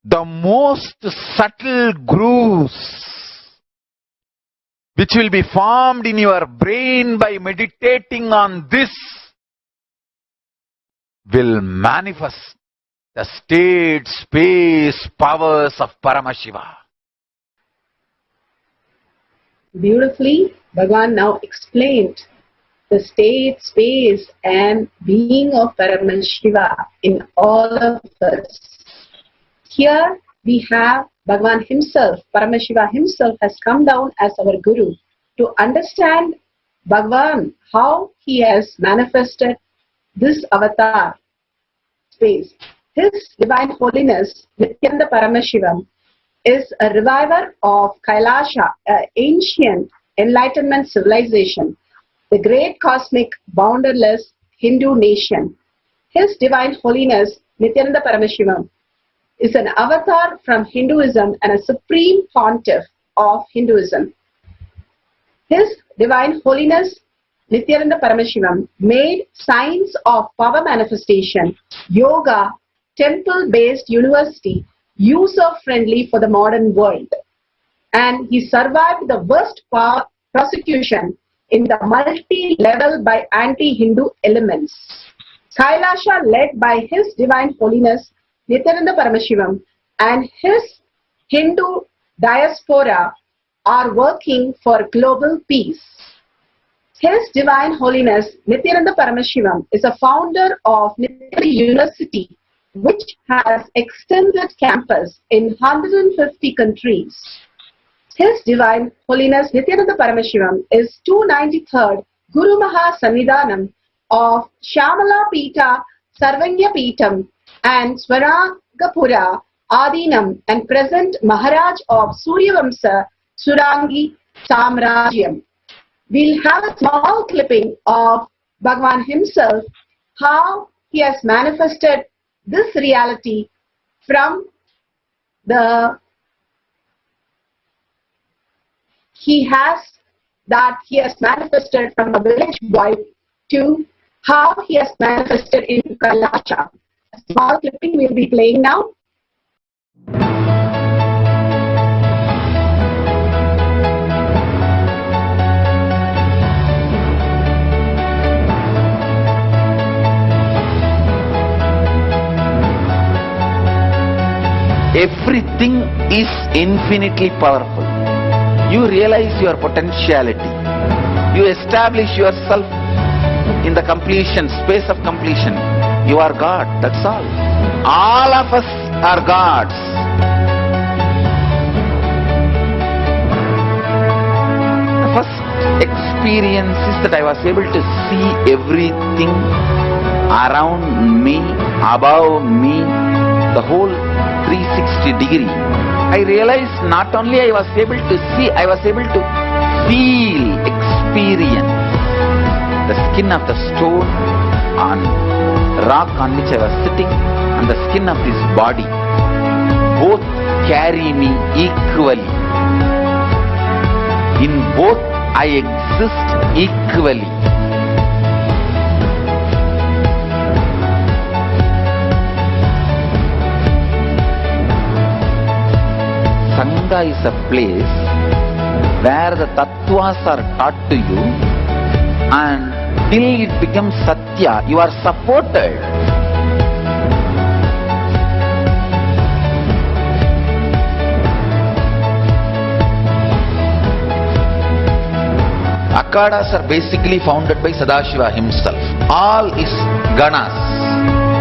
The most subtle grooves which will be formed in your brain by meditating on this will manifest the state, space, powers of Paramashiva. Beautifully, Bhagavan now explained the state, space and being of Paramashiva in all of us. Here we have Bhagavan himself, Paramashiva himself has come down as our Guru to understand Bhagavan, how he has manifested this avatar space. His Divine Holiness, Nithyananda Paramashivam, is a reviver of Kailasa, an ancient enlightenment civilization, the great cosmic borderless Hindu nation. His Divine Holiness, Nithyananda Paramashivam, is an avatar from Hinduism and a supreme pontiff of Hinduism. His Divine Holiness, Nithyananda Paramashivam, made science of power manifestation, yoga, temple-based university, user-friendly for the modern world. And he survived the worst prosecution in the multi-level by anti-Hindu elements. Kailasa, led by His Divine Holiness, Nithyananda Paramashivam, and his Hindu diaspora are working for global peace. His Divine Holiness, Nithyananda Paramashivam, is a founder of Nithyananda University, which has extended campus in 150 countries. His Divine Holiness, Nithyananda Paramashivam, is 293rd Guru Mahasannidhanam of Shamala Pita, Sarvanya Pitam, and Swaragapura Adinam, and present Maharaj of Suryavamsa Surangi Samrajyam. We'll have a small clipping of Bhagavan himself, how he has manifested this reality from the he has manifested from a village boy to how he has manifested in Kailasa. A small clipping we'll be playing now. Everything is infinitely powerful. You realize your potentiality. You establish yourself in the completion, space of completion. You are God, that's all. All of us are gods. The first experience is that I was able to see everything around me, above me, the whole 360 degree. I realized not only I was able to see, I was able to feel, experience the skin of the stone on rock on which I was sitting and the skin of this body. Both carry me equally. In both I exist equally. Sangha is a place where the tattvas are taught to you, and till it becomes satya, you are supported. Akhadas are basically founded by Sadashiva himself. All is ganas.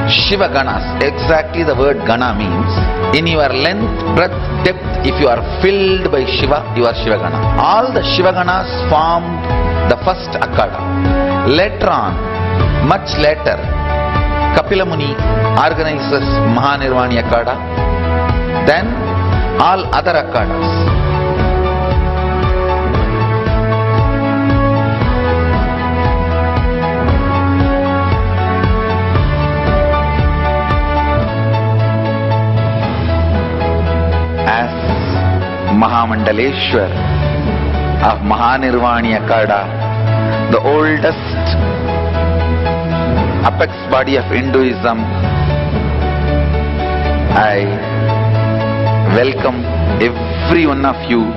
Shiva ganas, exactly the word gana means. In your length, breadth, depth, if you are filled by Shiva, you are Shiva gana. All the Shiva ganas formed the first Akhanda. Later on, much later, Kapila Muni organizes Mahanirvani Akhanda. Then all other Akhandas. Mahamandaleshwar of Mahanirvani Akhanda, the oldest apex body of Hinduism, I welcome every one of you.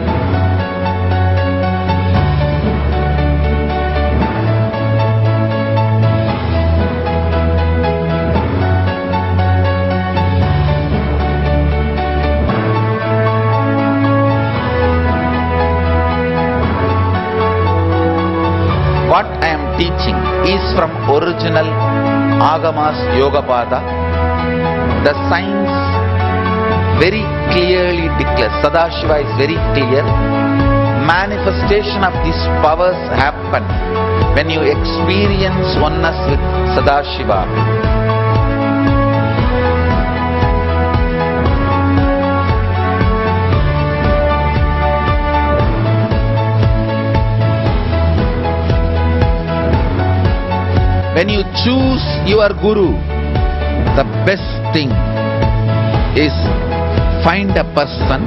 What I am teaching is from original Agamas Yogapada. The science very clearly declares, Sadashiva is very clear, manifestation of these powers happen when you experience oneness with Sadashiva. When you choose your Guru, the best thing is find a person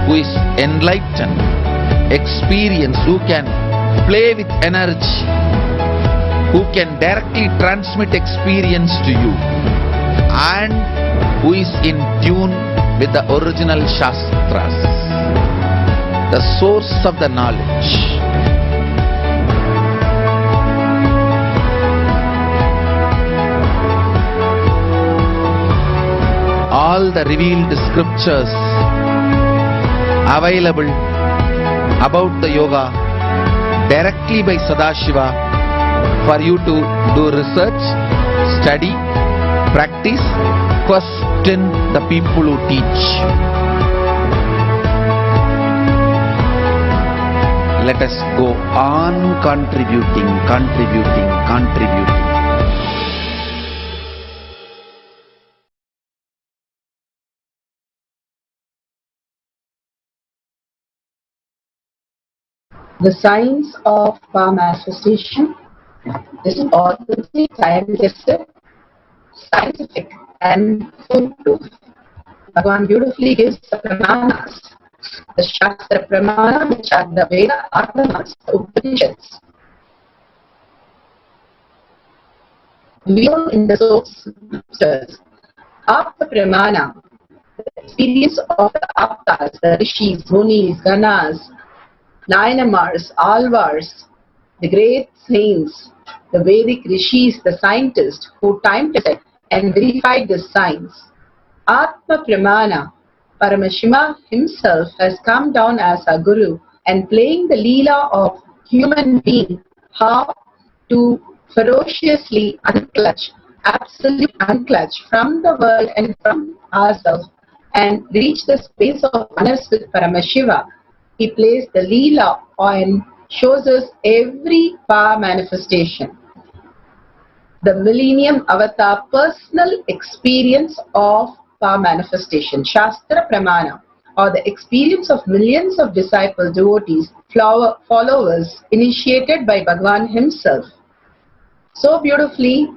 who is enlightened, experienced, who can play with energy, who can directly transmit experience to you, and who is in tune with the original Shastras, the source of the knowledge. All the revealed scriptures available about the yoga directly by Sadashiva for you to do research, study, practice, question the people who teach. Let us go on contributing. The science of power manifestation is authentic, scientific and foolproof. Bhagavan beautifully gives the pramanas, the Shastra pramana, which are the Veda Atmanas, the Upanishads. We all in the scriptures, Apta pramana, the experience of the Aptas, the Rishis, Munis, Ganas, Nayanamars, Alvars, the great saints, the Vedic Rishis, the scientists who time-tested and verified the science. Atma Pramana, Paramashiva himself has come down as a guru and playing the leela of human being, how to ferociously unclutch, absolute unclutch from the world and from ourselves and reach the space of oneness with Paramashiva. He plays the leela and shows us every power manifestation. The Millennium Avatar personal experience of power manifestation, Shastra Pramana, or the experience of millions of disciples, devotees, followers, initiated by Bhagavan himself. So beautifully,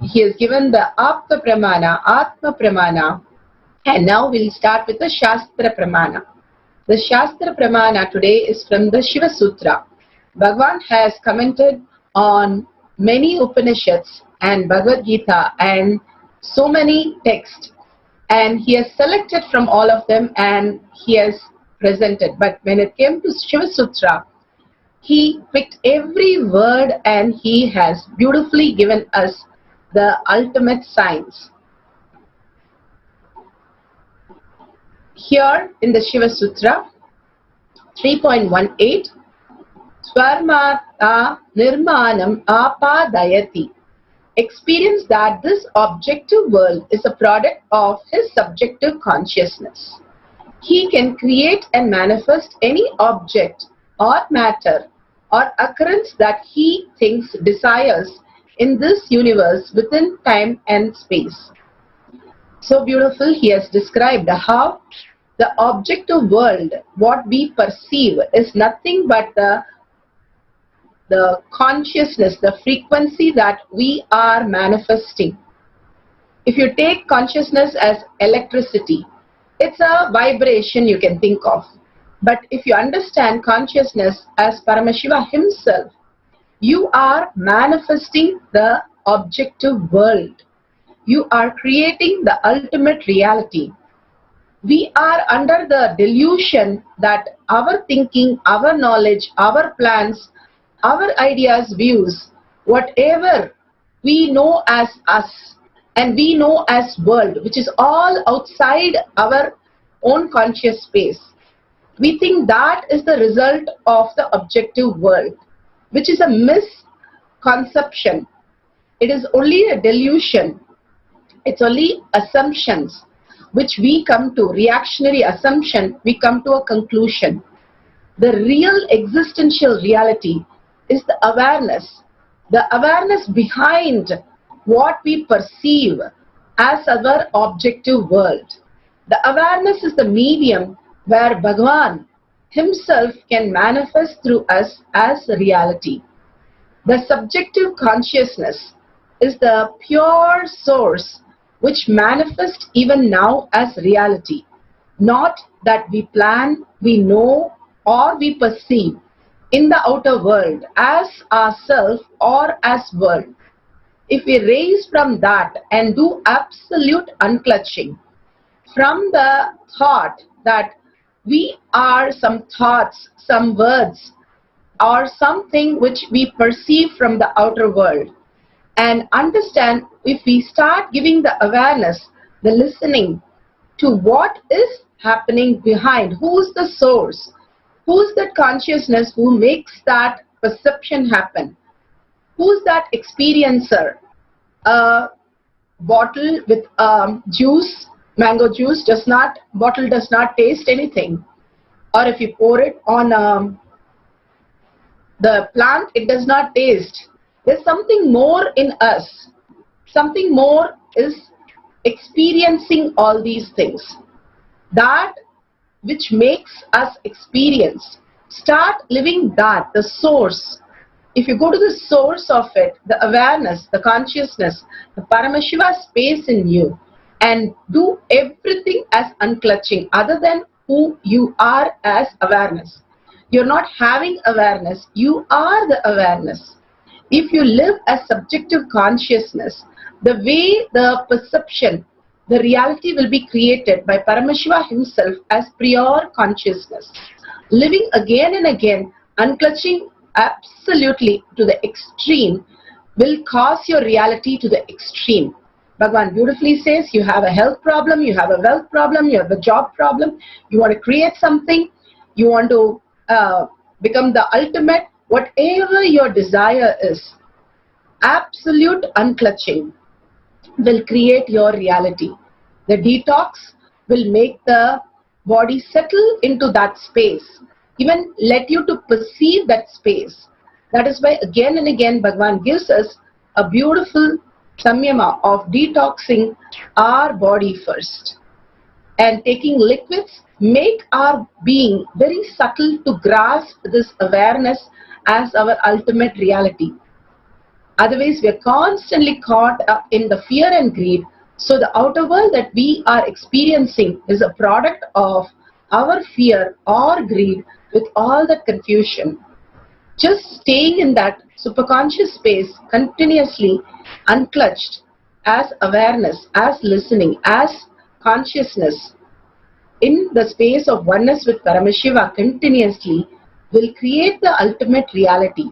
he has given the Apta Pramana, Atma Pramana, and now we'll start with the Shastra Pramana. The Shastra Pramana today is from the Shiva Sutra. Bhagavan has commented on many Upanishads and Bhagavad Gita and so many texts, and he has selected from all of them and he has presented. But when it came to Shiva Sutra, he picked every word and he has beautifully given us the ultimate science. Here in the Shiva Sutra 3.18, Swarmata Nirmanam Apadayati, experience that this objective world is a product of his subjective consciousness. He can create and manifest any object or matter or occurrence that he thinks, desires in this universe within time and space. So beautiful, he has described how the objective world, what we perceive, is nothing but the consciousness, the frequency that we are manifesting. If you take consciousness as electricity, it's a vibration you can think of. But if you understand consciousness as Paramashiva himself, you are manifesting the objective world. You are creating the ultimate reality. We are under the delusion that our thinking, our knowledge, our plans, our ideas, views, whatever we know as us and we know as world, which is all outside our own conscious space, we think that is the result of the objective world, which is a misconception. It is only a delusion. It's only assumptions which we come to, reactionary assumption, we come to a conclusion. the real existential reality is the awareness behind what we perceive as our objective world. The awareness is the medium where Bhagavan himself can manifest through us as reality. The subjective consciousness is the pure source which manifests even now as reality, not that we plan, we know, or we perceive in the outer world as ourself or as world. If we raise from that and do absolute unclutching from the thought that we are some thoughts, some words, or something which we perceive from the outer world, and understand, if we start giving the awareness, the listening to what is happening behind, who's the source, who's that consciousness who makes that perception happen, who's that experiencer. A bottle with juice, mango juice, bottle does not taste anything, or if you pour it on the plant, it does not taste. There's something more in us. Something more is experiencing all these things. That which makes us experience. Start living that, the source. If you go to the source of it, the awareness, the consciousness, the Paramashiva space in you, and do everything as unclutching other than who you are as awareness. You're not having awareness, you are the awareness. If you live as subjective consciousness, the way the perception, the reality will be created by Paramashiva himself as pure consciousness. Living again and again, unclutching absolutely to the extreme will cause your reality to the extreme. Bhagavan beautifully says, you have a health problem, you have a wealth problem, you have a job problem, you want to create something, you want to become the ultimate, whatever your desire is, absolute unclutching will create your reality. The detox will make the body settle into that space, even let you to perceive that space. That is why again and again Bhagavan gives us a beautiful samyama of detoxing our body first. And taking liquids make our being very subtle to grasp this awareness as our ultimate reality. Otherwise, we are constantly caught up in the fear and greed. So the outer world that we are experiencing is a product of our fear or greed with all that confusion. Just staying in that superconscious space continuously unclutched as awareness, as listening, as consciousness in the space of oneness with Paramashiva continuously will create the ultimate reality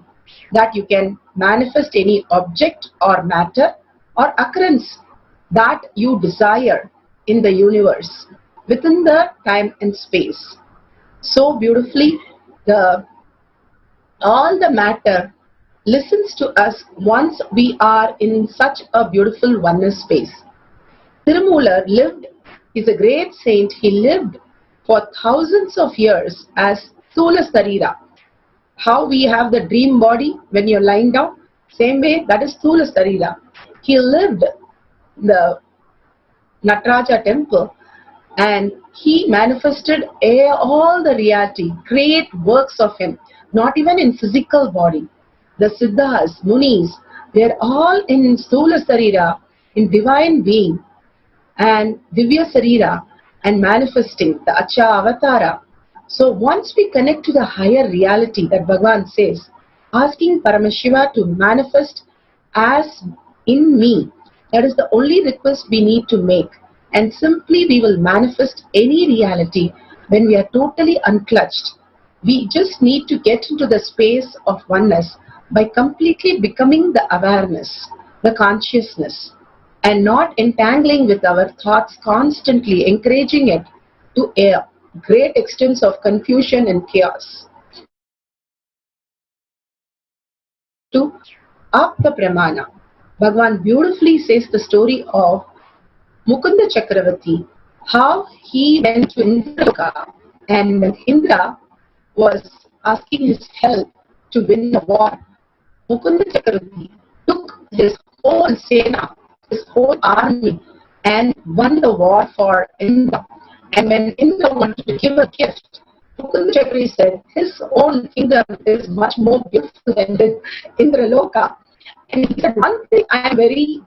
that you can manifest any object or matter or occurrence that you desire in the universe within the time and space. So beautifully, all the matter listens to us once we are in such a beautiful oneness space. Tirumular lived, he's a great saint, he lived for thousands of years as Sthula Sarira. How we have the dream body when you're lying down, same way that is Sthula Sarira. He lived the Nataraja temple and he manifested all the reality, great works of him, not even in physical body. The Siddhas, Munis, they're all in Sthula Sarira, in divine being and Divya Sarira and manifesting the Acha Avatara. So once we connect to the higher reality that Bhagavan says, asking Paramashiva to manifest as in me, that is the only request we need to make. And simply we will manifest any reality when we are totally unclutched. We just need to get into the space of oneness by completely becoming the awareness, the consciousness, and not entangling with our thoughts constantly, encouraging it to a great extent of confusion and chaos. To up the pramana, Bhagavan beautifully says the story of Mukunda Chakravarti, how he went to Indra, and when Indra was asking his help to win the war, Mukunda Chakravarti took his whole Sena, his whole army, and won the war for Indra. And when Indra wanted to give a gift, Mukunda Chakravarti said his own kingdom is much more beautiful than the Indraloka. And he said, one thing I am very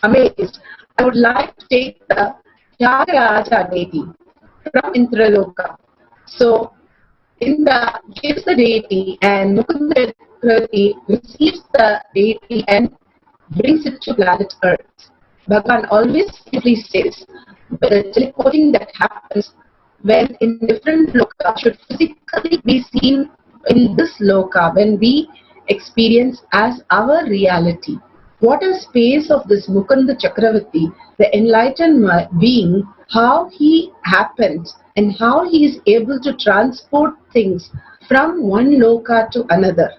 amazed. I would like to take the Jagaraja deity from Indraloka. So Indra gives the deity and Mukunda Chakravarti receives the deity and brings it to planet Earth. Bhagavan always simply says the teleporting that happens when in different loka should physically be seen in this loka when we experience as our reality. What a space of this Mukunda Chakravarti, the enlightened being, how he happens and how he is able to transport things from one loka to another.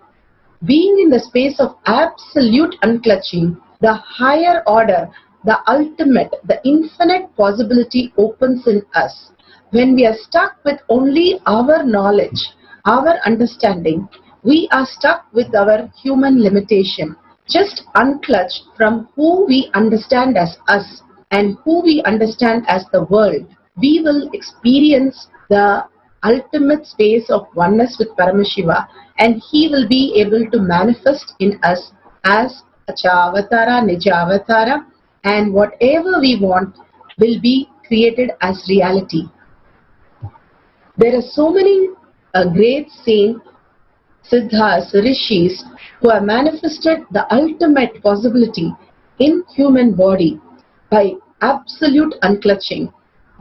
Being in the space of absolute unclutching, the higher order, the ultimate, the infinite possibility opens in us. When we are stuck with only our knowledge, our understanding, we are stuck with our human limitation. Just unclutch from who we understand as us and who we understand as the world. We will experience the ultimate space of oneness with Paramashiva, and he will be able to manifest in us as Achavatara, Nijavatara, and whatever we want will be created as reality. There are so many great saints, Siddhas, Rishis, who have manifested the ultimate possibility in human body by absolute unclutching.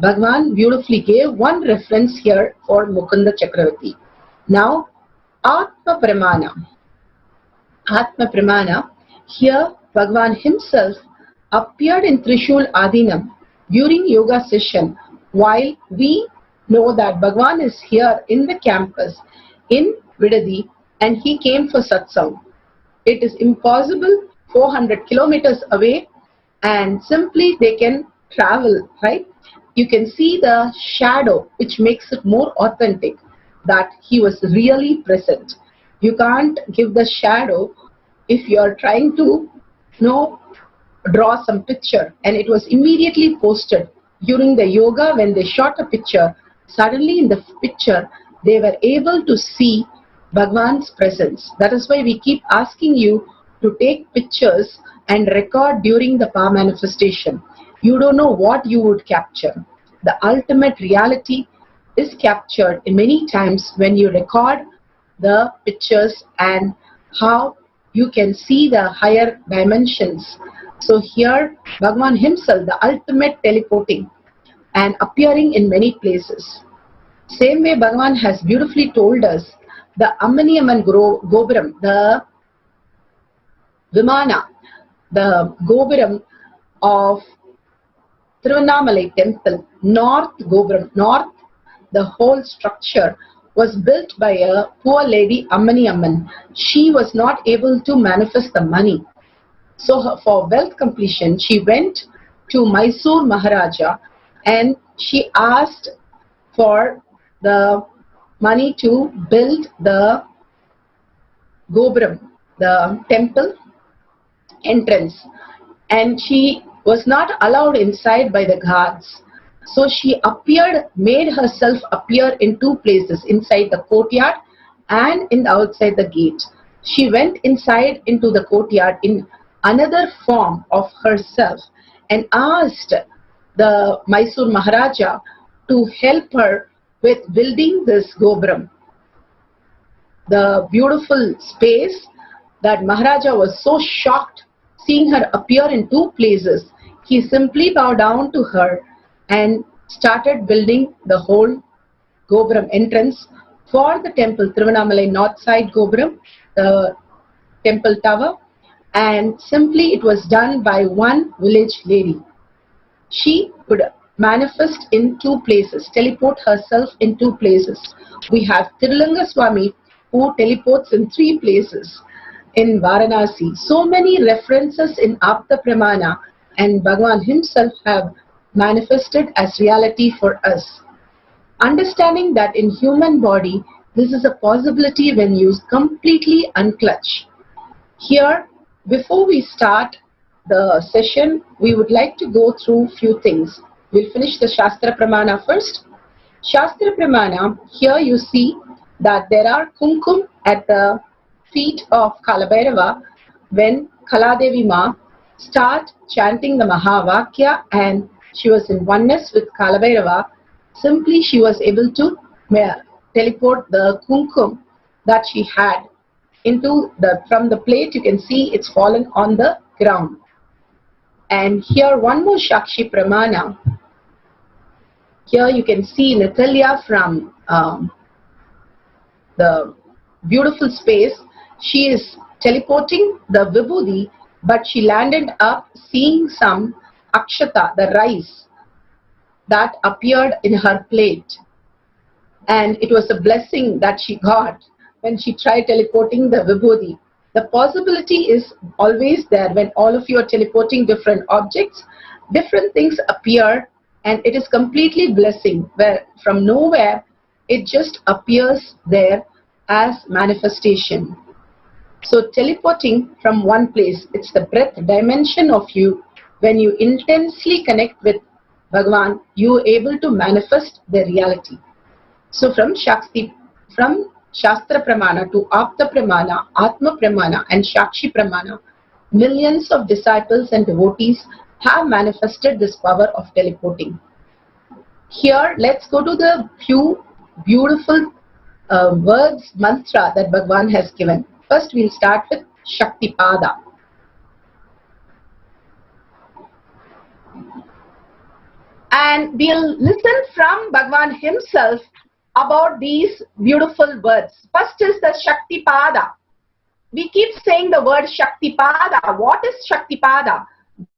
Bhagavan beautifully gave one reference here for Mukunda Chakravarti. Now, Atma Pramana. Atma Pramana, here Bhagavan himself appeared in Trishul Adinam during yoga session, while we know that Bhagavan is here in the campus in Vidadi and he came for satsang. It is impossible, 400 kilometers away, and simply they can travel, right? You can see the shadow, which makes it more authentic that he was really present. You can't give the shadow if you are trying to, draw some picture, and it was immediately posted during the yoga. When they shot a picture, suddenly in the picture they were able to see Bhagavan's presence. That is why we keep asking you to take pictures and record during the power manifestation. You don't know what you would capture. The ultimate reality is captured in many times when you record the pictures and how you can see the higher dimensions. So here Bhagavan himself, the ultimate teleporting and appearing in many places. Same way Bhagavan has beautifully told us the Ammaniyaman Gopuram, the Vimana, the Gopuram of Tiruvannamalai temple, North Gopuram, North, the whole structure was built by a poor lady, Ammaniyaman. She was not able to manifest the money. So for wealth completion, she went to Mysore Maharaja and she asked for the money to build the Gopuram, the temple entrance. And she was not allowed inside by the guards. So she made herself appear in two places, inside the courtyard and outside the gate. She went inside into the courtyard in another form of herself and asked the Mysore Maharaja to help her with building this Gopuram. The beautiful space that Maharaja was so shocked seeing her appear in two places. He simply bowed down to her and started building the whole Gopuram entrance for the temple, Tiruvannamalai north side Gopuram, the temple tower, and simply it was done by one village lady. She could manifest in two places, teleport herself in two places. We have Tirulanga Swami who teleports in three places in Varanasi. So many references in Apta Pramana, and Bhagavan himself have manifested as reality for us. Understanding that in human body This is a possibility when you completely unclutch. Here, before we start the session, we would like to go through few things. We'll finish the Shastra Pramana first. Shastra Pramana, here you see that there are kumkum at the feet of Kalabhairava when Kaladevi Ma start chanting the Mahavakya and she was in oneness with Kalabhairava. Simply she was able to teleport the kumkum that she had into from the plate. You can see it's fallen on the ground. And here one more Shakshi Pramana. Here you can see Natalia from the beautiful space. She is teleporting the Vibhuti, but she landed up seeing some akshata, the rice, that appeared in her plate. And it was a blessing that she got when she tried teleporting the Vibhuti. The possibility is always there when all of you are teleporting different objects, different things appear, and it is completely blessing, where from nowhere it just appears there as manifestation. So teleporting from one place, it's the breath dimension of you. When you intensely connect with Bhagavan, you are able to manifest the reality. So from Shastra Pramana to Apta Pramana, Atma Pramana and Shakshi Pramana, millions of disciples and devotees have manifested this power of teleporting. Here, let's go to the few beautiful words, mantra that Bhagavan has given. First, we'll start with Shaktipada. And we'll listen from Bhagavan himself about these beautiful words. First is the Shaktipada. We keep saying the word Shaktipada. What is Shaktipada?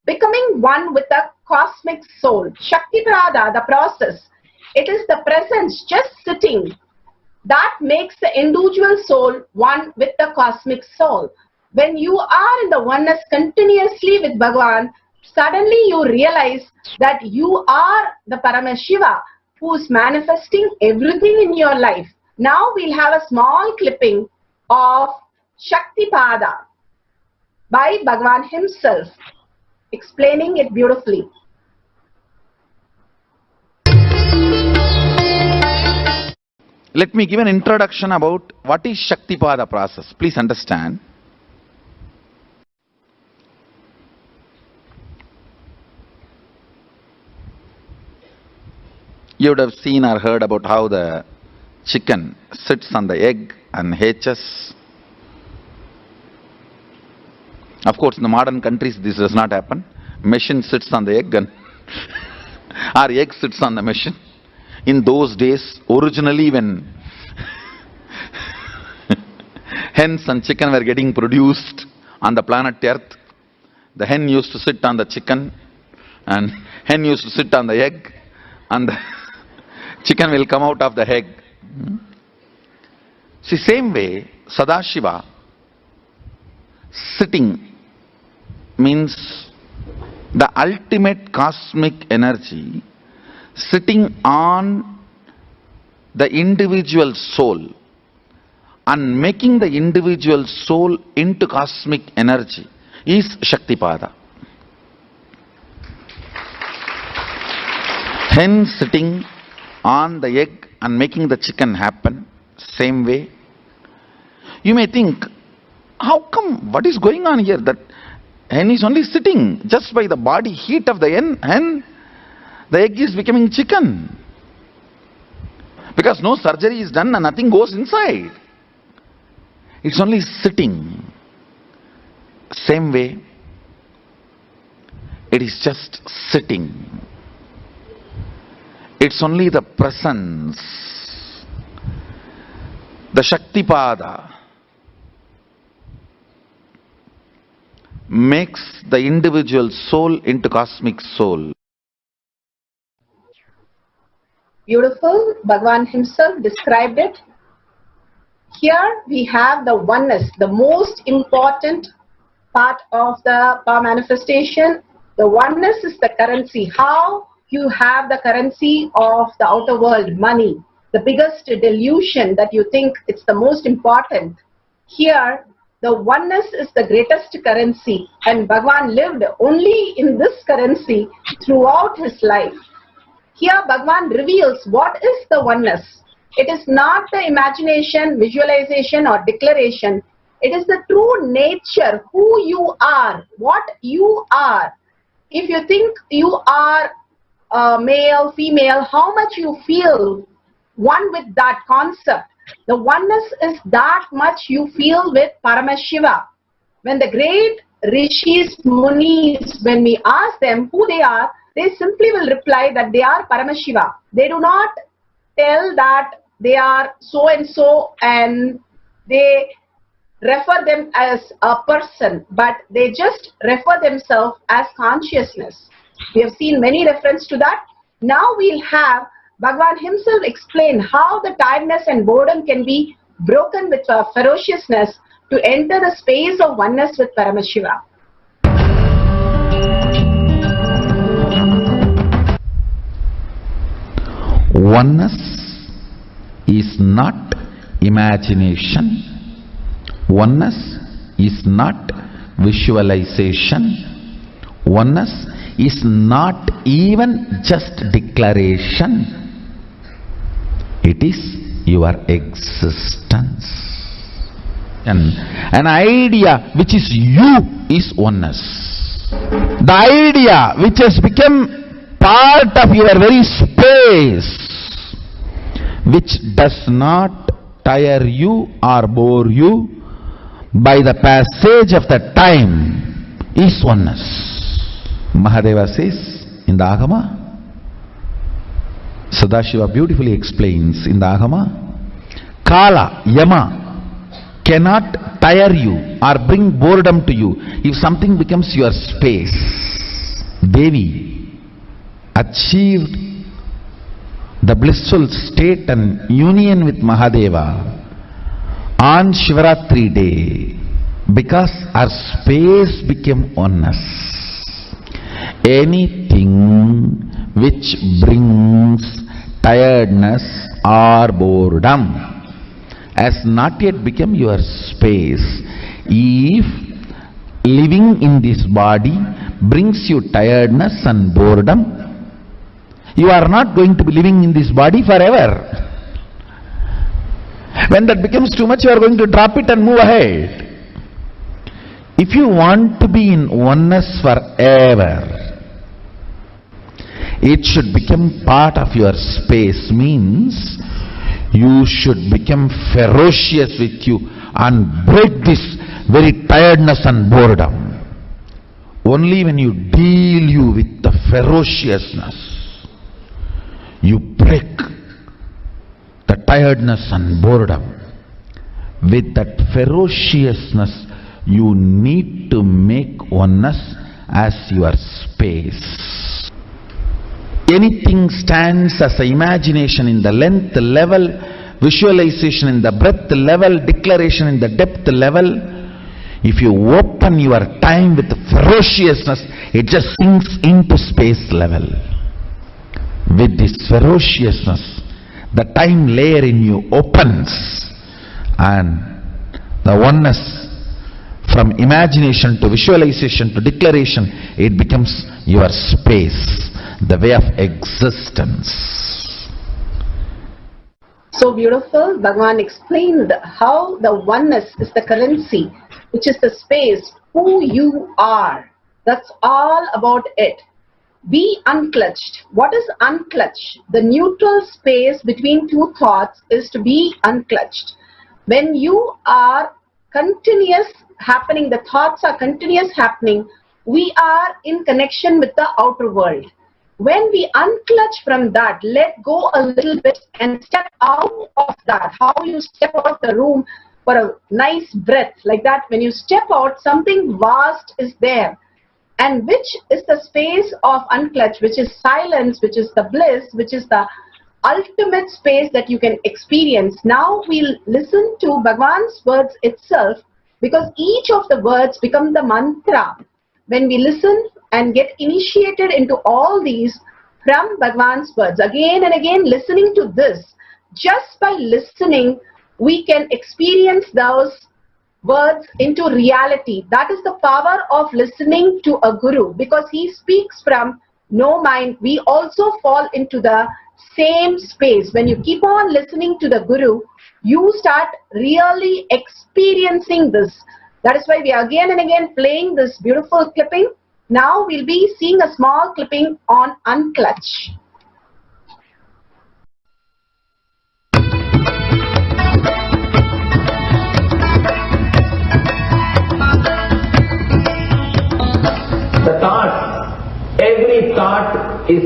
Becoming one with the cosmic soul. Shaktipada, the process. It is the presence just sitting that makes the individual soul one with the cosmic soul. When you are in the oneness continuously with Bhagavan, suddenly you realize that you are the Paramashiva who is manifesting everything in your life. Now we'll have a small clipping of Shaktipada by Bhagavan himself, explaining it beautifully. Let me give an introduction about what is Shaktipada process. Please understand. You would have seen or heard about how the chicken sits on the egg and hatches. Of course, in the modern countries, this does not happen. Machine sits on the egg and our egg sits on the machine. In those days, originally when hens and chicken were getting produced on the planet Earth, the hen used to sit on the chicken and hen used to sit on the egg and the chicken will come out of the egg. See, same way, Sadashiva sitting means the ultimate cosmic energy sitting on the individual soul and making the individual soul into cosmic energy is Shaktipada. Hen sitting on the egg and making the chicken happen, same way. You may think, how come, what is going on here? That hen is only sitting just by the body heat of the hen, the egg is becoming chicken. Because no surgery is done and nothing goes inside. It's only sitting. Same way, it is just sitting. It's only the presence. The Shaktipada makes the individual soul into cosmic soul. Beautiful. Bhagavan himself described it. Here we have the oneness, the most important part of the power manifestation. The oneness is the currency. How you have the currency of the outer world, money. the biggest delusion that you think it's the most important. Here, the oneness is the greatest currency, and Bhagavan lived only in this currency throughout his life. Here, Bhagavan reveals what is the oneness. It is not the imagination, visualization, or declaration. It is the true nature, who you are, what you are. If you think you are male, female, how much you feel one with that concept. The oneness is that much you feel with Paramashiva. When the great rishis, munis, when we ask them who they are, they simply will reply that they are Paramashiva. They do not tell that they are so and so and they refer them as a person, but they just refer themselves as consciousness. We have seen many references to that. Now we'll have Bhagavan himself explain how the tiredness and boredom can be broken with ferociousness to enter the space of oneness with Paramashiva. Oneness is not imagination. Oneness is not visualization. Oneness is not even just declaration. It is your existence. And an idea which is you is oneness. The idea which has become part of your very space, which does not tire you or bore you by the passage of the time, is oneness. Mahadeva says in the Agama, Sadashiva beautifully explains in the Agama, Kala, Yama cannot tire you or bring boredom to you if something becomes your space. Devi achieved the blissful state and union with Mahadeva on Shivaratri day because our space became oneness. Anything which brings tiredness or boredom has not yet become your space. If living in this body brings you tiredness and boredom, you are not going to be living in this body forever. When that becomes too much, you are going to drop it and move ahead. If you want to be in oneness forever, it should become part of your space, means you should become ferocious with you and break this very tiredness and boredom. Only when you deal you with the ferociousness, you break the tiredness and boredom. With that ferociousness, you need to make oneness as your space. Anything stands as an imagination in the length level, visualization in the breadth level, declaration in the depth level. If you open your time with ferociousness, it just sinks into space level. With this ferociousness, the time layer in you opens, and the oneness from imagination to visualization to declaration, it becomes your space, the way of existence. So beautiful. Bhagavan explained how the oneness is the currency, which is the space, who you are. That's all about it. Be unclutched. What is unclutched? The neutral space between two thoughts is to be unclutched. When you are continuous happening, the thoughts are continuous happening, we are in connection with the outer world. When we unclutch from that, let go a little bit and step out of that. How you step out of the room for a nice breath, like that. When you step out, something vast is there. And which is the space of unclutch, which is silence, which is the bliss, which is the ultimate space that you can experience. Now we'll listen to Bhagavan's words itself, because each of the words become the mantra. When we listen and get initiated into all these from Bhagavan's words, again and again listening to this, just by listening, we can experience those words into reality. That is the power of listening to a guru, because he speaks from no mind. We also fall into the same space. When you keep on listening to the guru, you start really experiencing this. That is why we are again and again playing this beautiful clipping. Now we'll be seeing a small clipping on Unclutch. The thought, every thought is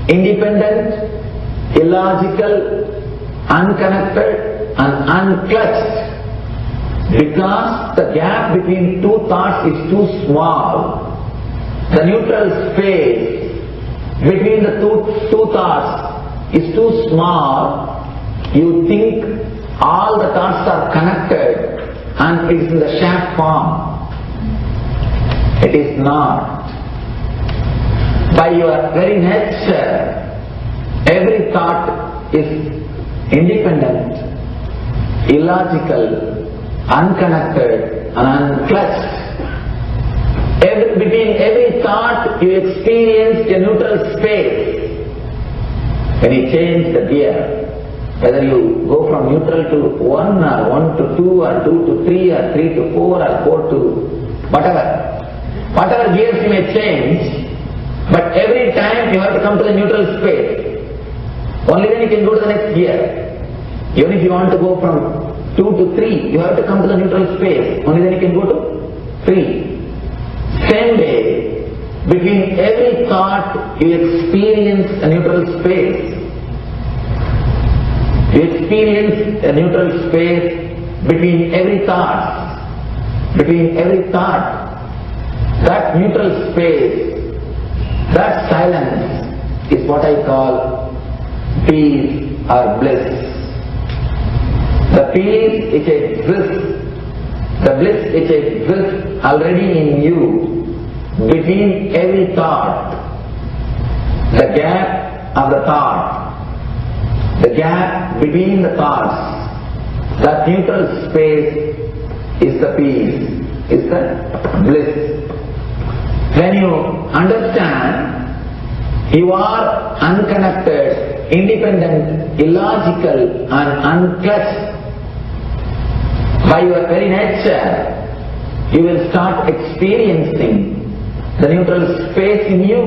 independent, illogical, unconnected and unclutched, because the gap between two thoughts is too small. The neutral space between the two thoughts is too small. You think all the thoughts are connected and it is in the shape form. It is not. By your very nature, every thought is independent, illogical, unconnected and unclutched. Between every thought you experience a neutral space. When you change the gear, whether you go from neutral to 1 or 1 to 2 or 2 to 3 or 3 to 4 or 4 to whatever gears you may change, but every time you have to come to the neutral space. Only then you can go to the next gear. Even if you want to go from 2 to 3, you have to come to the neutral space. Only then you can go to 3. Same way, between every thought you experience a neutral space. You experience a neutral space between every thought. Between every thought. That neutral space, that silence is what I call peace or bliss. The peace which exists, the bliss which exists already in you, between every thought, the gap of the thought, the gap between the thoughts, that neutral space is the peace, is the bliss. When you understand you are unconnected, independent, illogical and unclutched, by your very nature, you will start experiencing the neutral space in you,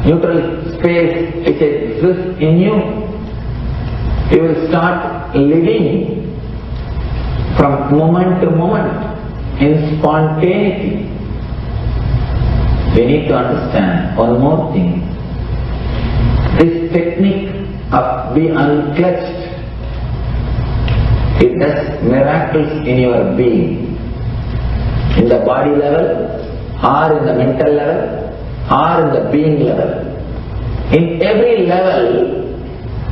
neutral space which exists in you. You will start living from moment to moment in spontaneity. We need to understand one more thing. This technique of be unclutched, it does miracles in your being, in the body level, or in the mental level, or in the being level. In every level,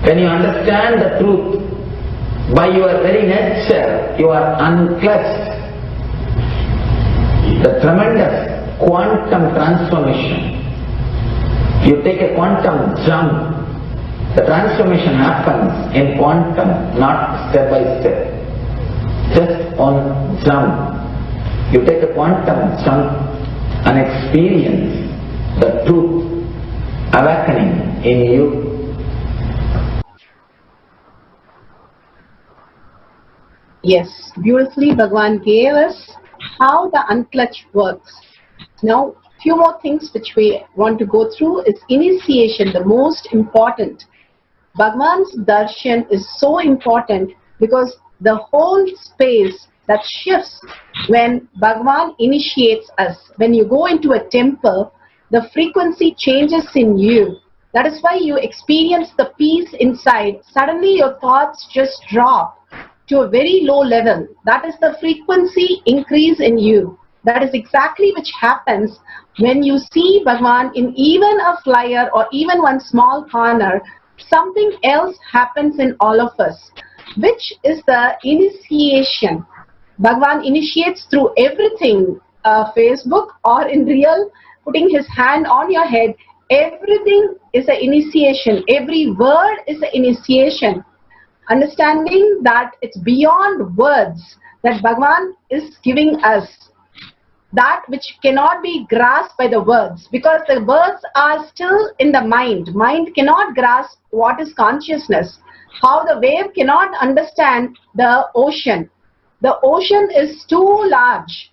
when you understand the truth, by your very nature, you are unclutched. The tremendous quantum transformation. You take a quantum jump. The transformation happens in quantum, not step by step. Just on jump. You take a quantum jump and experience the truth awakening in you. Yes, beautifully Bhagavan gave us how the unclutch works. Now, few more things which we want to go through is initiation, the most important. Bhagavan's darshan is so important because the whole space that shifts when Bhagavan initiates us. When you go into a temple, the frequency changes in you. That is why you experience the peace inside. Suddenly your thoughts just drop to a very low level. That is the frequency increase in you. That is exactly which happens when you see Bhagavan in even a flyer or even one small corner. Something else happens in all of us, which is the initiation. Bhagavan initiates through everything, Facebook or in real, putting his hand on your head. Everything is an initiation. Every word is an initiation. Understanding that it's beyond words that Bhagavan is giving us. That which cannot be grasped by the words, because the words are still in the mind. Mind cannot grasp what is consciousness. How the wave cannot understand the ocean. The ocean is too large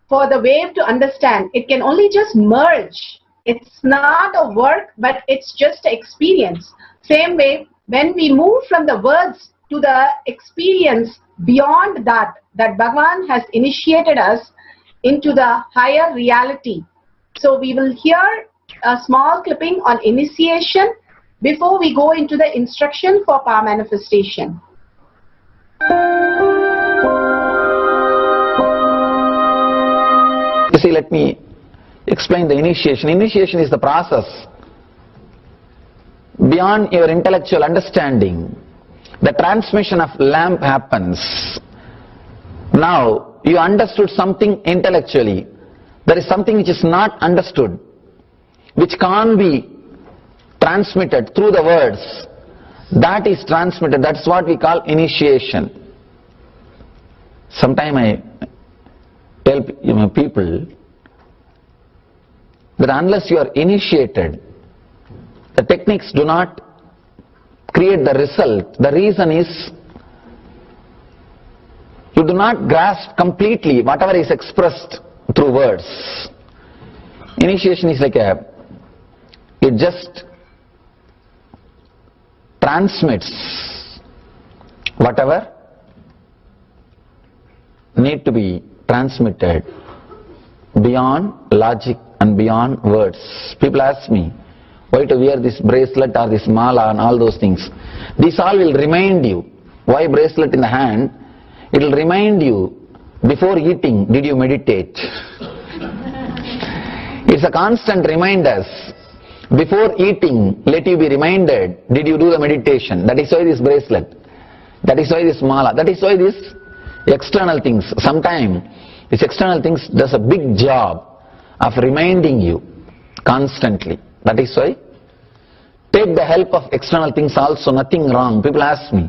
for the wave to understand. It can only just merge. It's not a work, but it's just an experience. Same way, when we move from the words to the experience beyond that Bhagavan has initiated us into the higher reality. So we will hear a small clipping on initiation before we go into the instruction for power manifestation. You see, let me explain the initiation. Initiation is the process beyond your intellectual understanding. The transmission of lamp happens. Now, you understood something intellectually. There is something which is not understood, which can't be transmitted through the words. That is transmitted. That's what we call initiation. Sometimes I tell people that unless you are initiated, the techniques do not create the result. The reason is you do not grasp completely whatever is expressed through words. Initiation is like it just transmits whatever need to be transmitted beyond logic and beyond words. People ask me why to wear this bracelet or this mala and all those things. These all will remind you. Why bracelet in the hand? It will remind you, before eating, did you meditate? It's a constant reminder. Before eating, let you be reminded, did you do the meditation? That is why this bracelet. That is why this mala. That is why this external things. Sometimes these external things does a big job of reminding you constantly. That is why take the help of external things also, nothing wrong. People ask me,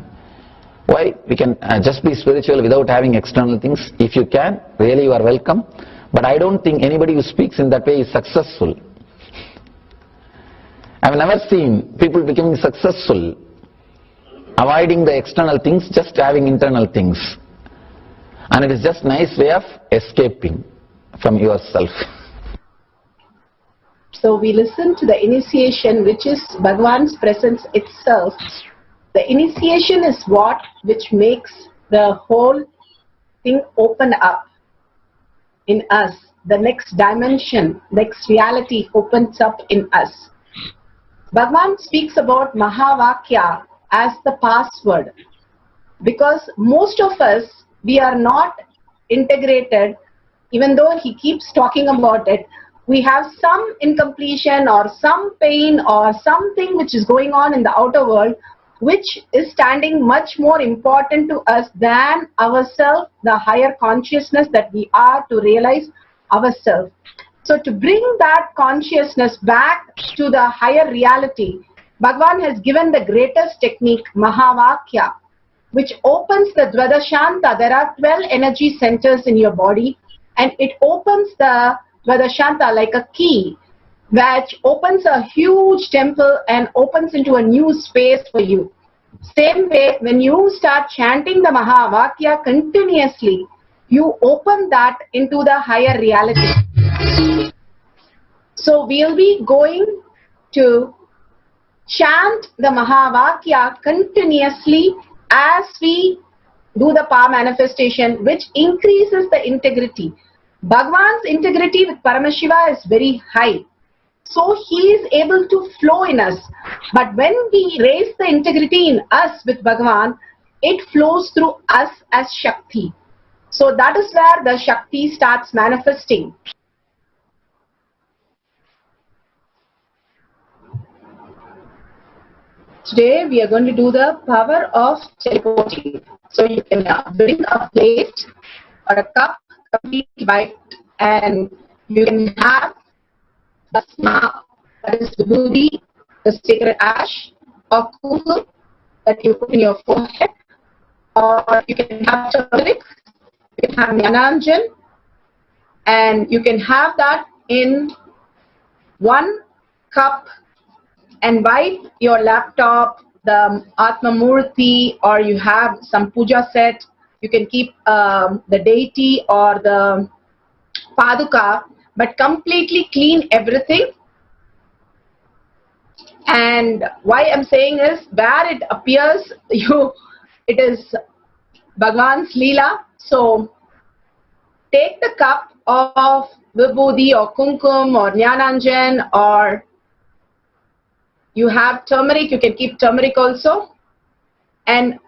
why we can just be spiritual without having external things? If you can, really you are welcome. But I don't think anybody who speaks in that way is successful. I've never seen people becoming successful avoiding the external things, just having internal things. And it is just a nice way of escaping from yourself. So we listen to the initiation, which is Bhagavan's presence itself. The initiation is which makes the whole thing open up in us. The next dimension, next reality opens up in us. Bhagavan speaks about Mahavakya as the password, because most of us, we are not integrated. Even though he keeps talking about it, we have some incompletion or some pain or something which is going on in the outer world, which is standing much more important to us than ourselves, the higher consciousness that we are to realize ourselves. So to bring that consciousness back to the higher reality, Bhagavan has given the greatest technique, Mahavakya, which opens the Dvadashanta. There are 12 energy centers in your body, and it opens the Dvadashanta like a key, which opens a huge temple and opens into a new space for you. Same way, when you start chanting the Mahavakya continuously, you open that into the higher reality. So we'll be going to chant the Mahavakya continuously as we do the power manifestation, which increases the integrity. Bhagavan's integrity with Paramashiva is very high. So he is able to flow in us. But when we raise the integrity in us with Bhagavan, it flows through us as Shakti. So that is where the Shakti starts manifesting. Today we are going to do the power of teleporting. So you can bring a plate or a cup, complete bite, and you can have basma, that is vibhuti, the sacred ash or kumkum that you put in your forehead, or you can have turmeric, you can have Jnana, and you can have that in 1 cup and wipe your laptop, the Atma Murti, or you have some puja set. You can keep the deity or the paduka, but completely clean everything. And why I'm saying is, where it appears, it is Bhagwan's Leela. So take the cup of vibhuti or kumkum or Jnananjan, or you have turmeric, you can keep turmeric also. And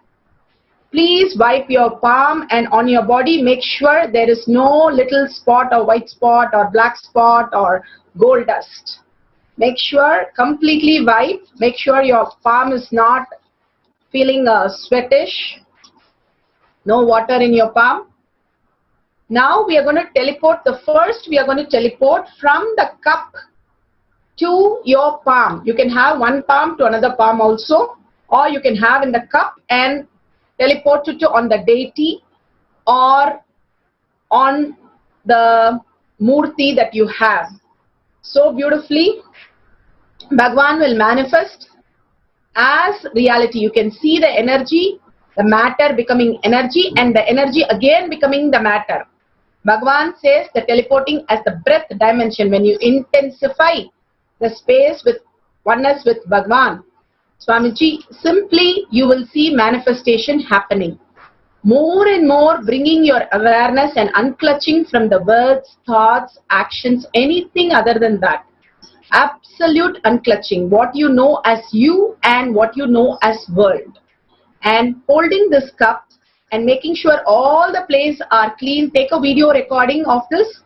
please wipe your palm, and on your body make sure there is no little spot or white spot or black spot or gold dust. Make sure completely wipe. Make sure your palm is not feeling sweatish. No water in your palm. Now we are going to teleport. We are going to teleport from the cup to your palm. You can have one palm to another palm also, or you can have in the cup and teleport it to on the deity or on the murti that you have. So beautifully, Bhagwan will manifest as reality. You can see the energy, the matter becoming energy, and the energy again becoming the matter. Bhagwan says the teleporting as the breath dimension. When you intensify the space with oneness with Bhagwan, Swamiji, simply you will see manifestation happening. More and more bringing your awareness and unclutching from the words, thoughts, actions, anything other than that. Absolute unclutching, what you know as you and what you know as world. And holding this cup and making sure all the places are clean. Take a video recording of this.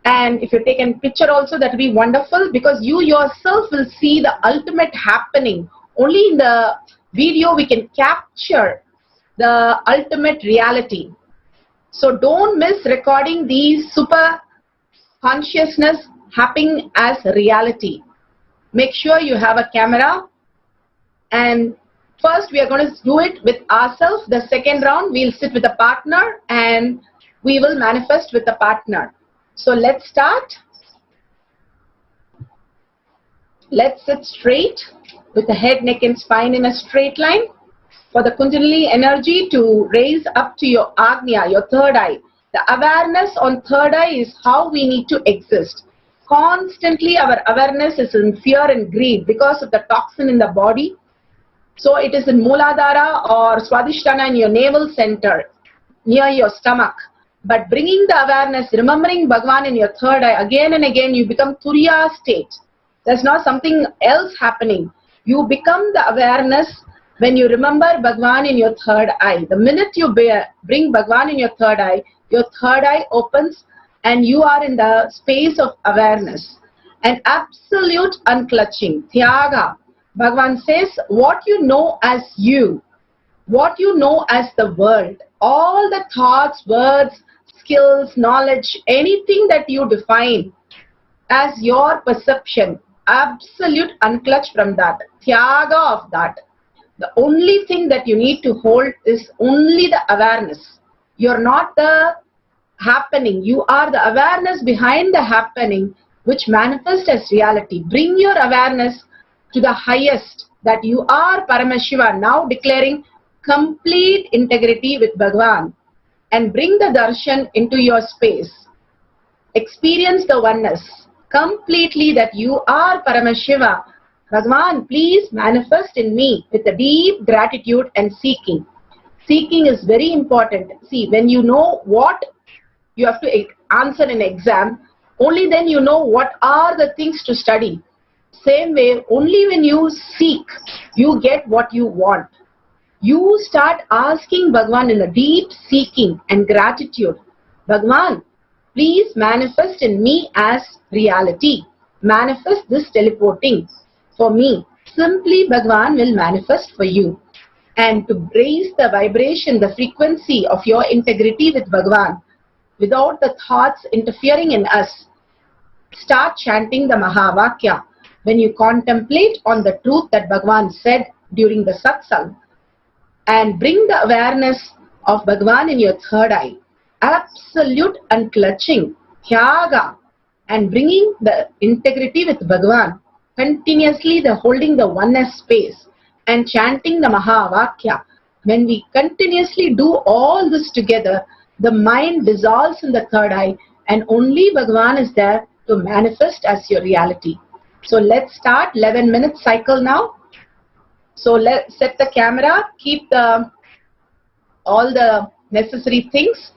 And if you take a picture also, that will be wonderful, because you yourself will see the ultimate happening. Only in the video we can capture the ultimate reality. So don't miss recording these super consciousness happening as reality. Make sure you have a camera, and first we are going to do it with ourselves. The second round we'll sit with a partner and we will manifest with a partner. So let's start. Let's sit straight with the head, neck and spine in a straight line. For the Kundalini energy to raise up to your Agnya, your third eye. The awareness on third eye is how we need to exist. Constantly our awareness is in fear and greed because of the toxin in the body. So it is in Mooladhara or Swadhisthana in your navel center, near your stomach. But bringing the awareness, remembering Bhagwan in your third eye, again and again you become Turiya state. There's not something else happening. You become the awareness when you remember Bhagwan in your third eye. The minute you bring Bhagwan in your third eye opens and you are in the space of awareness. And absolute unclutching, Tyaga. Bhagwan says, what you know as you, what you know as the world, all the thoughts, words, skills, knowledge, anything that you define as your perception, absolute unclutch from that, Tyaga of that. The only thing that you need to hold is only the awareness. You're not the happening. You are the awareness behind the happening, which manifests as reality. Bring your awareness to the highest, that you are Paramashiva, now declaring complete integrity with Bhagwan, and bring the darshan into your space. Experience the oneness completely, that you are Paramashiva. Bhagwan, please manifest in me, with a deep gratitude and seeking. Seeking is very important. See, when you know what you have to answer in exam, only then you know what are the things to study. Same way, only when you seek, you get what you want. You start asking Bhagwan in a deep seeking and gratitude. Bhagwan, please manifest in me as reality. Manifest this teleporting for me. Simply Bhagwan will manifest for you. And to raise the vibration, the frequency of your integrity with Bhagwan, without the thoughts interfering in us, start chanting the Mahavakya. when you contemplate on the truth that Bhagavan said during the satsang and bring the awareness of Bhagavan in your third eye, absolute unclutching, Tyaga, and bringing the integrity with Bhagavan, continuously holding the oneness space and chanting the Mahavakya. When we continuously do all this together, the mind dissolves in the third eye and only Bhagavan is there to manifest as your reality. So let's start 11-minute cycle now. So let's set the camera, keep all the necessary things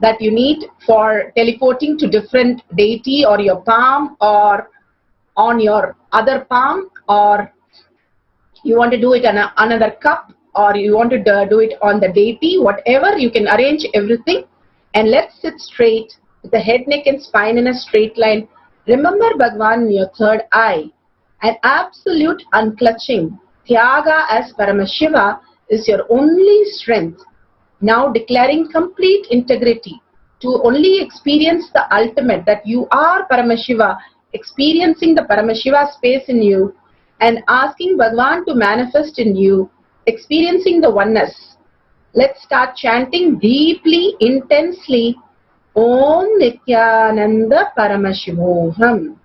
that you need for teleporting to different deity or your palm or on your other palm, or you want to do it on another cup, or you want to do it on the deity, whatever, you can arrange everything. And let's sit straight with the head, neck and spine in a straight line. Remember Bhagavan in your third eye. An absolute unclutching, Tyaga as Paramashiva is your only strength. Now declaring complete integrity to only experience the ultimate, that you are Paramashiva, experiencing the Paramashiva space in you and asking Bhagavan to manifest in you, experiencing the oneness. Let's start chanting deeply, intensely, Om Nithyananda Paramashivoham.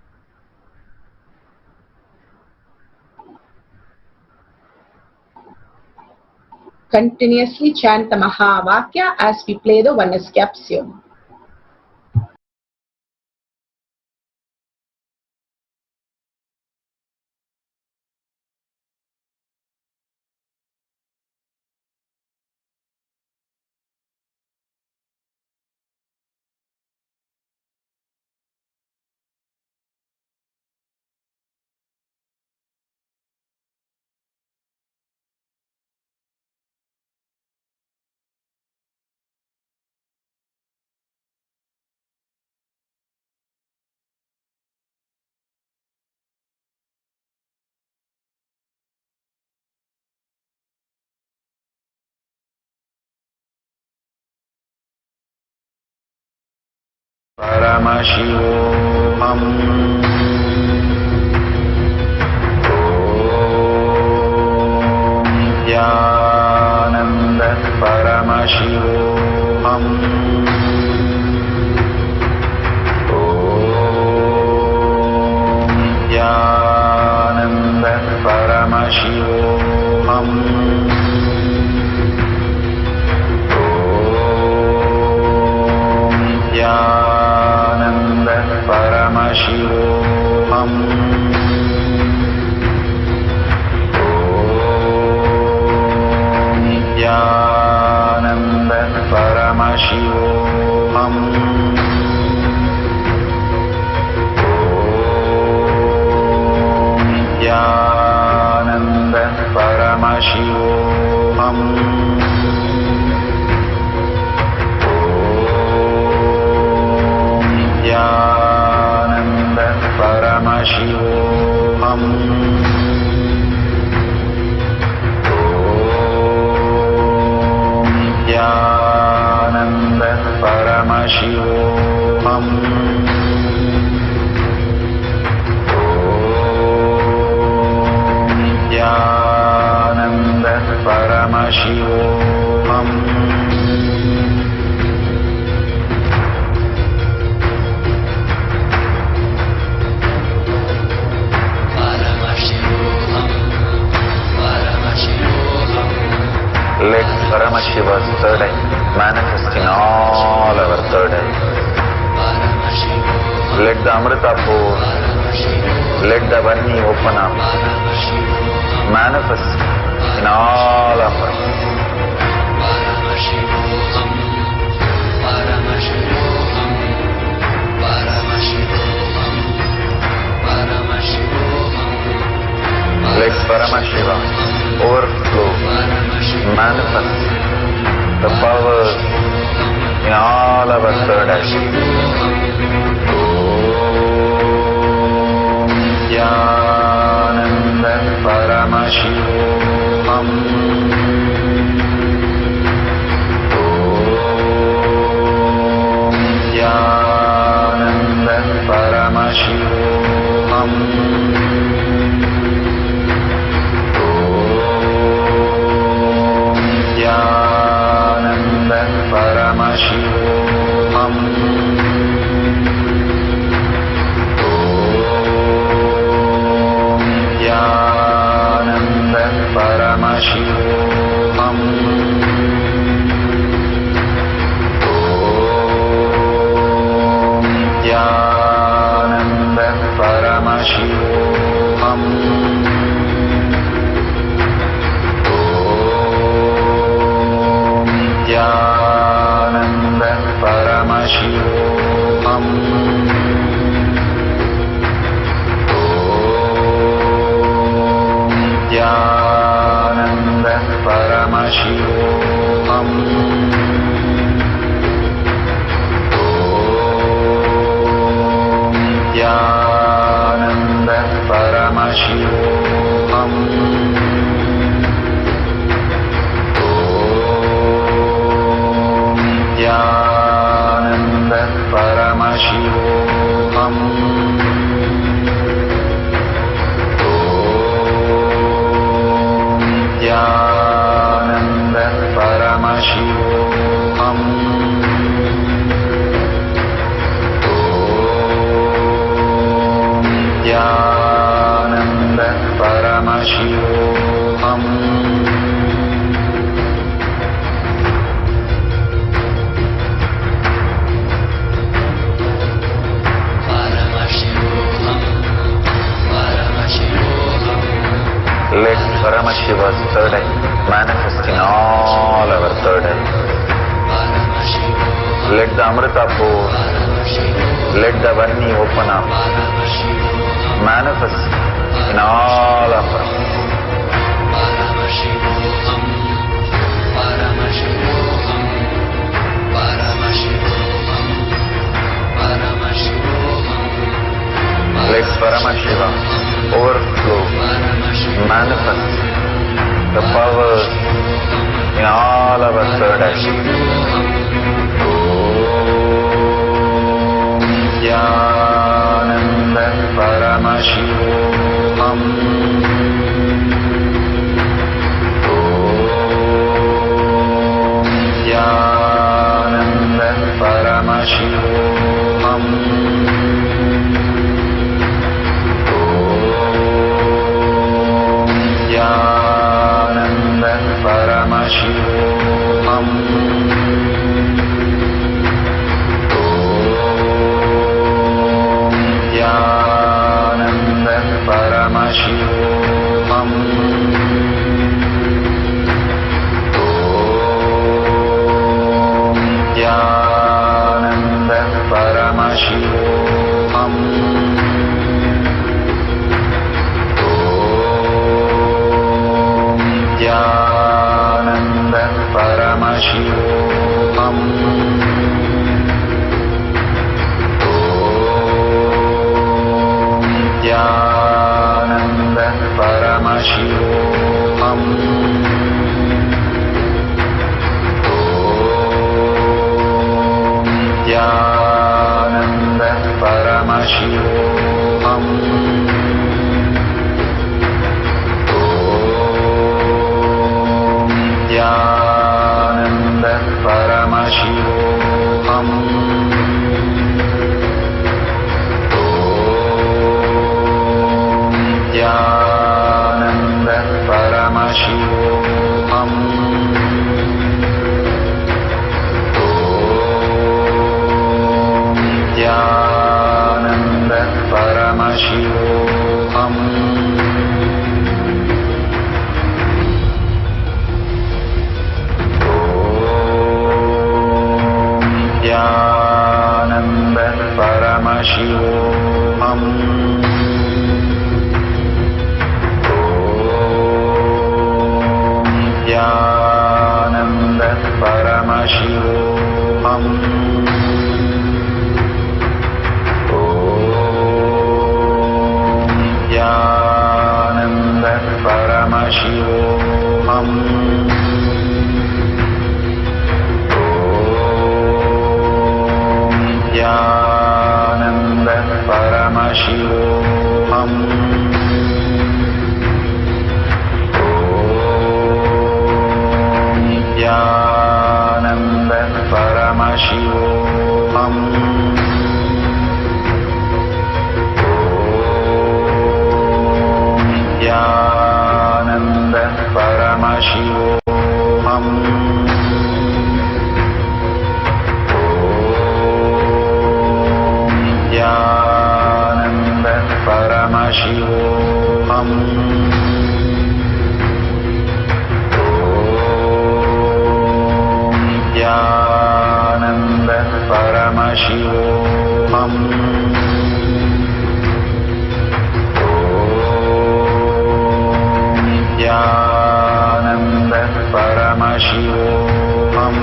Continuously chant the Mahavakya as we play the oneness capsule. Paramashivam. Om Nithyananda Paramashivam. Om Nithyananda Paramashivam. Paramashivam. Om Nithyananda Paramashivam. Om Nithyananda Paramashivam. Paramashivam. Om Nithyananda Paramashivam. Om Nithyananda Paramashivam. Let Paramashiva's third eye manifest in all our third eye. Let the Amrita pour, let the Varni open up, manifest in all of us. Let Paramashiva overflow, manifest the power in all our third eye. Om Nithyananda Paramashivam. Om Nithyananda Paramashivam. Paramashivam. Om Nithyananda Paramashivam. Om Nithyananda Paramashivam. Nithyananda Paramashivam. Om Nithyananda Paramashivam. Om Nithyananda Paramashivam. Nithyananda Paramashivam. Om Nithyananda Paramashivam. Let Paramashiva's third eye manifest in all our third eyes. Let the Amrita pour, let the Varni open up, manifest in all of us. Let Paramashiva overflow, manifest the powers in all our third eyes. Om Nithyananda Paramashivam. Om Nithyananda Paramashivam. Nithyananda Paramashivam. Om Nithyananda Paramashivam. Om Nithyananda Paramashivam. Nithyananda Paramashivam. Om Nithyananda Paramashivam. Om Nithyananda Paramashivam. Nithyananda Paramashivam. Om Nithyananda Paramashivam. Om Nithyananda Paramashivam. Nithyananda Paramashivam. Om Nithyananda Paramashivam. Om Nithyananda Paramashivam. Nithyananda Paramashivam. Om Nithyananda Paramashivam. Om Nithyananda Paramashivam. Paramashivam. Nithyananda Paramashivam. Nithyananda Paramashivam. Nithyananda Paramashivam.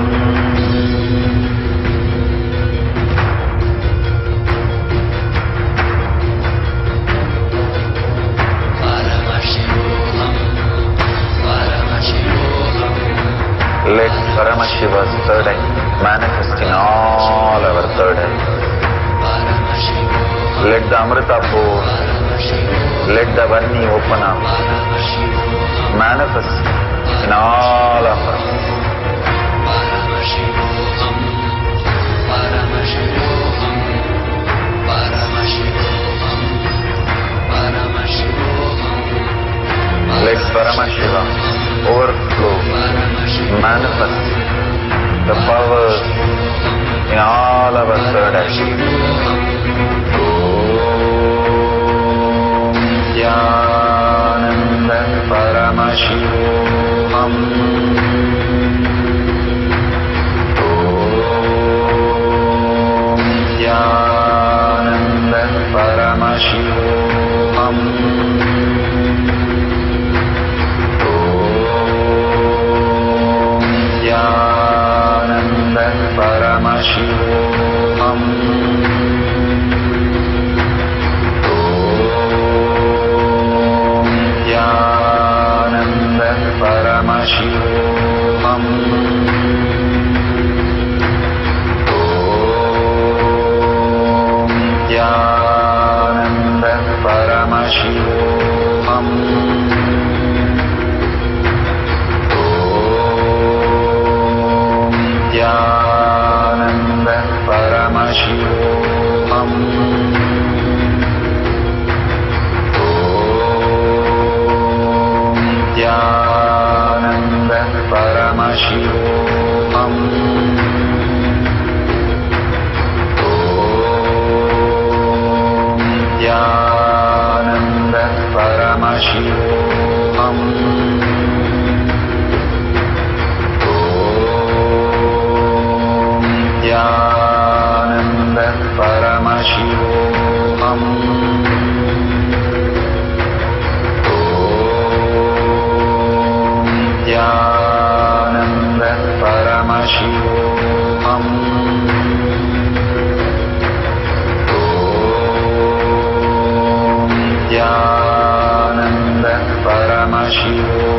Let Paramashiva's third eye manifest in all our third eyes. Let the Amrita pour, let the Varni open up, manifest in all of us. Let Paramashiva overflow, manifest the powers in all our third eyes. Nithyananda Paramashivam. Nithyananda Paramashivam. Nithyananda Paramashivam. Nithyananda Paramashivam. Nithyananda Paramashivam. Nithyananda Paramashivam. Nithyananda Paramashivam. Nithyananda Paramashivam. Nithyananda Paramashivam. Nithyananda Paramashivam. Nithyananda Paramashivam.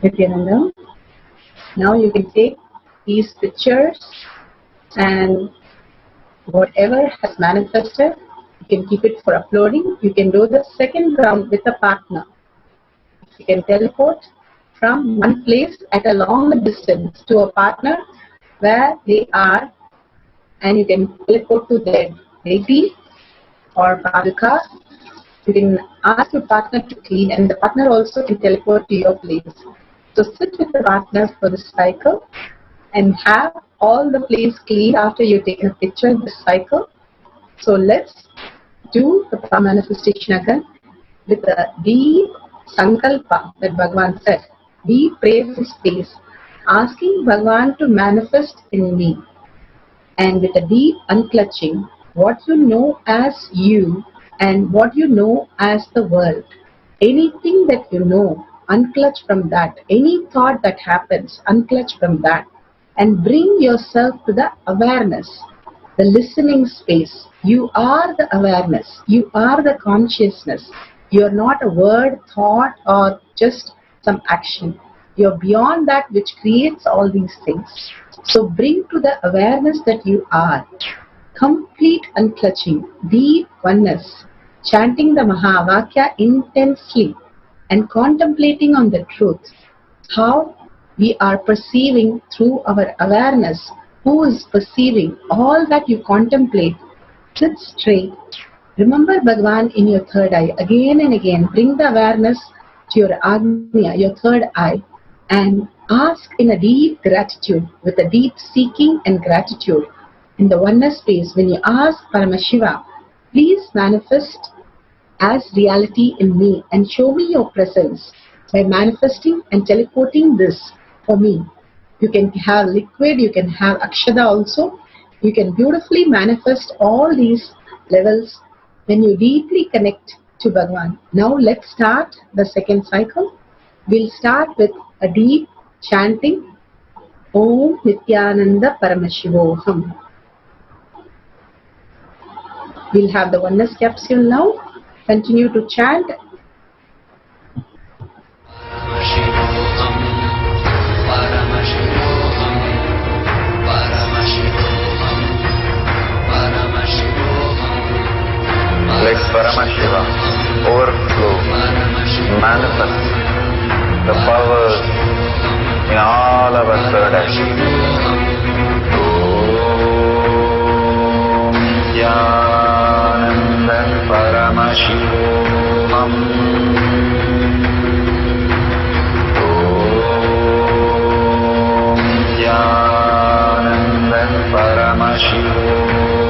Nithyananda, now you can take these pictures and whatever has manifested, you can keep it for uploading. You can do the second round with a partner. You can teleport from one place at a longer distance to a partner where they are, and you can teleport to their deity or padika. You can ask your partner to clean, and the partner also can teleport to your place. So sit with the partner for this cycle and have all the place clean after you've taken a picture of this cycle. So let's do the manifestation again with a deep sankalpa that Bhagavan said. Deep prayerful space, asking Bhagavan to manifest in me. And with a deep unclutching, what you know as you and what you know as the world. Anything that you know, unclutch from that. Any thought that happens, unclutch from that. And bring yourself to the awareness, the listening space. You are the awareness. You are the consciousness. You are not a word, thought, or just some action. You're beyond that which creates all these things. So bring to the awareness that you are complete unclutching, deep oneness, chanting the Mahavakya intensely and contemplating on the truth, how we are perceiving through our awareness. Who is perceiving? All that you contemplate, sit straight. Remember Bhagavan in your third eye. Again and again, bring the awareness to your Agnya, your third eye, and ask in a deep gratitude, with a deep seeking and gratitude. In the oneness space, when you ask Paramashiva, please manifest as reality in me and show me your presence by manifesting and teleporting this for me. You can have liquid, you can have Akshada also. You can beautifully manifest all these levels when you deeply connect to Bhagavan. Now let's start the second cycle. We'll start with a deep chanting Om Nithyananda Paramashivoham. We'll have the oneness capsule now. Continue to chant. Let Paramashiva overflow, manifest the powers in all our third eye. Om Nithyananda Paramashivam. Om Nithyananda Paramashivam.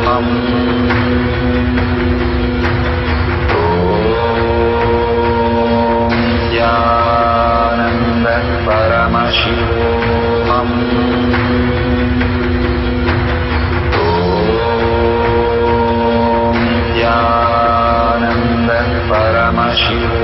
Paramashivam. Om Nithyananda Paramashivam. Om Nithyananda Paramashivam.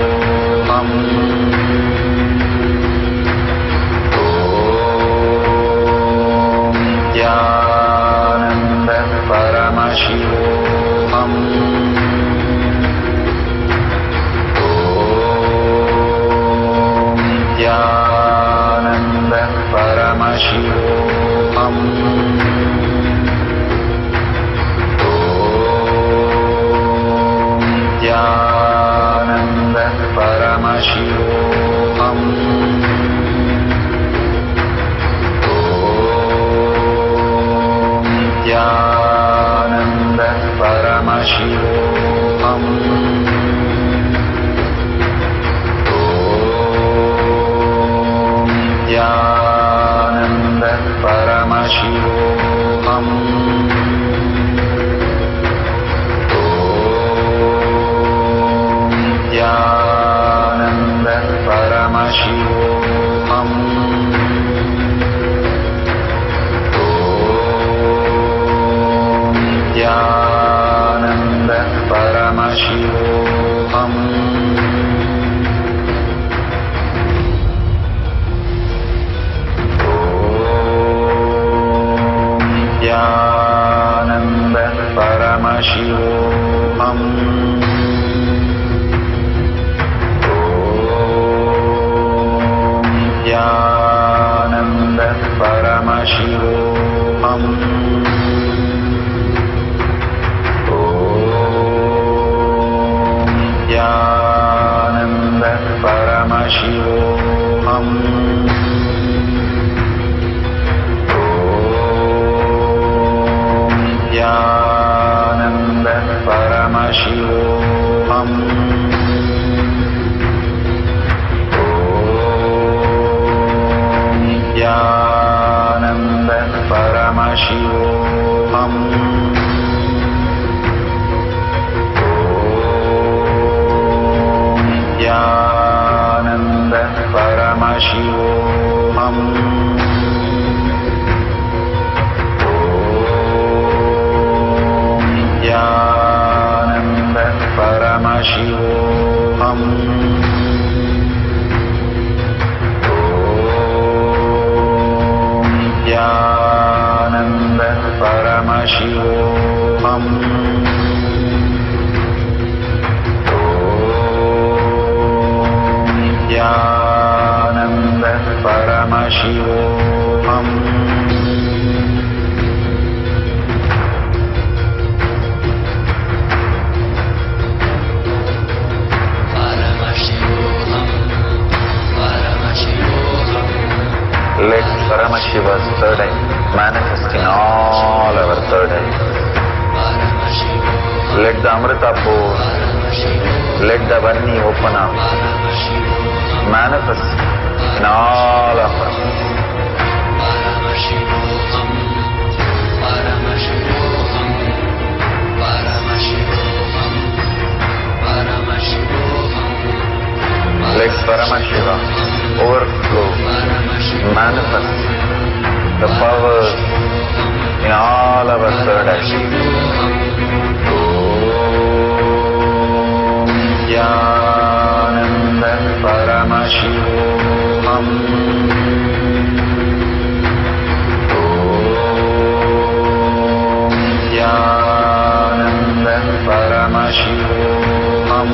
Paramashivam. Om Nithyananda Paramashivam. Om Nithyananda Paramashivam. Paramashivam. Om Nithyananda Paramashivam. Om Nithyananda Paramashivam. Nithyananda Paramashivam. Om Nithyananda Paramashivam. Om Nithyananda Paramashivam. Nithyananda Paramashivam. Om Nithyananda Paramashivam. Om Nithyananda Paramashivam. Nithyananda Paramashivam. Om Nithyananda Paramashivam. Om Nithyananda Paramashivam. third eye, manifesting all our third eye. Let the Amrita pour, let the Vanni open up, manifest in all of us. Let Paramashiva overflow, manifest the powers in all our third eye. Nithyananda Paramashivam. Nithyananda Paramashivam.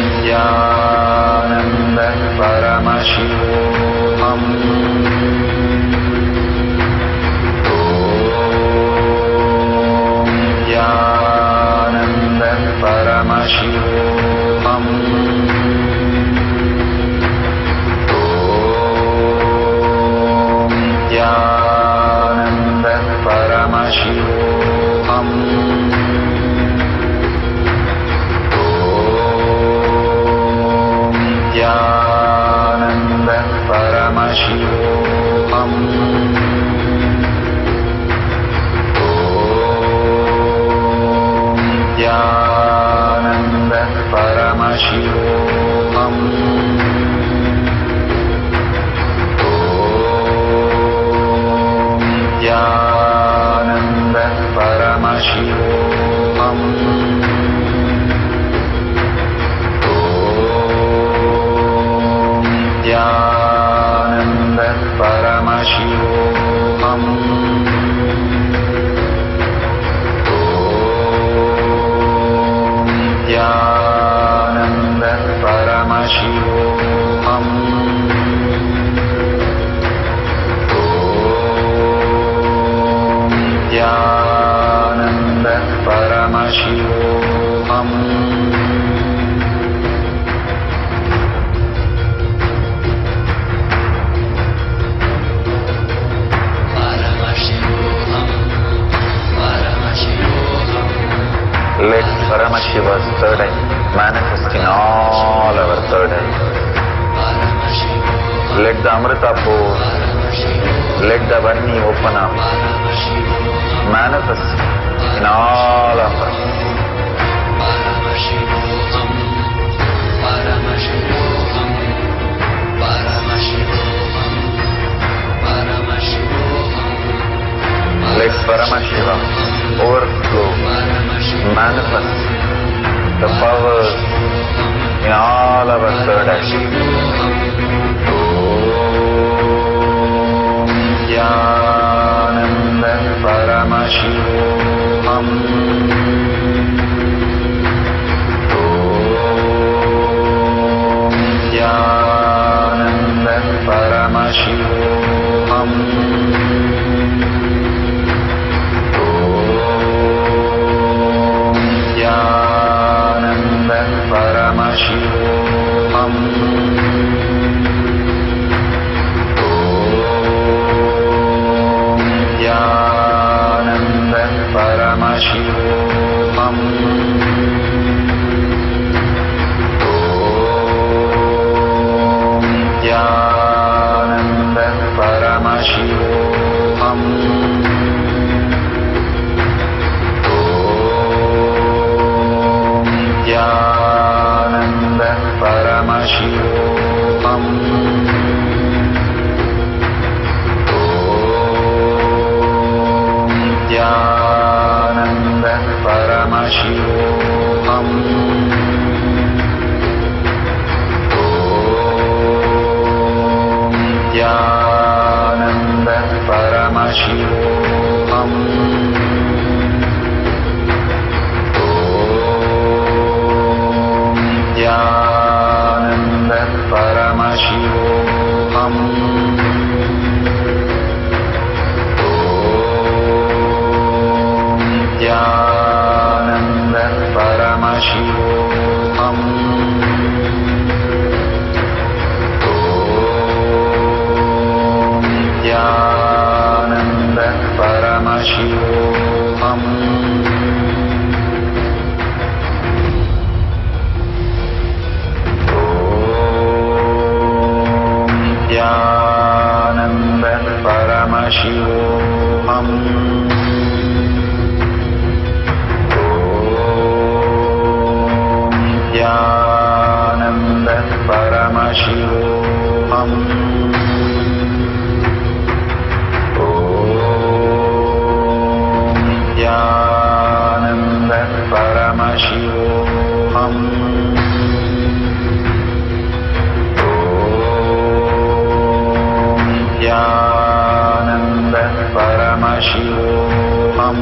Nithyananda Paramashivam. Nithyananda Paramashivam. Nithyananda Paramashivam. Nithyananda Paramashivam. Nithyananda Paramashivam. Nithyananda Paramashivam. Nithyananda Paramashivam. Nithyananda Paramashivam. Nithyananda Paramashivam. Let Paramashiva's third eye manifesting all our third eye. Let the Amrita pour, let the Vanni open up, manifest in all of us. Let Paramashiva overflow, manifest the powers in all our third eye. Nithyananda Paramashivam. Nithyananda Paramashivam. Nithyananda Paramashivam. Nithyananda Paramashivam. Nithyananda Paramashivam. Nithyananda Paramashivam. Nithyananda Paramashivam. Nithyananda Paramashivam. Nithyananda Paramashivam. Nithyananda Paramashivam. Paramashivam. Nithyananda Paramashivam. Nithyananda Paramashivam. Nithyananda Paramashivam.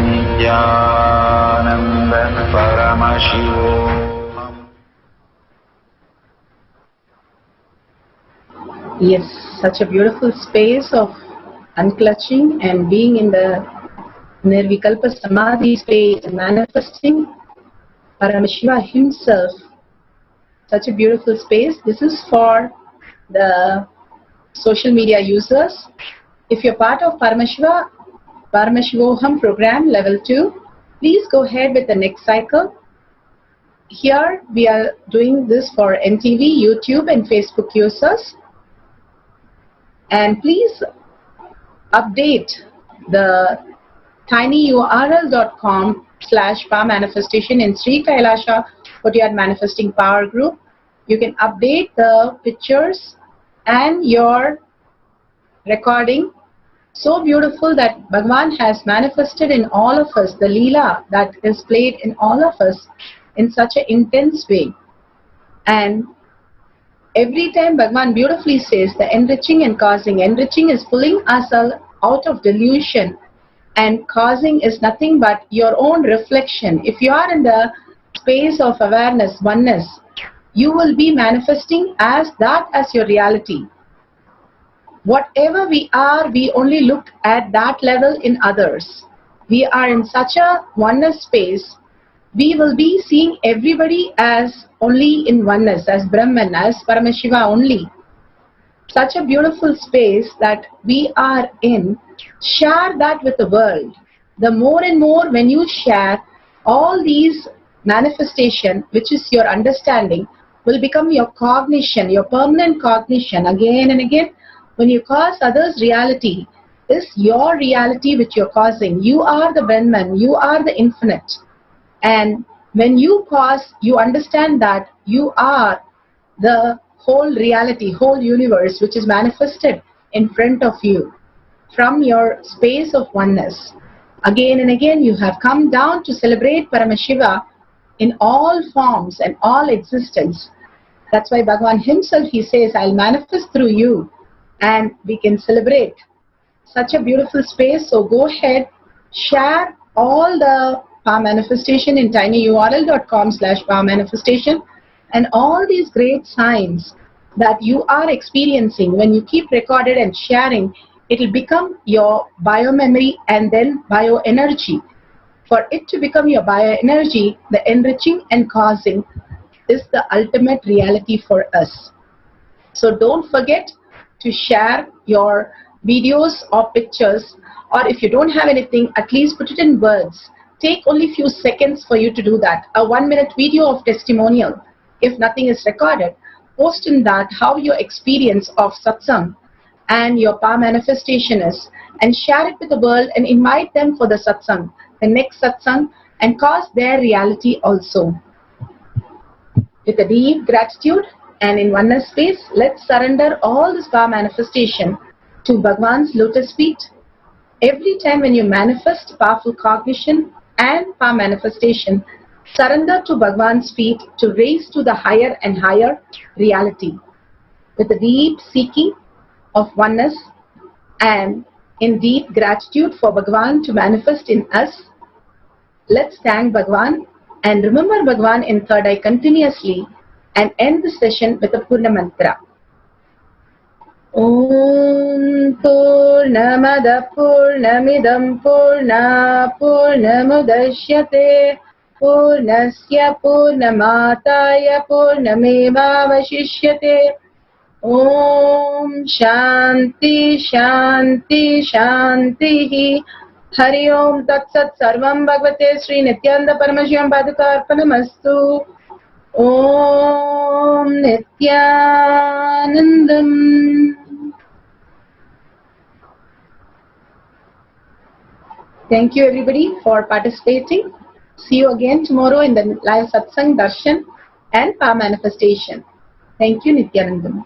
Nithyananda Paramashivam. Yes, such a beautiful space of unclutching and being in the Nirvikalpa Samadhi space, manifesting Paramashiva himself. Such a beautiful space. This is for the social media users. If you're part of Paramashivoham program level 2, please go ahead with the next cycle. Here we are doing this for NTV, YouTube and Facebook users. And please update the tinyurl.com/powermanifestation in Sri Kailasa Manifesting Power Group. You can update the pictures and your recording. So beautiful that Bhagavan has manifested in all of us, the Leela that is played in all of us in such an intense way. And every time Bhagavan beautifully says the enriching and causing. Enriching is pulling us out of delusion, and causing is nothing but your own reflection. If you are in the space of awareness, oneness, you will be manifesting as that as your reality. Whatever we are, we only look at that level in others. We are in such a oneness space, we will be seeing everybody as only in oneness, as Brahman, as Paramashiva only. Such a beautiful space that we are in. Share that with the world. The more and more when you share, all these manifestation, which is your understanding, will become your cognition, your permanent cognition again and again. When you cause others' reality, is your reality which you're causing. You are the Brahman, you are the infinite. And when you cause, you understand that you are the whole reality, whole universe which is manifested in front of you from your space of oneness. Again and again you have come down to celebrate Paramashiva in all forms and all existence. That's why Bhagavan himself, he says, I'll manifest through you and we can celebrate. Such a beautiful space. So go ahead, share all the power manifestation in tinyurl.com/powermanifestation and all these great signs that you are experiencing. When you keep recorded and sharing, it will become your biomemory and then bioenergy. For it to become your bioenergy, the enriching and causing is the ultimate reality for us. So don't forget to share your videos or pictures, or if you don't have anything, at least put it in words. Take only few seconds for you to do that. A 1-minute video of testimonial, if nothing is recorded. Post in that how your experience of satsang and your power manifestation is, and share it with the world and invite them for the satsang, the next satsang, and cause their reality also. With a deep gratitude and in oneness space, let's surrender all this power manifestation to Bhagavan's lotus feet. Every time when you manifest powerful cognition and power manifestation, surrender to Bhagavan's feet to raise to the higher and higher reality. With a deep seeking of oneness and in deep gratitude for Bhagavan to manifest in us, let's thank Bhagavan and remember Bhagavan in third eye continuously and end the session with a Purna mantra. Om Purnamada Purnamidam Purna Purnamudashyate Purnasya Purnamataya Purnameva Vashishyate. Om Shanti Shanti Shanti. Hari Om Tat Sat Sarvam Bhagavate Sri Nithyananda Paramashivam Paduka Arpanamastu. Om Nithyanandam. Thank you everybody for participating. See you again tomorrow in the live satsang, darshan and power manifestation. Thank you, Nithyanandam.